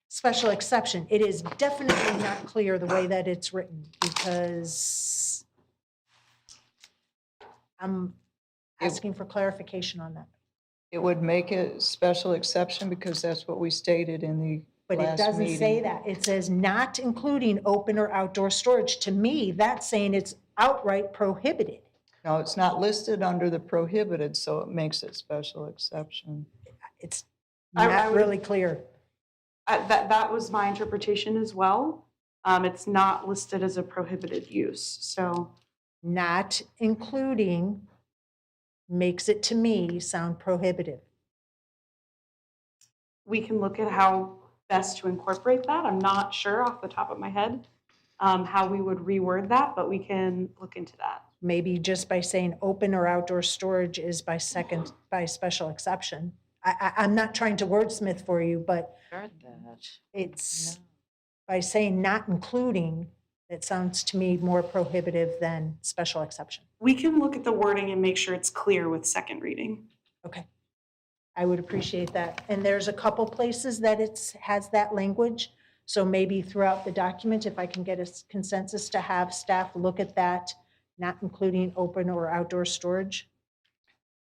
special exception? It is definitely not clear the way that it's written, because I'm asking for clarification on that. It would make a special exception because that's what we stated in the But it last doesn't say meeting. that. It says not including open or outdoor storage. To me, that's saying it's outright prohibited. No, it's not listed under the prohibited, so it makes it special exception. It's I not would- really clear. That was my interpretation as well. It's not listed as a prohibited use, so. Not including makes it, to me, sound prohibitive. We can look at how best to incorporate that. I'm not sure off the top of my head how we would reword that, but we can look into that. Maybe just by saying open or outdoor storage is by special exception. I'm not trying to wordsmith for you, but it's by saying not including, it sounds to me more prohibitive than special exception. We can look at the wording and make sure it's clear with second reading. Okay. I would appreciate that. And there's a couple places that has that language. So maybe throughout the document, if I can get a consensus to have staff look at that, not including open or outdoor storage.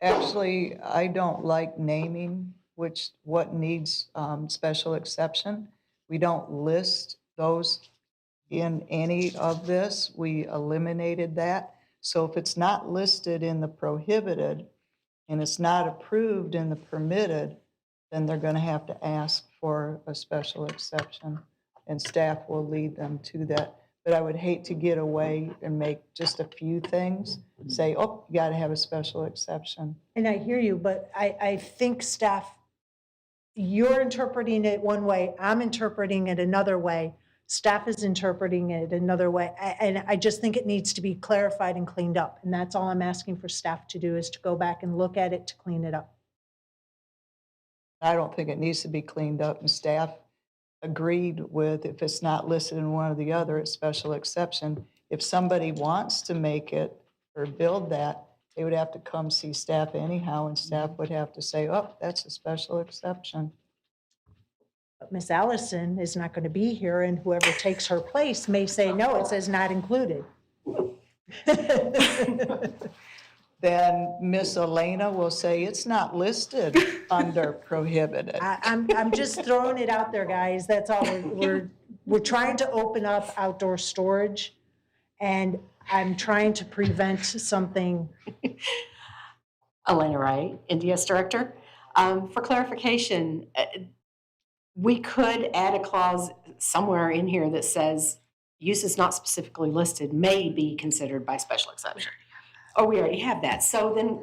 Actually, I don't like naming what needs special exception. We don't list those in any of this. We eliminated that. So if it's not listed in the prohibited and it's not approved in the permitted, then they're going to have to ask for a special exception, and staff will lead them to that. But I would hate to get away and make just a few things, say, oh, you got to have a special exception. And I hear you, but I think staff, you're interpreting it one way, I'm interpreting it another way, staff is interpreting it another way. And I just think it needs to be clarified and cleaned up. And that's all I'm asking for staff to do, is to go back and look at it to clean it up. I don't think it needs to be cleaned up, and staff agreed with, if it's not listed in one or the other, it's special exception. If somebody wants to make it or build that, they would have to come see staff anyhow, and staff would have to say, oh, that's a special exception. But Miss Allison is not going to be here, and whoever takes her place may say, no, it says not included. Then Miss Elena will say, it's not listed under prohibited. I'm just throwing it out there, guys. That's all. We're trying to open up outdoor storage, and I'm trying to prevent something. Elena Wright, NDS Director. For clarification, we could add a clause somewhere in here that says uses not specifically listed may be considered by special exception. Oh, we already have that. So then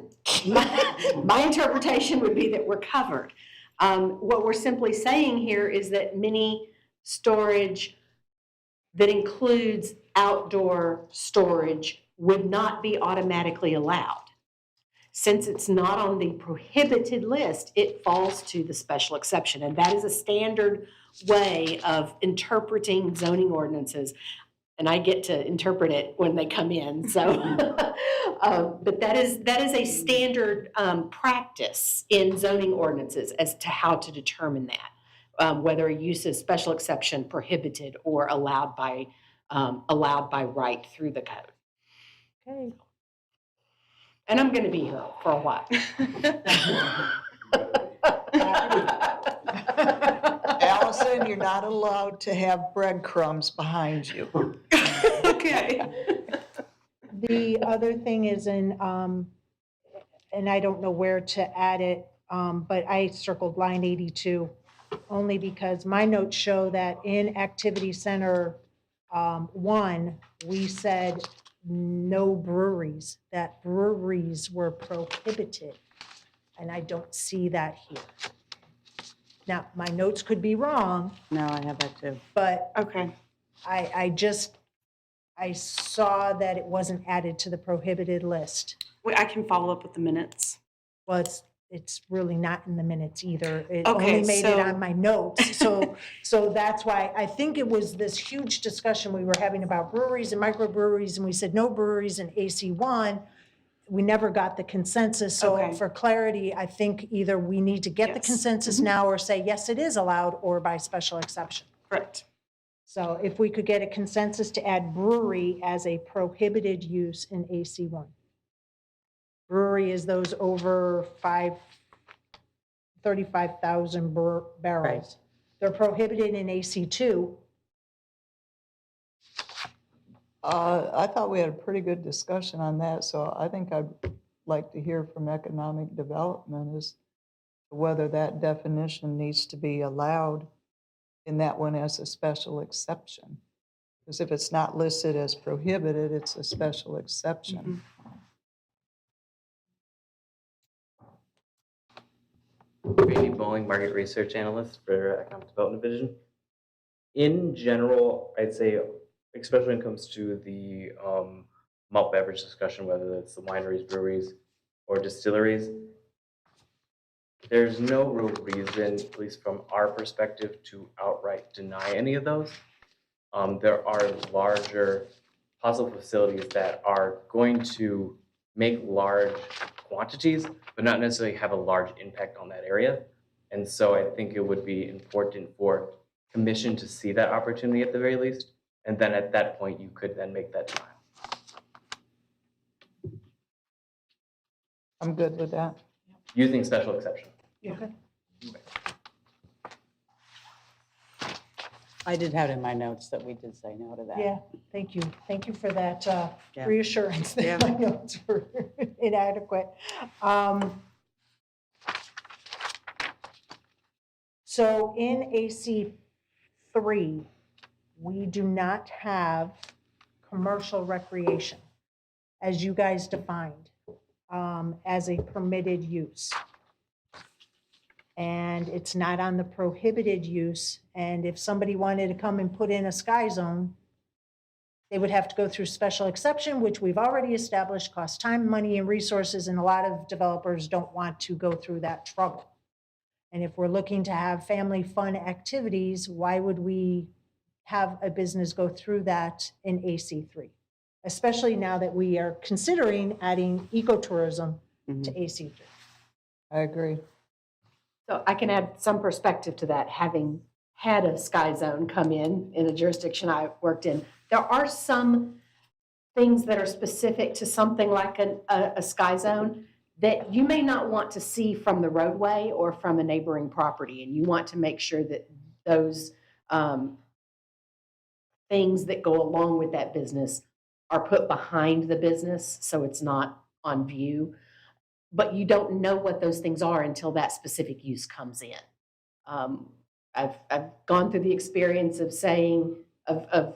my interpretation would be that we're covered. What we're simply saying here is that mini storage that includes outdoor storage would not be automatically allowed. Since it's not on the prohibited list, it falls to the special exception. And that is a standard way of interpreting zoning ordinances. And I get to interpret it when they come in. So, but that is a standard practice in zoning ordinances as to how to determine that, whether a use is special exception, prohibited, or allowed by right through the code. Okay. And I'm going to be here for a while. Allison, you're not allowed to have breadcrumbs behind you. Okay. The other thing is in, and I don't know where to add it, but I circled line 82, only because my notes show that in Activity Center 1, we said no breweries, that breweries were prohibited. And I don't see that here. Now, my notes could be wrong, No, I have that too. but Okay. I saw that it wasn't added to the prohibited list. Wait, I can follow up with the minutes. Well, it's really not in the minutes either. It Okay, only made it so- on my notes. So that's why, I think it was this huge discussion we were having about breweries and microbreweries, and we said no breweries in AC1. We never got the consensus. So Okay. for clarity, I think either we need to get the Yes. consensus now or say, yes, it is allowed, or by special exception. Correct. So if we could get a consensus to add brewery as a prohibited use in AC1. Brewery is those over 35,000 barrels. They're prohibited in AC2. I thought we had a pretty good discussion on that, so I think I'd like to hear from economic development as to whether that definition needs to be allowed in that one as a special exception. Because if it's not listed as prohibited, it's a special exception. Randy Bowling, market research analyst for Economic Development Division. In general, I'd say, especially when it comes to the malt beverage discussion, whether it's the wineries, breweries, or distilleries, there's no real reason, at least from our perspective, to outright deny any of those. There are larger possible facilities that are going to make large quantities, but not necessarily have a large impact on that area. And so I think it would be important for commission to see that opportunity at the very least. And then at that point, you could then make that denial. I'm good with that. Using special exception. Okay. I did have it in my notes that we did say no to that. Yeah, thank you. Thank you for that Yeah. reassurance Yeah. that my notes were inadequate. So in AC3, we do not have commercial recreation, as you guys defined, as a permitted use. And it's not on the prohibited use. And if somebody wanted to come and put in a sky zone, they would have to go through special exception, which we've already established costs time, money, and resources, and a lot of developers don't want to go through that trouble. And if we're looking to have family fun activities, why would we have a business go through that in AC3? Especially now that we are considering adding ecotourism to AC3. I agree. So I can add some perspective to that, having had a sky zone come in a jurisdiction I worked in. There are some things that are specific to something like a sky zone that you may not want to see from the roadway or from a neighboring property. And you want to make sure that those things that go along with that business are put behind the business so it's not on view. But you don't know what those things are until that specific use comes in. I've gone through the experience of saying, of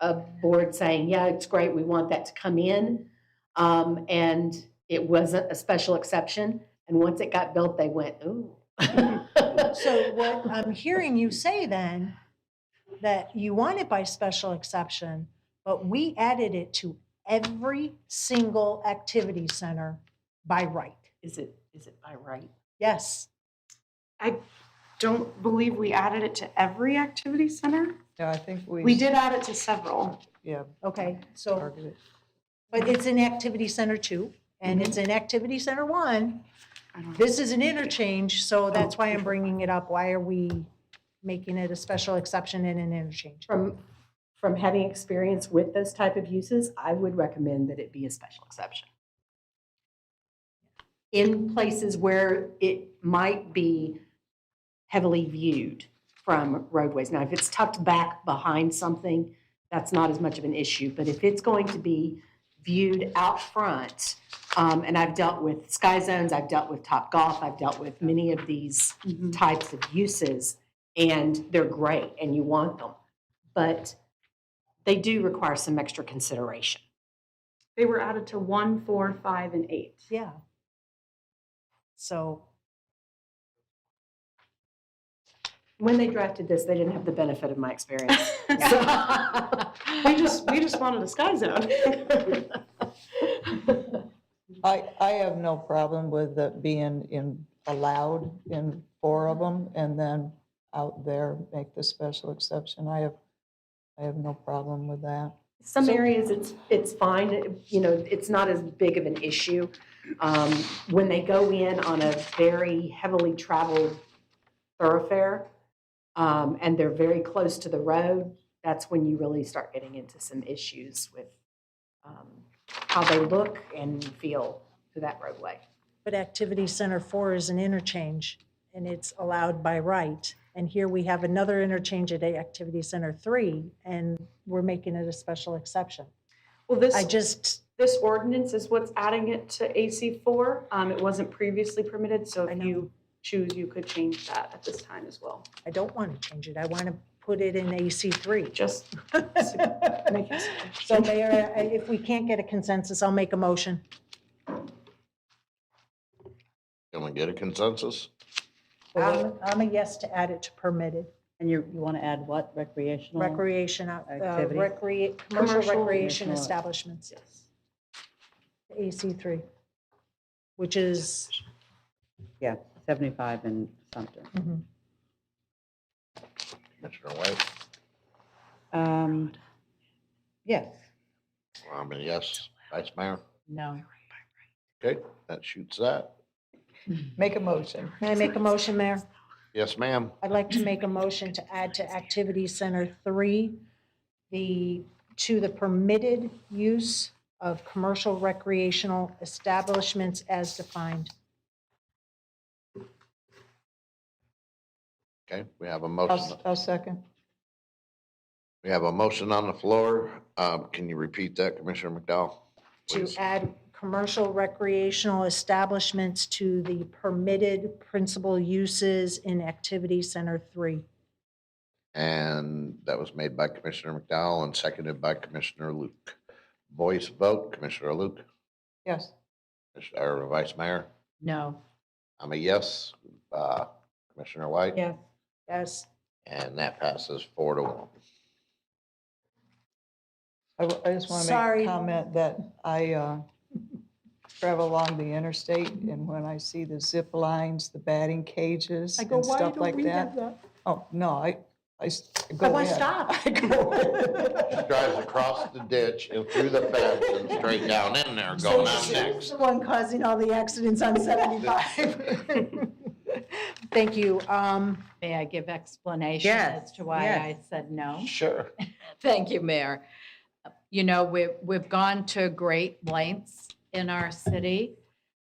a board saying, yeah, it's great, we want that to come in. And it wasn't a special exception. And once it got built, they went, ooh. So what I'm hearing you say then, that you want it by special exception, but we added it to every single activity center by right. Is it by right? Yes. I don't believe we added it to every activity center. Yeah, I think We did add it to several. Yeah. Okay, so, but it's in activity center 2, and it's in activity center 1. This is an interchange, so that's why I'm bringing it up. Why are we making it a special exception and an interchange? From having experience with those type of uses, I would recommend that it be a special exception. In places where it might be heavily viewed from roadways. Now, if it's tucked back behind something, that's not as much of an issue. But if it's going to be viewed out front, and I've dealt with sky zones, I've dealt with Topgolf, I've dealt with many of these types of uses, and they're great, and you want them. But they do require some extra consideration. They were added to 1, 4, 5, and 8. Yeah. So When they drafted this, they didn't have the benefit of my experience. We just wanted a sky zone. I have no problem with it being allowed in 4 of them, and then out there, make the special exception. I have no problem with that. Some areas, it's fine, you know, it's not as big of an issue. When they go in on a very heavily traveled thoroughfare, and they're very close to the road, that's when you really start getting into some issues with how they look and feel to that roadway. But Activity Center 4 is an interchange, and it's allowed by right. And here we have another interchange at Activity Center 3, and we're making it a special exception. Well, I just, this ordinance is what's adding it to AC4. It wasn't previously permitted, so if you choose, you could change that at this time as well. I don't want to change it. I want to put it in AC3. Just make it. So Mayor, if we can't get a consensus, I'll make a motion. Can we get a consensus? I'm a yes to add it to permitted. And you want to add what, recreational? Recreation, Activity? commercial recreation Recreational. establishments. Yes. AC3, which is, Yeah, 75 in Sumter. Commissioner White? Yes. I'm a yes. Vice Mayor? No. Okay, that shoots that. Make a motion. may I make a motion, Mayor? Yes, ma'am. I'd like to make a motion to add to Activity Center 3, to the permitted use of commercial recreational establishments as defined. Okay, we have a motion. I'll second. We have a motion on the floor. Can you repeat that, Commissioner McDowell? To Please. add commercial recreational establishments to the permitted principal uses in Activity Center 3. And that was made by Commissioner McDowell and seconded by Commissioner Luke. Voice vote, Commissioner Luke, Yes. or Vice Mayor? No. I'm a yes. Commissioner White? Yes. Yes. And that passes 4-1. I just want to Sorry. make a comment that I travel along the interstate, and when I see the zip lines, the batting cages I go, and why stuff don't like we that. have that? Oh, no, I go I want to in. stop. She drives across the ditch and through the fence and straight down in there, going on She's next. the one causing all the accidents on 75. Thank you. May I give explanation Yes, as to why yes. I said no? Sure. Thank you, Mayor. You know, we've gone to great lengths in our city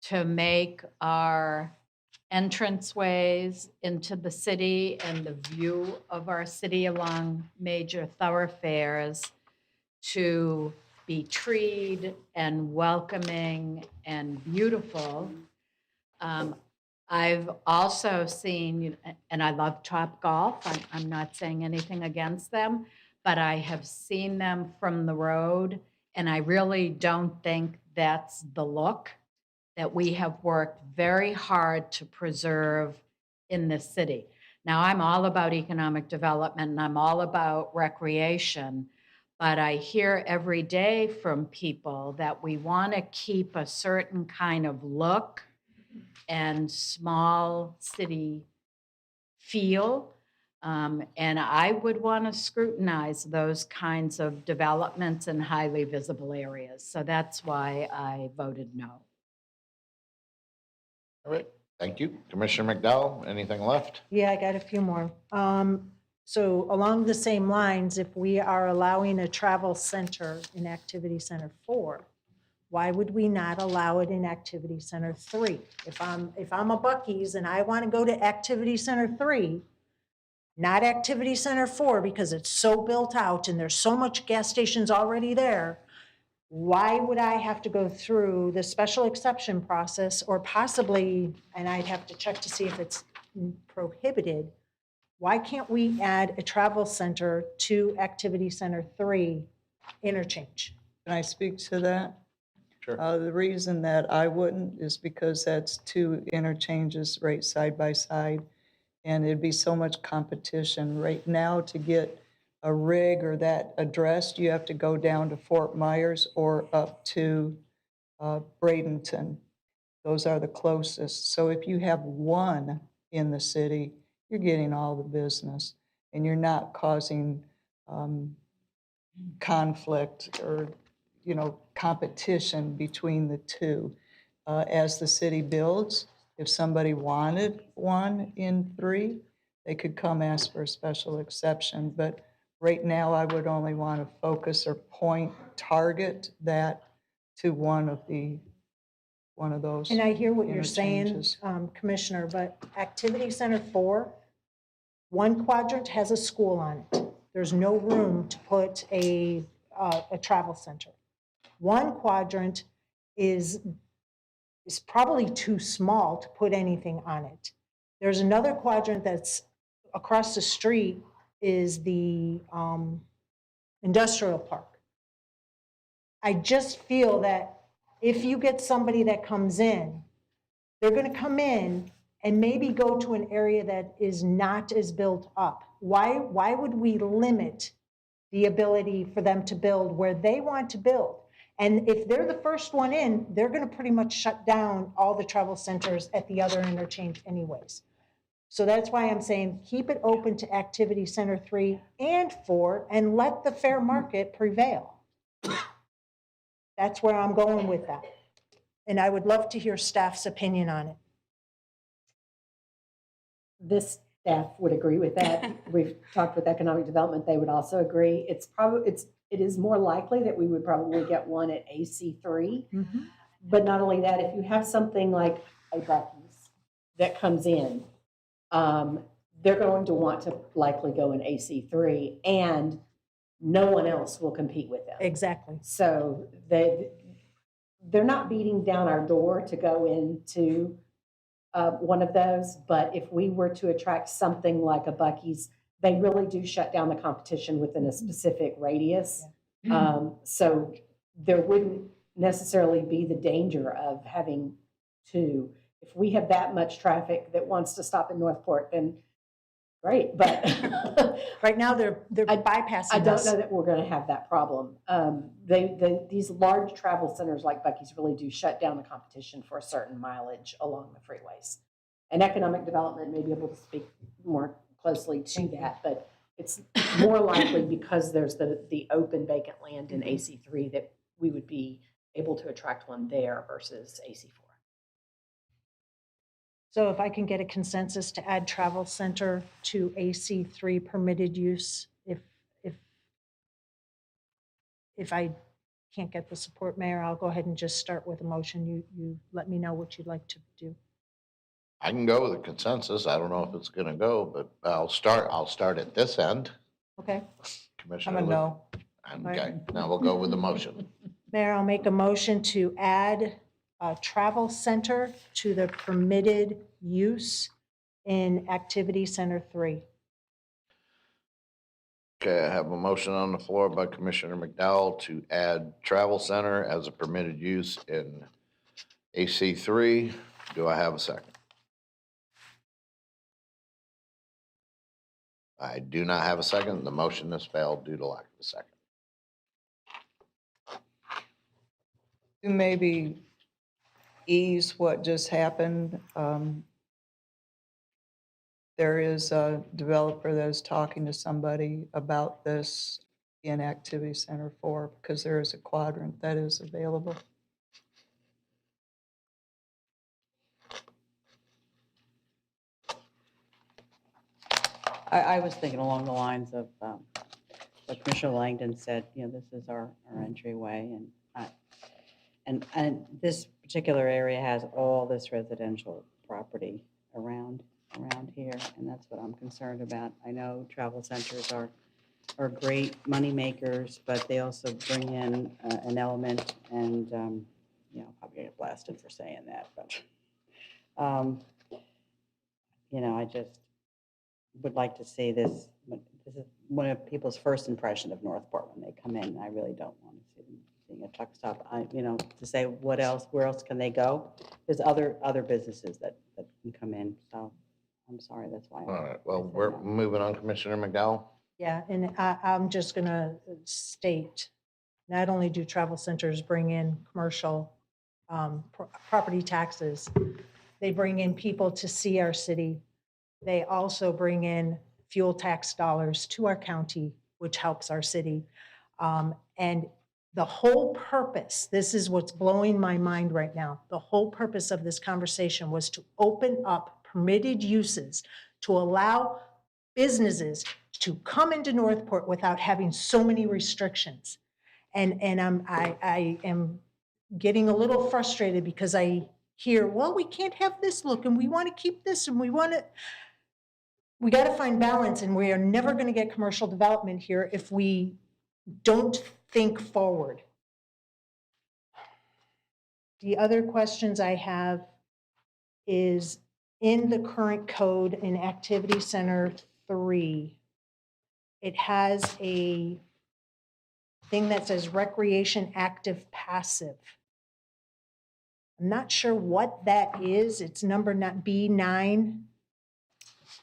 to make our entranceways into the city and the view of our city along major thoroughfares to be treed and welcoming and beautiful. I've also seen, and I love Topgolf, I'm not saying anything against them, but I have seen them from the road, and I really don't think that's the look that we have worked very hard to preserve in this city. Now, I'm all about economic development and I'm all about recreation, but I hear every day from people that we want to keep a certain kind of look and small city feel. And I would want to scrutinize those kinds of developments in highly visible areas. So that's why I voted no. All right, thank you. Commissioner McDowell, anything left? Yeah, I got a few more. So along the same lines, if we are allowing a travel center in Activity Center 4, why would we not allow it in Activity Center 3? If I'm a Buc-ee's and I want to go to Activity Center 3, not Activity Center 4, because it's so built out and there's so much gas stations already there, why would I have to go through the special exception process, or possibly, and I'd have to check to see if it's prohibited, why can't we add a travel center to Activity Center 3 interchange? Can I speak to that? Sure. The reason that I wouldn't is because that's 2 interchanges right side by side. And it'd be so much competition. Right now, to get a rig or that addressed, you have to go down to Fort Myers or up to Bradenton. Those are the closest. So if you have one in the city, you're getting all the business, and you're not causing conflict or, competition between the two. As the city builds, if somebody wanted one in 3, they could come ask for a special exception. But right now, I would only want to focus or target that to one of those. And I hear what you're saying, interchanges. Commissioner, but Activity Center 4, one quadrant has a school on it. There's no room to put a travel center. One quadrant is probably too small to put anything on it. There's another quadrant that's across the street is the industrial park. I just feel that if you get somebody that comes in, they're going to come in and maybe go to an area that is not as built up. Why would we limit the ability for them to build where they want to build? And if they're the first one in, they're going to pretty much shut down all the travel centers at the other interchange anyways. So that's why I'm saying keep it open to Activity Center 3 and 4 and let the fair market prevail. That's where I'm going with that. And I would love to hear staff's opinion on it. This staff would agree with that. We've talked with economic development, they would also agree. It is more likely that we would probably get one at AC3. But not only that, if you have something like a Buc-ee's that comes in, they're going to want to likely go in AC3, and no one else will compete with them. Exactly. So they're not beating down our door to go into one of those, but if we were to attract something like a Buc-ee's, they really do shut down the competition within a specific radius. So there wouldn't necessarily be the danger of having two. If we have that much traffic that wants to stop in Northport, then great, but right now they're bypassing I don't us. know that we're going to have that problem. These large travel centers like Buc-ee's really do shut down the competition for a certain mileage along the freeways. And economic development may be able to speak more closely to that, but it's more likely because there's the open vacant land in AC3 that we would be able to attract one there versus AC4. So if I can get a consensus to add travel center to AC3 permitted use, if I can't get the support, Mayor, I'll go ahead and just start with a motion. You let me know what you'd like to do. I can go with a consensus. I don't know if it's gonna go, but I'll start at this end. Okay. Commissioner. I'm a no. Okay, now we'll go with the motion. Mayor, I'll make a motion to add a travel center to the permitted use in Activity Center 3. Okay, I have a motion on the floor by Commissioner McDowell to add travel center as a permitted use in AC3. Do I have a second? I do not have a second. The motion has failed due to lack of a second. To maybe ease what just happened, there is a developer that is talking to somebody about this in Activity Center 4 because there is a quadrant that is available. I was thinking along the lines of what Commissioner Langdon said, this is our entryway, and this particular area has all this residential property around here, and that's what I'm concerned about. I know travel centers are great money makers, but they also bring in an element, and I'll probably get blasted for saying that, but I just would like to see this. This is one of people's first impression of Northport when they come in. I really don't want to see them seeing a truck stop. To say where else can they go? There's other businesses that can come in. So I'm sorry, that's why. All right, well, we're moving on, Commissioner McDowell. Yeah, and I'm just going to state, not only do travel centers bring in commercial property taxes, they bring in people to see our city. They also bring in fuel tax dollars to our county, which helps our city. And the whole purpose, this is what's blowing my mind right now, the whole purpose of this conversation was to open up permitted uses to allow businesses to come into Northport without having so many restrictions. And I am getting a little frustrated because I hear, well, we can't have this look and we want to keep this and we got to find balance, and we are never going to get commercial development here if we don't think forward. The other questions I have is in the current code in Activity Center 3, it has a thing that says recreation active passive. I'm not sure what that is. It's number B9.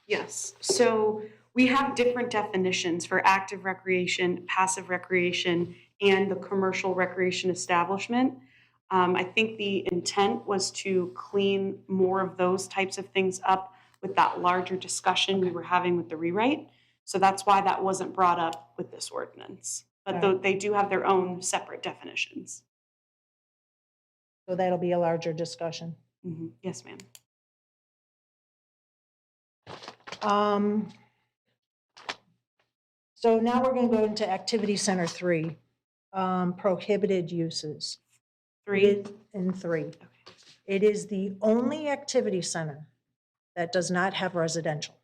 Yes, so we have different definitions for active recreation, passive recreation, and the commercial recreation establishment. I think the intent was to clean more of those types of things up with that larger discussion we were having with the rewrite. So that's why that wasn't brought up with this ordinance. But they do have their own separate definitions. So that'll be a larger discussion. Yes, ma'am. So now we're going to go into Activity Center 3, prohibited uses. 3 and 3. It is the only activity center that does not have residential.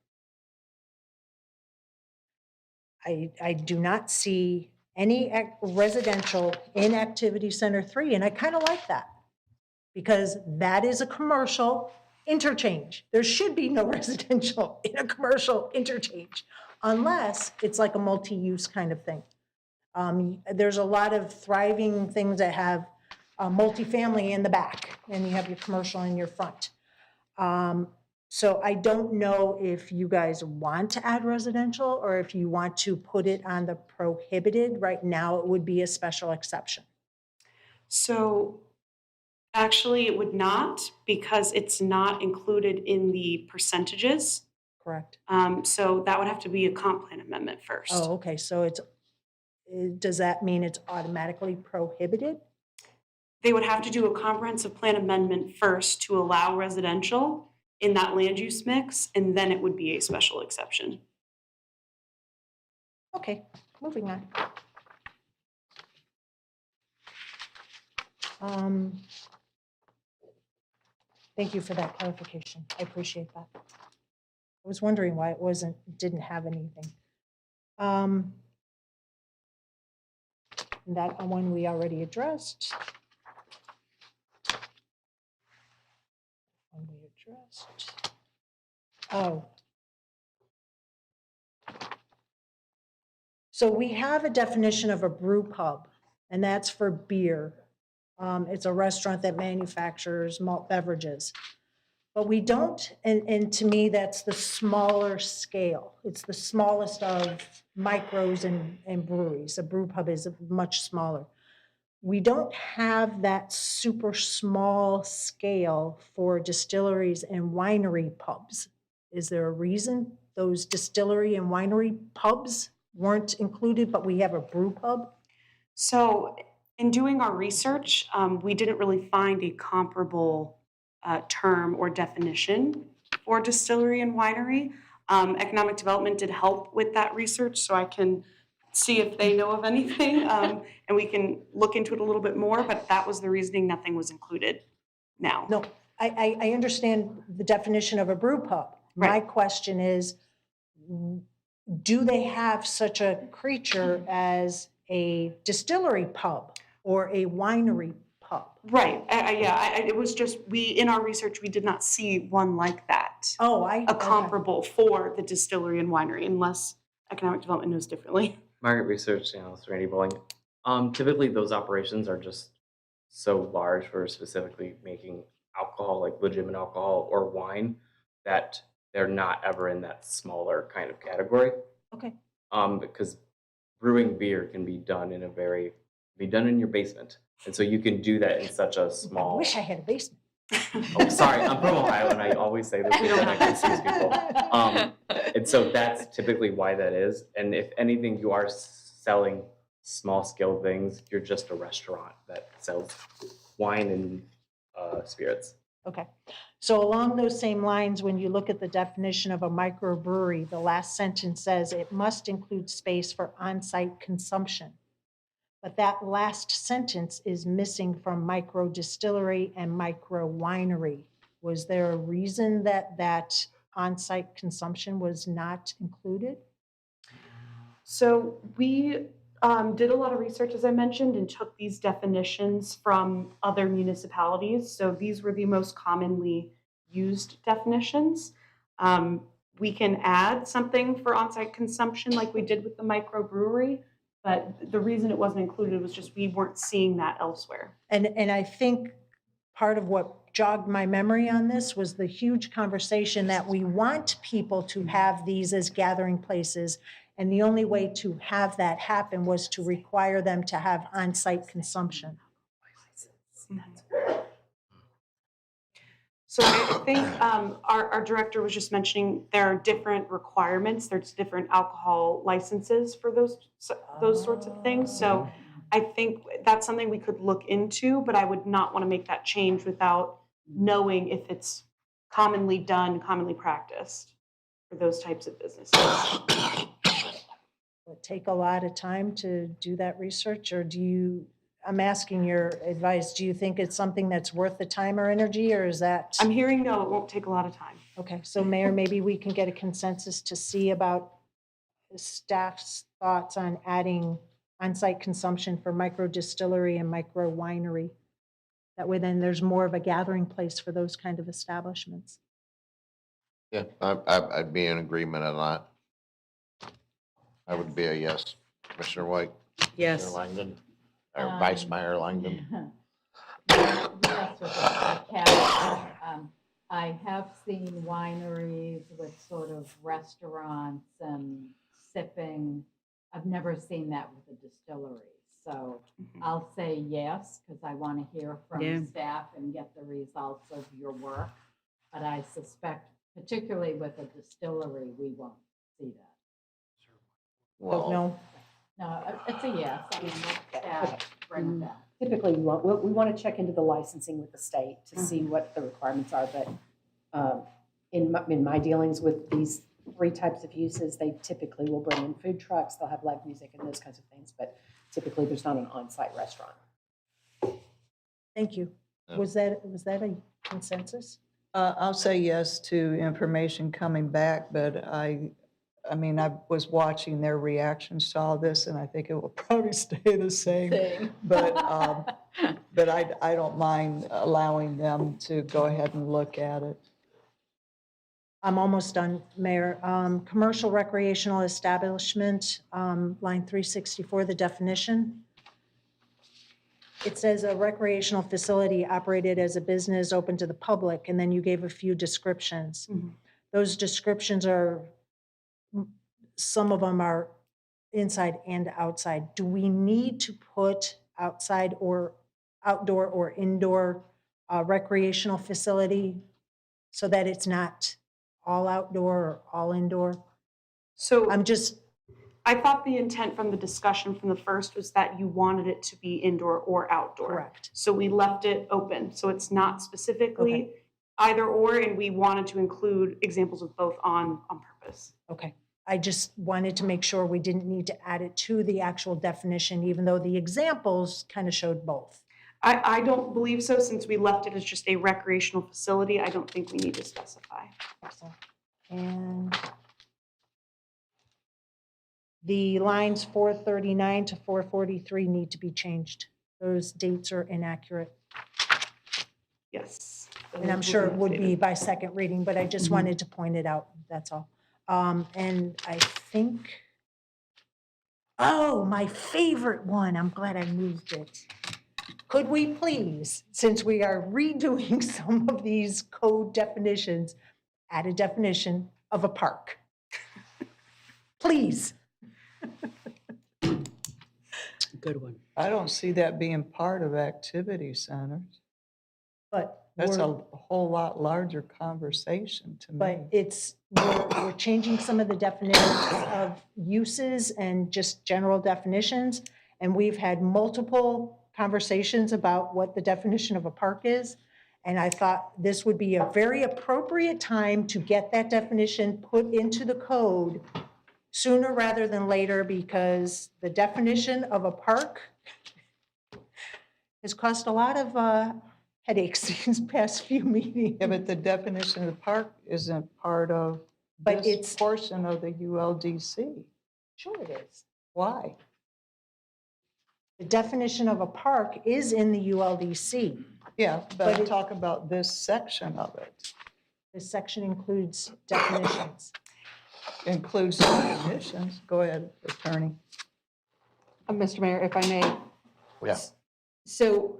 I do not see any residential in Activity Center 3, and I kind of like that because that is a commercial interchange. There should be no residential in a commercial interchange unless it's like a multi-use kind of thing. There's a lot of thriving things that have multifamily in the back, and you have your commercial in your front. So I don't know if you guys want to add residential or if you want to put it on the prohibited. Right now, it would be a special exception. So actually, it would not, because it's not included in the percentages. Correct. So that would have to be a comp plan amendment first. Oh, okay, so does that mean it's automatically prohibited? They would have to do a comprehensive plan amendment first to allow residential in that land use mix, and then it would be a special exception. Okay, moving on. Thank you for that clarification. I appreciate that. I was wondering why it didn't have anything. That one we already addressed. One we addressed. Oh. So we have a definition of a brew pub, and that's for beer. It's a restaurant that manufactures malt beverages. But we don't, and to me, that's the smaller scale. It's the smallest of micros and breweries. A brew pub is much smaller. We don't have that super small scale for distilleries and winery pubs. Is there a reason those distillery and winery pubs weren't included, but we have a brew pub? So in doing our research, we didn't really find a comparable term or definition for distillery and winery. Economic development did help with that research, so I can see if they know of anything, and we can look into it a little bit more, but that was the reasoning, nothing was included now. No, I understand the definition of a brew pub. My question is, do they have such a creature as a distillery pub or a winery pub? Right, it was just, in our research, we did not see one like that. Oh, a comparable for the distillery and winery, unless economic development knows differently. Market research analyst Randy Bowling. Typically, those operations are just so large for specifically making alcohol, like legitimate alcohol or wine, that they're not ever in that smaller kind of category. Okay. Because brewing beer can be done in in your basement. And so you can do that in such a I small. wish I had a basement. Oh, sorry, I'm from Ohio and I always say this because then I confuse people. And so that's typically why that is. And if anything, you are selling small scale things. You're just a restaurant that sells wine and spirits. Okay. So along those same lines, when you look at the definition of a microbrewery, the last sentence says it must include space for on-site consumption. But that last sentence is missing from micro distillery and micro winery. Was there a reason that that on-site consumption was not included? So we did a lot of research, as I mentioned, and took these definitions from other municipalities. So these were the most commonly used definitions. We can add something for on-site consumption like we did with the microbrewery, but the reason it wasn't included was just we weren't seeing that elsewhere. And I think part of what jogged my memory on this was the huge conversation that we want people to have these as gathering places. And the only way to have that happen was to require them to have on-site consumption. So I think our director was just mentioning there are different requirements. There's different alcohol licenses for those sorts of things. So I think that's something we could look into, but I would not want to make that change without knowing if it's commonly done, commonly practiced for those types of businesses. Will it take a lot of time to do that research, or do you, I'm asking your advice, do you think it's something that's worth the time or energy, or is that? I'm hearing no, it won't take a lot of time. Okay, so Mayor, maybe we can get a consensus to see about the staff's thoughts on adding on-site consumption for micro distillery and micro winery. That way then there's more of a gathering place for those kind of establishments. Yeah, I'd be in agreement on that. I would be a yes. Commissioner White? Yes. Commissioner Langdon? Or Vice Mayor Langdon? Yes, with a caveat. I have seen wineries with sort of restaurants and sipping. I've never seen that with a distillery. So I'll say yes, because I want to hear Yeah. from staff and get the results of your work. But I suspect, particularly with a distillery, we won't see that. Oh, no. No, it's a yes. I mean, let staff bring it back. Typically, we want to check into the licensing with the state to see what the requirements are, but in my dealings with these three types of uses, they typically will bring in food trucks, they'll have live music and those kinds of things, but typically there's not an on-site restaurant. Thank you. Yeah. Was that a consensus? I'll say yes to information coming back, but I mean, I was watching their reactions to all this, and I think it will probably stay the same. But I don't mind allowing them to go ahead and look at it. I'm almost done, Mayor. Commercial recreational establishment, line 364, the definition. It says a recreational facility operated as a business open to the public, and then you gave a few descriptions. Those descriptions are, some of them are inside and outside. Do we need to put outside or outdoor or indoor recreational facility so that it's not all outdoor or all indoor? So I thought the intent from the discussion from the first was that you wanted it to be indoor or outdoor. Correct. So we left it open. So it's not specifically either or, and we wanted to include examples of both on purpose. Okay. I just wanted to make sure we didn't need to add it to the actual definition, even though the examples kind of showed both. I don't believe so, since we left it as just a recreational facility. I don't think we need to specify. And the lines 439 to 443 need to be changed. Those dates are inaccurate. Yes. And I'm sure it would be by second reading, but I just wanted to point it out, that's all. And I think, oh, my favorite one, I'm glad I moved it. Could we please, since we are redoing some of these code definitions, add a definition of a park. Please. Good one. I don't see that being part of activity centers. But That's a we're- whole lot larger conversation to me. But we're changing some of the definitions of uses and just general definitions. And we've had multiple conversations about what the definition of a park is. And I thought this would be a very appropriate time to get that definition put into the code sooner rather than later, because the definition of a park has caused a lot of headaches these past few meetings. Yeah, but the definition of the park isn't part of But this portion of the ULDC. Sure it is. Why? The definition of a park is in the ULDC. Yeah, But but I'm it- talking about this section of it. This section includes definitions. Includes definitions. Go ahead, attorney. Mr. Mayor, if I may. Yeah. So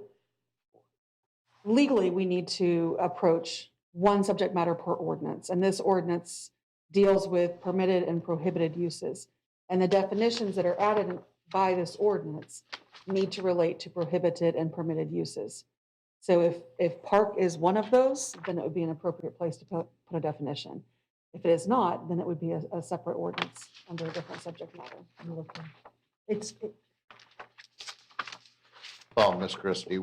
legally, we need to approach one subject matter per ordinance, and this ordinance deals with permitted and prohibited uses. And the definitions that are added by this ordinance need to relate to prohibited and permitted uses. So if park is one of those, then it would be an appropriate place to put a definition. If it is not, then it would be a separate ordinance under a different subject matter. Well, Ms. Christie,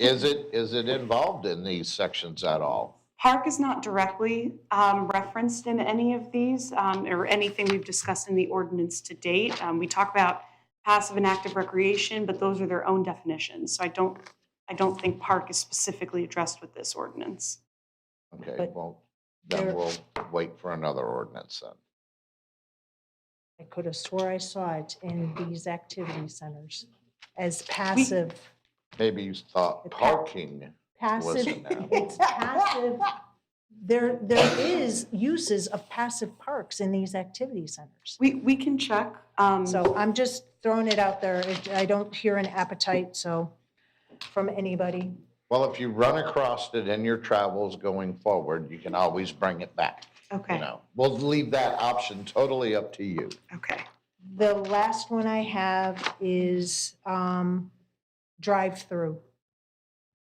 is it involved in these sections at all? Park is not directly referenced in any of these or anything we've discussed in the ordinance to date. We talk about passive and active recreation, but those are their own definitions. So I don't think park is specifically addressed with this ordinance. Okay, But well, then there- we'll wait for another ordinance then. I could have swore I saw it in these activity centers as passive. Maybe you thought parking was Passive, in there. it's passive. There is uses of passive parks in these activity centers. We can check. So I'm just throwing it out there. I don't hear an appetite, so, from anybody. Well, if you run across it in your travels going forward, you can always bring it back. Okay. You know, we'll leave that option totally up to you. Okay. The last one I have is drive-through.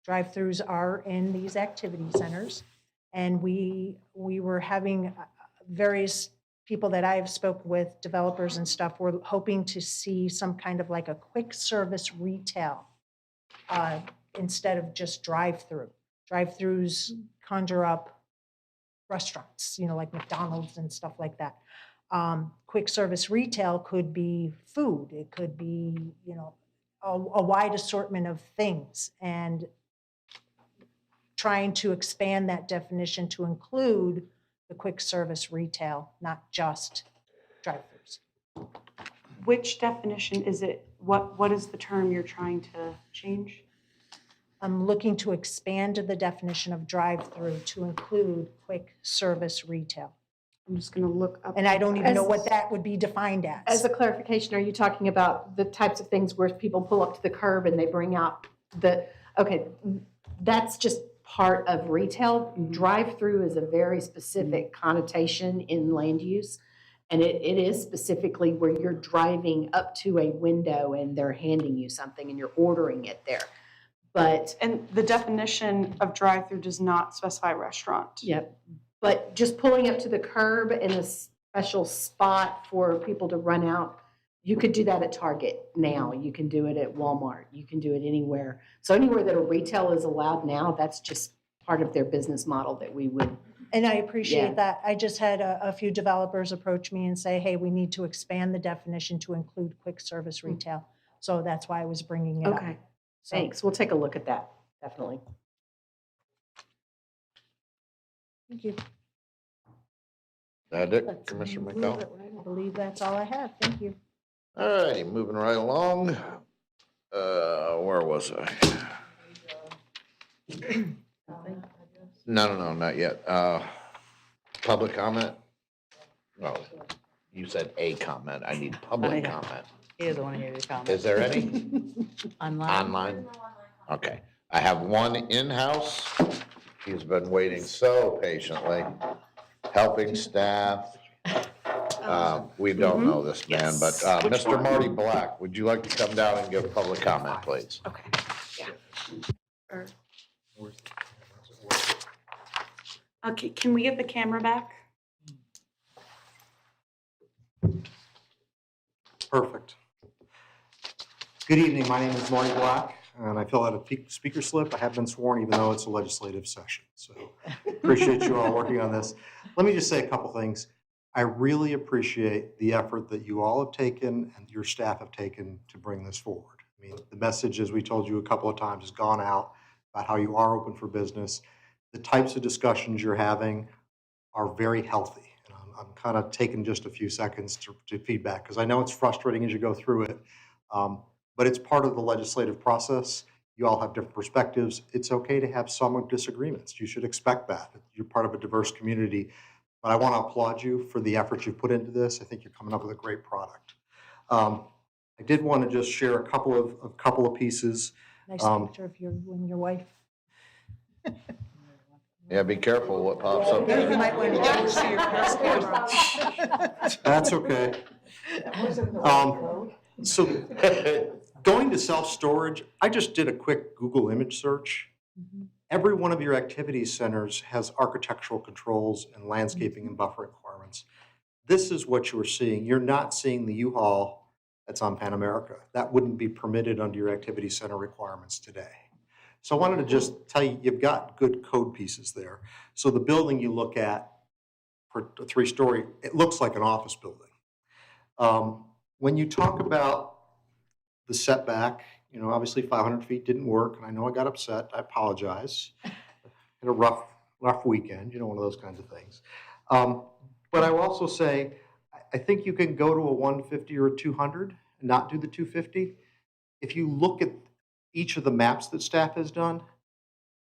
Drive-throughs are in these activity centers. And we were having various people that I have spoken with, developers and stuff, were hoping to see some kind of like a quick service retail instead of just drive-through. Drive-throughs conjure up restaurants, like McDonald's and stuff like that. Quick service retail could be food. It could be, a wide assortment of things. And trying to expand that definition to include the quick service retail, not just drive-throughs. Which definition is it? What is the term you're trying to change? I'm looking to expand the definition of drive-through to include quick service retail. I'm just going to look up. And I don't even know As- what that would be defined as. As a clarification, are you talking about the types of things where people pull up to the curb and they bring out okay, that's just part of retail. Drive-through is a very specific connotation in land use. And it is specifically where you're driving up to a window and they're handing you something and you're ordering it there. But, And the definition of drive-through does not specify restaurant. yep, but just pulling up to the curb in a special spot for people to run out, you could do that at Target now. You can do it at Walmart. You can do it anywhere. So anywhere that a retail is allowed now, that's just part of their business model that we would. And I Yeah. appreciate that. I just had a few developers approach me and say, hey, we need to expand the definition to include quick service retail. So that's why I was bringing it up. Okay, So- thanks. We'll take a look at that, definitely. Thank you. That it, Let's Commissioner move McCall? it right. I believe that's all I have. Thank you. All righty, moving right along. Where was I? No, not yet. Public comment? No, you said a comment. I need public know. comment. He doesn't want to hear your comment. Is there any? Online? Online? Okay. I have one in-house. He's been waiting so patiently. helping staff. We don't know this man, but Mr. Marty Black, would you like to come down and give public comment, please? Okay, can we get the camera back? Perfect. Good evening. My name is Marty Black, and I fill out a speaker slip. I have been sworn, even though it's a legislative session. So appreciate you all working on this. Let me just say a couple things. I really appreciate the effort that you all have taken and your staff have taken to bring this forward. I mean, the message, as we told you a couple of times, has gone out about how you are open for business. The types of discussions you're having are very healthy. And I'm kind of taking just a few seconds to feedback, because I know it's frustrating as you go through it, but it's part of the legislative process. You all have different perspectives. It's okay to have some disagreements. You should expect that. You're part of a diverse community. But I want to applaud you for the effort you've put into this. I think you're coming up with a great product. I did want to just share a couple of pieces. Nice picture of you and your wife. Yeah, be careful what pops up. You might want to go see your past camera. That's okay. So going to self-storage, I just did a quick Google image search. Every one of your activity centers has architectural controls and landscaping and buffer requirements. This is what you're seeing. You're not seeing the U-Haul that's on Pan America. That wouldn't be permitted under your activity center requirements today. So I wanted to just tell you, you've got good code pieces there. So the building you look at for a 3-story, it looks like an office building. When you talk about the setback, you know, obviously 500 feet didn't work, and I know I got upset. I apologize. Had a rough weekend, you know, one of those kinds of things. But I will also say, I think you can go to a 150 or a 200 and not do the 250. If you look at each of the maps that staff has done,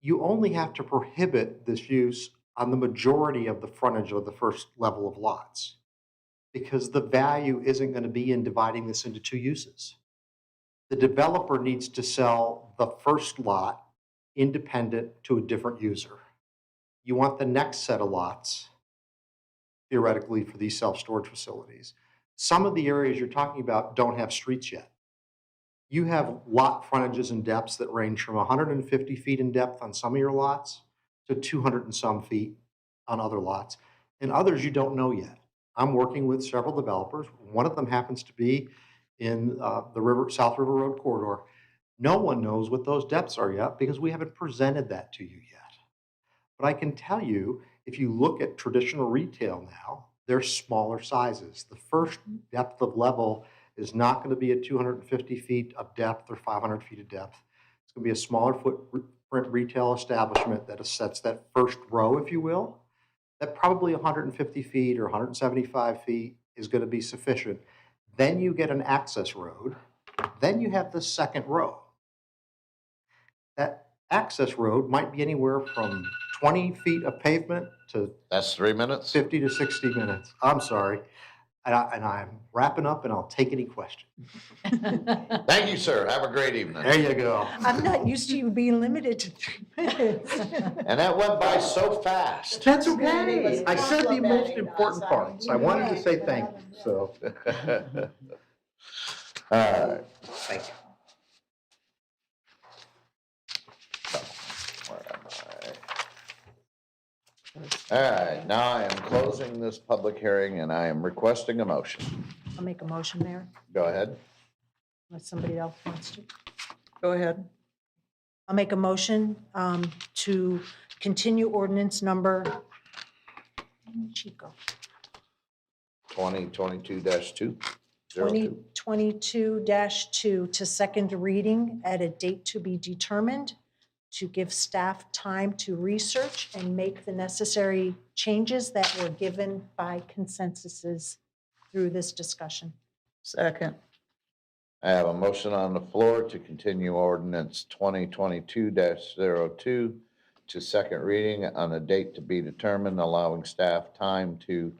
you only have to prohibit this use on the majority of the frontage of the first level of lots, because the value isn't going to be in dividing this into 2 uses. The developer needs to sell the first lot independent to a different user. You want the next set of lots, theoretically, for these self-storage facilities. Some of the areas you're talking about don't have streets yet. You have lot frontages and depths that range from 150 feet in depth on some of your lots to 200 and some feet on other lots, and others you don't know yet. I'm working with several developers. One of them happens to be in the South River Road corridor. No one knows what those depths are yet because we haven't presented that to you yet. But I can tell you, if you look at traditional retail now, they're smaller sizes. The first depth of level is not going to be at 250 feet of depth or 500 feet of depth. It's going to be a smaller footprint retail establishment that sets that first row, if you will. That probably 150 feet or 175 feet is going to be sufficient. Then you get an access road. Then you have the second row. That access road might be anywhere from 20 feet of pavement to... That's 3 minutes? 50 to 60 minutes. I'm sorry. And I'm wrapping up, and I'll take any questions. Thank you, sir. Have a great evening. There you go. I'm not used to you being limited to 3 minutes. And that went by so fast. That's okay. I said the most important parts. I wanted to say thank you, so. All right. Thank you. All right, now I am closing this public hearing and I am requesting a motion. I'll make a motion, Mayor, Go ahead. unless somebody else wants to. Go ahead. I'll make a motion to continue ordinance number, Chico, 2022-2. 2022-2 to second reading at a date to be determined, to give staff time to research and make the necessary changes that were given by consensuses through this discussion. Second. I have a motion on the floor to continue ordinance 2022-02 to second reading on a date to be determined, allowing staff time to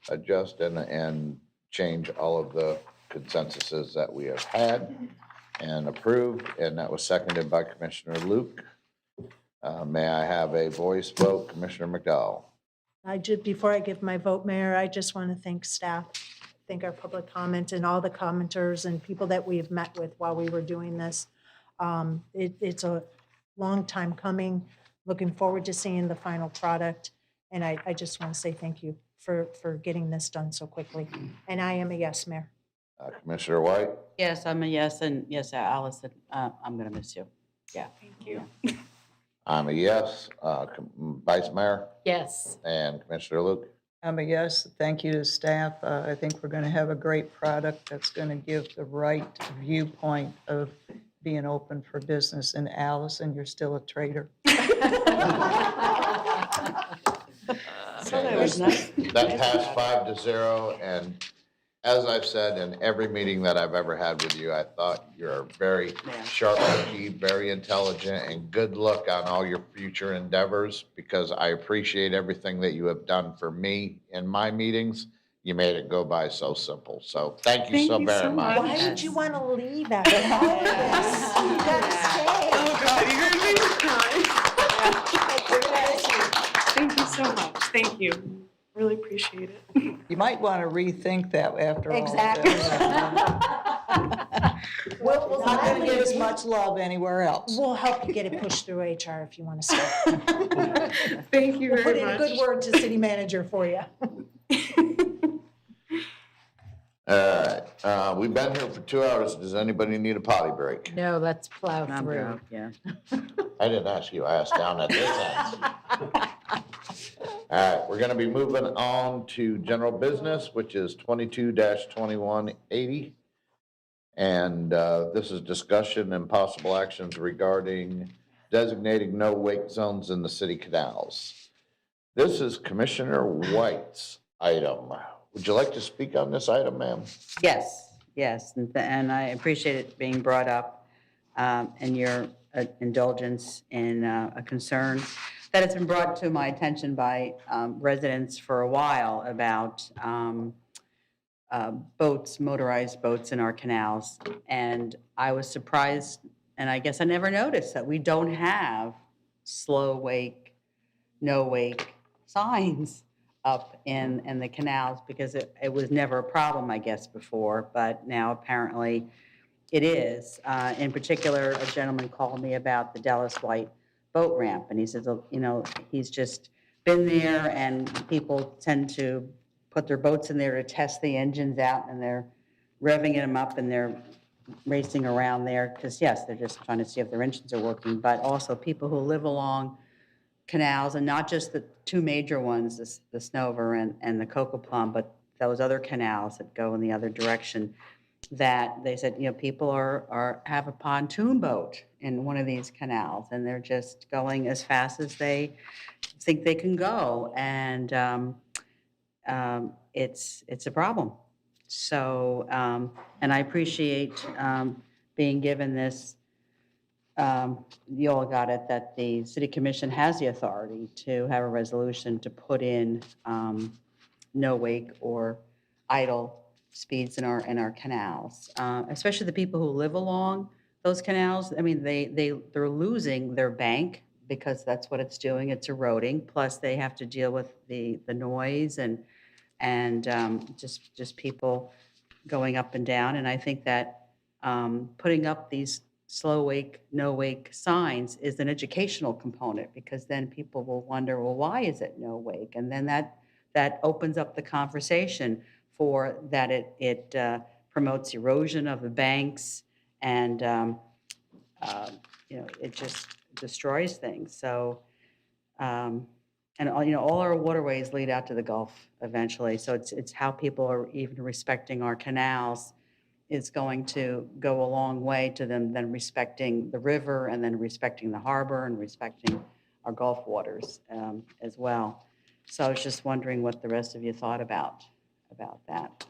adjust and change all of the consensuses that we have had and approved, and that was seconded by Commissioner Luke. May I have a voice vote, Commissioner McDowell? Before I give my vote, Mayor, I just want to thank staff, thank our public comment and all the commenters and people that we've met with while we were doing this. It's a long time coming. Looking forward to seeing the final product. And I just want to say thank you for getting this done so quickly. And I am a yes, Mayor. Commissioner White? Yes, I'm a yes, and yes, Allison, I'm going to miss you. Yeah. Thank you. I'm a yes. Vice Mayor Yes. and Commissioner Luke? I'm a yes. Thank you to staff. I think we're going to have a great product that's going to give the right viewpoint of being open for business. And Allison, you're still a traitor. That was nice. That passed 5-0, and as I've said in every meeting that I've ever had with you, I thought you're very sharp IQ, very intelligent, and good luck on all your future endeavors, because I appreciate everything that you have done for me in my meetings. You made it go by so simple. So thank you so very much. Why would you want to leave after all of this? You gotta stay. Oh, God, you're going to make me cry. Thank you so much. Thank you. Really appreciate it. You might want to rethink that after all of Exactly. this. We're not going to get as much love anywhere else. We'll help you get it pushed through HR if you want to stay. Thank you We'll put very in a much. good word to city manager for you. All right, we've been here for 2 hours. Does anybody need a potty break? No, let's plow I'm through. good, yeah. I didn't ask you, I asked down at this end. All right, we're gonna be moving on to general business, which is 22-2180. And this is discussion and possible actions regarding designating no wake zones in the city canals. This is Commissioner White's item. Would you like to speak on this item, ma'am? Yes, yes, and I appreciate it being brought up, and your indulgence in a concern that has been brought to my attention by residents for a while about boats, motorized boats in our canals. And I was surprised, and I guess I never noticed, that we don't have slow wake, no wake signs up in the canals, because it was never a problem, I guess, before, but now apparently it is. In particular, a gentleman called me about the Dallas White boat ramp, and he says, you know, he's just been there, and people tend to put their boats in there to test the engines out, and they're revving them up, and they're racing around there, because yes, they're just trying to see if their engines are working, but also people who live along canals, and not just the two major ones, the Snover and the Cocoa Plum, but those other canals that go in the other direction, that they said, you know, people have a pontoon boat in one of these canals, and they're just going as fast as they think they can go, and it's a problem. So, and I appreciate being given this. You all got it, that the city commission has the authority to have a resolution to put in no wake or idle speeds in our canals, especially the people who live along those canals. I mean, they're losing their bank, because that's what it's doing. It's eroding. Plus, they have to deal with the noise and just people going up and down. And I think that putting up these slow wake, no wake signs is an educational component, because then people will wonder, well, why is it no wake? And then that opens up the conversation for that it promotes erosion of the banks, and you know, it just destroys things. So and all, you know, all our waterways lead out to the Gulf eventually. So it's how people are even respecting our canals is going to go a long way to them then respecting the river, and then respecting the harbor, and respecting our Gulf waters as well. So I was just wondering what the rest of you thought about that.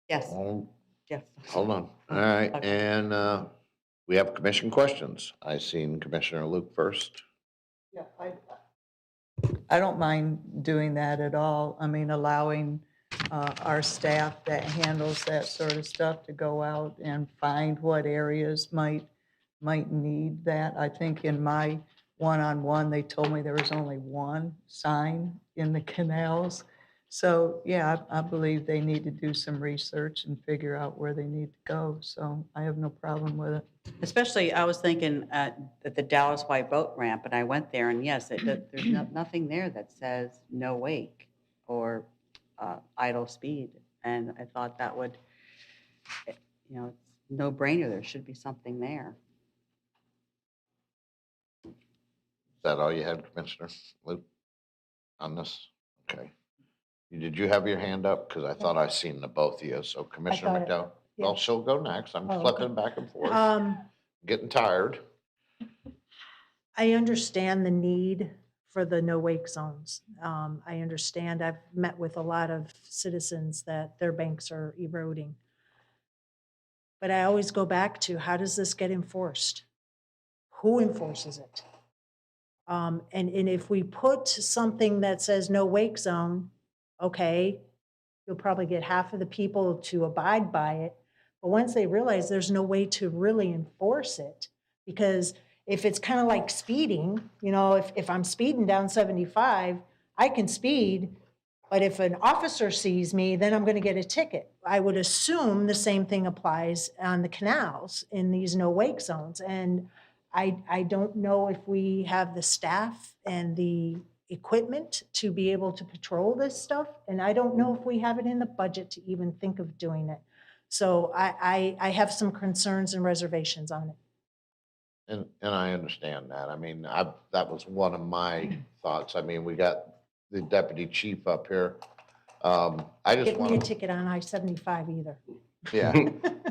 Yes. Yes. Hold on. All right, Okay. and we have commission questions. I seen Commissioner Luke first. Yeah, I don't mind doing that at all. I mean, allowing our staff that handles that sort of stuff to go out and find what areas might need that. I think in my one-on-one, they told me there was only one sign in the canals. So, yeah, I believe they need to do some research and figure out where they need to go. So I have no problem with it. Especially, I was thinking at the Dallas White Boat Ramp, and I went there, and yes, there's nothing there that says no wake or idle speed. And I thought that would, it's no brainer. There should be something there. Is that all you had, Commissioner Luke, on this? Okay. Did you have your hand up? Because I thought I seen the both of you. So Commissioner thought it- McDowell, well, she'll go next. I'm Oh, okay. flipping back and forth, getting tired. I understand the need for the no wake zones. I understand, I've met with a lot of citizens that their banks are eroding. But I always go back to, how does this get enforced? Who enforces it? And if we put something that says no wake zone, okay, you'll probably get half of the people to abide by it. But once they realize there's no way to really enforce it, because if it's kind of like speeding, if I'm speeding down 75, I can speed, but if an officer sees me, then I'm going to get a ticket. I would assume the same thing applies on the canals in these no wake zones. And I don't know if we have the staff and the equipment to be able to patrol this stuff. And I don't know if we have it in the budget to even think of doing it. So I have some concerns and reservations on it. And I understand that. I mean, that was one of my thoughts. I mean, we got the deputy chief up here. I just Get me a want, ticket on I-75 either. yeah.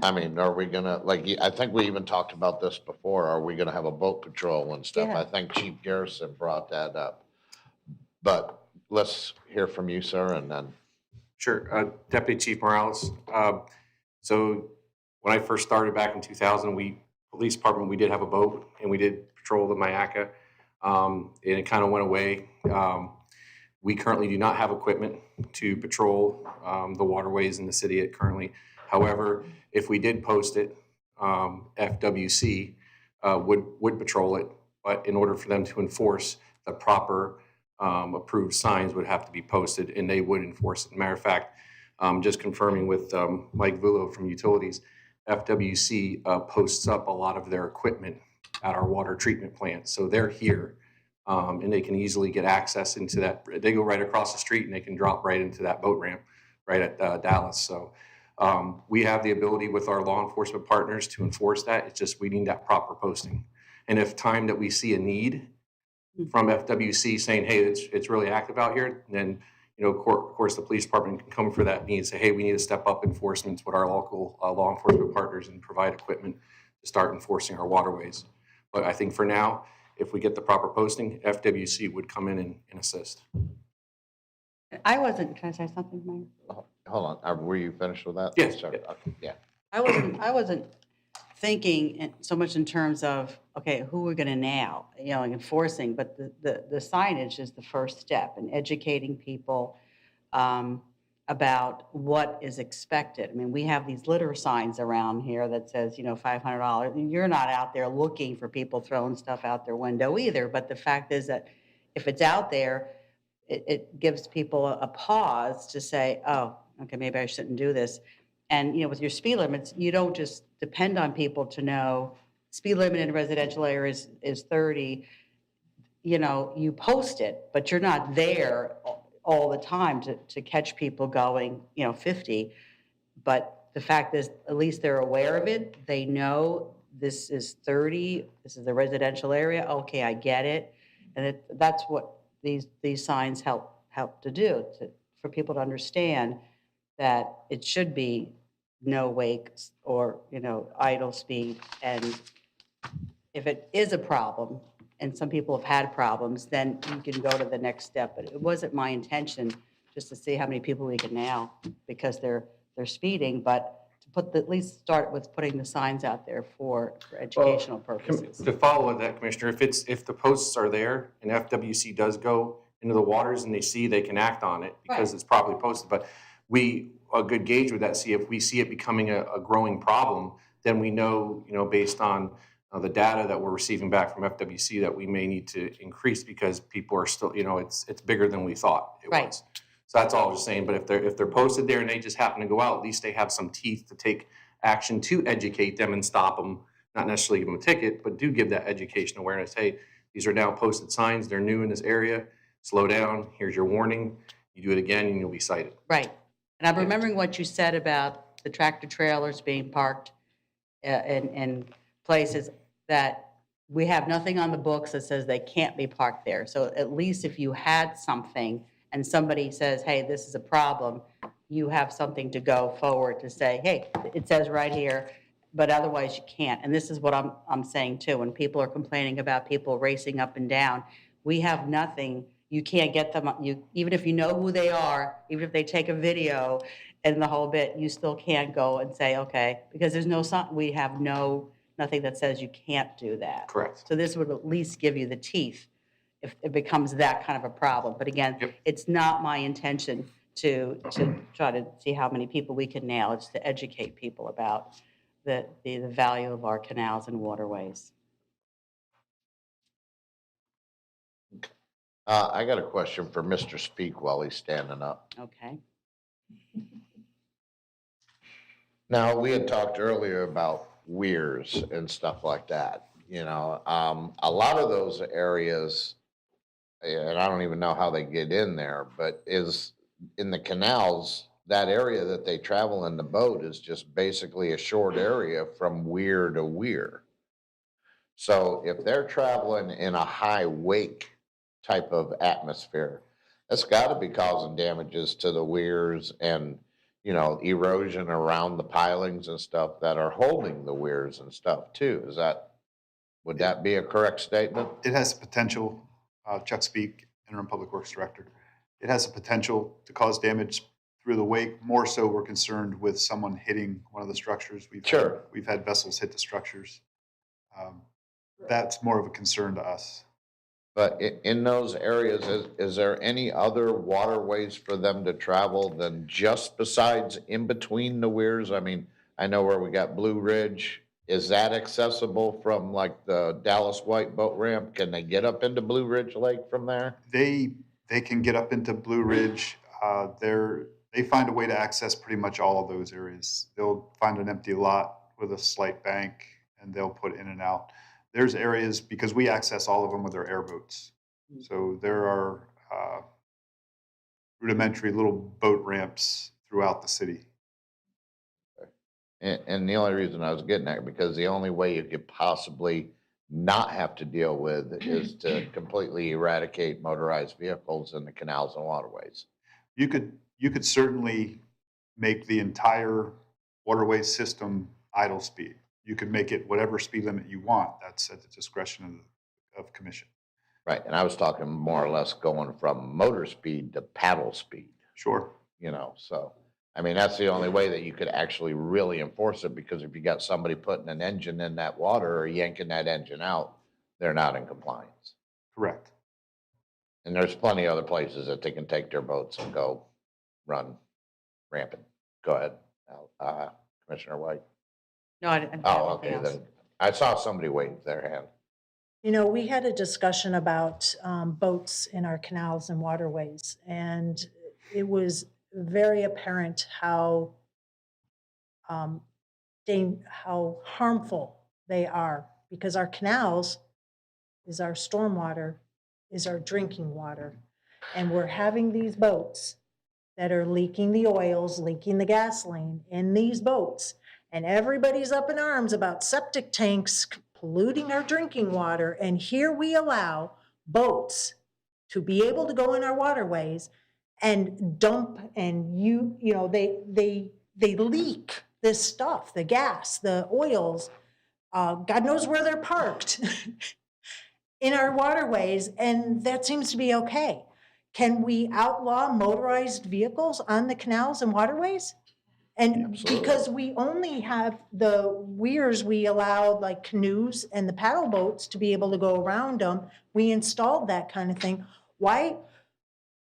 I mean, are we gonna, I think we even talked about this before. Are we gonna have a boat patrol and stuff? Yeah. I think Chief Garrison brought that up. But let's hear from you, sir, and then. Sure. Deputy Chief Morales. So when I first started back in 2000, police department, we did have a boat and we did patrol the Mayaca. And it kind of went away. We currently do not have equipment to patrol the waterways in the city currently. However, if we did post it, FWC would patrol it, but in order for them to enforce, the proper approved signs would have to be posted, and they would enforce it. Matter of fact, just confirming with Mike Vullo from Utilities, FWC posts up a lot of their equipment at our water treatment plant. So they're here, and they can easily get access into that. They go right across the street and they can drop right into that boat ramp right at Dallas. So we have the ability with our law enforcement partners to enforce that. It's just we need that proper posting. And if time that we see a need from FWC saying, hey, it's really active out here, then of course, the police department can come for that need and say, hey, we need to step up enforcement with our local law enforcement partners and provide equipment to start enforcing our waterways. But I think for now, if we get the proper posting, FWC would come in and assist. Can I say something, Mayor? Hold on, were you finished with that? Yes. Sorry. Okay, yeah. I wasn't thinking so much in terms of, okay, who we're going to now, enforcing, but the signage is the first step in educating people about what is expected. I mean, we have these litter signs around here that says, $500. You're not out there looking for people throwing stuff out their window either, but the fact is that if it's out there, it gives people a pause to say, oh, okay, maybe I shouldn't do this. And, with your speed limits, you don't just depend on people to know speed limit in residential areas is 30. You post it, but you're not there all the time to catch people going, 50. But the fact is, at least they're aware of it. They know this is 30. This is the residential area. Okay, I get it. And that's what these signs help to do, for people to understand that it should be no wakes or, idle speed. And if it is a problem, and some people have had problems, then you can go to the next step. But it wasn't my intention just to see how many people we can nail because they're speeding, but to at least start with putting the signs out there for educational purposes. To follow with that, Commissioner, if the posts are there and FWC does go into the waters and they can act on it because it's properly posted. But a good gauge with that, if we see it becoming a growing problem, then we know, based on the data that we're receiving back from FWC that we may need to increase because people are still, it's bigger than we thought it Right. was. So that's all I was saying. But if they're posted there and they just happen to go out, at least they have some teeth to take action to educate them and stop them. Not necessarily give them a ticket, but do give that education awareness. Hey, these are now posted signs. They're new in this area. Slow down. Here's your warning. You do it again and you'll be cited. Right. And I'm remembering what you said about the tractor trailers being parked in places that we have nothing on the books that says they can't be parked there. So at least if you had something and somebody says, hey, this is a problem, you have something to go forward to say, hey, it says right here, but otherwise you can't. And this is what I'm saying too. When people are complaining about people racing up and down, we have nothing. You can't get them, even if you know who they are, even if they take a video and the whole bit, you still can't go and say, okay, because there's we have nothing that says you can't do that. Correct. So this would at least give you the teeth if it becomes that kind of a problem. But again, it's not my intention to try to see how many people we can nail. It's to educate people about the value of our canals and waterways. I got a question for Mr. Speak while he's standing up. Okay. Now, we had talked earlier about weirs and stuff like that, a lot of those areas, and I don't even know how they get in there, but is in the canals, that area that they travel in the boat is just basically a short area from weir to weir. So if they're traveling in a high wake type of atmosphere, that's got to be causing damages to the weirs and erosion around the pilings and stuff that are holding the weirs and stuff too. Would that be a correct statement? It has potential, Chuck Speak, Interim Public Works Director. It has a potential to cause damage through the wake. More so, we're concerned with someone hitting one of the structures. We've had vessels hit the structures. That's more of a concern to us. But in those areas, is there any other waterways for them to travel than just besides in between the weirs? I mean, I know where we got Blue Ridge. Is that accessible from like the Dallas White boat ramp? Can they get up into Blue Ridge Lake from there? They can get up into Blue Ridge. They find a way to access pretty much all of those areas. They'll find an empty lot with a slight bank and they'll put in and out. There's areas, because we access all of them with our airboats. So there are rudimentary little boat ramps throughout the city. And the only reason I was getting at, because the only way you could possibly not have to deal with is to completely eradicate motorized vehicles in the canals and waterways. You could certainly make the entire waterway system idle speed. You could make it whatever speed limit you want. That's at the discretion of commission. Right, and I was talking more or less going from motor speed to paddle speed. Sure. So, I mean, that's the only way that you could actually really enforce it, because if you got somebody putting an engine in that water or yanking that engine out, they're not in compliance. Correct. And there's plenty of other places that they can take their boats and go run rampant. Go ahead, Commissioner White. No, I didn't. Oh, okay, then I saw somebody wave their hand. We had a discussion about boats in our canals and waterways, and it was very apparent how harmful they are, because our canals is our stormwater, is our drinking water, and we're having these boats that are leaking the oils, leaking the gasoline in these boats, and everybody's up in arms about septic tanks polluting our drinking water, and here we allow boats to be able to go in our waterways and dump, and they leak this stuff, the gas, the oils, God knows where they're parked in our waterways, and that seems to be okay. Can we outlaw motorized vehicles on the canals and waterways? And Absolutely. Because we only have the weirs, we allowed like canoes and the paddle boats to be able to go around them. We installed that kind of thing. Why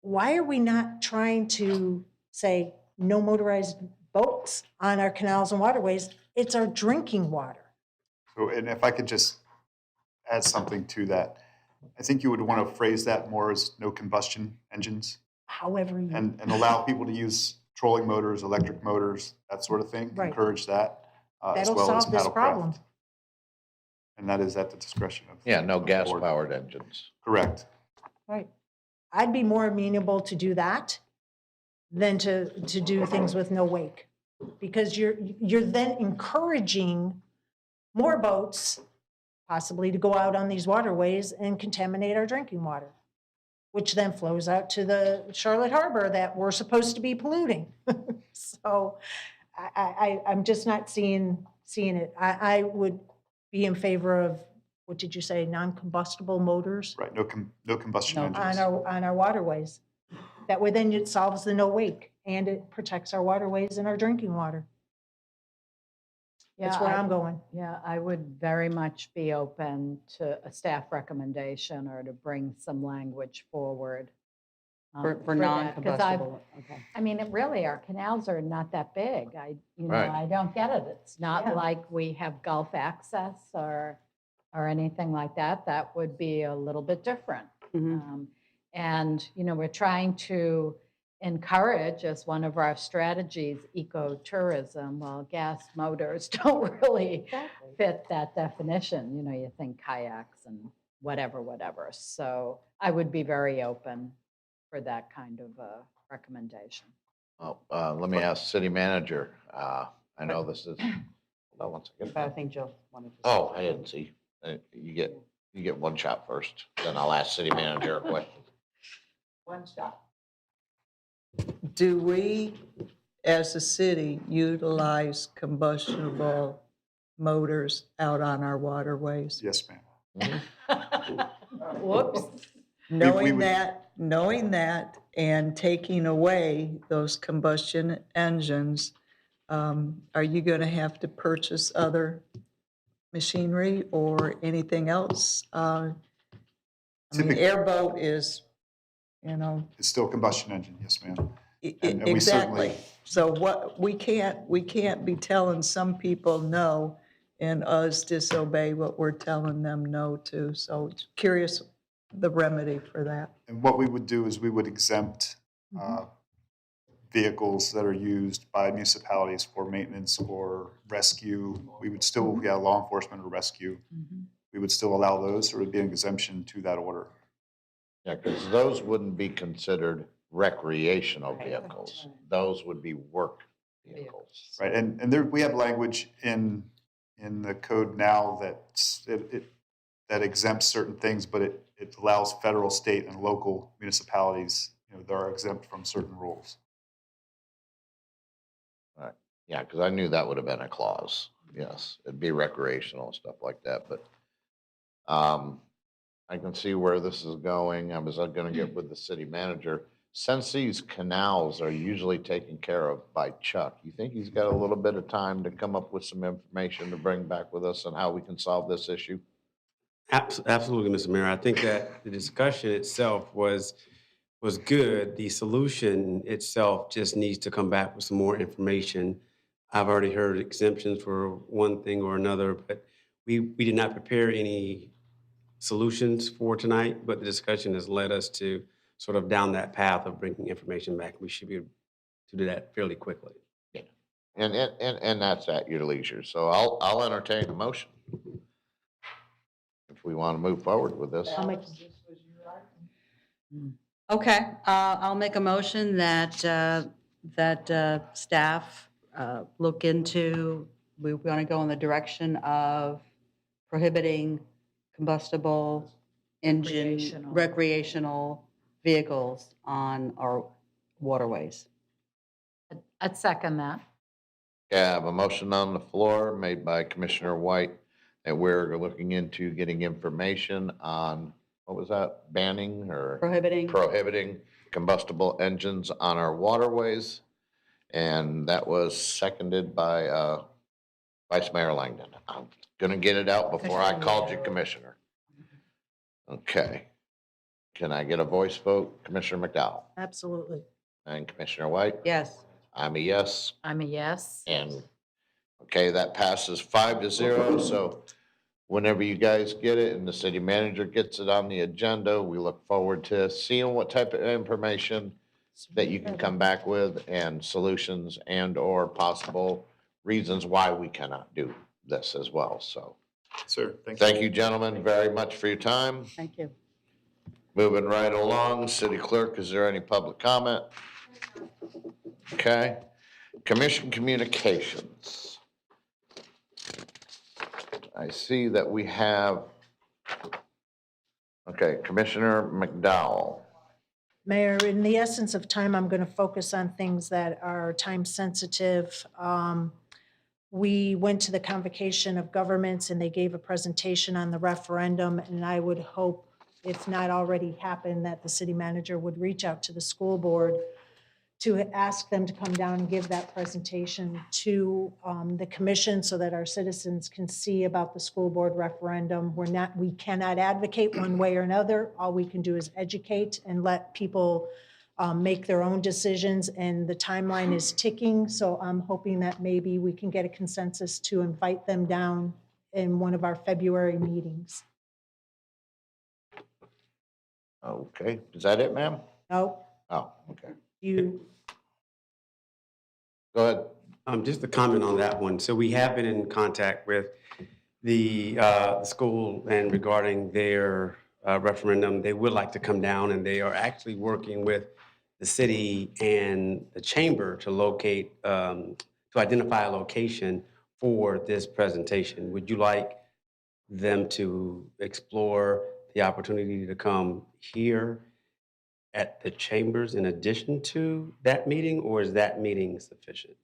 are we not trying to say no motorized boats on our canals and waterways? It's our drinking water. So, and if I could just add something to that, I think you would want to phrase that more as no combustion engines However you. and allow people to use trolling motors, electric motors, that sort of thing. Right. Encourage that, as That'll well as solve this problem. paddlecraft. And that is at the discretion of. Yeah, no of the board. gas-powered engines. Correct. Right. I'd be more amenable to do that than to do things with no wake. Because you're then encouraging more boats possibly to go out on these waterways and contaminate our drinking water, which then flows out to the Charlotte Harbor that we're supposed to be polluting. So I'm just not seeing it. I would be in favor of, what did you say, non-combustible motors? Right, no combustion engines. On our waterways. That way then it solves the no wake and it protects our waterways and our drinking water. That's where I'm going. Yeah, I would very much be open to a staff recommendation or to bring some language forward. For that, 'cause non-combustible, okay. I mean, really, our canals are not that big. Right. I don't get it. It's not Yeah. like we have Gulf access or anything like that. That would be a little bit different. And, we're trying to encourage, as one of our strategies, ecotourism. Well, gas motors don't really fit that definition. You think kayaks and whatever. So I would be very open for that kind of a recommendation. Well, let me ask city manager. I know this is, hold on one second. But I think Jill wanted to. Oh, I didn't see. You get one shot first, then I'll ask city manager a question. One shot. Do we, as a city, utilize combustible motors out on our waterways? Yes, ma'am. Whoops. Knowing that and taking away those combustion engines, are you going to have to purchase other machinery or anything else? I mean, airboat is, It's still a combustion engine, yes, ma'am. And we exactly. certainly- So what, we can't be telling some people no and us disobey what we're telling them no to. So curious the remedy for that. And what we would do is we would exempt vehicles that are used by municipalities for maintenance or rescue. We would still, law enforcement or rescue. We would still allow those. There would be an exemption to that order. Yeah, because those wouldn't be considered recreational vehicles. Those would be work vehicles. Right, and there, we have language in the code now that exempts certain things, but it allows federal, state, and local municipalities, that are exempt from certain rules. Right. Yeah, because I knew that would have been a clause. Yes, it'd be recreational and stuff like that, but I can see where this is going. I was going to get with the city manager. Since these canals are usually taken care of by Chuck, you think he's got a little bit of time to come up with some information to bring back with us on how we can solve this issue? Absolutely, Mr. Mayor. I think that the discussion itself was good. The solution itself just needs to come back with some more information. I've already heard exemptions for one thing or another, but we did not prepare any solutions for tonight, but the discussion has led us to sort of down that path of bringing information back. We should be able to do that fairly quickly. Yeah. And that's at your leisure. So I'll entertain a motion if we want to move forward with this. Okay, I'll make a motion that, staff look into, we want to go in the direction of prohibiting combustible engine, recreational vehicles on our waterways. I'd second that. Yeah, I have a motion on the floor made by Commissioner White that we're looking into getting information on, what was that, banning or? Prohibiting combustible engines on our waterways. And that was seconded by Vice Mayor Langdon. I'm going to get it out before I called you Commissioner. Okay. Can I get a voice vote? Commissioner McDowell? Absolutely. And Commissioner White? Yes. I'm a yes. I'm a yes. And, okay, that passes 5-0. So whenever you guys get it and the city manager gets it on the agenda, we look forward to seeing what type of information that you can come back with and solutions and/or possible reasons why we cannot do this as well. So, Sir, thank thank you, gentlemen, very much for your time. Thank you. Moving right along, city clerk, is there any public comment? Okay. Commission communications. I see that we have, okay, Commissioner McDowell. Mayor, in the essence of time, I'm going to focus on things that are time sensitive. We went to the Convocation of Governments and they gave a presentation on the referendum, and I would hope, if not already happened, that the city manager would reach out to the school board to ask them to come down and give that presentation to the commission so that our citizens can see about the school board referendum. We cannot advocate one way or another. All we can do is educate and let people make their own decisions, and the timeline is ticking. So I'm hoping that maybe we can get a consensus to invite them down in one of our February meetings. Okay, is that it, ma'am? No, Oh, okay. you, Go ahead. Just a comment on that one. So we have been in contact with the school and regarding their referendum. They would like to come down, and they are actually working with the city and the chamber to locate, to identify a location for this presentation. Would you like them to explore the opportunity to come here at the chambers in addition to that meeting, or is that meeting sufficient?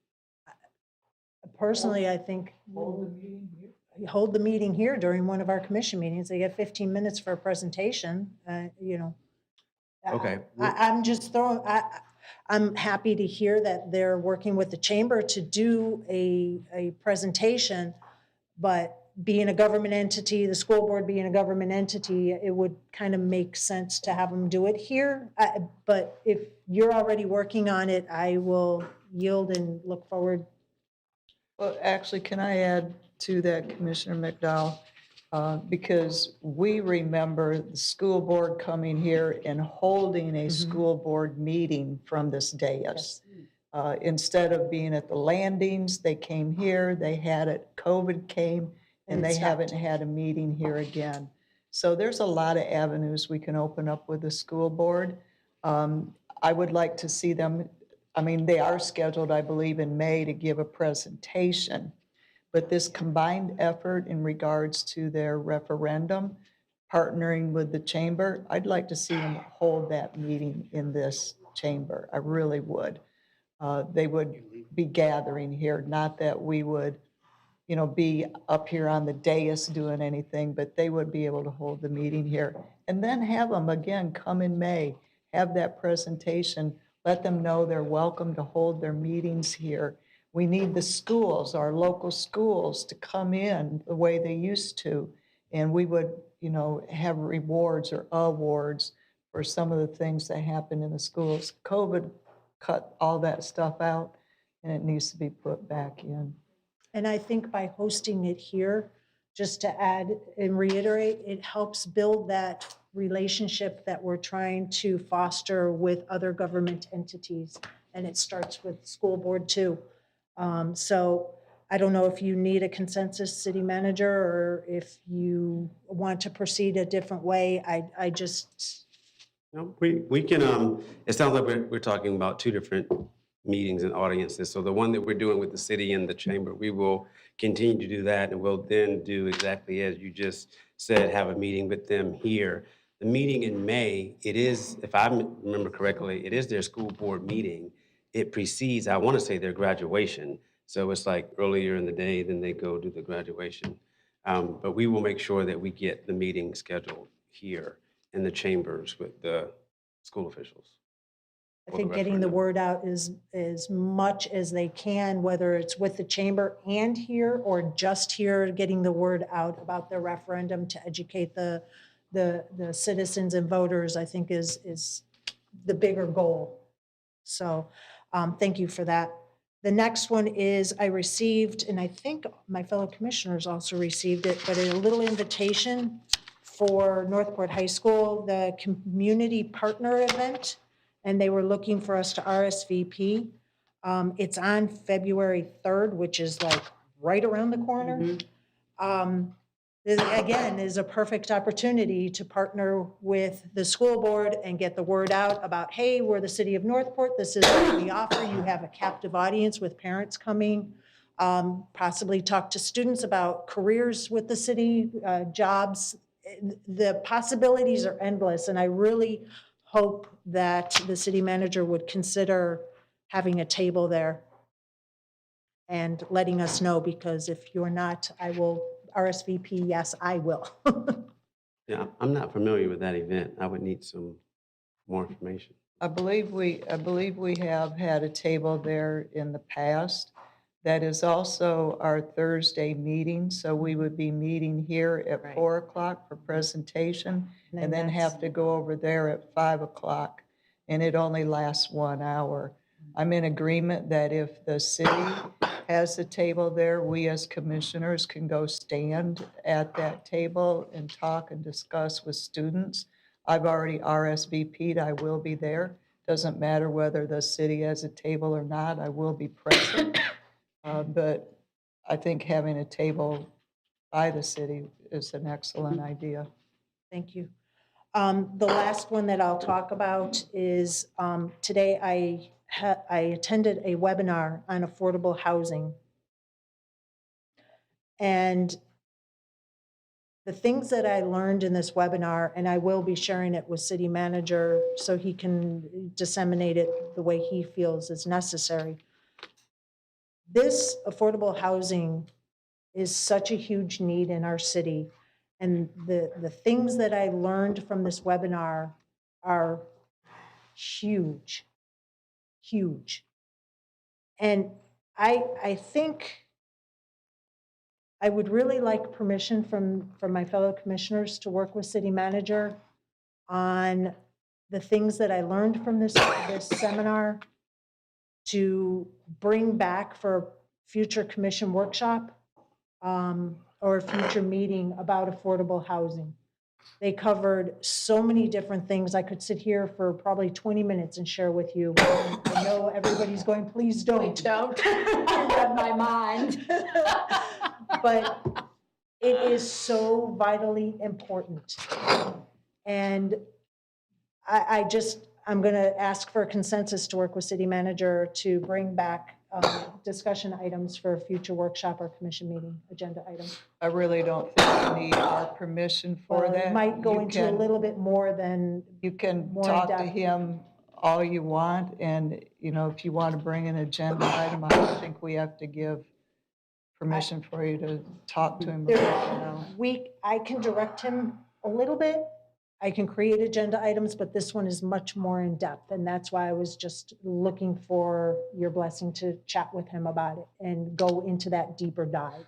personally, I think hold the meeting here during one of our commission meetings. They get 15 minutes for a presentation, you know. Okay. I'm just throwing, I'm happy to hear that they're working with the chamber to do a presentation, but being a government entity, the school board being a government entity, it would kind of make sense to have them do it here. But if you're already working on it, I will yield and look forward. Well, actually, can I add to that, Commissioner McDowell? Because we remember the school board coming here and holding a school board meeting from this dais. Instead of being at the landings, they came here, they had it, COVID came, and they haven't had a meeting here again. So there's a lot of avenues we can open up with the school board. I would like to see them, I mean, they are scheduled, I believe, in May to give a presentation. But this combined effort in regards to their referendum, partnering with the chamber, I'd like to see them hold that meeting in this chamber. I really would. They would be gathering here, not that we would, you know, be up here on the dais doing anything, but they would be able to hold the meeting here. And then have them, again, come in May, have that presentation, let them know they're welcome to hold their meetings here. We need the schools, our local schools, to come in the way they used to. And we would, you know, have rewards or awards for some of the things that happen in the schools. COVID cut all that stuff out, and it needs to be put back in. And I think by hosting it here, just to add and reiterate, it helps build that relationship that we're trying to foster with other government entities. And it starts with the school board too. So I don't know if you need a consensus, city manager, or if you want to proceed a different way. I just. No, we can, it sounds like we're talking about two different meetings and audiences. So the one that we're doing with the city and the chamber, we will continue to do that, and we'll then do exactly as you just said, have a meeting with them here. The meeting in May, it is, if I remember correctly, it is their school board meeting. It precedes, I want to say, their graduation. So it's like earlier in the day, then they go do the graduation. But we will make sure that we get the meeting scheduled here in the chambers with the school officials. I think getting the word out is as much as they can, whether it's with the chamber and here or just here, getting the word out about the referendum to educate the citizens and voters, I think is the bigger goal. So thank you for that. The next one is I received, and I think my fellow commissioners also received it, but a little invitation for Northport High School, the community partner event, and they were looking for us to RSVP. It's on February 3rd, which is like right around the corner. This, again, is a perfect opportunity to partner with the school board and get the word out about, hey, we're the city of Northport, this is what we offer. You have a captive audience with parents coming, possibly talk to students about careers with the city, jobs. The possibilities are endless, and I really hope that the city manager would consider having a table there and letting us know, because if you're not, I will RSVP, yes, I will. Yeah, I'm not familiar with that event. I would need some more information. I believe we have had a table there in the past. That is also our Thursday meeting, so we would be meeting here at 4 o'clock for presentation, and then have to go over there at 5 o'clock, and it only lasts 1 hour. I'm in agreement that if the city has a table there, we as commissioners can go stand at that table and talk and discuss with students. I've already RSVP'd, I will be there. Doesn't matter whether the city has a table or not, I will be present. But I think having a table by the city is an excellent idea. Thank you. The last one that I'll talk about is today I attended a webinar on affordable housing. And the things that I learned in this webinar, and I will be sharing it with city manager so he can disseminate it the way he feels is necessary. This affordable housing is such a huge need in our city. And the things that I learned from this webinar are huge, huge. And I think I would really like permission from my fellow commissioners to work with city manager on the things that I learned from this seminar to bring back for a future commission workshop or a future meeting about affordable housing. They covered so many different things. I could sit here for probably 20 minutes and share with you. I know everybody's going, please don't. Don't. You read my mind. But it is so vitally important. And I'm going to ask for a consensus to work with city manager to bring back discussion items for a future workshop or commission meeting agenda item. I really don't think we need our permission for Well, that. it might go You into a can- little bit more than You can more talk to in-depth. him all you want, and, you know, if you want to bring an agenda item, I don't think we have to give permission for you to talk to him about it now. I can direct him a little bit. I can create agenda items, but this one is much more in depth. And that's why I was just looking for your blessing to chat with him about it and go into that deeper dive.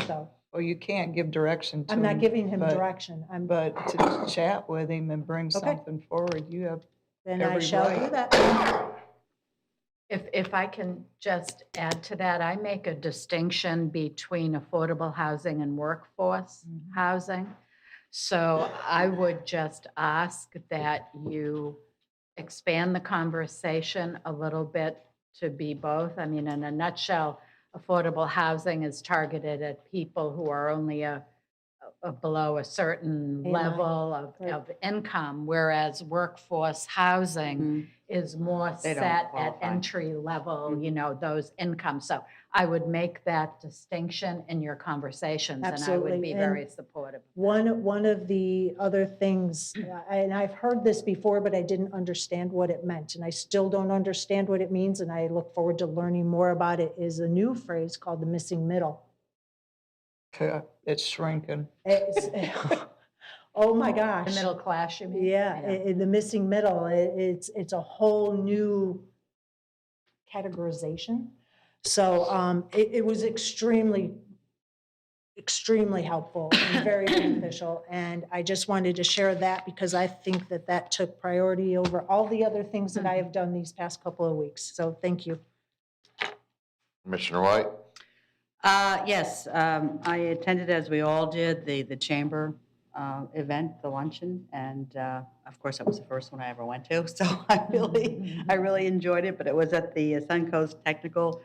So Well, you can't give direction to him. I'm not giving him but- direction. But to chat with him and bring Okay. something forward, you have Then I every shall do right. that. If I can just add to that, I make a distinction between affordable housing and workforce housing. So I would just ask that you expand the conversation a little bit to be both. I mean, in a nutshell, affordable housing is targeted at people who are only below a certain A level Right. of income, whereas workforce housing is more They don't set at qualify. entry level, you know, those incomes. So I would make that distinction in your conversations, and I would Absolutely. be And very supportive. One of the other things, and I've heard this before, but I didn't understand what it meant, and I still don't understand what it means, and I look forward to learning more about it, is a new phrase called the missing middle. It's shrinking. It's, oh my gosh. The middle class, you mean? Yeah, the missing middle, it's a whole new categorization. So it was extremely helpful and very beneficial. And I just wanted to share that because I think that took priority over all the other things that I have done these past couple of weeks. So thank you. Commissioner White? Yes, I attended, as we all did, the chamber event, the luncheon, and of course, that was the first one I ever went to, so I really enjoyed it, but it was at the Suncoast Technical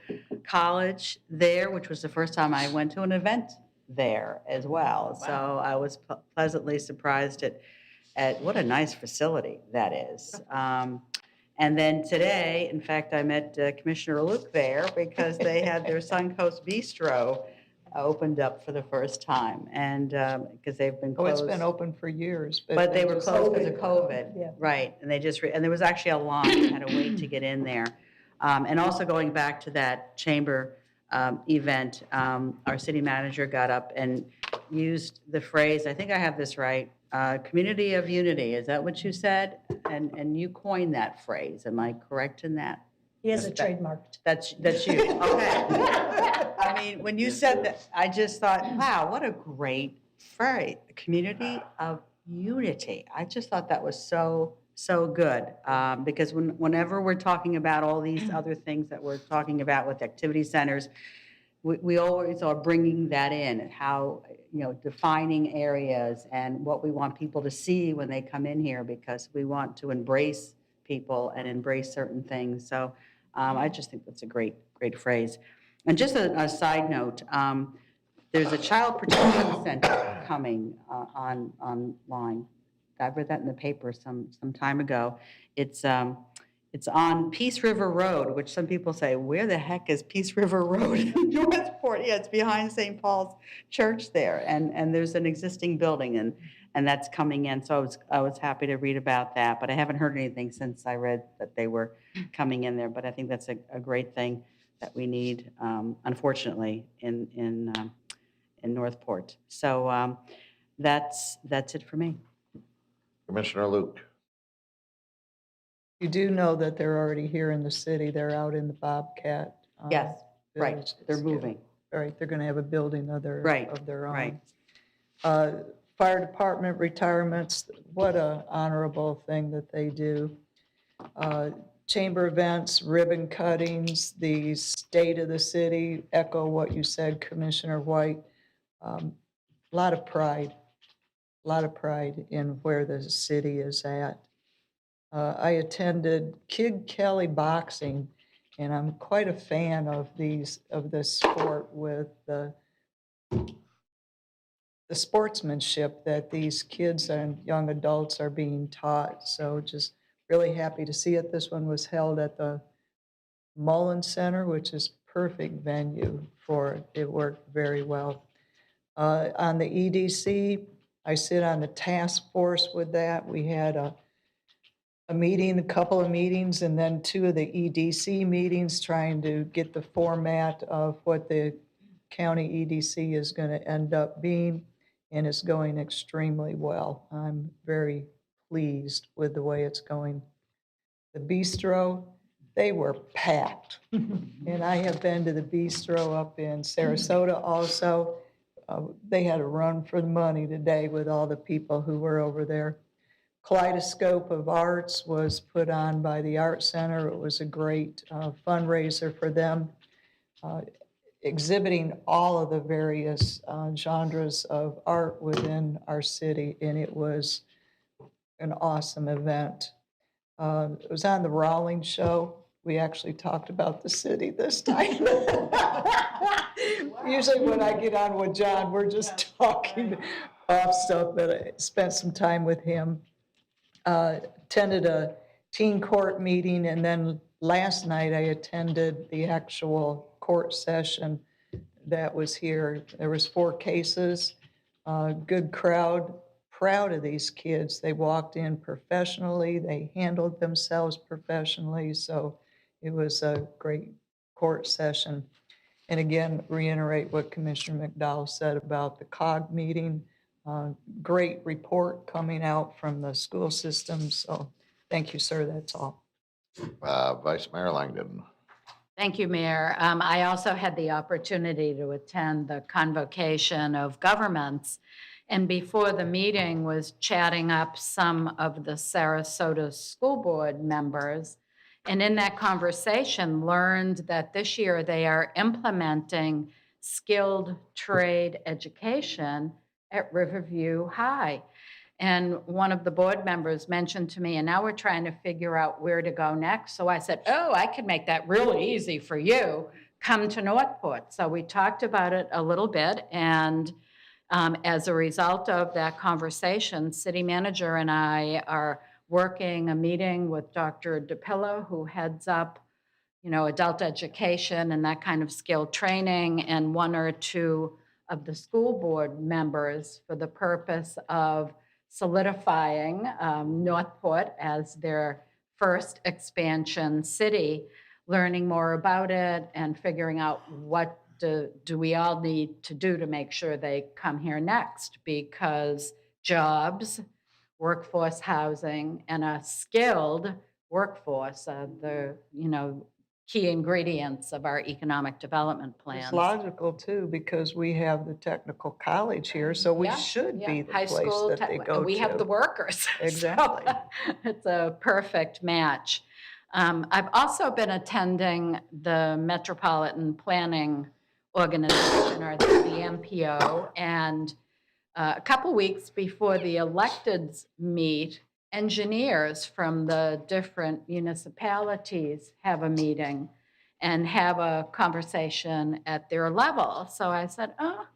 College there, which was the first time I went to an event there as well. So I was pleasantly surprised at what a nice facility that is. And then today, in fact, I met Commissioner Luke there because they had their Suncoast Bistro opened up for the first time, and because they've been Oh, it's closed. been open for years. But they were just- closed because of COVID. Yeah. Right, and they just, and there was actually a line, you had to wait to get in there. And also going back to that chamber event, our city manager got up and used the phrase, I think I have this right, community of unity, is that what you said? And you coined that phrase, am I correct in that? He has it trademarked. That's you, okay. I mean, when you said that, I just thought, wow, what a great phrase, community of unity. I just thought that was so good, because whenever we're talking about all these other things that we're talking about with activity centers, we always are bringing that in, how, defining areas and what we want people to see when they come in here, because we want to embrace people and embrace certain things. So I just think that's a great phrase. And just a side note, there's a child protection center coming online. I read that in the paper some time ago. It's on Peace River Road, which some people say, where the heck is Peace River Road in Northport? Yeah, it's behind St. Paul's Church there, and there's an existing building, and that's coming in. So I was happy to read about that, but I haven't heard anything since I read that they were coming in there. But I think that's a great thing that we need, unfortunately, in Northport. So that's it for me. Commissioner Luke? You do know that they're already here in the city. They're out in the Bobcat. Yes, right. Village. They're It's moving. Right, they're going to have a building of their Right, own. right. Fire department retirements, what a honorable thing that they do. Chamber events, ribbon cuttings, the state of the city, echo what you said, Commissioner White. A lot of pride in where the city is at. I attended Kid Kelly Boxing, and I'm quite a fan of this sport with the sportsmanship that these kids and young adults are being taught. So just really happy to see it. This one was held at the Mullen Center, which is perfect venue for it. It worked very well. On the EDC, I sit on the task force with that. We had a meeting, a couple of meetings, and then 2 of the EDC meetings trying to get the format of what the county EDC is going to end up being, and it's going extremely well. I'm very pleased with the way it's going. The bistro, they were packed. And I have been to the bistro up in Sarasota also. They had a run for the money today with all the people who were over there. Kaleidoscope of Arts was put on by the Art Center. It was a great fundraiser for them, exhibiting all of the various genres of art within our city, and it was an awesome event. It was on the Rawlings Show. We actually talked about the city this time. Usually when I get on with John, we're just talking off stuff, but I spent some time with him. Attended a teen court meeting, and then last night I attended the actual court session that was here. There was 4 cases, good crowd, proud of these kids. They walked in professionally, they handled themselves professionally, so it was a great court session. And again, reiterate what Commissioner McDowell said about the COG meeting. Great report coming out from the school system. So thank you, sir. That's all. Vice Mayor Langdon? Thank you, Mayor. I also had the opportunity to attend the convocation of governments, and before the meeting was chatting up some of the Sarasota School Board members, And in that conversation, learned that this year they are implementing skilled trade education at Riverview High. And one of the board members mentioned to me, and now we're trying to figure out where to go next. So I said, oh, I can make that really easy for you. Come to Northport. So we talked about it a little bit, and as a result of that conversation, city manager and I are working a meeting with Dr. DePillo, who heads up, adult education and that kind of skill training, and one or two of the school board members for the purpose of solidifying Northport as their first expansion city, learning more about it and figuring out what do we all need to do to make sure they come here next, because jobs, workforce housing, and a skilled workforce are the, key ingredients of our economic development plans. It's logical too, because we have the technical college here, so we Yeah, should yeah. be the High place school that they go to. We have the workers. So Exactly. it's a perfect match. I've also been attending the Metropolitan Planning Organization, or the MPO, and a couple weeks before the electeds meet, engineers from the different municipalities have a meeting and have a conversation at their level. So I said, oh,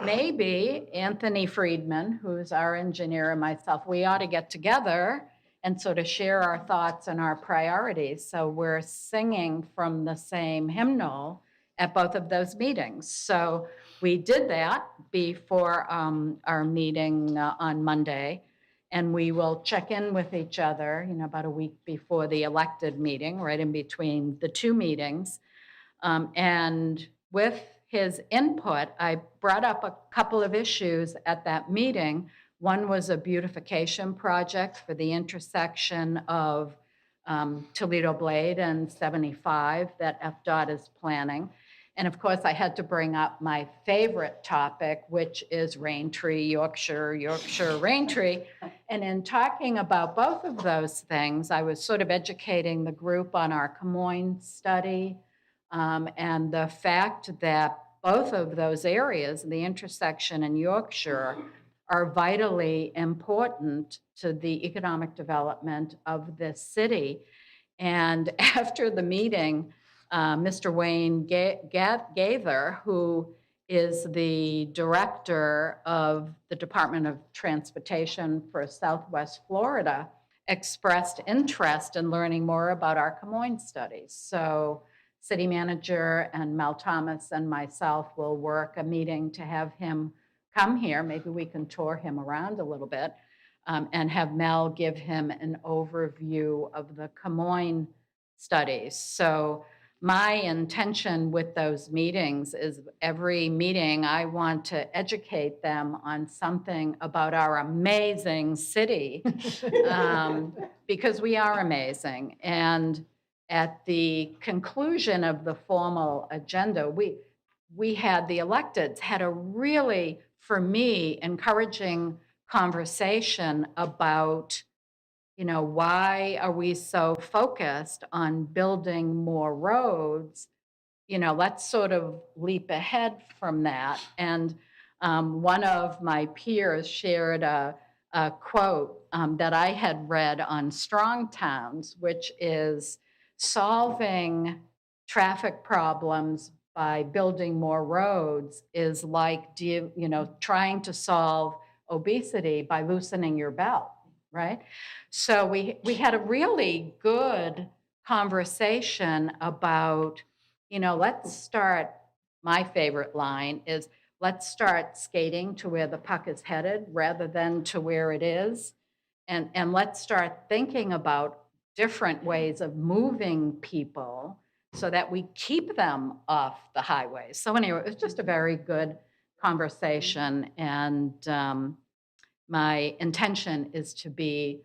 maybe Anthony Friedman, who's our engineer, and myself, we ought to get together and sort of share our thoughts and our priorities. So we're singing from the same hymnal at both of those meetings. So we did that before our meeting on Monday, and we will check in with each other, about a week before the elected meeting, right in between the two meetings. And with his input, I brought up a couple of issues at that meeting. One was a beautification project for the intersection of Toledo Blade and 75 that FDOT is planning. And of course, I had to bring up my favorite topic, which is Raintree, Yorkshire, Raintree. And in talking about both of those things, I was sort of educating the group on our Camoin study and the fact that both of those areas, the intersection in Yorkshire, are vitally important to the economic development of this city. And after the meeting, Mr. Wayne Gaither, who is the director of the Department of Transportation for Southwest Florida, expressed interest in learning more about our Camoin studies. So city manager and Mel Thomas and myself will work a meeting to have him come here. Maybe we can tour him around a little bit and have Mel give him an overview of the Camoin studies. So my intention with those meetings is every meeting I want to educate them on something about our amazing city because we are amazing. And at the conclusion of the formal agenda, we had the electeds had a really, for me, encouraging conversation about, why are we so focused on building more roads? Let's sort of leap ahead from that. And one of my peers shared a quote that I had read on Strong Towns, which is solving traffic problems by building more roads is like, trying to solve obesity by loosening your belt, right? So we had a really good conversation about, let's start, my favorite line is, let's start skating to where the puck is headed rather than to where it is. And let's start thinking about different ways of moving people so that we keep them off the highways. So anyway, it was just a very good conversation. And my intention is to be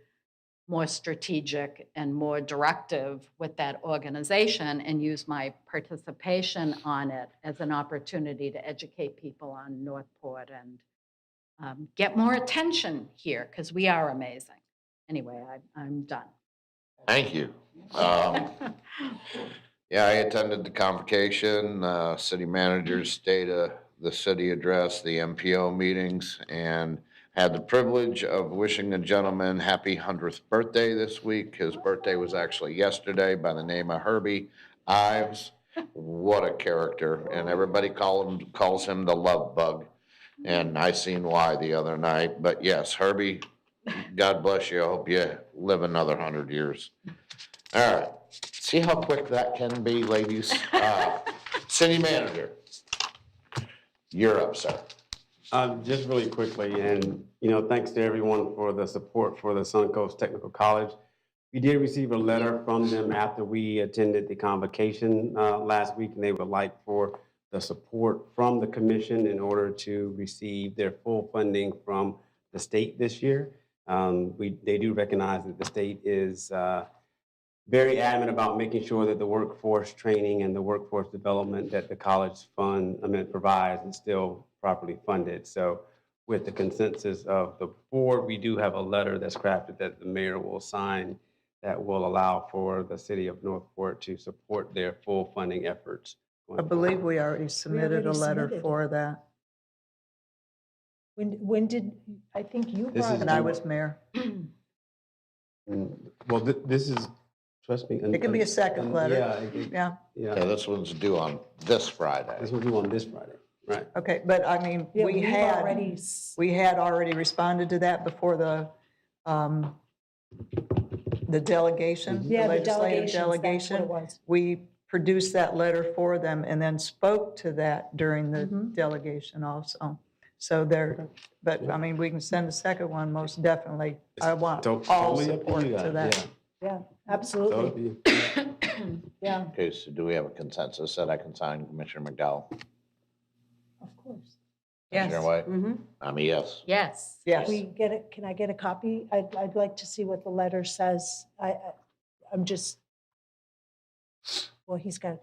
more strategic and more directive with that organization and use my participation on it as an opportunity to educate people on Northport and get more attention here because we are amazing. Anyway, I'm done. Thank you. Yeah, I attended the convocation, city manager's state of the city address, the MPO meetings, and had the privilege of wishing a gentleman happy 100th birthday this week. His birthday was actually yesterday, by the name of Herbie Ives. What a character, and everybody calls him the love bug. And I seen why the other night, but yes, Herbie, God bless you. I hope you live another 100 years. All right. See how quick that can be, ladies? City manager, you're up, sir. Just really quickly, and, thanks to everyone for the support for the Suncoast Technical College. We did receive a letter from them after we attended the convocation last week, and they would like for the support from the commission in order to receive their full funding from the state this year. They do recognize that the state is very adamant about making sure that the workforce training and the workforce development that the college provides is still properly funded. So with the consensus of the board, we do have a letter that's crafted that the mayor will sign that will allow for the city of Northport to support their full funding efforts. I believe we already submitted a letter submitted. for that, When did, I think you This brought is it and I up. was mayor. Well, this is, trust me. It can be a second letter. Yeah. Yeah, Okay, this one's due on this Friday. This will be on this Friday, right? okay, but I mean, Yeah, we we've had already responded to that before the delegation, the Yeah, the legislative delegations, that's what it delegation. was. We produced that letter for them and then spoke to that during the Mhm. delegation also. So there, but I mean, we can send a second one, most definitely. I want all Totally up support you to guys, that. Yeah, So absolutely. it'd be- Yeah, Okay, so do we have a consensus that I can sign Commissioner McDowell? of course. Commissioner White? Mm-hmm. I'm a yes. Yes. Yes. We get it, can I get a copy? I'd like to see what the letter says. I'm just, well, he's got,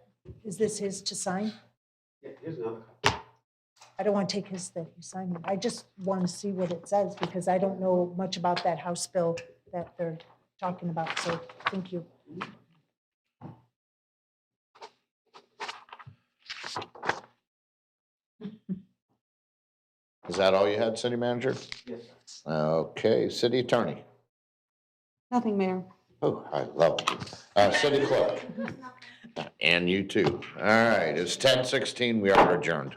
is this his to sign? Yeah, here's another copy. I don't want to take his that he signed it. I just want to see what it says because I don't know much about that House bill that they're talking about, so thank you. Is that all you had, city manager? Yes, sir. Okay, city attorney. Nothing, Mayor. Oh, I love you. City clerk. And you too. All right, it's 10:16. We are adjourned.